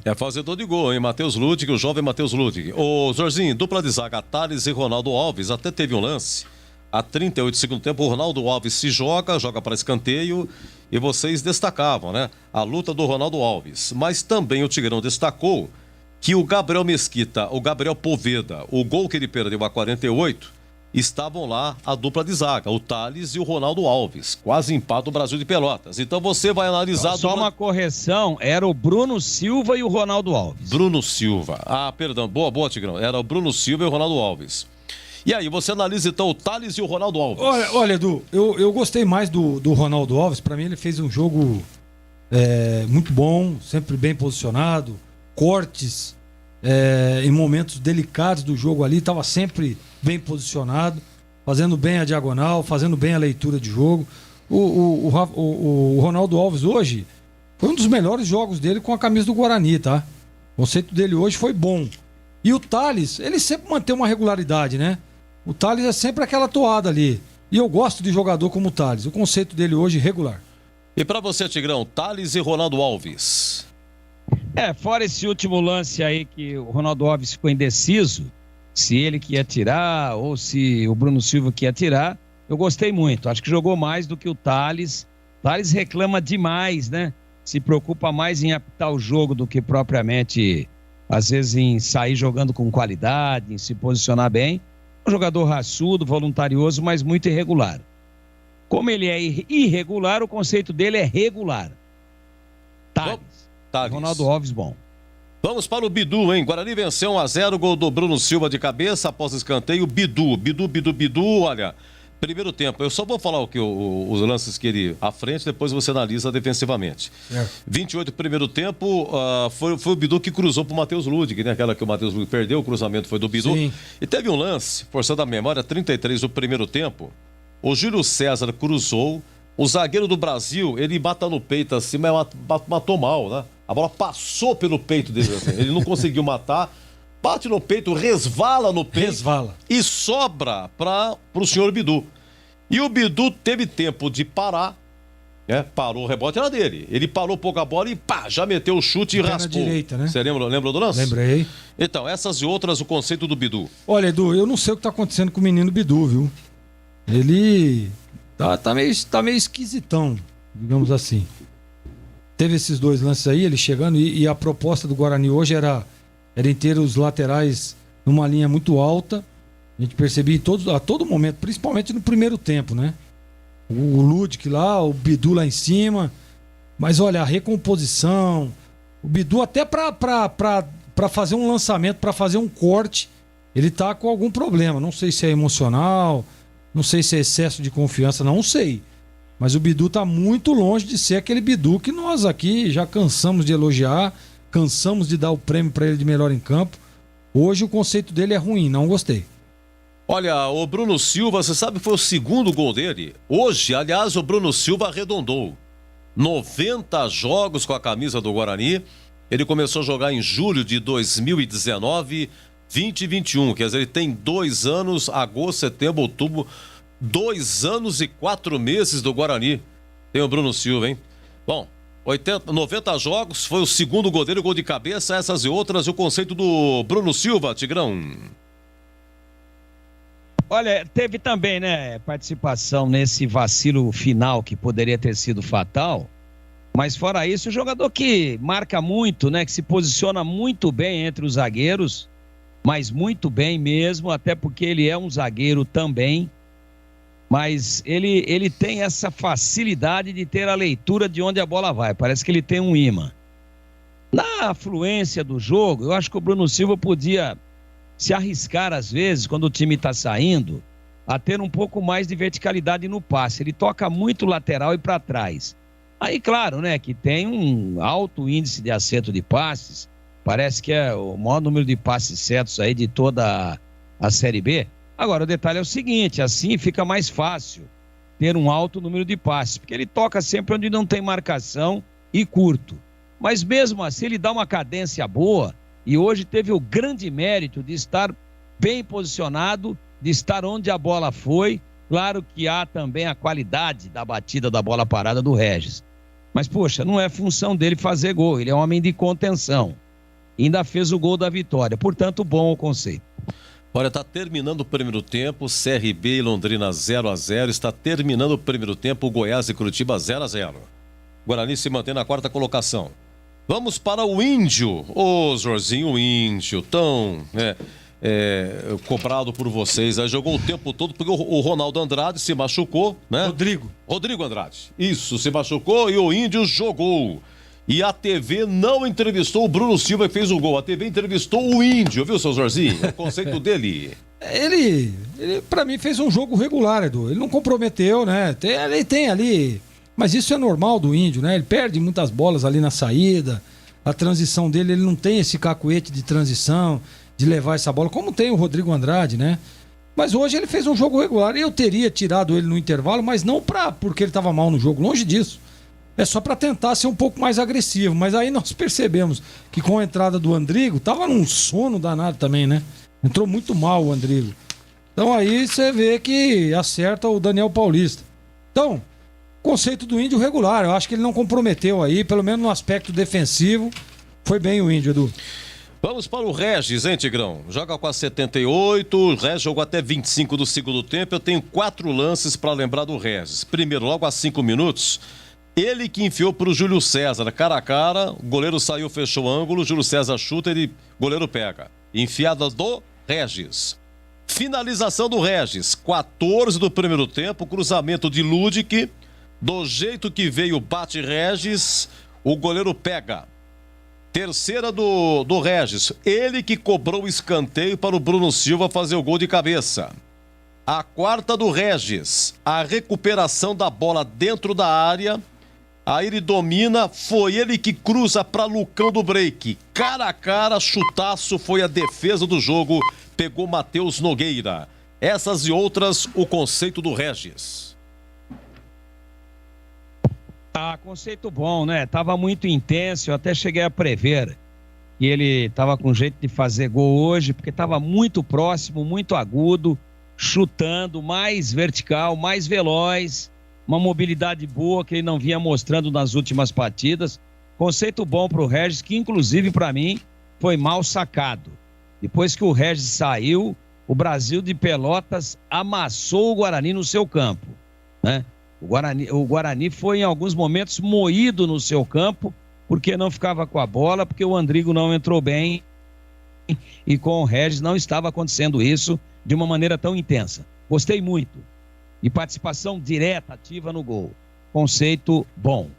É fazedor de gol, hein? Matheus Ludwig, o jovem Matheus Ludwig. Ô, Jorginho, dupla de zaga, Thales e Ronaldo Alves. Até teve um lance. A 38 do segundo tempo, o Ronaldo Alves se joga para escanteio. E vocês destacavam, né? A luta do Ronaldo Alves. Mas também o Tigrão destacou que o Gabriel Mesquita, o Gabriel Poveda, o gol que ele perdeu a 48, estavam lá a dupla de zaga, o Thales e o Ronaldo Alves. Quase empata o Brasil de Pelotas. Então você vai analisar... Só uma correção, era o Bruno Silva e o Ronaldo Alves. Bruno Silva. Ah, perdão. Boa, Tigrão. Era o Bruno Silva e o Ronaldo Alves. E aí, você analisa então o Thales e o Ronaldo Alves. Olha, Edu, eu gostei mais do Ronaldo Alves. Para mim ele fez um jogo muito bom, sempre bem posicionado, cortes em momentos delicados do jogo ali, estava sempre bem posicionado, fazendo bem a diagonal, fazendo bem a leitura de jogo. O Ronaldo Alves hoje foi um dos melhores jogos dele com a camisa do Guarani, tá? O conceito dele hoje foi bom. E o Thales, ele sempre mantém uma regularidade, né? O Thales é sempre aquela toada ali. E eu gosto de jogador como o Thales. O conceito dele hoje é regular. E pra você, Tigrão, Thales e Ronaldo Alves? Fora esse último lance aí que o Ronaldo Alves ficou indeciso, se ele que ia tirar ou se o Bruno Silva que ia tirar, eu gostei muito. Acho que jogou mais do que o Thales. O Thales reclama demais, né? Se preocupa mais em apitar o jogo do que propriamente, às vezes, em sair jogando com qualidade, em se posicionar bem. Um jogador raçudo, voluntarioso, mas muito irregular. Como ele é irregular, o conceito dele é regular. Thales. Ronaldo Alves, bom. Vamos para o Bidu, hein? Guarani venceu 1-0, gol do Bruno Silva de cabeça após escanteio. Bidu, olha, primeiro tempo. Eu só vou falar os lances que ele à frente, depois você analisa defensivamente. 28 primeiro tempo, foi o Bidu que cruzou pro Matheus Ludwig, né? Aquela que o Matheus Ludwig perdeu, o cruzamento foi do Bidu. Sim. E teve um lance, forçando a memória, 33 do primeiro tempo. O Júlio César cruzou, o zagueiro do Brasil, ele bata no peito assim, mas matou mal, né? A bola passou pelo peito dele, assim. Ele não conseguiu matar, bate no peito, resvala no peito e sobra para o senhor Bidu. E o Bidu teve tempo de parar, né? Parou, o rebote era dele. Ele parou pouco a bola e pá, já meteu o chute e raspou. Direita, né? Você lembra do lance? Lembrei. Então, essas e outras, o conceito do Bidu. Olha, Edu, eu não sei o que tá acontecendo com o menino Bidu, viu? Ele tá meio esquisitão, digamos assim. Teve esses dois lances aí, ele chegando, e a proposta do Guarani hoje era ter os laterais numa linha muito alta. A gente percebia a todo momento, principalmente no primeiro tempo, né? O Ludwig lá, o Bidu lá em cima. Mas olha, a recomposição, o Bidu até pra fazer um lançamento, pra fazer um corte, ele tá com algum problema. Não sei se é emocional, não sei se é excesso de confiança, não sei. Mas o Bidu tá muito longe de ser aquele Bidu que nós aqui já cansamos de elogiar, cansamos de dar o prêmio para ele de melhor em campo. Hoje o conceito dele é ruim, não gostei. Olha, o Bruno Silva, você sabe que foi o segundo gol dele? Hoje, aliás, o Bruno Silva arredondou 90 jogos com a camisa do Guarani. Ele começou a jogar em julho de 2019, 20 e 21. Quer dizer, ele tem 2 anos, agosto, setembro, outubro... 2 anos e 4 meses do Guarani. Tem o Bruno Silva, hein? Bom, 90 jogos, foi o segundo gol dele, gol de cabeça, essas e outras, e o conceito do Bruno Silva, Tigrão. Olha, teve também, né, participação nesse vacilo final que poderia ter sido fatal, mas fora isso, o jogador que marca muito, né, que se posiciona muito bem entre os zagueiros, mas muito bem mesmo, até porque ele é um zagueiro também. Mas ele tem essa facilidade de ter a leitura de onde a bola vai. Parece que ele tem um imã. Na afluência do jogo, eu acho que o Bruno Silva podia se arriscar, às vezes, quando o time está saindo, a ter um pouco mais de verticalidade no passe. Ele toca muito lateral e para trás. Aí, claro, né, que tem um alto índice de acerto de passes. Parece que é o maior número de passes certos aí de toda a Série B. Agora, o detalhe é o seguinte, assim fica mais fácil ter um alto número de passes, porque ele toca sempre onde não tem marcação e curto. Mas mesmo assim, ele dá uma cadência boa e hoje teve o grande mérito de estar bem posicionado, de estar onde a bola foi. Claro que há também a qualidade da batida da bola parada do Regis. Mas, poxa, não é função dele fazer gol, ele é um homem de contenção. Ainda fez o gol da vitória, portanto, bom o conceito. Olha, está terminando o primeiro tempo, CRB e Londrina 0-0, está terminando o primeiro tempo, Goiás e Curitiba 0-0. Guarani se mantém na quarta colocação. Vamos para o Índio. Ô, Jorzinho, o Índio, tão cobrado por vocês. Aí jogou o tempo todo, porque o Ronaldo Andrade se machucou, né? Rodrigo Andrade. Isso, se machucou e o Índio jogou. E a TV não entrevistou o Bruno Silva que fez o gol. A TV entrevistou o Índio, viu, seu Jorzinho? O conceito dele. Ele pra mim, fez um jogo regular, Edu. Ele não comprometeu, né? Ele tem ali... Mas isso é normal do Índio, né? Ele perde muitas bolas ali na saída. A transição dele, ele não tem esse cacuete de transição, de levar essa bola, como tem o Rodrigo Andrade, né? Mas hoje ele fez um jogo regular. Eu teria tirado ele no intervalo, mas não porque ele estava mal no jogo, longe disso. É só para tentar ser um pouco mais agressivo. Mas aí nós percebemos que com a entrada do Andrigo, tava num sono danado também, né? Entrou muito mal o Andrigo. Então aí você vê que acerta o Daniel Paulista. Então, conceito do Índio regular. Eu acho que ele não comprometeu aí, pelo menos no aspecto defensivo. Foi bem o Índio, Edu. Vamos para o Regis, hein, Tigrão? Joga com a 78, o Regis jogou até 25 do segundo tempo. Eu tenho 4 lances para lembrar do Regis. Primeiro, logo a 5 minutos, ele que enfiou para o Júlio César, cara a cara, o goleiro saiu, fechou o ângulo, o Júlio César chuta, o goleiro pega. Enfiada do Regis. Finalização do Regis, 14 do primeiro tempo, cruzamento de Ludic, do jeito que veio bate Regis, o goleiro pega. Terceira do Regis, ele que cobrou o escanteio para o Bruno Silva fazer o gol de cabeça. A quarta do Regis, a recuperação da bola dentro da área, aí ele domina, foi ele que cruza para Lucão do Break. Cara a cara, chutaço, foi a defesa do jogo, pegou Matheus Nogueira. Essas e outras, o conceito do Regis. Conceito bom, né? Tava muito intenso, eu até cheguei a prever que ele tava com jeito de fazer gol hoje, porque tava muito próximo, muito agudo, chutando, mais vertical, mais veloz, uma mobilidade boa que ele não vinha mostrando nas últimas partidas. Conceito bom pro Regis, que inclusive para mim foi mal sacado. Depois que o Regis saiu, o Brasil de Pelotas amassou o Guarani no seu campo, né? O Guarani foi em alguns momentos moído no seu campo porque não ficava com a bola, porque o Andrigo não entrou bem e com o Regis não estava acontecendo isso de uma maneira tão intensa. Gostei muito. E participação direta, ativa no gol. Conceito bom.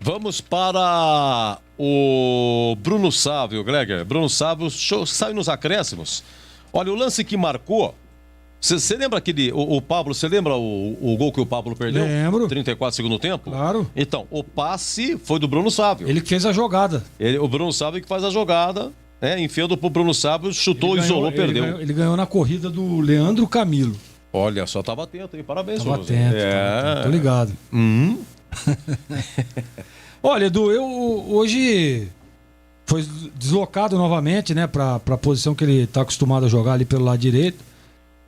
Vamos para o Bruno Sávio, Gregor. Bruno Sávio sai nos acréscimos. Olha, o lance que marcou. Você lembra aquele, o Pablo, você lembra o gol que o Pablo perdeu? Lembro. 34 segundo tempo? Claro. Então, o passe foi do Bruno Sávio. Ele que fez a jogada. O Bruno Sávio que faz a jogada, enfiando pro Bruno Sávio, chutou, isolou, perdeu. Ele ganhou na corrida do Leandro Camilo. Olha, só tava atento, hein? Parabéns, Tava atento, tô ligado. Olha, Edu, eu hoje foi deslocado novamente, né, pra posição que ele tá acostumado a jogar ali pelo lado direito.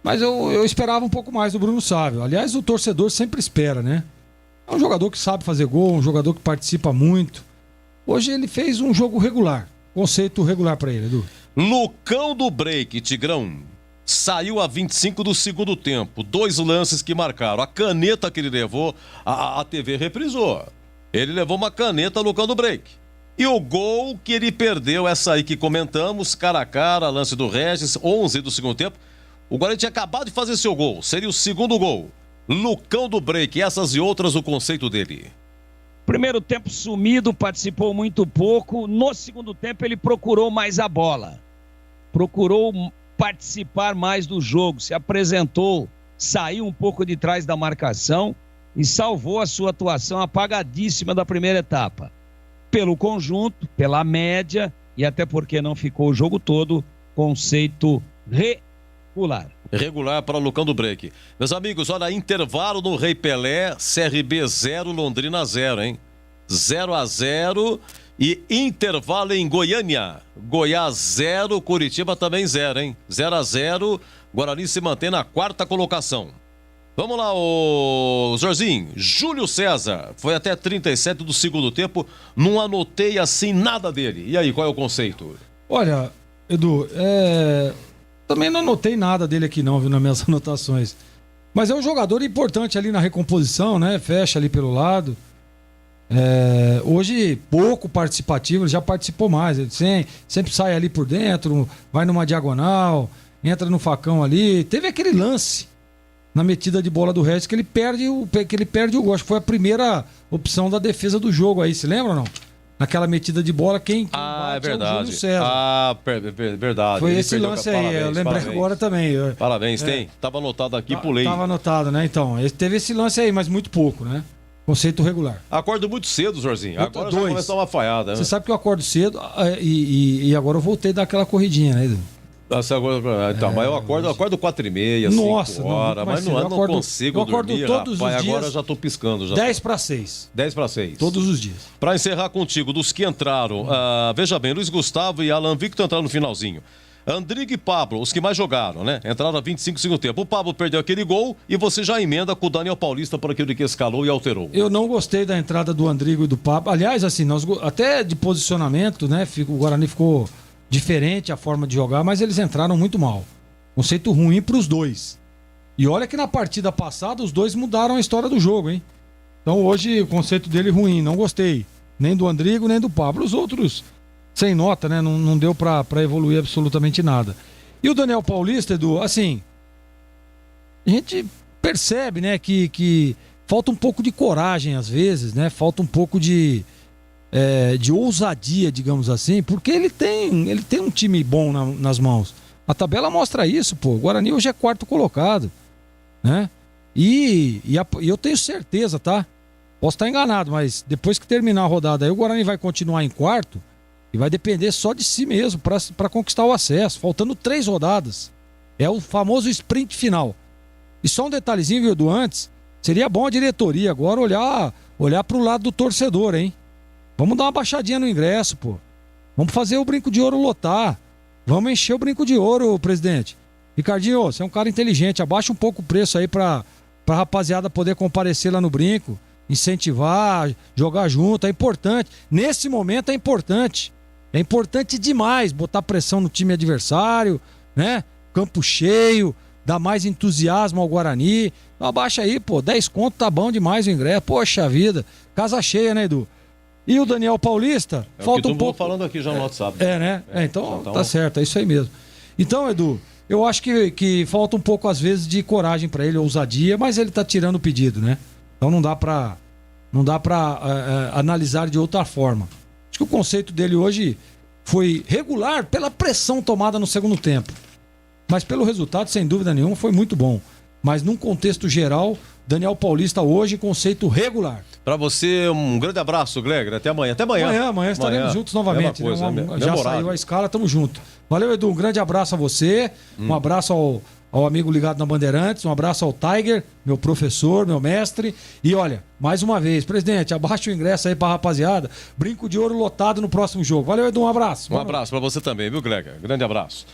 Mas eu esperava um pouco mais do Bruno Sávio. Aliás, o torcedor sempre espera, né? É um jogador que sabe fazer gol, um jogador que participa muito. Hoje ele fez um jogo regular. Conceito regular pra ele, Edu. Lucão do Break, Tigrão. Saiu a 25 do segundo tempo. 2 lances que marcaram. A caneta que ele levou, a TV reprisou. Ele levou uma caneta, Lucão do Break. E o gol que ele perdeu, essa aí que comentamos, cara a cara, lance do Regis, 11 do segundo tempo. O Guarani tinha acabado de fazer seu gol. Seria o segundo gol. Lucão do Break. Essas e outras, o conceito dele. Primeiro tempo sumido, participou muito pouco. No segundo tempo ele procurou mais a bola. Procurou participar mais do jogo, se apresentou, saiu um pouco de trás da marcação e salvou a sua atuação apagadíssima da primeira etapa. Pelo conjunto, pela média e até porque não ficou o jogo todo, conceito regular. Regular para o Lucão do Break. Meus amigos, olha, intervalo no Rei Pelé, CRB 0, Londrina 0, hein? 0-0 e intervalo em Goiânia. Goiás 0, Curitiba também 0, hein? 0-0, Guarani se mantém na 4ª colocação. Vamos lá, ô Jorginho. Júlio César foi até 37 do segundo tempo, não anotei assim nada dele. E aí, qual é o conceito? Olha, Edu, também não anotei nada dele aqui não, viu, nas minhas anotações. Mas é um jogador importante ali na recomposição, né? Fecha ali pelo lado. Hoje pouco participativo, ele já participou mais. Ele sempre sai ali por dentro, vai numa diagonal, entra no facão ali. Teve aquele lance na metida de bola do Regis que ele perde o gol. Acho que foi a primeira opção da defesa do jogo aí, se lembra ou não? Naquela metida de bola, quem é verdade. É o Júlio César. Verdade. Foi Ele esse perdeu. lance aí, Parabéns, eu lembrei parabéns. agora também. Parabéns, tem? Tava anotado aqui, pulei. Tava anotado, né? Então, teve esse lance aí, mas muito pouco, né? Conceito regular. Acordo muito cedo, Jorginho. Agora já começa a dar uma falhada, né? Você sabe que eu acordo cedo e agora eu voltei a dar aquela corridinha, né, Edu? Mas eu acordo 4h30, 5 horas, mas não consigo dormir, todos rapaz, os dias, agora já tô piscando. 10:06. 10:06. Todos os dias. Para encerrar contigo, dos que entraram, veja bem, Luiz Gustavo e Alan Victor entraram no finalzinho. Andrigo e Pablo, os que mais jogaram, né? Entraram a 25 segundo tempo. O Pablo perdeu aquele gol e você já emenda com o Daniel Paulista por aquilo que escalou e alterou. Eu não gostei da entrada do Andrigo e do Pablo. Aliás, assim, até de posicionamento, né? O Guarani ficou diferente a forma de jogar, mas eles entraram muito mal. Conceito ruim para os dois. E olha que na partida passada os dois mudaram a história do jogo, hein? Então hoje o conceito dele ruim, não gostei. Nem do Andrigo, nem do Pablo. Os outros, sem nota, né? Não deu para evoluir absolutamente nada. E o Daniel Paulista, Edu, assim, a gente percebe, né, que falta um pouco de coragem às vezes, né? Falta um pouco de ousadia, digamos assim, porque ele tem um time bom nas mãos. A tabela mostra isso, pô. O Guarani hoje é 4º colocado, né? E eu tenho certeza, tá? Posso estar enganado, mas depois que terminar a rodada aí, o Guarani vai continuar em 4º e vai depender só de si mesmo para conquistar o acesso, faltando 3 rodadas. É o famoso sprint final. E só um detalhezinho, viu, Edu, antes, seria bom a diretoria agora olhar pro lado do torcedor, hein? Vamos dar uma baixadinha no ingresso, pô. Vamos fazer o Brinco de Ouro lotar. Vamos encher o Brinco de Ouro, presidente. Ricardinho, você é um cara inteligente. Abaixa um pouco o preço aí pra rapaziada poder comparecer lá no Brinco. Incentivar, jogar junto. É importante. Nesse momento é importante. É importante demais botar pressão no time adversário, né? Campo cheio, dar mais entusiasmo ao Guarani. Então abaixa aí, pô. 10 conto tá bom demais o ingresso. Poxa vida. Casa cheia, né, Edu? E o Daniel Paulista, falta um pouco. Falando aqui já no WhatsApp. Né? Então tá certo, é isso aí mesmo. Então, Edu, eu acho que falta um pouco, às vezes, de coragem para ele, ousadia, mas ele tá tirando o pedido, né? Então não dá pra analisar de outra forma. Acho que o conceito dele hoje foi regular pela pressão tomada no segundo tempo. Mas pelo resultado, sem dúvida nenhuma, foi muito bom. Mas num contexto geral, Daniel Paulista hoje, conceito regular. Para você, um grande abraço, Gleger. Até amanhã. Amanhã estaremos juntos novamente. Coisa, né? Já saiu a escala, tamo junto. Valeu, Edu. Um grande abraço a você. Um abraço ao amigo ligado na Bandeirantes. Um abraço ao Tiger, meu professor, meu mestre. E olha, mais uma vez, presidente, abaixa o ingresso aí pra rapaziada. Brinco de Ouro lotado no próximo jogo. Valeu, Edu. Um abraço. Um abraço para você também, viu, Gleger? Grande abraço.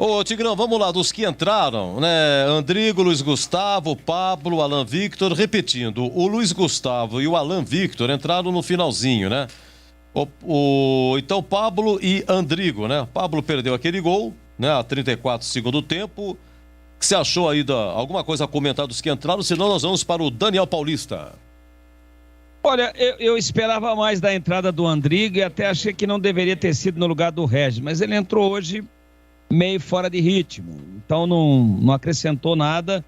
Ô, Tigrão, vamos lá, dos que entraram, né? Andrigo, Luiz Gustavo, Pablo, Alan Victor, repetindo, o Luiz Gustavo e o Alan Victor entraram no finalzinho, né? Então, Pablo e Andrigo, né? Pablo perdeu aquele gol, né? A 34 segundo tempo. O que você achou aí alguma coisa a comentar dos que entraram? Senão nós vamos para o Daniel Paulista. Olha, eu esperava mais da entrada do Andrigo e até achei que não deveria ter sido no lugar do Regis, mas ele entrou hoje meio fora de ritmo, então não acrescentou nada.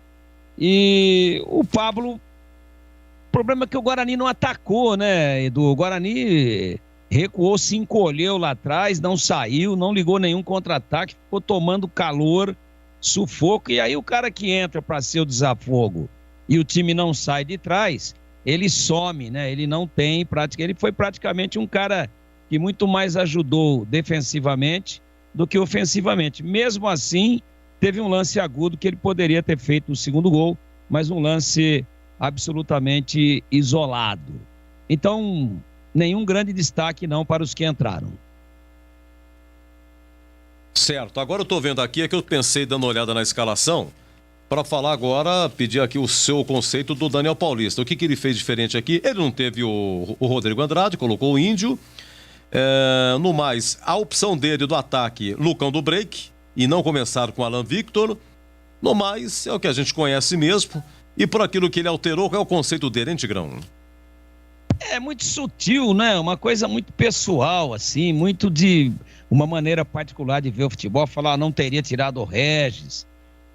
E o Pablo problema é que o Guarani não atacou, né, Edu? O Guarani recuou, se encolheu lá atrás, não saiu, não ligou nenhum contra-ataque, ficou tomando calor, sufoco, e aí o cara que entra para ser o desafogo e o time não sai de trás, ele some, né? Ele não tem prática. Ele foi praticamente um cara que muito mais ajudou defensivamente do que ofensivamente. Mesmo assim, teve um lance agudo que ele poderia ter feito o segundo gol, mas um lance absolutamente isolado. Então, nenhum grande destaque não para os que entraram. Certo, agora eu tô vendo aqui, é que eu pensei dando uma olhada na escalação, para falar agora, pedir aqui o seu conceito do Daniel Paulista. O que ele fez diferente aqui? Ele não teve o Rodrigo Andrade, colocou o Índio. No mais, a opção dele do ataque, Lucão do Break, e não começar com Alan Victor. No mais, é o que a gente conhece mesmo. E por aquilo que ele alterou, qual é o conceito dele, hein, Tigrão? É muito sutil, né? Uma coisa muito pessoal, assim, muito de uma maneira particular de ver o futebol. Falar, não teria tirado o Regis.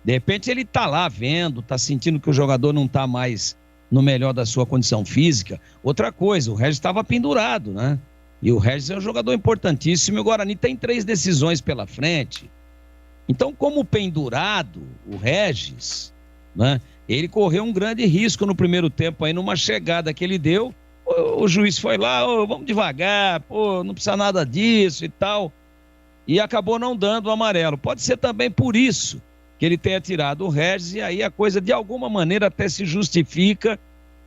De repente ele tá lá vendo, tá sentindo que o jogador não tá mais no melhor da sua condição física. Outra coisa, o Regis estava pendurado, né? E o Regis é um jogador importantíssimo e o Guarani tem 3 decisões pela frente. Então, como pendurado, o Regis, né? Ele correu um grande risco no primeiro tempo aí, numa chegada que ele deu. O juiz foi lá, vamos devagar, não precisa nada disso e tal. E acabou não dando o amarelo. Pode ser também por isso que ele tenha tirado o Regis, e aí a coisa de alguma maneira até se justifica,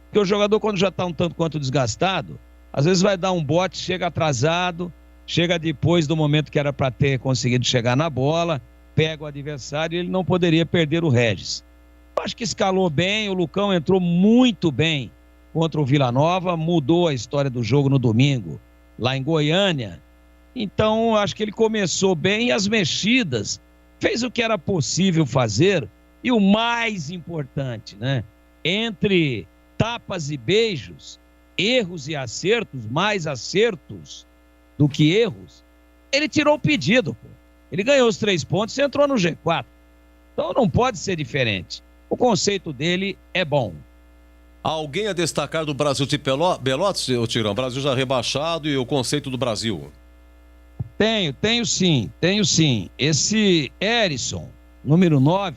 porque o jogador, quando já está um tanto quanto desgastado, às vezes vai dar um bote, chega atrasado, chega depois do momento que era para ter conseguido chegar na bola, pega o adversário e ele não poderia perder o Regis. Eu acho que escalou bem, o Lucão entrou muito bem contra o Vila Nova, mudou a história do jogo no domingo, lá em Goiânia. Então, acho que ele começou bem e as mexidas fez o que era possível fazer, e o mais importante, né? Entre tapas e beijos, erros e acertos, mais acertos do que erros, ele tirou o pedido, pô. Ele ganhou os 3 pontos e entrou no G4. Então não pode ser diferente. O conceito dele é bom. Alguém a destacar do Brasil de Pelotas, Tirão? Brasil já rebaixado, e o conceito do Brasil? Tenho sim. Esse Erisson, número 9,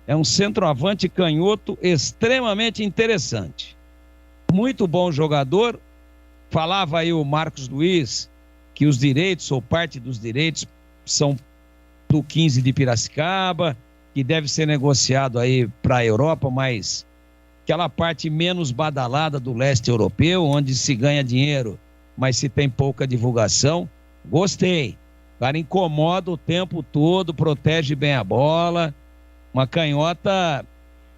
é um centroavante canhoto extremamente interessante. Muito bom jogador. Falava aí o Marcos Luiz que os direitos, ou parte dos direitos, são do 15 de Piracicaba, que deve ser negociado aí para a Europa, mas aquela parte menos badalada do leste europeu, onde se ganha dinheiro, mas se tem pouca divulgação. Gostei. O cara incomoda o tempo todo, protege bem a bola, uma canhota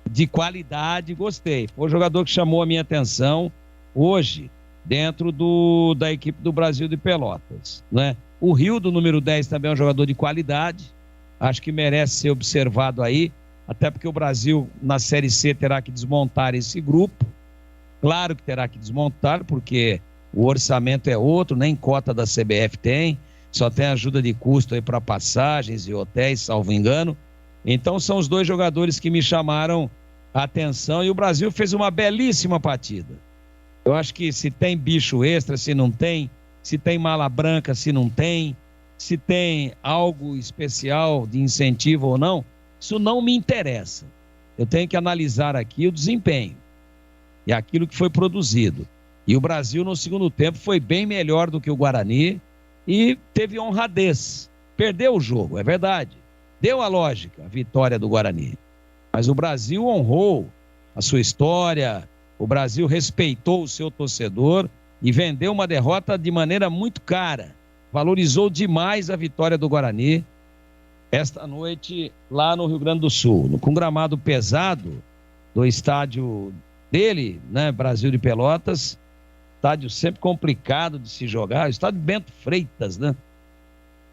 de qualidade, gostei. Foi o jogador que chamou a minha atenção hoje, dentro da equipe do Brasil de Pelotas, né? O Rio, do número 10, também é um jogador de qualidade, acho que merece ser observado aí, até porque o Brasil, na Série C, terá que desmontar esse grupo. Claro que terá que desmontar, porque o orçamento é outro, nem cota da CBF tem, só tem ajuda de custo aí para passagens e hotéis, salvo engano. Então são os 2 jogadores que me chamaram a atenção, e o Brasil fez uma belíssima partida. Eu acho que se tem bicho extra, se não tem, se tem mala branca, se não tem, se tem algo especial de incentivo ou não, isso não me interessa. Eu tenho que analisar aqui o desempenho e aquilo que foi produzido. E o Brasil, no segundo tempo, foi bem melhor do que o Guarani e teve honradez. Perdeu o jogo, é verdade. Deu a lógica, a vitória do Guarani. Mas o Brasil honrou a sua história, o Brasil respeitou o seu torcedor e vendeu uma derrota de maneira muito cara. Valorizou demais a vitória do Guarani esta noite lá no Rio Grande do Sul, com gramado pesado do estádio dele, né, Brasil de Pelotas. Estádio sempre complicado de se jogar, o estádio Bento Freitas, né?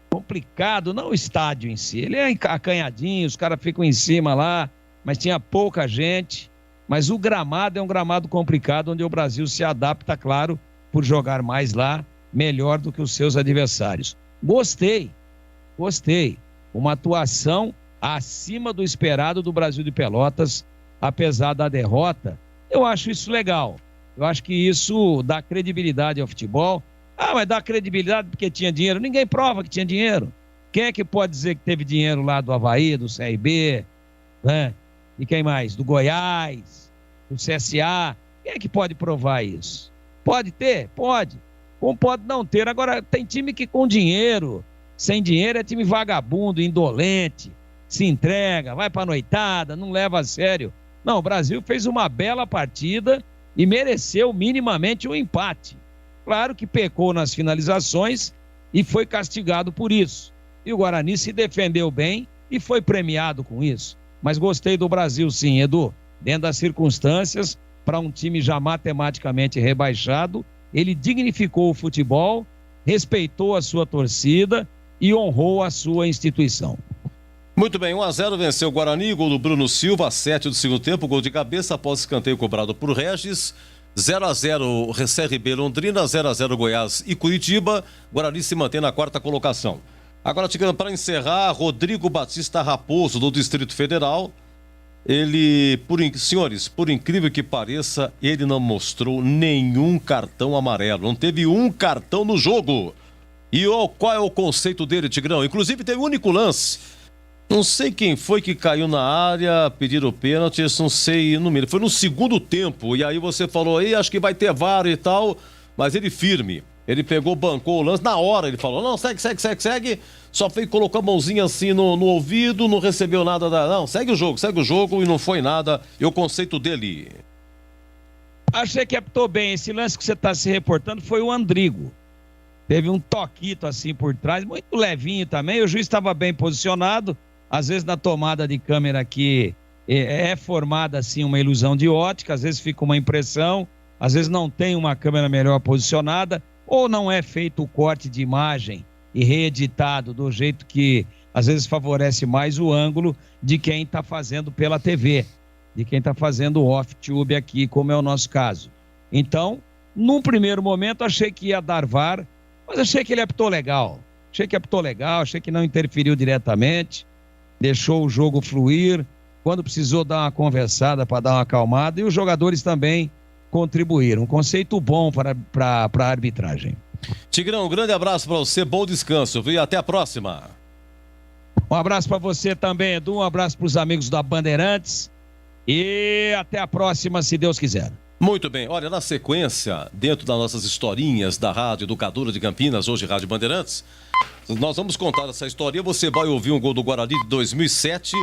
Complicado, não o estádio em si, ele é acanhadinho, os caras ficam em cima lá, mas tinha pouca gente. Mas o gramado é um gramado complicado, onde o Brasil se adapta, claro, por jogar mais lá, melhor do que os seus adversários. Gostei. Uma atuação acima do esperado do Brasil de Pelotas, apesar da derrota. Eu acho isso legal. Eu acho que isso dá credibilidade ao futebol. Ah, mas dá credibilidade porque tinha dinheiro. Ninguém prova que tinha dinheiro. Quem é que pode dizer que teve dinheiro lá do Avaí, do CRB, né? E quem mais? Do Goiás, do CSA. Quem é que pode provar isso? Pode ter? Pode. Como pode não ter. Agora, tem time que com dinheiro, sem dinheiro, é time vagabundo, indolente, se entrega, vai pra noitada, não leva a sério. Não, o Brasil fez uma bela partida e mereceu minimamente um empate. Claro que pecou nas finalizações e foi castigado por isso. E o Guarani se defendeu bem e foi premiado com isso. Mas gostei do Brasil sim, Edu. Dentro das circunstâncias, para um time já matematicamente rebaixado, ele dignificou o futebol, respeitou a sua torcida e honrou a sua instituição. Muito bem, 1-0 venceu o Guarani, gol do Bruno Silva, 7 do segundo tempo, gol de cabeça após escanteio cobrado por Regis. 0-0 CRB Londrina, 0-0 Goiás e Curitiba. Guarani se mantém na quarta colocação. Agora, para encerrar, Rodrigo Batista Raposo, do Distrito Federal. Ele, senhores, por incrível que pareça, ele não mostrou nenhum cartão amarelo. Não teve um cartão no jogo. E qual é o conceito dele, Tigrão? Inclusive, teve um único lance. Não sei quem foi que caiu na área, pediram o pênalti, não sei, não me lembro. Foi no segundo tempo, e aí você falou, acho que vai ter VAR e tal, mas ele firme. Ele pegou, bancou o lance, na hora ele falou, não, segue, só foi, colocou a mãozinha assim no ouvido, não recebeu nada, não, segue o jogo e não foi nada, e o conceito dele. Achei que apitou bem, esse lance que você está se reportando foi o Andrigo. Teve um toquito assim por trás, muito levinho também, o juiz estava bem posicionado, às vezes na tomada de câmera aqui é formada assim uma ilusão de ótica, às vezes fica uma impressão, às vezes não tem uma câmera melhor posicionada, ou não é feito o corte de imagem e reeditado do jeito que às vezes favorece mais o ângulo de quem está fazendo pela TV, de quem está fazendo off-tube aqui, como é o nosso caso. Então, num primeiro momento achei que ia dar VAR, mas achei que ele apitou legal, achei que não interferiu diretamente, deixou o jogo fluir, quando precisou dar uma conversada para dar uma acalmada, e os jogadores também contribuíram. Um conceito bom para a arbitragem. Tigrão, um grande abraço para você, bom descanso, viu? E até a próxima. Um abraço para você também, Edu, um abraço para os amigos da Bandeirantes e até a próxima, se Deus quiser. Muito bem, olha, na sequência, dentro das nossas historinhas da Rádio Educadora de Campinas, hoje Rádio Bandeirantes, nós vamos contar essa história, você vai ouvir um gol do Guarani de 2007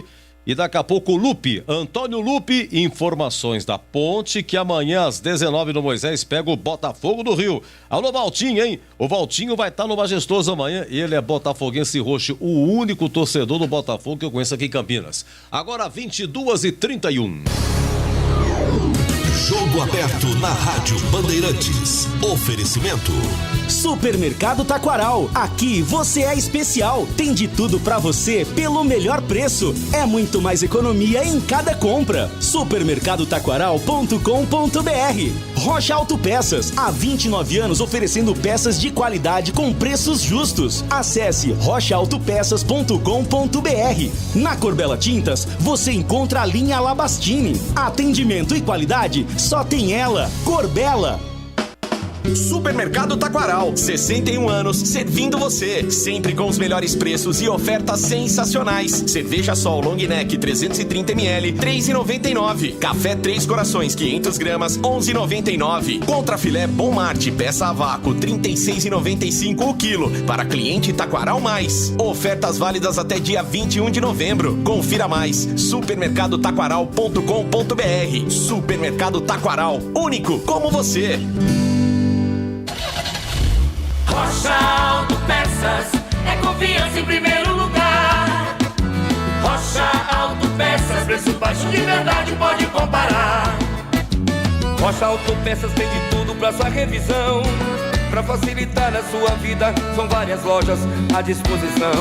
e daqui a pouco o Lupe, Antônio Lupe, informações da Ponte, que amanhã às 19 no Moisés pega o Botafogo do Rio. Alô, Valtinho, hein? O Valtinho vai estar no Majestoso amanhã, ele é botafoguense roxo, o único torcedor do Botafogo que eu conheço aqui em Campinas. Agora 22h31. Jogo aberto na Rádio Bandeirantes. Oferecimento. Supermercado Taquaral. Aqui você é especial. Tem de tudo pra você pelo melhor preço. É muito mais economia em cada compra. Supermercadotaquaral.com.br. Rocha Autopeças. Há 29 anos oferecendo peças de qualidade com preços justos. Acesse rochaautopeças.com.br. Na Corbella Tintas, você encontra a linha Labastini. Atendimento e qualidade só tem ela, Corbella. Supermercado Taquaral, 61 anos servindo você, sempre com os melhores preços e ofertas sensacionais. Cerveja Sol Long Neck 330ml, 3,99. Café Três Corações 500 gramas, 11,99. Contra filé Bom Marte, peça a vácuo, 36,95 o quilo. Para cliente Taquaral Mais. Ofertas válidas até dia 21 de novembro. Confira mais, supermercadotaquaral.com.br. Supermercado Taquaral, único como você. Rocha Autopeças é confiança em primeiro lugar. Rocha Autopeças, preço baixo de verdade, pode comparar. Rocha Autopeças tem de tudo pra sua revisão. Pra facilitar a sua vida, são várias lojas à disposição.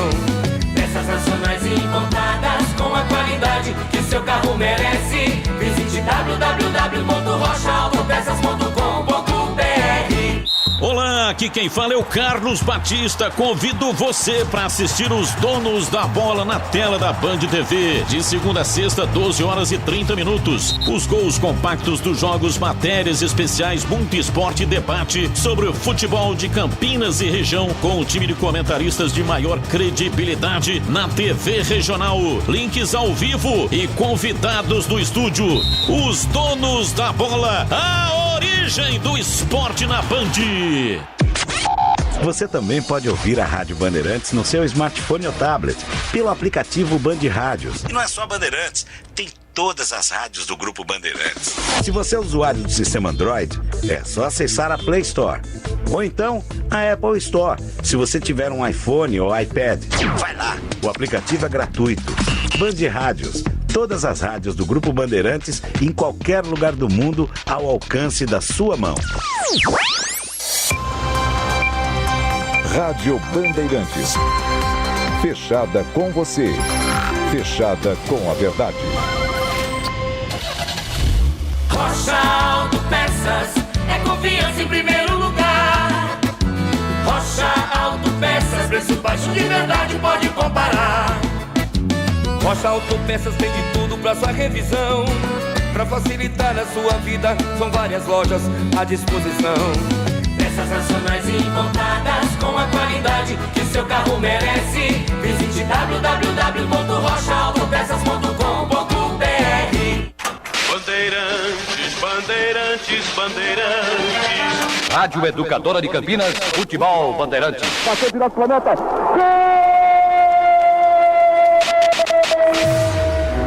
Peças nacionais e importadas com a qualidade que o seu carro merece. Visite www.rochaautopeças.com.br. Olá, Aqui quem fala é o Carlos Batista. Convido você para assistir os Donos da Bola na tela da Band TV. De segunda a sexta, 12 horas e 30 minutos. Os gols compactos dos jogos, matérias especiais, muito esporte e debate sobre o futebol de Campinas e região com o time de comentaristas de maior credibilidade na TV regional. Links ao vivo e convidados do estúdio. Os Donos da Bola, a origem do esporte na Band. Você também pode ouvir a Rádio Bandeirantes no seu smartphone ou tablet, pelo aplicativo Band Rádios. E não é só Bandeirantes, tem todas as rádios do Grupo Bandeirantes. Se você é usuário do sistema Android, é só acessar a Play Store. Ou então, a Apple Store, se você tiver um iPhone ou iPad. Vai lá, o aplicativo é gratuito. Band Rádios, todas as rádios do Grupo Bandeirantes em qualquer lugar do mundo ao alcance da sua mão. Rádio Bandeirantes. Fechada com você. Fechada com a verdade. Rocha Autopeças é confiança em primeiro lugar. Rocha Autopeças, preço baixo de verdade, pode comparar. Rocha Autopeças tem de tudo pra sua revisão. Pra facilitar a sua vida, são várias lojas à disposição. Peças nacionais e importadas com a qualidade que seu carro merece. Visite www.rochaautopeças.com.br. Bandeirantes, Bandeirantes, Bandeirantes. Rádio Educadora de Campinas, Futebol Bandeirantes. Passou de nosso planeta.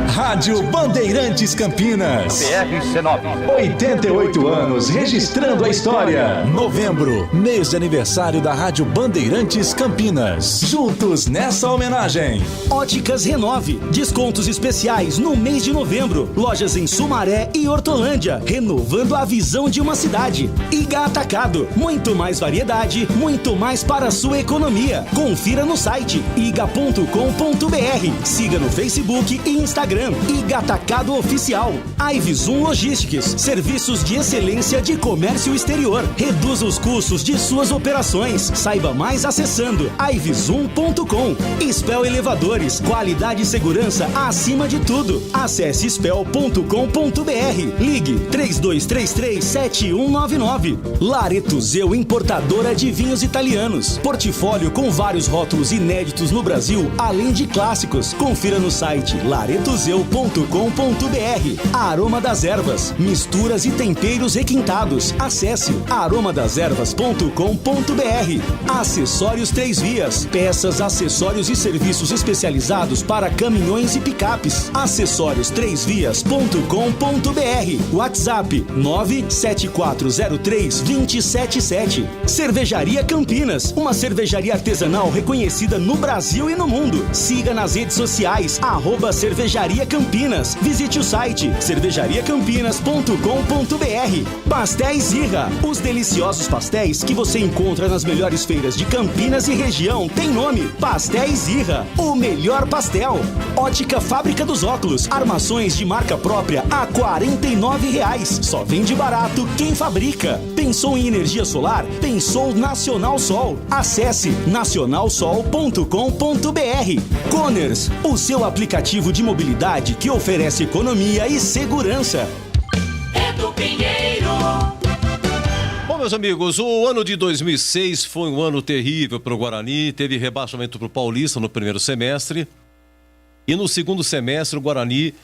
Rádio Bandeirantes Campinas. PRC9. 88 anos registrando a história. Novembro, mês de aniversário da Rádio Bandeirantes Campinas. Juntos nessa homenagem. Óticas Renove. Descontos especiais no mês de novembro. Lojas em Sumaré e Hortolândia. Renovando a visão de uma cidade. Iga Atacado. Muito mais variedade, muito mais para a sua economia. Confira no site iga.com.br. Siga no Facebook e Instagram. Iga Atacado Oficial. Ivzoom Logistics, serviços de excelência de comércio exterior. Reduza os custos de suas operações. Saiba mais acessando ivzoom.com. Spell Elevadores, qualidade e segurança acima de tudo. Acesse spell.com.br. Ligue 3233-7199. Lareto Zeu, importadora de vinhos italianos. Portfólio com vários rótulos inéditos no Brasil, além de clássicos. Confira no site laretozeu.com.br. Aroma das Ervas, misturas e temperos requintados. Acesse aromadeservas.com.br. Acessórios 3 Vias, peças, acessórios e serviços especializados para caminhões e picapes. Acessórios3vias.com.br. WhatsApp 97403-277. Cervejaria Campinas, uma cervejaria artesanal reconhecida no Brasil e no mundo. Siga nas redes sociais, @Cervejaria Campinas. Visite o site cervejariacampinas.com.br. Pastéis Irra, os deliciosos pastéis que você encontra nas melhores feiras de Campinas e região tem nome: Pastéis Irra, o melhor pastel. Ótica Fábrica dos Óculos, armações de marca própria a R$ 49,00. Só vende barato quem fabrica. Pensou em energia solar? Pensou Nacional Sol. Acesse nacionalsol.com.br. Coners, o seu aplicativo de mobilidade que oferece economia e segurança. Edu Pinheiro. Bom, meus amigos, o ano de 2006 foi um ano terrível para o Guarani. Teve rebaixamento para o Paulista no primeiro semestre. E no segundo semestre, o Guarani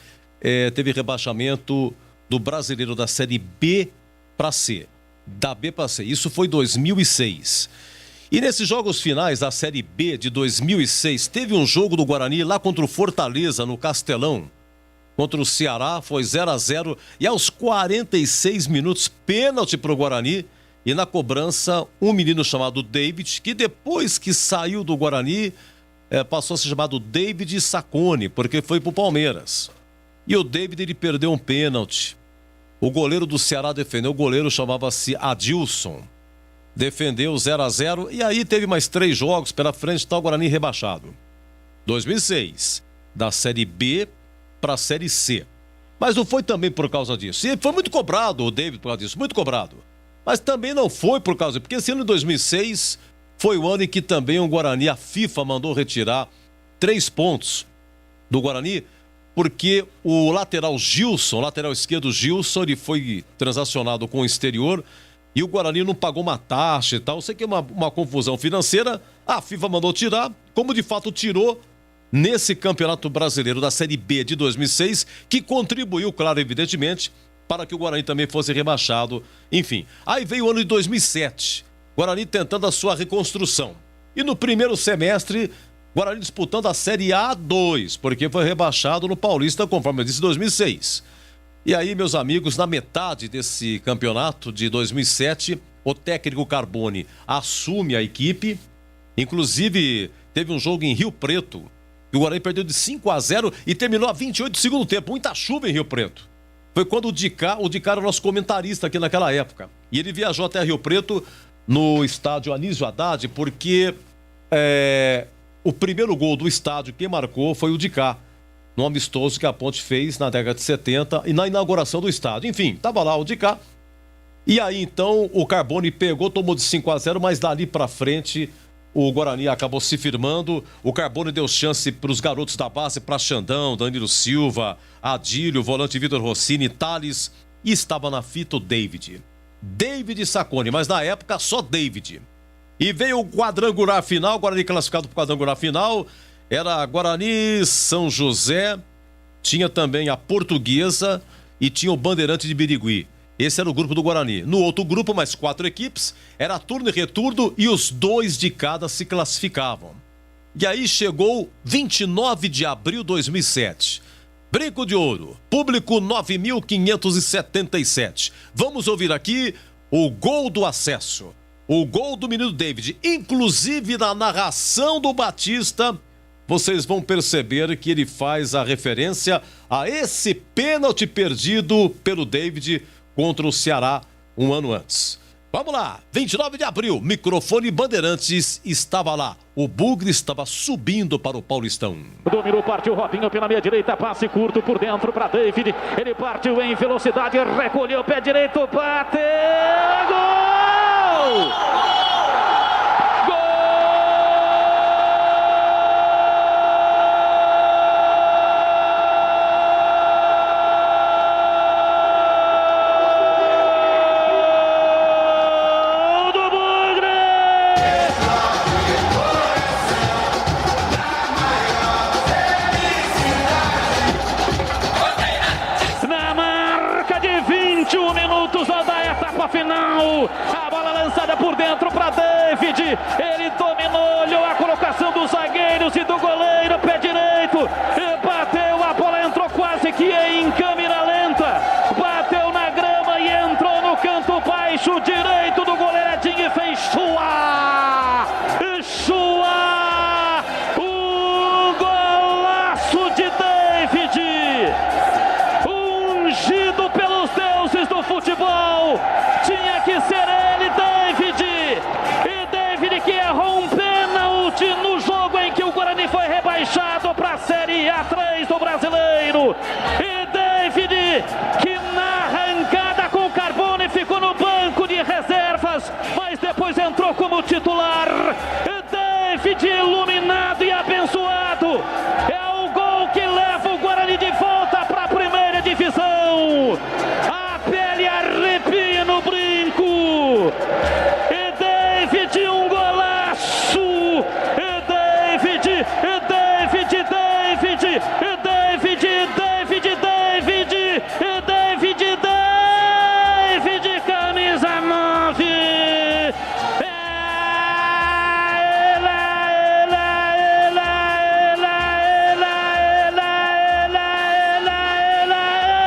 teve rebaixamento do Brasileiro da Série B para C. Da B para C. Isso foi 2006. E nesses jogos finais da Série B de 2006, teve um jogo do Guarani lá contra o Fortaleza, no Castelão. Contra o Ceará, foi 0-0. E aos 46 minutos, pênalti para o Guarani. E na cobrança, um menino chamado David, que depois que saiu do Guarani, passou a ser chamado David Sacconi, porque foi para o Palmeiras. E o David, ele perdeu um pênalti. O goleiro do Ceará defendeu, o goleiro chamava-se Adilson. Defendeu 0-0 e aí teve mais 3 jogos pela frente, tá o Guarani rebaixado. 2006, da Série B para a Série C. Mas não foi também por causa disso. E foi muito cobrado o David por causa disso, muito cobrado. Mas também não foi por causa... Porque esse ano de 2006 foi o ano em que também o Guarani, a FIFA mandou retirar 3 pontos do Guarani, porque o lateral Gilson, lateral esquerdo Gilson, ele foi transacionado com o exterior e o Guarani não pagou uma taxa e tal. Eu sei que é uma confusão financeira, a FIFA mandou tirar, como de fato tirou nesse Campeonato Brasileiro da Série B de 2006, que contribuiu, claro, evidentemente, para que o Guarani também fosse rebaixado. Enfim, aí veio o ano de 2007, Guarani tentando a sua reconstrução. E no primeiro semestre, Guarani disputando a Série A2, porque foi rebaixado no Paulista, conforme eu disse, em 2006. E aí, meus amigos, na metade desse campeonato de 2007, o técnico Carbone assume a equipe. Inclusive, teve um jogo em Rio Preto, que o Guarani perdeu de 5-0 e terminou a 28 do segundo tempo. Muita chuva em Rio Preto. Foi quando o Dicá era o nosso comentarista aqui naquela época. E ele viajou até Rio Preto, no estádio Anísio Haddad, porque o primeiro gol do estádio, quem marcou foi o Dicá, no amistoso que a Ponte fez na década de 70 e na inauguração do estádio. Enfim, estava lá o Dicá. E aí, então, o Carbone pegou, tomou de 5-0, mas dali pra frente o Guarani acabou se firmando. O Carbone deu chance para os garotos da base, para Xandão, Danilo Silva, Adílio, volante Vitor Rossini, Thales, e estava na fita o David Sacconi, mas na época só David. E veio o quadrangular final, Guarani classificado para o quadrangular final, era Guarani, São José, tinha também a Portuguesa e tinha o Bandeirante de Birigui. Esse era o grupo do Guarani. No outro grupo, mais 4 equipes, era turno e retorno e os 2 de cada se classificavam. E aí chegou 29 de abril de 2007. Brinco de Ouro, público 9.577. Vamos ouvir aqui o gol do acesso. O gol do menino David. Inclusive na narração do Batista, vocês vão perceber que ele faz a referência a esse pênalti perdido pelo David contra o Ceará um ano antes. Vamos lá, 29 de abril, microfone Bandeirantes estava lá. O Bugre estava subindo para o Paulistão. Dominou, partiu Robinho pela meia direita, passe curto por dentro para David. Ele partiu em velocidade, recolheu o pé direito, bateu, gol! Final, a bola lançada por dentro para David, ele dominou, olhou a colocação dos zagueiros e do goleiro, pé direito, e bateu, a bola entrou quase que em câmera lenta, bateu na grama e entrou no canto baixo direito do goleiro Edinho e fez chua, o golaço de David, ungido pelos deuses do futebol. Tinha que ser ele, David. E David que errou um pênalti no jogo em que o Guarani foi rebaixado para a Série A3 do Brasileiro. E David que na arrancada com o Carbone ficou no banco de reservas, mas depois entrou como titular. E David iluminado e abençoado. É o gol que leva o Guarani de volta para a primeira divisão. A pele arrepia no brinco. E David, um golaço. E David, camisa 9.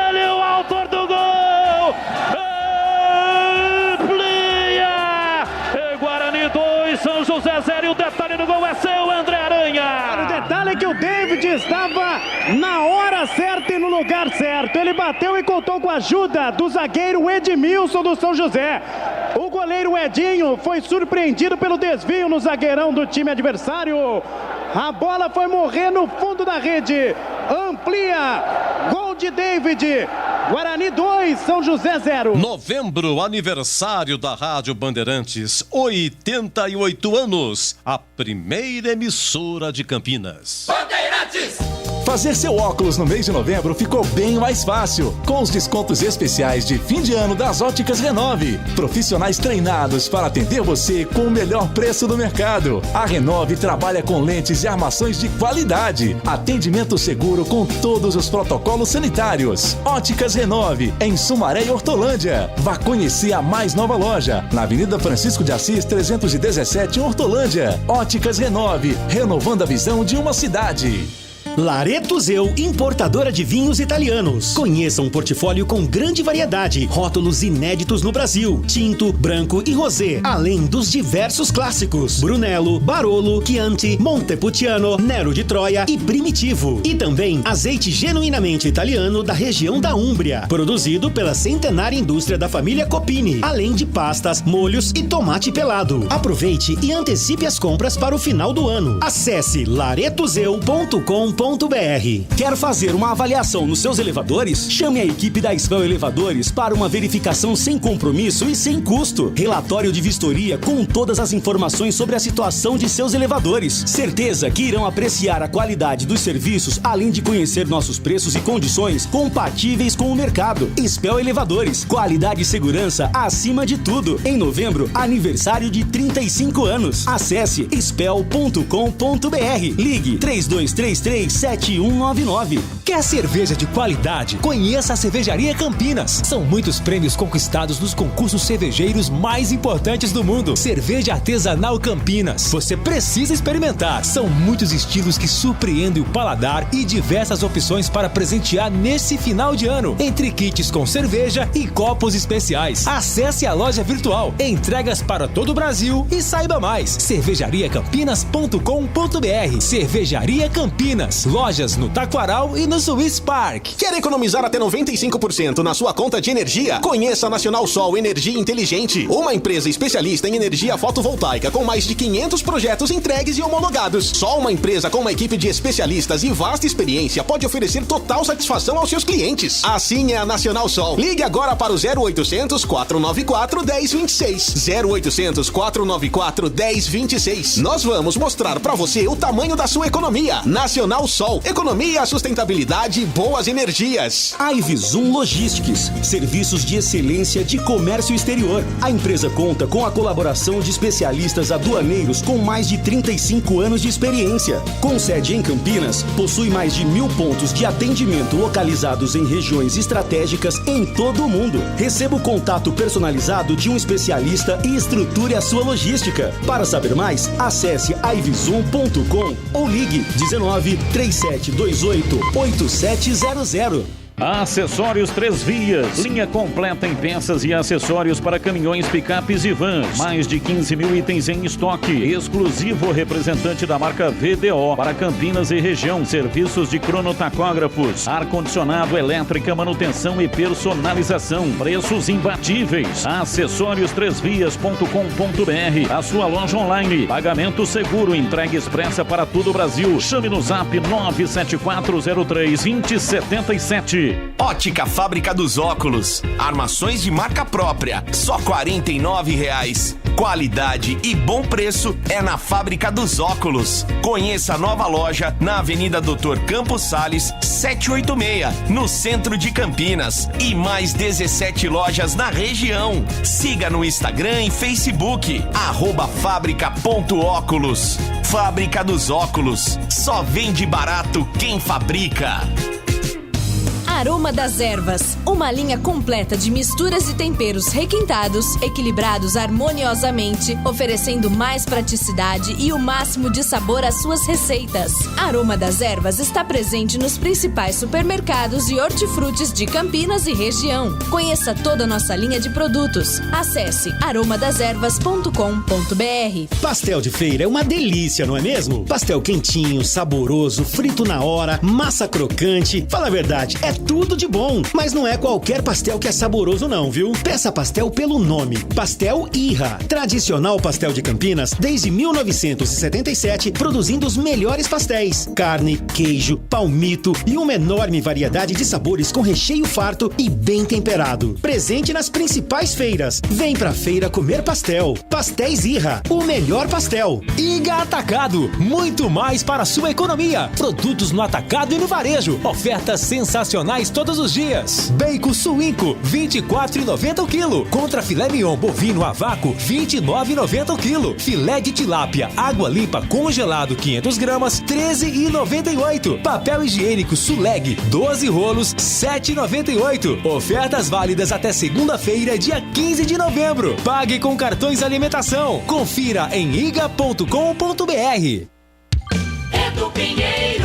Ele, o autor do gol. Guarani 2, São José 0. E o detalhe do gol é seu, André Aranha. O detalhe é que o David estava na hora certa e no lugar certo. Ele bateu e contou com a ajuda do zagueiro Edmilson do São José. O goleiro Edinho foi surpreendido pelo desvio no zagueirão do time adversário. A bola foi morrer no fundo da rede. Amplia. Gol de David. Guarani 2, São José 0. Novembro, aniversário da Rádio Bandeirantes, 88 anos, a primeira emissora de Campinas. Bandeirantes! Fazer seu óculos no mês de novembro ficou bem mais fácil, com os descontos especiais de fim de ano das Óticas Renove. Profissionais treinados para atender você com o melhor preço do mercado. A Renove trabalha com lentes e armações de qualidade. Atendimento seguro com todos os protocolos sanitários. Óticas Renove, em Sumaré e Hortolândia. Vá conhecer a mais nova loja, na Avenida Francisco de Assis, 317, em Hortolândia. Óticas Renove, renovando a visão de uma cidade. Lareto Zeu, importadora de vinhos italianos. Conheça um portfólio com grande variedade, rótulos inéditos no Brasil, tinto, branco e rosé, além dos diversos clássicos: Brunello, Barolo, Chianti, Montepulciano, Nero de Troia e Primitivo. E também azeite genuinamente italiano da região da Úmbria, produzido pela centenária indústria da família Copini, além de pastas, molhos e tomate pelado. Aproveite e antecipe as compras para o final do ano. Acesse laretozeu.com.br. Quer fazer uma avaliação nos seus elevadores? Chame a equipe da Spell Elevadores para uma verificação sem compromisso e sem custo. Relatório de vistoria com todas as informações sobre a situação de seus elevadores. Certeza que irão apreciar a qualidade dos serviços, além de conhecer nossos preços e condições compatíveis com o mercado. Spell Elevadores, qualidade e segurança acima de tudo. Em novembro, aniversário de 35 anos. Acesse spell.com.br. Ligue 3233-7199. Quer cerveja de qualidade? Conheça a Cervejaria Campinas. São muitos prêmios conquistados nos concursos cervejeiros mais importantes do mundo. Cerveja Artesanal Campinas. Você precisa experimentar. São muitos estilos que surpreendem o paladar e diversas opções para presentear nesse final de ano, entre kits com cerveja e copos especiais. Acesse a loja virtual. Entregas para todo o Brasil e saiba mais. cervejariacampinas.com.br. Cervejaria Campinas. Lojas no Taquaral e no Swiss Park. Quer economizar até 95% na sua conta de energia? Conheça a Nacional Sol Energia Inteligente, uma empresa especialista em energia fotovoltaica com mais de 500 projetos entregues e homologados. Só uma empresa com uma equipe de especialistas e vasta experiência pode oferecer total satisfação aos seus clientes. Assim é a Nacional Sol. Ligue agora para o 0800 494 1026. 0800 494 1026. Nós vamos mostrar para você o tamanho da sua economia. Nacional Sol. Economia, sustentabilidade e boas energias. Ivizum Logistics, serviços de excelência de comércio exterior. A empresa conta com a colaboração de especialistas aduaneiros com mais de 35 anos de experiência. Com sede em Campinas, possui mais de 1.000 pontos de atendimento localizados em regiões estratégicas em todo o mundo. Receba o contato personalizado de um especialista e estruture a sua logística. Para saber mais, acesse ivizum.com ou ligue 19 3728 8700. Acessórios Três Vias, linha completa em peças e acessórios para caminhões, picapes e vans. Mais de 15 mil itens em estoque. Exclusivo representante da marca VDO para Campinas e região. Serviços de cronotacógrafos, ar-condicionado, elétrica, manutenção e personalização. Preços imbatíveis. Acessórios3vias.com.br. A sua loja online. Pagamento seguro, entrega expressa para todo o Brasil. Chame no zap 97403-2077. Ótica Fábrica dos Óculos. Armações de marca própria. Só R$ 49,00. Qualidade e bom preço é na Fábrica dos Óculos. Conheça a nova loja na Avenida Dr. Campos Sales, 786, no centro de Campinas. E mais 17 lojas na região. Siga no Instagram e Facebook. @fábrica.óculos. Fábrica dos Óculos. Só vende barato quem fabrica. Aroma das Ervas, uma linha completa de misturas e temperos requintados, equilibrados harmoniosamente, oferecendo mais praticidade e o máximo de sabor às suas receitas. Aroma das Ervas está presente nos principais supermercados e hortifrutis de Campinas e região. Conheça toda a nossa linha de produtos. Acesse aromadeservas.com.br. Pastel de feira é uma delícia, não é mesmo? Pastel quentinho, saboroso, frito na hora, massa crocante. Fala a verdade, é tudo tudo de bom. Mas não é qualquer pastel que é saboroso não, viu? Peça pastel pelo nome. Pastel Irra. Tradicional pastel de Campinas desde 1977, produzindo os melhores pastéis. Carne, queijo, palmito e uma enorme variedade de sabores com recheio farto e bem temperado. Presente nas principais feiras. Vem pra feira comer pastel. Pastéis Irra, o melhor pastel. Iga Atacado, muito mais para a sua economia. Produtos no atacado e no varejo. Ofertas sensacionais todos os dias. Bacon suíno, R$24,90 o quilo. Contra filé mignon bovino a vácuo, R$29,90 o quilo. Filé de tilápia, água limpa congelado, 500 gramas, R$13,98. Papel higiênico Suleg, 12 rolos, R$7,98. Ofertas válidas até segunda-feira, dia 15 de novembro. Pague com cartões alimentação. Confira em iga.com.br. Edu Pinheiro.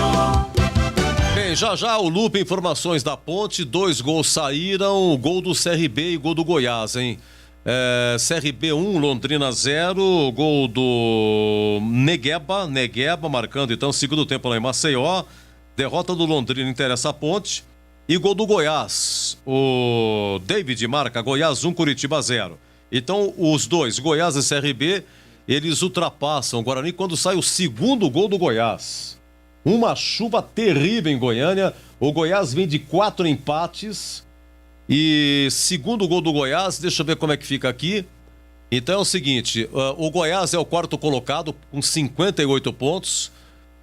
Bem, já o Lupe, informações da Ponte, 2 gols saíram, gol do CRB e gol do Goiás, hein? CRB 1, Londrina 0, gol do Negueba marcando então segundo tempo lá em Maceió, derrota do Londrina interessa a Ponte e gol do Goiás, o David marca Goiás 1, Curitiba 0. Então os dois, Goiás e CRB, eles ultrapassam o Guarani quando sai o segundo gol do Goiás. Uma chuva terrível em Goiânia. O Goiás vem de 4 empates. E segundo gol do Goiás, deixa eu ver como é que fica aqui. Então é o seguinte, o Goiás é o 4º colocado com 58 pontos.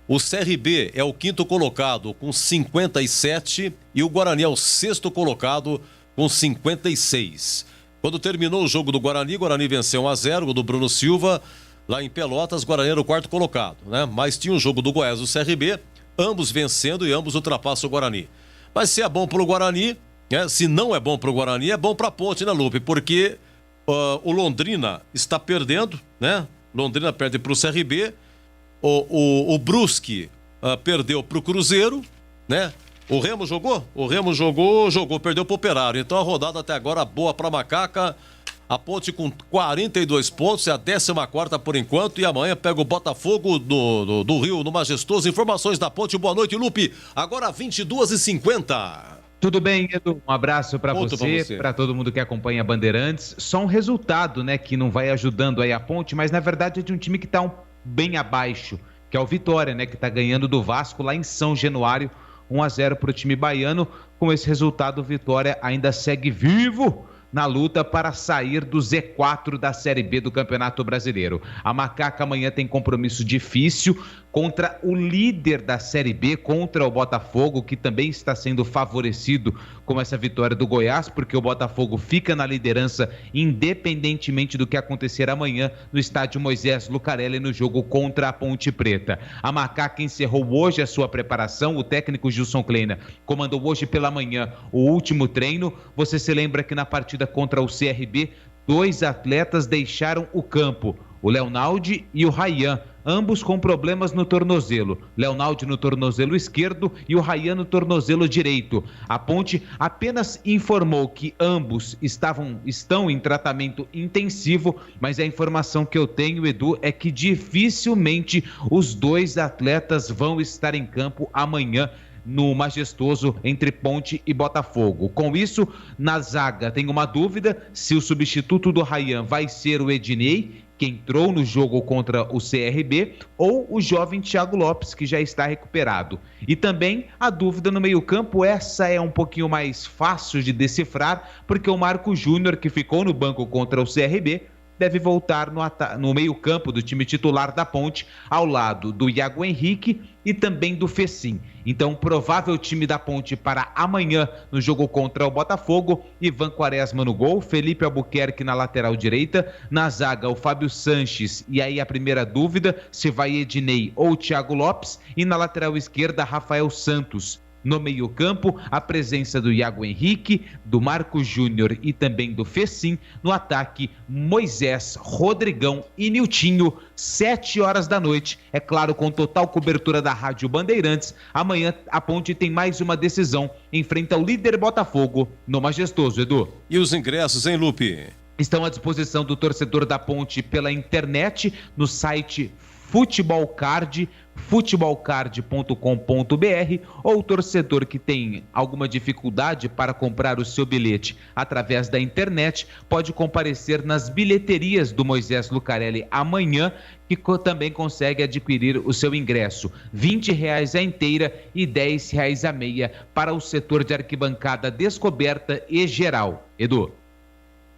O CRB é o 5º colocado com 57. E o Guarani é o 6º colocado com 56. Quando terminou o jogo do Guarani, o Guarani venceu 1-0, gol do Bruno Silva. Lá em Pelotas, Guarani era o 4º colocado, né? Mas tinha o jogo do Goiás e do CRB, ambos vencendo e ambos ultrapassam o Guarani. Mas se é bom pro Guarani, né? Se não é bom pro Guarani, é bom pra Ponte, né, Lupe? Porque o Londrina está perdendo, né? Londrina perde pro CRB, o Brusque perdeu pro Cruzeiro, né? O Remo jogou? O Remo jogou, perdeu pro Operário. Então a rodada até agora boa pra Macaca. A Ponte com 42 pontos, é a 14ª por enquanto, e amanhã pega o Botafogo do Rio, no Majestoso. Informações da Ponte, boa noite, Lupe. Agora 22h50. Tudo bem, Edu? Um abraço para você, para todo mundo que acompanha a Bandeirantes. Só um resultado, né, que não vai ajudando aí a Ponte, mas na verdade é de um time que está bem abaixo, que é o Vitória, né, que está ganhando do Vasco lá em São Januário, 1-0 para o time baiano. Com esse resultado, o Vitória ainda segue vivo na luta para sair do Z4 da Série B do Campeonato Brasileiro. A Macaca amanhã tem compromisso difícil contra o líder da Série B, contra o Botafogo, que também está sendo favorecido com essa vitória do Goiás, porque o Botafogo fica na liderança independentemente do que acontecer amanhã no estádio Moisés Lucarelli no jogo contra a Ponte Preta. A Macaca encerrou hoje a sua preparação, o técnico Gilson Kleina comandou hoje pela manhã o último treino. Você se lembra que na partida contra o CRB, 2 atletas deixaram o campo, o Leonaldi e o Rayan, ambos com problemas no tornozelo. Leonaldi no tornozelo esquerdo e o Rayan no tornozelo direito. A Ponte apenas informou que ambos estão em tratamento intensivo, mas a informação que eu tenho, Edu, é que dificilmente os 2 atletas vão estar em campo amanhã no Majestoso entre Ponte e Botafogo. Com isso, na zaga tem uma dúvida se o substituto do Rayan vai ser o Ednei, que entrou no jogo contra o CRB, ou o jovem Thiago Lopes, que já está recuperado. E também a dúvida no meio-campo, essa é um pouquinho mais fácil de decifrar, porque o Marco Júnior, que ficou no banco contra o CRB, deve voltar no meio-campo do time titular da Ponte, ao lado do Iago Henrique e também do Fecim. Então, provável time da Ponte para amanhã no jogo contra o Botafogo: Ivan Quaresma no gol, Felipe Albuquerque na lateral direita, na zaga o Fábio Sanches, e aí a primeira dúvida se vai Ednei ou Thiago Lopes, e na lateral esquerda Rafael Santos. No meio-campo, a presença do Iago Henrique, do Marco Júnior e também do Fecim. No ataque, Moisés, Rodrigão e Niltinho, 7h da noite. É claro, com total cobertura da Rádio Bandeirantes. Amanhã a Ponte tem mais uma decisão. Enfrenta o líder Botafogo no Majestoso, Edu. E os ingressos, hein, Lupe? Estão à disposição do torcedor da Ponte pela internet, no site futebolcard, futebolcard.com.br, ou o torcedor que tem alguma dificuldade para comprar o seu bilhete através da internet pode comparecer nas bilheterias do Moisés Lucarelli amanhã, que também consegue adquirir o seu ingresso. R$20 a inteira e R$10 a meia para o setor de arquibancada descoberta e geral. Edu.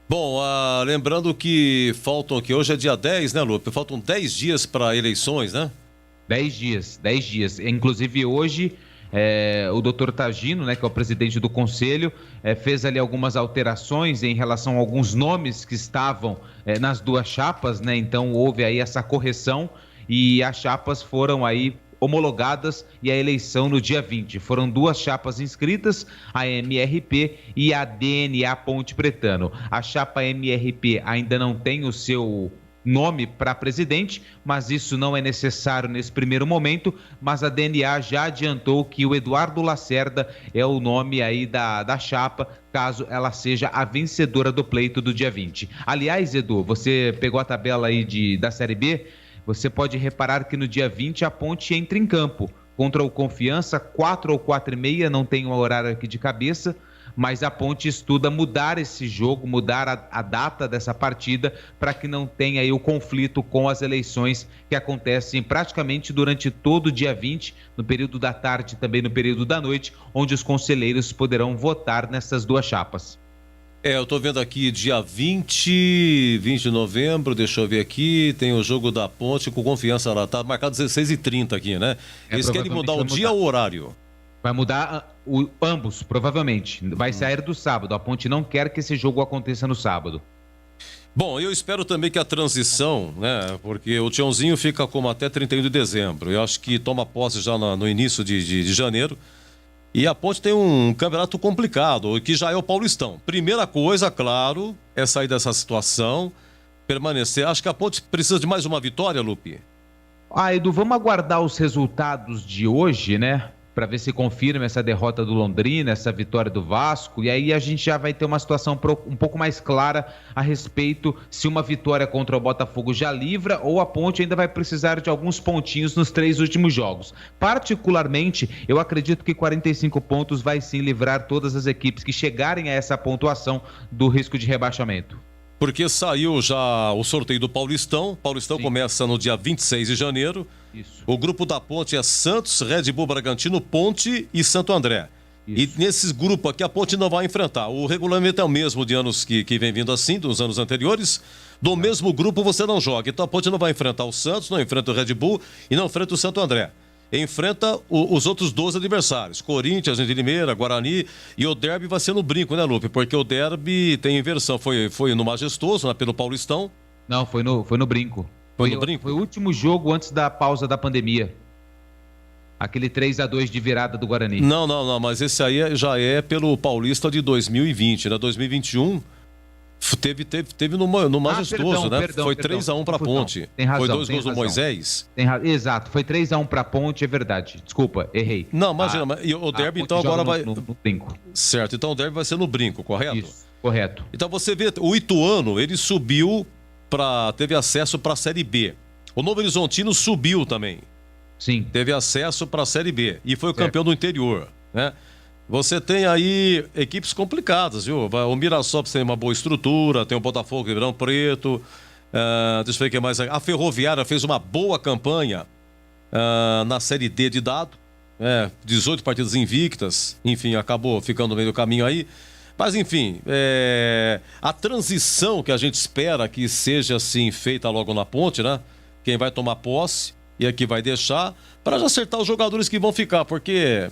Bom, lembrando que faltam aqui, hoje é dia 10, né, Lupe? Faltam 10 dias para eleições, né? 10 dias. Inclusive hoje, o doutor Tagino, né, que é o presidente do conselho, fez ali algumas alterações em relação a alguns nomes que estavam nas duas chapas, né? Então houve aí essa correção e as chapas foram aí homologadas e a eleição no dia 20. Foram duas chapas inscritas, a MRP e a DNA Ponte Pretano. A chapa MRP ainda não tem o seu nome para presidente, mas isso não é necessário nesse primeiro momento, mas a DNA já adiantou que o Eduardo Lacerda é o nome aí da chapa, caso ela seja a vencedora do pleito do dia 20. Aliás, Edu, você pegou a tabela aí da Série B, você pode reparar que no dia 20 a Ponte entra em campo contra o Confiança, 4 ou 4h30, não tem um horário aqui de cabeça, mas a Ponte estuda mudar esse jogo, mudar a data dessa partida para que não tenha aí o conflito com as eleições que acontecem praticamente durante todo o dia 20, no período da tarde e também no período da noite, onde os conselheiros poderão votar nessas duas chapas. Eu tô vendo aqui dia 20 de novembro, deixa eu ver aqui, tem o jogo da Ponte com Confiança lá, tá marcado 16h30 aqui, né? Eles querem mudar o dia ou o horário? Vai mudar ambos, provavelmente. Vai sair do sábado. A Ponte não quer que esse jogo aconteça no sábado. Bom, eu espero também que a transição, né? Porque o Tiãozinho fica como até 31 de dezembro. Eu acho que toma posse já no início de janeiro. E a Ponte tem um campeonato complicado, que já é o Paulistão. Primeira coisa, claro, é sair dessa situação, permanecer. Acho que a Ponte precisa de mais uma vitória, Lupe. Edu, vamos aguardar os resultados de hoje, né? Para ver se confirma essa derrota do Londrina, essa vitória do Vasco, e aí a gente já vai ter uma situação um pouco mais clara a respeito se uma vitória contra o Botafogo já livra ou a Ponte ainda vai precisar de alguns pontinhos nos 3 últimos jogos. Particularmente, eu acredito que 45 pontos vai sim livrar todas as equipes que chegarem a essa pontuação do risco de rebaixamento. Porque saiu já o sorteio do Paulistão. Paulistão começa no dia 26 de janeiro. Isso. O grupo da Ponte é Santos, Red Bull Bragantino, Ponte e Santo André. Isso. E nesses grupos aqui a Ponte não vai enfrentar. O regulamento é o mesmo de anos que vem vindo assim, dos anos anteriores. Do mesmo grupo você não joga. Então a Ponte não vai enfrentar o Santos, não enfrenta o Red Bull e não enfrenta o Santo André. Enfrenta os outros 12 adversários, Corinthians, de Limeira, Guarani, e o derby vai ser no brinco, né, Lupe? Porque o derby tem inversão, foi no Majestoso, né, pelo Paulistão. Não, foi no brinco. Foi no brinco? Foi o último jogo antes da pausa da pandemia. Aquele 3-2 de virada do Guarani. Não, mas esse aí já é pelo Paulista de 2020, né, 2021... Teve no Majestoso, né? Foi 3-1 para a Ponte. Tem razão, foi 2 gols do Moisés. Exato, foi 3-1 para a Ponte, é verdade. Desculpa, errei. Não, imagina, e o derby então agora vai... No brinco. Certo, então o derby vai ser no brinco, correto? Isso, correto. Então você vê, o Ituano, ele subiu, teve acesso para a Série B. O Novo Horizontino subiu também. Sim. Teve acesso para a Série B e foi o campeão do interior, né? Você tem aí equipes complicadas, viu? O Mirassol tem uma boa estrutura, tem o Botafogo, Ribeirão Preto, deixa eu ver o que mais. A Ferroviária fez uma boa campanha na Série D de dado, 18 partidas invictas, enfim, acabou ficando no meio do caminho aí. Mas, enfim, a transição que a gente espera que seja assim feita logo na Ponte, né? Quem vai tomar posse e aqui vai deixar, para já acertar os jogadores que vão ficar, porque...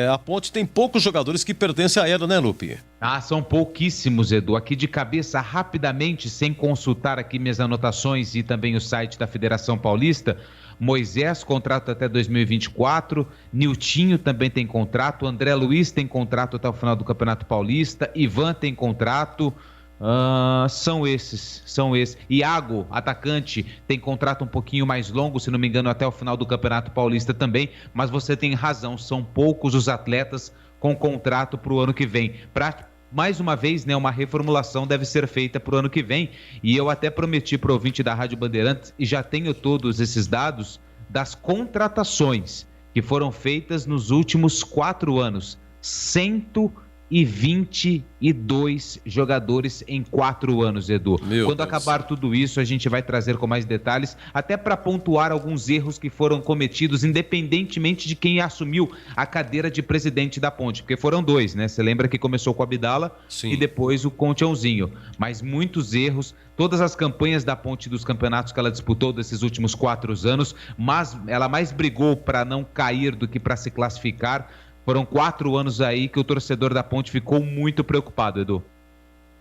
a Ponte tem poucos jogadores que pertencem a ela, né, Lupe? São pouquíssimos, Edu. Aqui de cabeça, rapidamente, sem consultar aqui minhas anotações e também o site da Federação Paulista, Moisés, contrato até 2024, Niltinho também tem contrato, André Luiz tem contrato até o final do Campeonato Paulista, Ivan tem contrato... São esses. Iago, atacante, tem contrato um pouquinho mais longo, se não me engano, até o final do Campeonato Paulista também, mas você tem razão, são poucos os atletas com contrato para o ano que vem. mais uma vez, né, uma reformulação deve ser feita para o ano que vem. E eu até prometi para o ouvinte da Rádio Bandeirantes, e já tenho todos esses dados, das contratações que foram feitas nos últimos 4 anos. 122 jogadores em 4 anos, Edu. Quando acabar tudo isso, a gente vai trazer com mais detalhes, até para pontuar alguns erros que foram cometidos, independentemente de quem assumiu a cadeira de presidente da Ponte, porque foram 2, né? Você lembra que começou com o Abdala e depois o Conteãozinho. Mas muitos erros, todas as campanhas da Ponte dos campeonatos que ela disputou desses últimos 4 anos, mas ela mais brigou para não cair do que para se classificar. Foram 4 anos aí que o torcedor da Ponte ficou muito preocupado, Edu.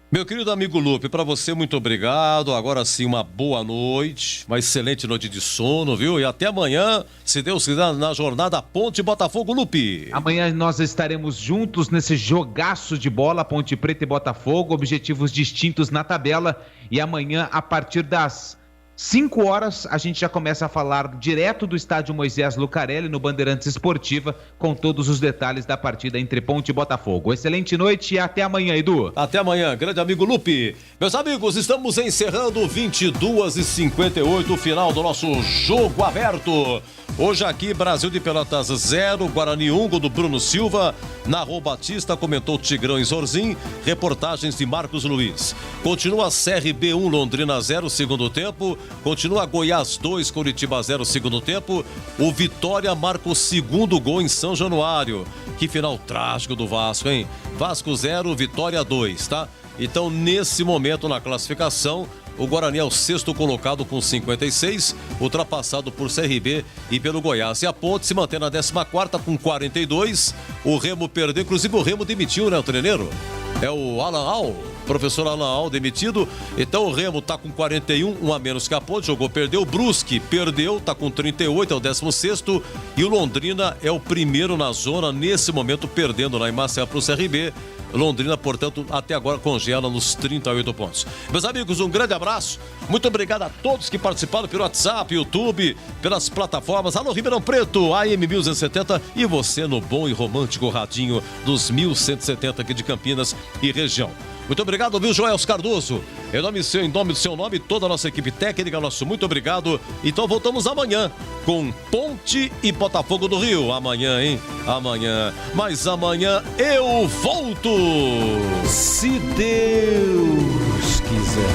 Meu querido amigo Lupe, para você, muito obrigado. Agora sim, uma boa noite, uma excelente noite de sono, viu? E até amanhã, se Deus quiser, na jornada Ponte Botafogo, Lupe. Amanhã nós estaremos juntos nesse jogaço de bola, Ponte Preta e Botafogo, objetivos distintos na tabela. E amanhã, a partir das 5 horas, a gente já começa a falar direto do estádio Moisés Lucarelli, no Bandeirantes Esportiva, com todos os detalhes da partida entre Ponte e Botafogo. Excelente noite e até amanhã, Edu. Até amanhã, grande amigo Lupe. Meus amigos, estamos encerrando 22h58, o final do nosso jogo aberto. Hoje aqui, Brasil de Pelotas 0, Guarani 1, gol do Bruno Silva. Narrou Batista, comentou Tigrão e Zorzin. Reportagens de Marcos Luiz. Continua CRB 1, Londrina 0, segundo tempo. Continua Goiás 2, Coritiba 0, segundo tempo. O Vitória marca o segundo gol em São Januário. Que final trágico do Vasco, hein? Vasco 0, Vitória 2, tá? Então, nesse momento na classificação, o Guarani é o 6º colocado com 56, ultrapassado por CRB e pelo Goiás. E a Ponte se mantém na 14ª com 42. O Remo perdeu, inclusive o Remo demitiu, né, o treineiro? É o Alan Al, professor Alan Al demitido. Então o Remo tá com 41, um a menos que a Ponte, jogou, perdeu. O Brusque perdeu, tá com 38, é o 16º. E o Londrina é o primeiro na zona, nesse momento perdendo lá em Maceió pro CRB. Londrina, portanto, até agora congela nos 38 pontos. Meus amigos, um grande abraço. Muito obrigado a todos que participaram pelo WhatsApp, YouTube, pelas plataformas. Alô, Ribeirão Preto, AM 1170 e você no bom e romântico radinho dos 1170 aqui de Campinas e região. Muito obrigado, viu, Joel Cardoso? Em nome do seu nome, toda a nossa equipe técnica, nosso muito obrigado. Então voltamos amanhã com Ponte e Botafogo do Rio. Amanhã, hein? Amanhã. Mas amanhã eu volto. Se Deus quiser.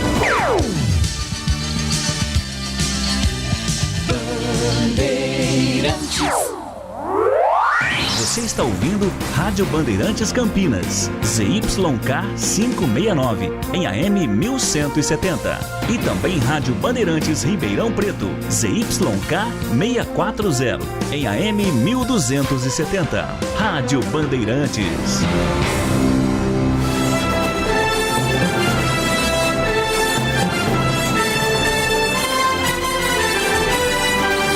Você está ouvindo Rádio Bandeirantes Campinas, ZYK 569, em AM 1170. E também Rádio Bandeirantes Ribeirão Preto, ZYK 640, em AM 1270. Rádio Bandeirantes.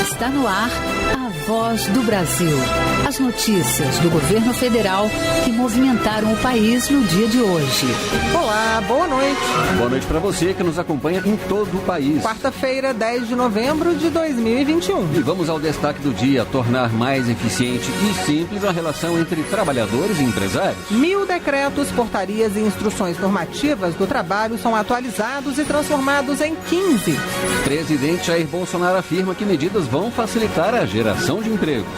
Está no ar a Voz do Brasil. As notícias do governo federal que movimentaram o país no dia de hoje. Olá, boa noite. Boa noite para você que nos acompanha em todo o país. Quarta-feira, 10 de novembro de 2021. E vamos ao destaque do dia: tornar mais eficiente e simples a relação entre trabalhadores e empresários. 1.000 decretos, portarias e instruções normativas do trabalho são atualizados e transformados em 15. Presidente Jair Bolsonaro afirma que medidas vão facilitar a geração de empregos.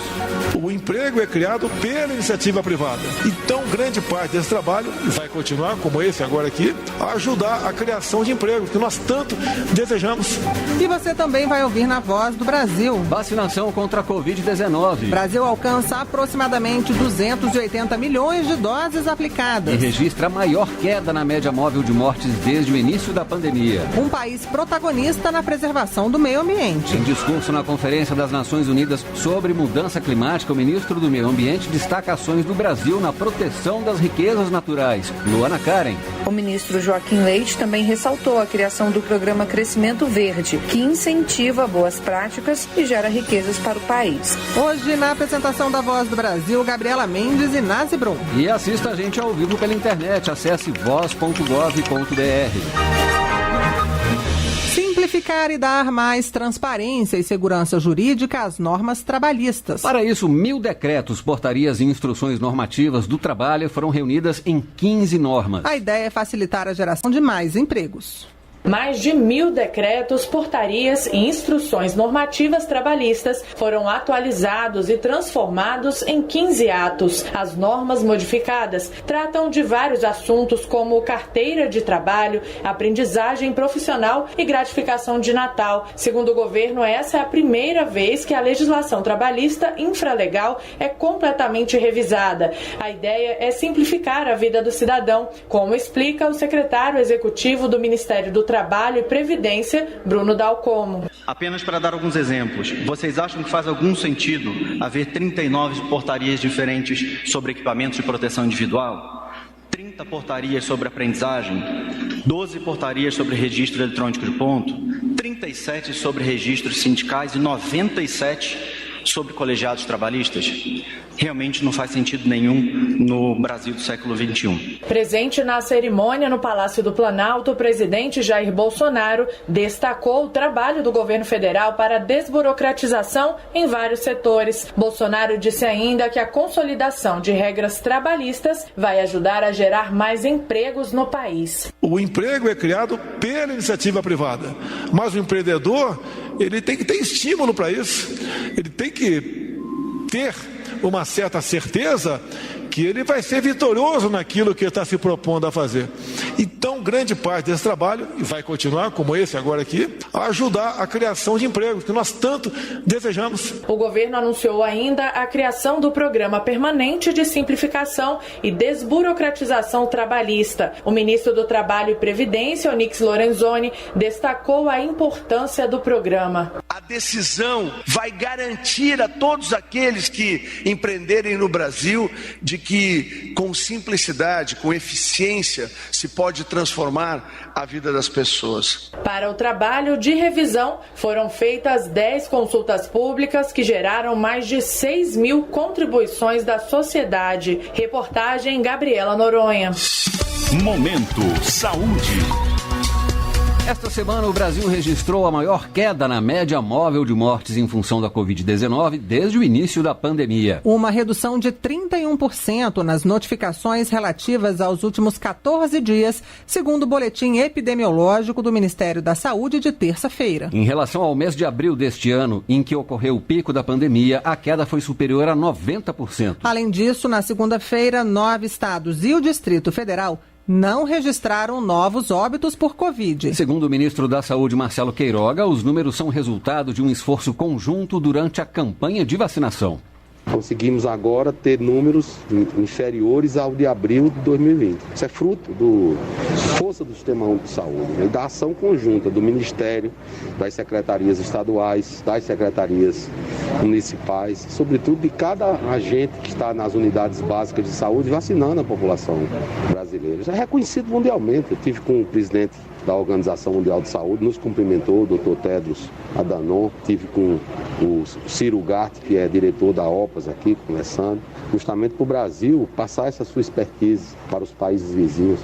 O emprego é criado pela iniciativa privada. Então, grande parte desse trabalho vai continuar, como esse agora aqui, a ajudar a criação de emprego, que nós tanto desejamos. E você também vai ouvir na Voz do Brasil. Vacinação contra a Covid-19. Brasil alcança aproximadamente 280 milhões de doses aplicadas. E registra a maior queda na média móvel de mortes desde o início da pandemia. Um país protagonista na preservação do meio ambiente. Em discurso na Conferência das Nações Unidas sobre Mudança Climática, o ministro do Meio Ambiente destaca ações do Brasil na proteção das riquezas naturais. Luana Karen. O ministro Joaquim Leite também ressaltou a criação do programa Crescimento Verde, que incentiva boas práticas e gera riquezas para o país. Hoje, na apresentação da Voz do Brasil, Gabriela Mendes e Nazi Brum. E assista a gente ao vivo pela internet. Acesse voz.gov.br. simplificar e dar mais transparência e segurança jurídica às normas trabalhistas. Para isso, 1.000 decretos, portarias e instruções normativas do trabalho foram reunidas em 15 normas. A ideia é facilitar a geração de mais empregos. Mais de 1.000 decretos, portarias e instruções normativas trabalhistas foram atualizados e transformados em 15 atos. As normas modificadas tratam de vários assuntos como carteira de trabalho, aprendizagem profissional e gratificação de Natal. Segundo o governo, essa é a primeira vez que a legislação trabalhista infralegal é completamente revisada. A ideia é simplificar a vida do cidadão, como explica o secretário executivo do Ministério do Trabalho e Previdência, Bruno Dalcomo. Apenas para dar alguns exemplos, vocês acham que faz algum sentido haver 39 portarias diferentes sobre equipamentos de proteção individual? 30 portarias sobre aprendizagem, 12 portarias sobre registro eletrônico de ponto, 37 sobre registros sindicais e 97 sobre colegiados trabalhistas? Realmente não faz sentido nenhum no Brasil do século XXI. Presente na cerimônia no Palácio do Planalto, o presidente Jair Bolsonaro destacou o trabalho do governo federal para a desburocratização em vários setores. Bolsonaro disse ainda que a consolidação de regras trabalhistas vai ajudar a gerar mais empregos no país. O emprego é criado pela iniciativa privada, mas o empreendedor, ele tem que ter estímulo para isso, ele tem que ter uma certa certeza que ele vai ser vitorioso naquilo que ele está se propondo a fazer. Então, grande parte desse trabalho, e vai continuar, como esse agora aqui, a ajudar a criação de empregos, que nós tanto desejamos. O governo anunciou ainda a criação do Programa Permanente de Simplificação e Desburocratização Trabalhista. O ministro do Trabalho e Previdência, Onyx Lorenzoni, destacou a importância do programa. A decisão vai garantir a todos aqueles que empreenderem no Brasil de que com simplicidade, com eficiência, se pode transformar a vida das pessoas. Para o trabalho de revisão, foram feitas 10 consultas públicas que geraram mais de 6.000 contribuições da sociedade. Reportagem Gabriela Noronha. Momento Saúde. Esta semana, o Brasil registrou a maior queda na média móvel de mortes em função da Covid-19 desde o início da pandemia. Uma redução de 31% nas notificações relativas aos últimos 14 dias, segundo o boletim epidemiológico do Ministério da Saúde de terça-feira. Em relação ao mês de abril deste ano, em que ocorreu o pico da pandemia, a queda foi superior a 90%. Além disso, na segunda-feira, 9 estados e o Distrito Federal não registraram novos óbitos por Covid. Segundo o ministro da Saúde, Marcelo Queiroga, os números são resultado de um esforço conjunto durante a campanha de vacinação. Conseguimos agora ter números inferiores ao de abril de 2020. Isso é fruto da força do Sistema Único de Saúde, da ação conjunta do Ministério, das secretarias estaduais, das secretarias municipais, sobretudo de cada agente que está nas unidades básicas de saúde vacinando a população brasileira. Isso é reconhecido mundialmente. Eu tive com o presidente da Organização Mundial de Saúde, nos cumprimentou, o Dr. Tedros Adhanom, tive com o Ciro Gatti, que é diretor da OPAS aqui, conversando, justamente para o Brasil passar essa sua expertise para os países vizinhos.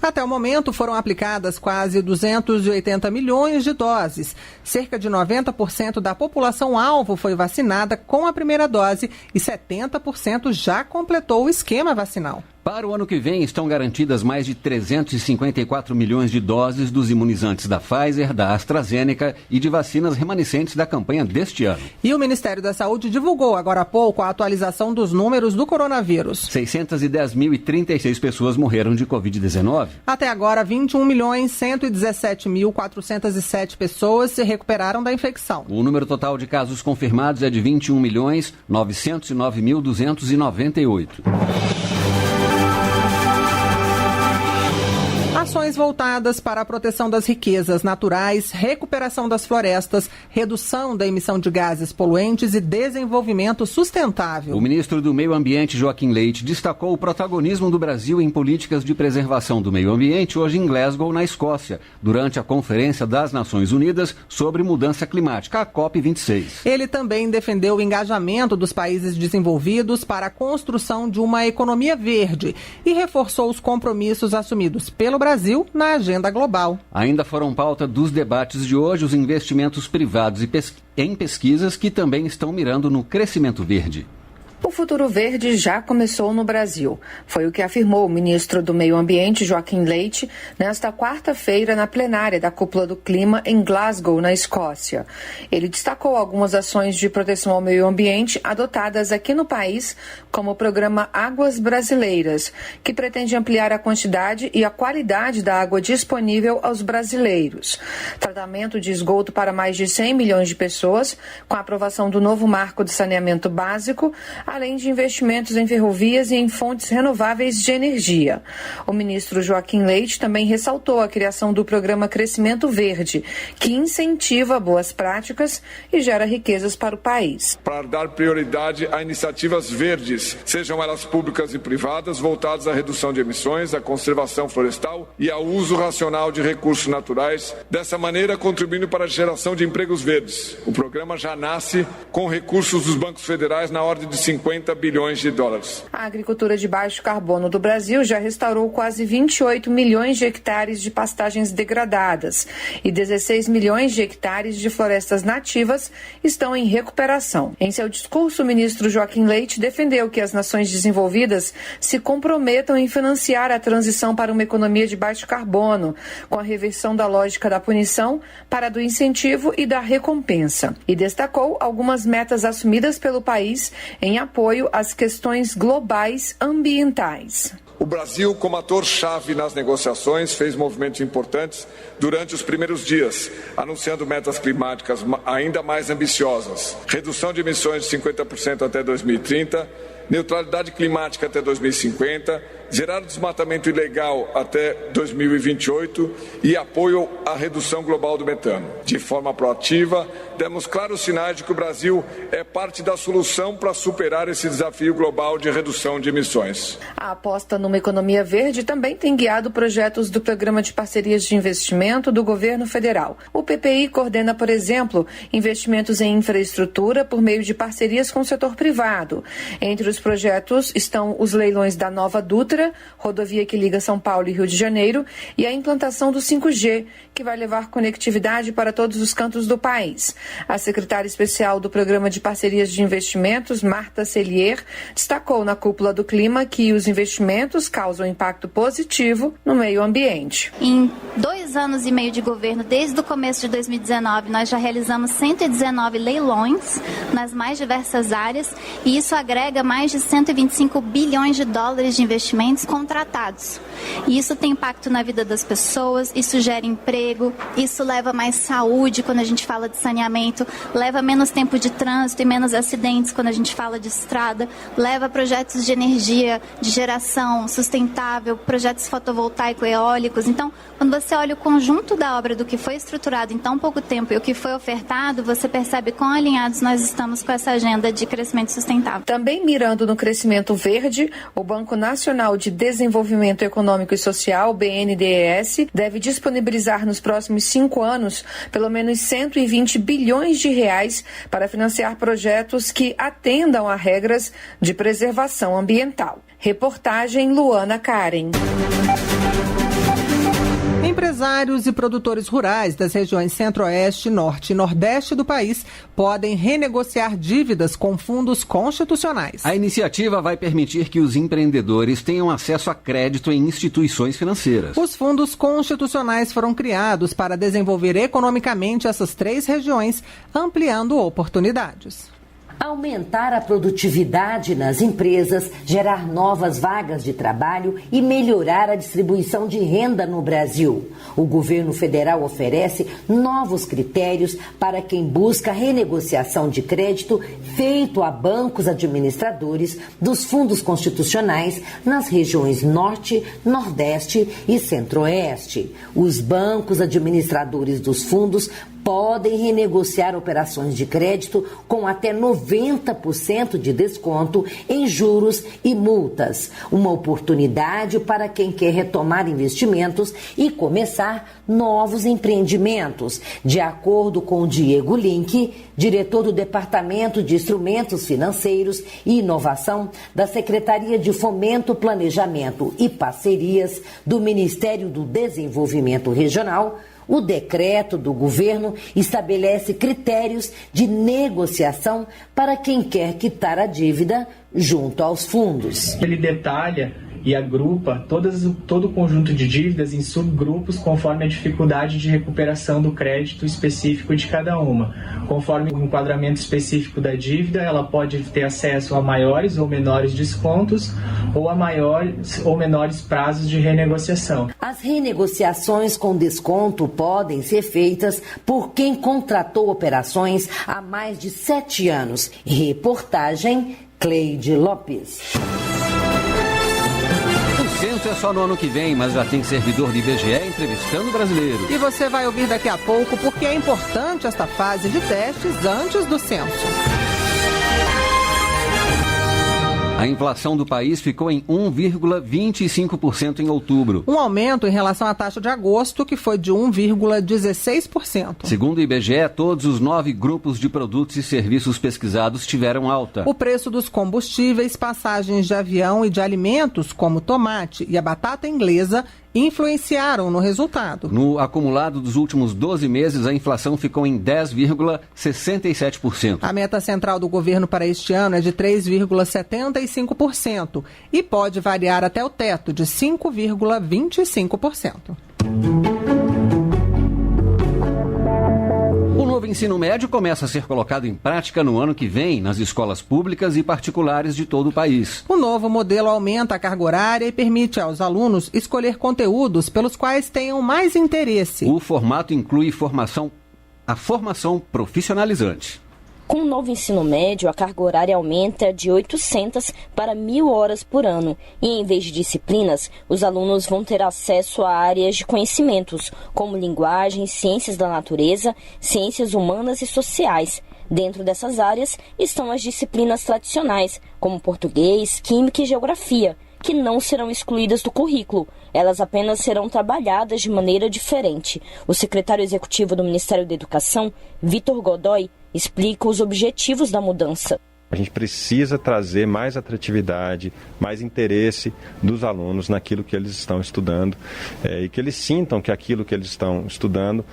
Até o momento foram aplicadas quase 280 milhões de doses. Cerca de 90% da população-alvo foi vacinada com a primeira dose e 70% já completou o esquema vacinal. Para o ano que vem, estão garantidas mais de 354 milhões de doses dos imunizantes da Pfizer, da AstraZeneca e de vacinas remanescentes da campanha deste ano. E o Ministério da Saúde divulgou agora há pouco a atualização dos números do coronavírus. 610.036 pessoas morreram de Covid-19. Até agora, 21.117.407 pessoas se recuperaram da infecção. O número total de casos confirmados é de 21.909.298. Ações voltadas para a proteção das riquezas naturais, recuperação das florestas, redução da emissão de gases poluentes e desenvolvimento sustentável. O ministro do Meio Ambiente, Joaquim Leite, destacou o protagonismo do Brasil em políticas de preservação do meio ambiente hoje em Glasgow, na Escócia, durante a Conferência das Nações Unidas sobre Mudança Climática, a COP26. Ele também defendeu o engajamento dos países desenvolvidos para a construção de uma economia verde e reforçou os compromissos assumidos pelo Brasil Brasil na agenda global. Ainda foram pauta dos debates de hoje os investimentos privados em pesquisas que também estão mirando no crescimento verde. O futuro verde já começou no Brasil. Foi o que afirmou o ministro do Meio Ambiente, Joaquim Leite, nesta quarta-feira na plenária da Cúpula do Clima em Glasgow, na Escócia. Ele destacou algumas ações de proteção ao meio ambiente adotadas aqui no país, como o programa Águas Brasileiras, que pretende ampliar a quantidade e a qualidade da água disponível aos brasileiros. Tratamento de esgoto para mais de 100 milhões de pessoas, com a aprovação do novo marco de saneamento básico, além de investimentos em ferrovias e em fontes renováveis de energia. O ministro Joaquim Leite também ressaltou a criação do programa Crescimento Verde, que incentiva boas práticas e gera riquezas para o país. Para dar prioridade a iniciativas verdes, sejam elas públicas e privadas, voltadas à redução de emissões, à conservação florestal e ao uso racional de recursos naturais, dessa maneira contribuindo para a geração de empregos verdes. O programa já nasce com recursos dos bancos federais na ordem de 50 bilhões de dólares. A agricultura de baixo carbono do Brasil já restaurou quase 28 milhões de hectares de pastagens degradadas e 16 milhões de hectares de florestas nativas estão em recuperação. Em seu discurso, o ministro Joaquim Leite defendeu que as nações desenvolvidas se comprometam em financiar a transição para uma economia de baixo carbono, com a reversão da lógica da punição para a do incentivo e da recompensa. E destacou algumas metas assumidas pelo país em apoio às questões globais ambientais. O Brasil, como ator-chave nas negociações, fez movimentos importantes durante os primeiros dias, anunciando metas climáticas ainda mais ambiciosas. Redução de emissões de 50% até 2030, neutralidade climática até 2050, zerar o desmatamento ilegal até 2028 e apoio à redução global do metano. De forma proativa, demos claros sinais de que o Brasil é parte da solução para superar esse desafio global de redução de emissões. A aposta numa economia verde também tem guiado projetos do Programa de Parcerias de Investimento do Governo Federal. O PPI coordena, por exemplo, investimentos em infraestrutura por meio de parcerias com o setor privado. Entre os projetos estão os leilões da Nova Dutra, rodovia que liga São Paulo e Rio de Janeiro, e a implantação do 5G, que vai levar conectividade para todos os cantos do país. A secretária especial do Programa de Parcerias de Investimentos, Marta Cellier, destacou na Cúpula do Clima que os investimentos causam impacto positivo no meio ambiente. Em 2 anos e meio de governo, desde o começo de 2019, nós já realizamos 119 leilões nas mais diversas áreas, e isso agrega mais de 125 bilhões de dólares de investimentos contratados. E isso tem impacto na vida das pessoas, isso gera emprego, isso leva mais saúde quando a gente fala de saneamento, leva menos tempo de trânsito e menos acidentes quando a gente fala de estrada, leva projetos de energia, de geração sustentável, projetos fotovoltaico eólicos. Então, quando você olha o conjunto da obra do que foi estruturado em tão pouco tempo e o que foi ofertado, você percebe quão alinhados nós estamos com essa agenda de crescimento sustentável. Também mirando no crescimento verde, o Banco Nacional de Desenvolvimento Econômico e Social, BNDES, deve disponibilizar nos próximos 5 anos pelo menos 120 bilhões de reais para financiar projetos que atendam a regras de preservação ambiental. Reportagem Luana Karen. Empresários e produtores rurais das regiões Centro-Oeste, Norte e Nordeste do país podem renegociar dívidas com fundos constitucionais. A iniciativa vai permitir que os empreendedores tenham acesso a crédito em instituições financeiras. Os fundos constitucionais foram criados para desenvolver economicamente essas 3 regiões, ampliando oportunidades. Aumentar a produtividade nas empresas, gerar novas vagas de trabalho e melhorar a distribuição de renda no Brasil. O governo federal oferece novos critérios para quem busca renegociação de crédito feito a bancos administradores dos fundos constitucionais nas regiões Norte, Nordeste e Centro-Oeste. Os bancos administradores dos fundos podem renegociar operações de crédito com até 90% de desconto em juros e multas. Uma oportunidade para quem quer retomar investimentos e começar novos empreendimentos. De acordo com Diego Link, diretor do Departamento de Instrumentos Financeiros e Inovação da Secretaria de Fomento, Planejamento e Parcerias do Ministério do Desenvolvimento Regional, o decreto do governo estabelece critérios de negociação para quem quer quitar a junto aos fundos. Ele detalha e agrupa todo o conjunto de dívidas em subgrupos conforme a dificuldade de recuperação do crédito específico de cada uma. Conforme o enquadramento específico da dívida, ela pode ter acesso a maiores ou menores descontos ou a maiores ou menores prazos de renegociação. As renegociações com desconto podem ser feitas por quem contratou operações há mais de 7 anos. Reportagem Cleide Lopes. O censo é só no ano que vem, mas já tem servidor de IBGE entrevistando brasileiro. E você vai ouvir daqui a pouco porque é importante esta fase de testes antes do censo. A inflação do país ficou em 1,25% em outubro. Um aumento em relação à taxa de agosto, que foi de 1,16%. Segundo o IBGE, todos os 9 grupos de produtos e serviços pesquisados tiveram alta. O preço dos combustíveis, passagens de avião e de alimentos, como tomate e a batata inglesa, influenciaram no resultado. No acumulado dos últimos 12 meses, a inflação ficou em 10,67%. A meta central do governo para este ano é de 3,75% e pode variar até o teto de 5,25%. O novo ensino médio começa a ser colocado em prática no ano que vem nas escolas públicas e particulares de todo o país. O novo modelo aumenta a carga horária e permite aos alunos escolher conteúdos pelos quais tenham mais interesse. O formato inclui a formação profissionalizante. Com o novo ensino médio, a carga horária aumenta de 800 para 1.000 horas por ano. E em vez de disciplinas, os alunos vão ter acesso a áreas de conhecimentos, como linguagem, ciências da natureza, ciências humanas e sociais. Dentro dessas áreas estão as disciplinas tradicionais, como português, química e geografia, que não serão excluídas do currículo. Elas apenas serão trabalhadas de maneira diferente. O secretário executivo do Ministério da Educação, Vitor Godoy, explica os objetivos da mudança. A gente precisa trazer mais atratividade, mais interesse dos alunos naquilo que eles estão estudando e que eles sintam que aquilo que eles estão estudando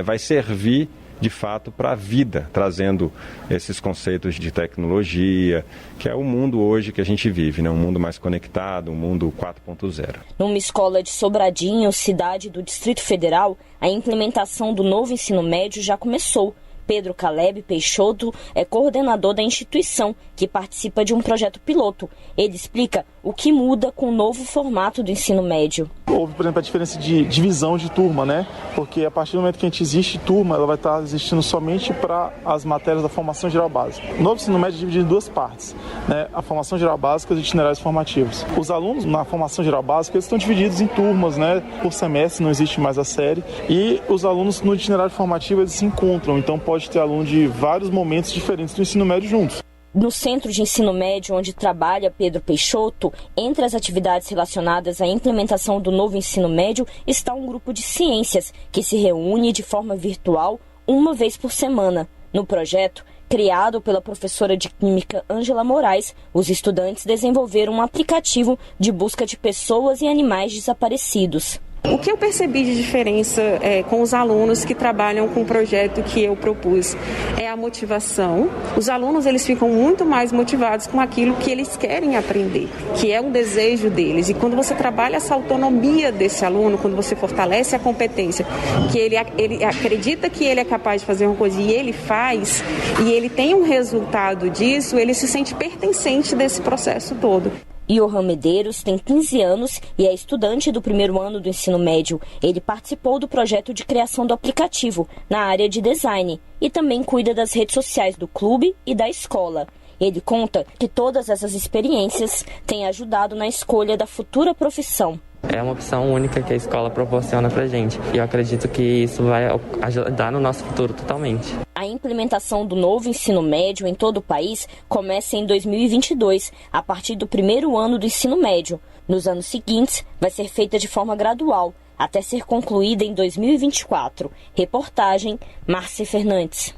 vai servir de fato para a vida, trazendo esses conceitos de tecnologia, que é o mundo hoje que a gente vive, né? Um mundo mais conectado, um mundo 4.0. Numa escola de Sobradinho, cidade do Distrito Federal, a implementação do novo ensino médio já começou. Pedro Caleb Peixoto é coordenador da instituição, que participa de um projeto piloto. Ele explica o que muda com o novo formato do ensino médio. Houve, por exemplo, a diferença de divisão de turma, né? Porque a partir do momento que a gente existe turma, ela vai estar existindo somente para as matérias da formação geral básica. O novo ensino médio é dividido em 2 partes, né? A formação geral básica e os itinerários formativos. Os alunos na formação geral básica eles estão divididos em turmas, né? Por semestre, não existe mais a série. E os alunos no itinerário formativo eles se encontram, então pode ter aluno de vários momentos diferentes do ensino médio juntos. No centro de ensino médio onde trabalha Pedro Peixoto, entre as atividades relacionadas à implementação do novo ensino médio está um grupo de ciências que se reúne de forma virtual uma vez por semana. No projeto, criado pela professora de Química Ângela Moraes, os estudantes desenvolveram um aplicativo de busca de pessoas e animais desaparecidos. O que eu percebi de diferença com os alunos que trabalham com o projeto que eu propus é a motivação. Os alunos eles ficam muito mais motivados com aquilo que eles querem aprender, que é um desejo deles. E quando você trabalha essa autonomia desse aluno, quando você fortalece a competência, que ele acredita que ele é capaz de fazer uma coisa e ele faz, e ele tem um resultado disso, ele se sente pertencente desse processo todo. Johan Medeiros tem 15 anos e é estudante do 1º ano do ensino médio. Ele participou do projeto de criação do aplicativo na área de design e também cuida das redes sociais do clube e da escola. Ele conta que todas essas experiências têm ajudado na escolha da futura profissão. É uma opção única que a escola proporciona pra gente. E eu acredito que isso vai ajudar no nosso futuro totalmente. A implementação do novo ensino médio em todo o país começa em 2022, a partir do primeiro ano do ensino médio. Nos anos seguintes, vai ser feita de forma gradual, até ser concluída em 2024. Reportagem, Márcia Fernandes.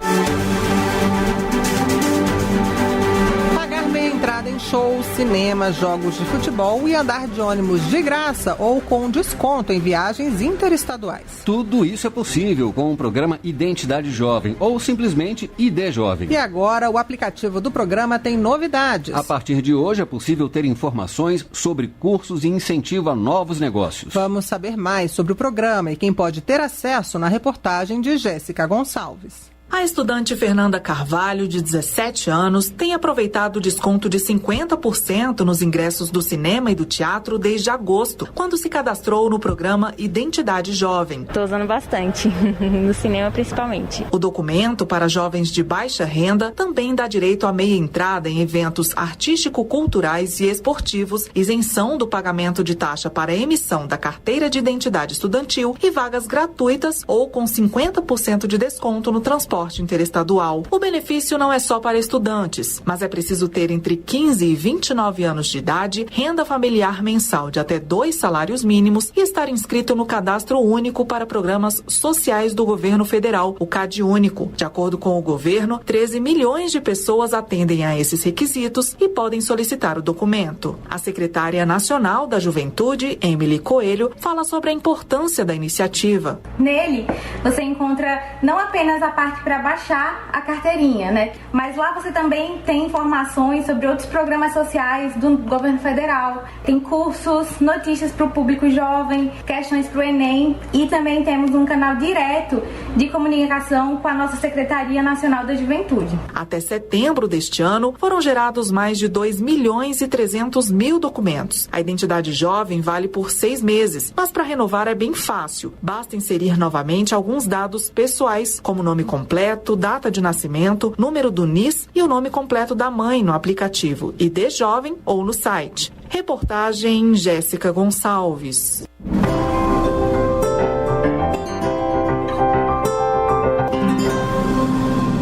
Meia entrada em shows, cinema, jogos de futebol e andar de ônibus de graça ou com desconto em viagens interestaduais. Tudo isso é possível com o programa Identidade Jovem ou simplesmente ID Jovem. E agora o aplicativo do programa tem novidades. A partir de hoje é possível ter informações sobre cursos e incentivo a novos negócios. Vamos saber mais sobre o programa e quem pode ter acesso na reportagem de Jéssica Gonçalves. A estudante Fernanda Carvalho, de 17 anos, tem aproveitado o desconto de 50% nos ingressos do cinema e do teatro desde agosto, quando se cadastrou no programa Identidade Jovem. Estou usando bastante, no cinema principalmente. O documento para jovens de baixa renda também dá direito a meia entrada em eventos artístico-culturais e esportivos, isenção do pagamento de taxa para emissão da carteira de identidade estudantil e vagas gratuitas ou com 50% de desconto no transporte interestadual. O benefício não é só para estudantes, mas é preciso ter entre 15 e 29 anos de idade, renda familiar mensal de até 2 salários mínimos e estar inscrito no Cadastro Único para Programas Sociais do Governo Federal, o CadÚnico. De acordo com o governo, 13 milhões de pessoas atendem a esses requisitos e podem solicitar o documento. A secretária nacional da Juventude, Emily Coelho, fala sobre a importância da iniciativa. Nele, você encontra não apenas a parte para baixar a carteirinha, né? Mas lá você também tem informações sobre outros programas sociais do governo federal. Tem cursos, notícias para o público jovem, questões para o Enem e também temos um canal direto de comunicação com a nossa Secretaria Nacional da Juventude. Até setembro deste ano, foram gerados mais de 2 milhões e 300 mil documentos. A identidade jovem vale por 6 meses, mas para renovar é bem fácil. Basta inserir novamente alguns dados pessoais, como nome completo, data de nascimento, número do NIS e o nome completo da mãe no aplicativo ID Jovem ou no site. Reportagem Jéssica Gonçalves.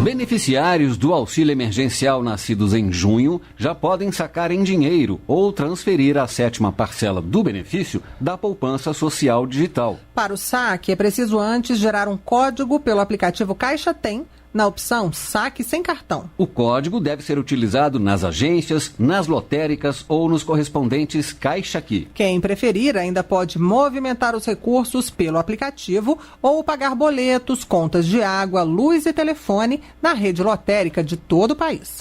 Beneficiários do auxílio emergencial nascidos em junho já podem sacar em dinheiro ou transferir a 7ª parcela do benefício da poupança social digital. Para o saque, é preciso antes gerar um código pelo aplicativo Caixa Tem, na opção Saque Sem Cartão. O código deve ser utilizado nas agências, nas lotéricas ou nos correspondentes Caixa Aqui. Quem preferir ainda pode movimentar os recursos pelo aplicativo ou pagar boletos, contas de água, luz e telefone na rede lotérica de todo o país.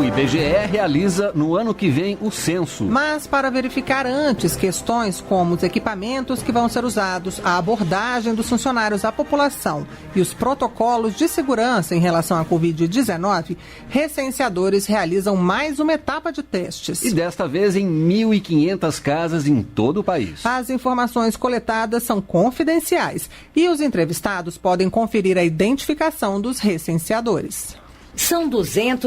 O IBGE realiza no ano que vem o censo. Mas para verificar antes questões como os equipamentos que vão ser usados, a abordagem dos funcionários à população e os protocolos de segurança em relação à Covid-19, recenseadores realizam mais uma etapa de testes. E desta vez em 1.500 casas em todo o país. As informações coletadas são confidenciais e os entrevistados podem conferir a identificação dos recenseadores. São 200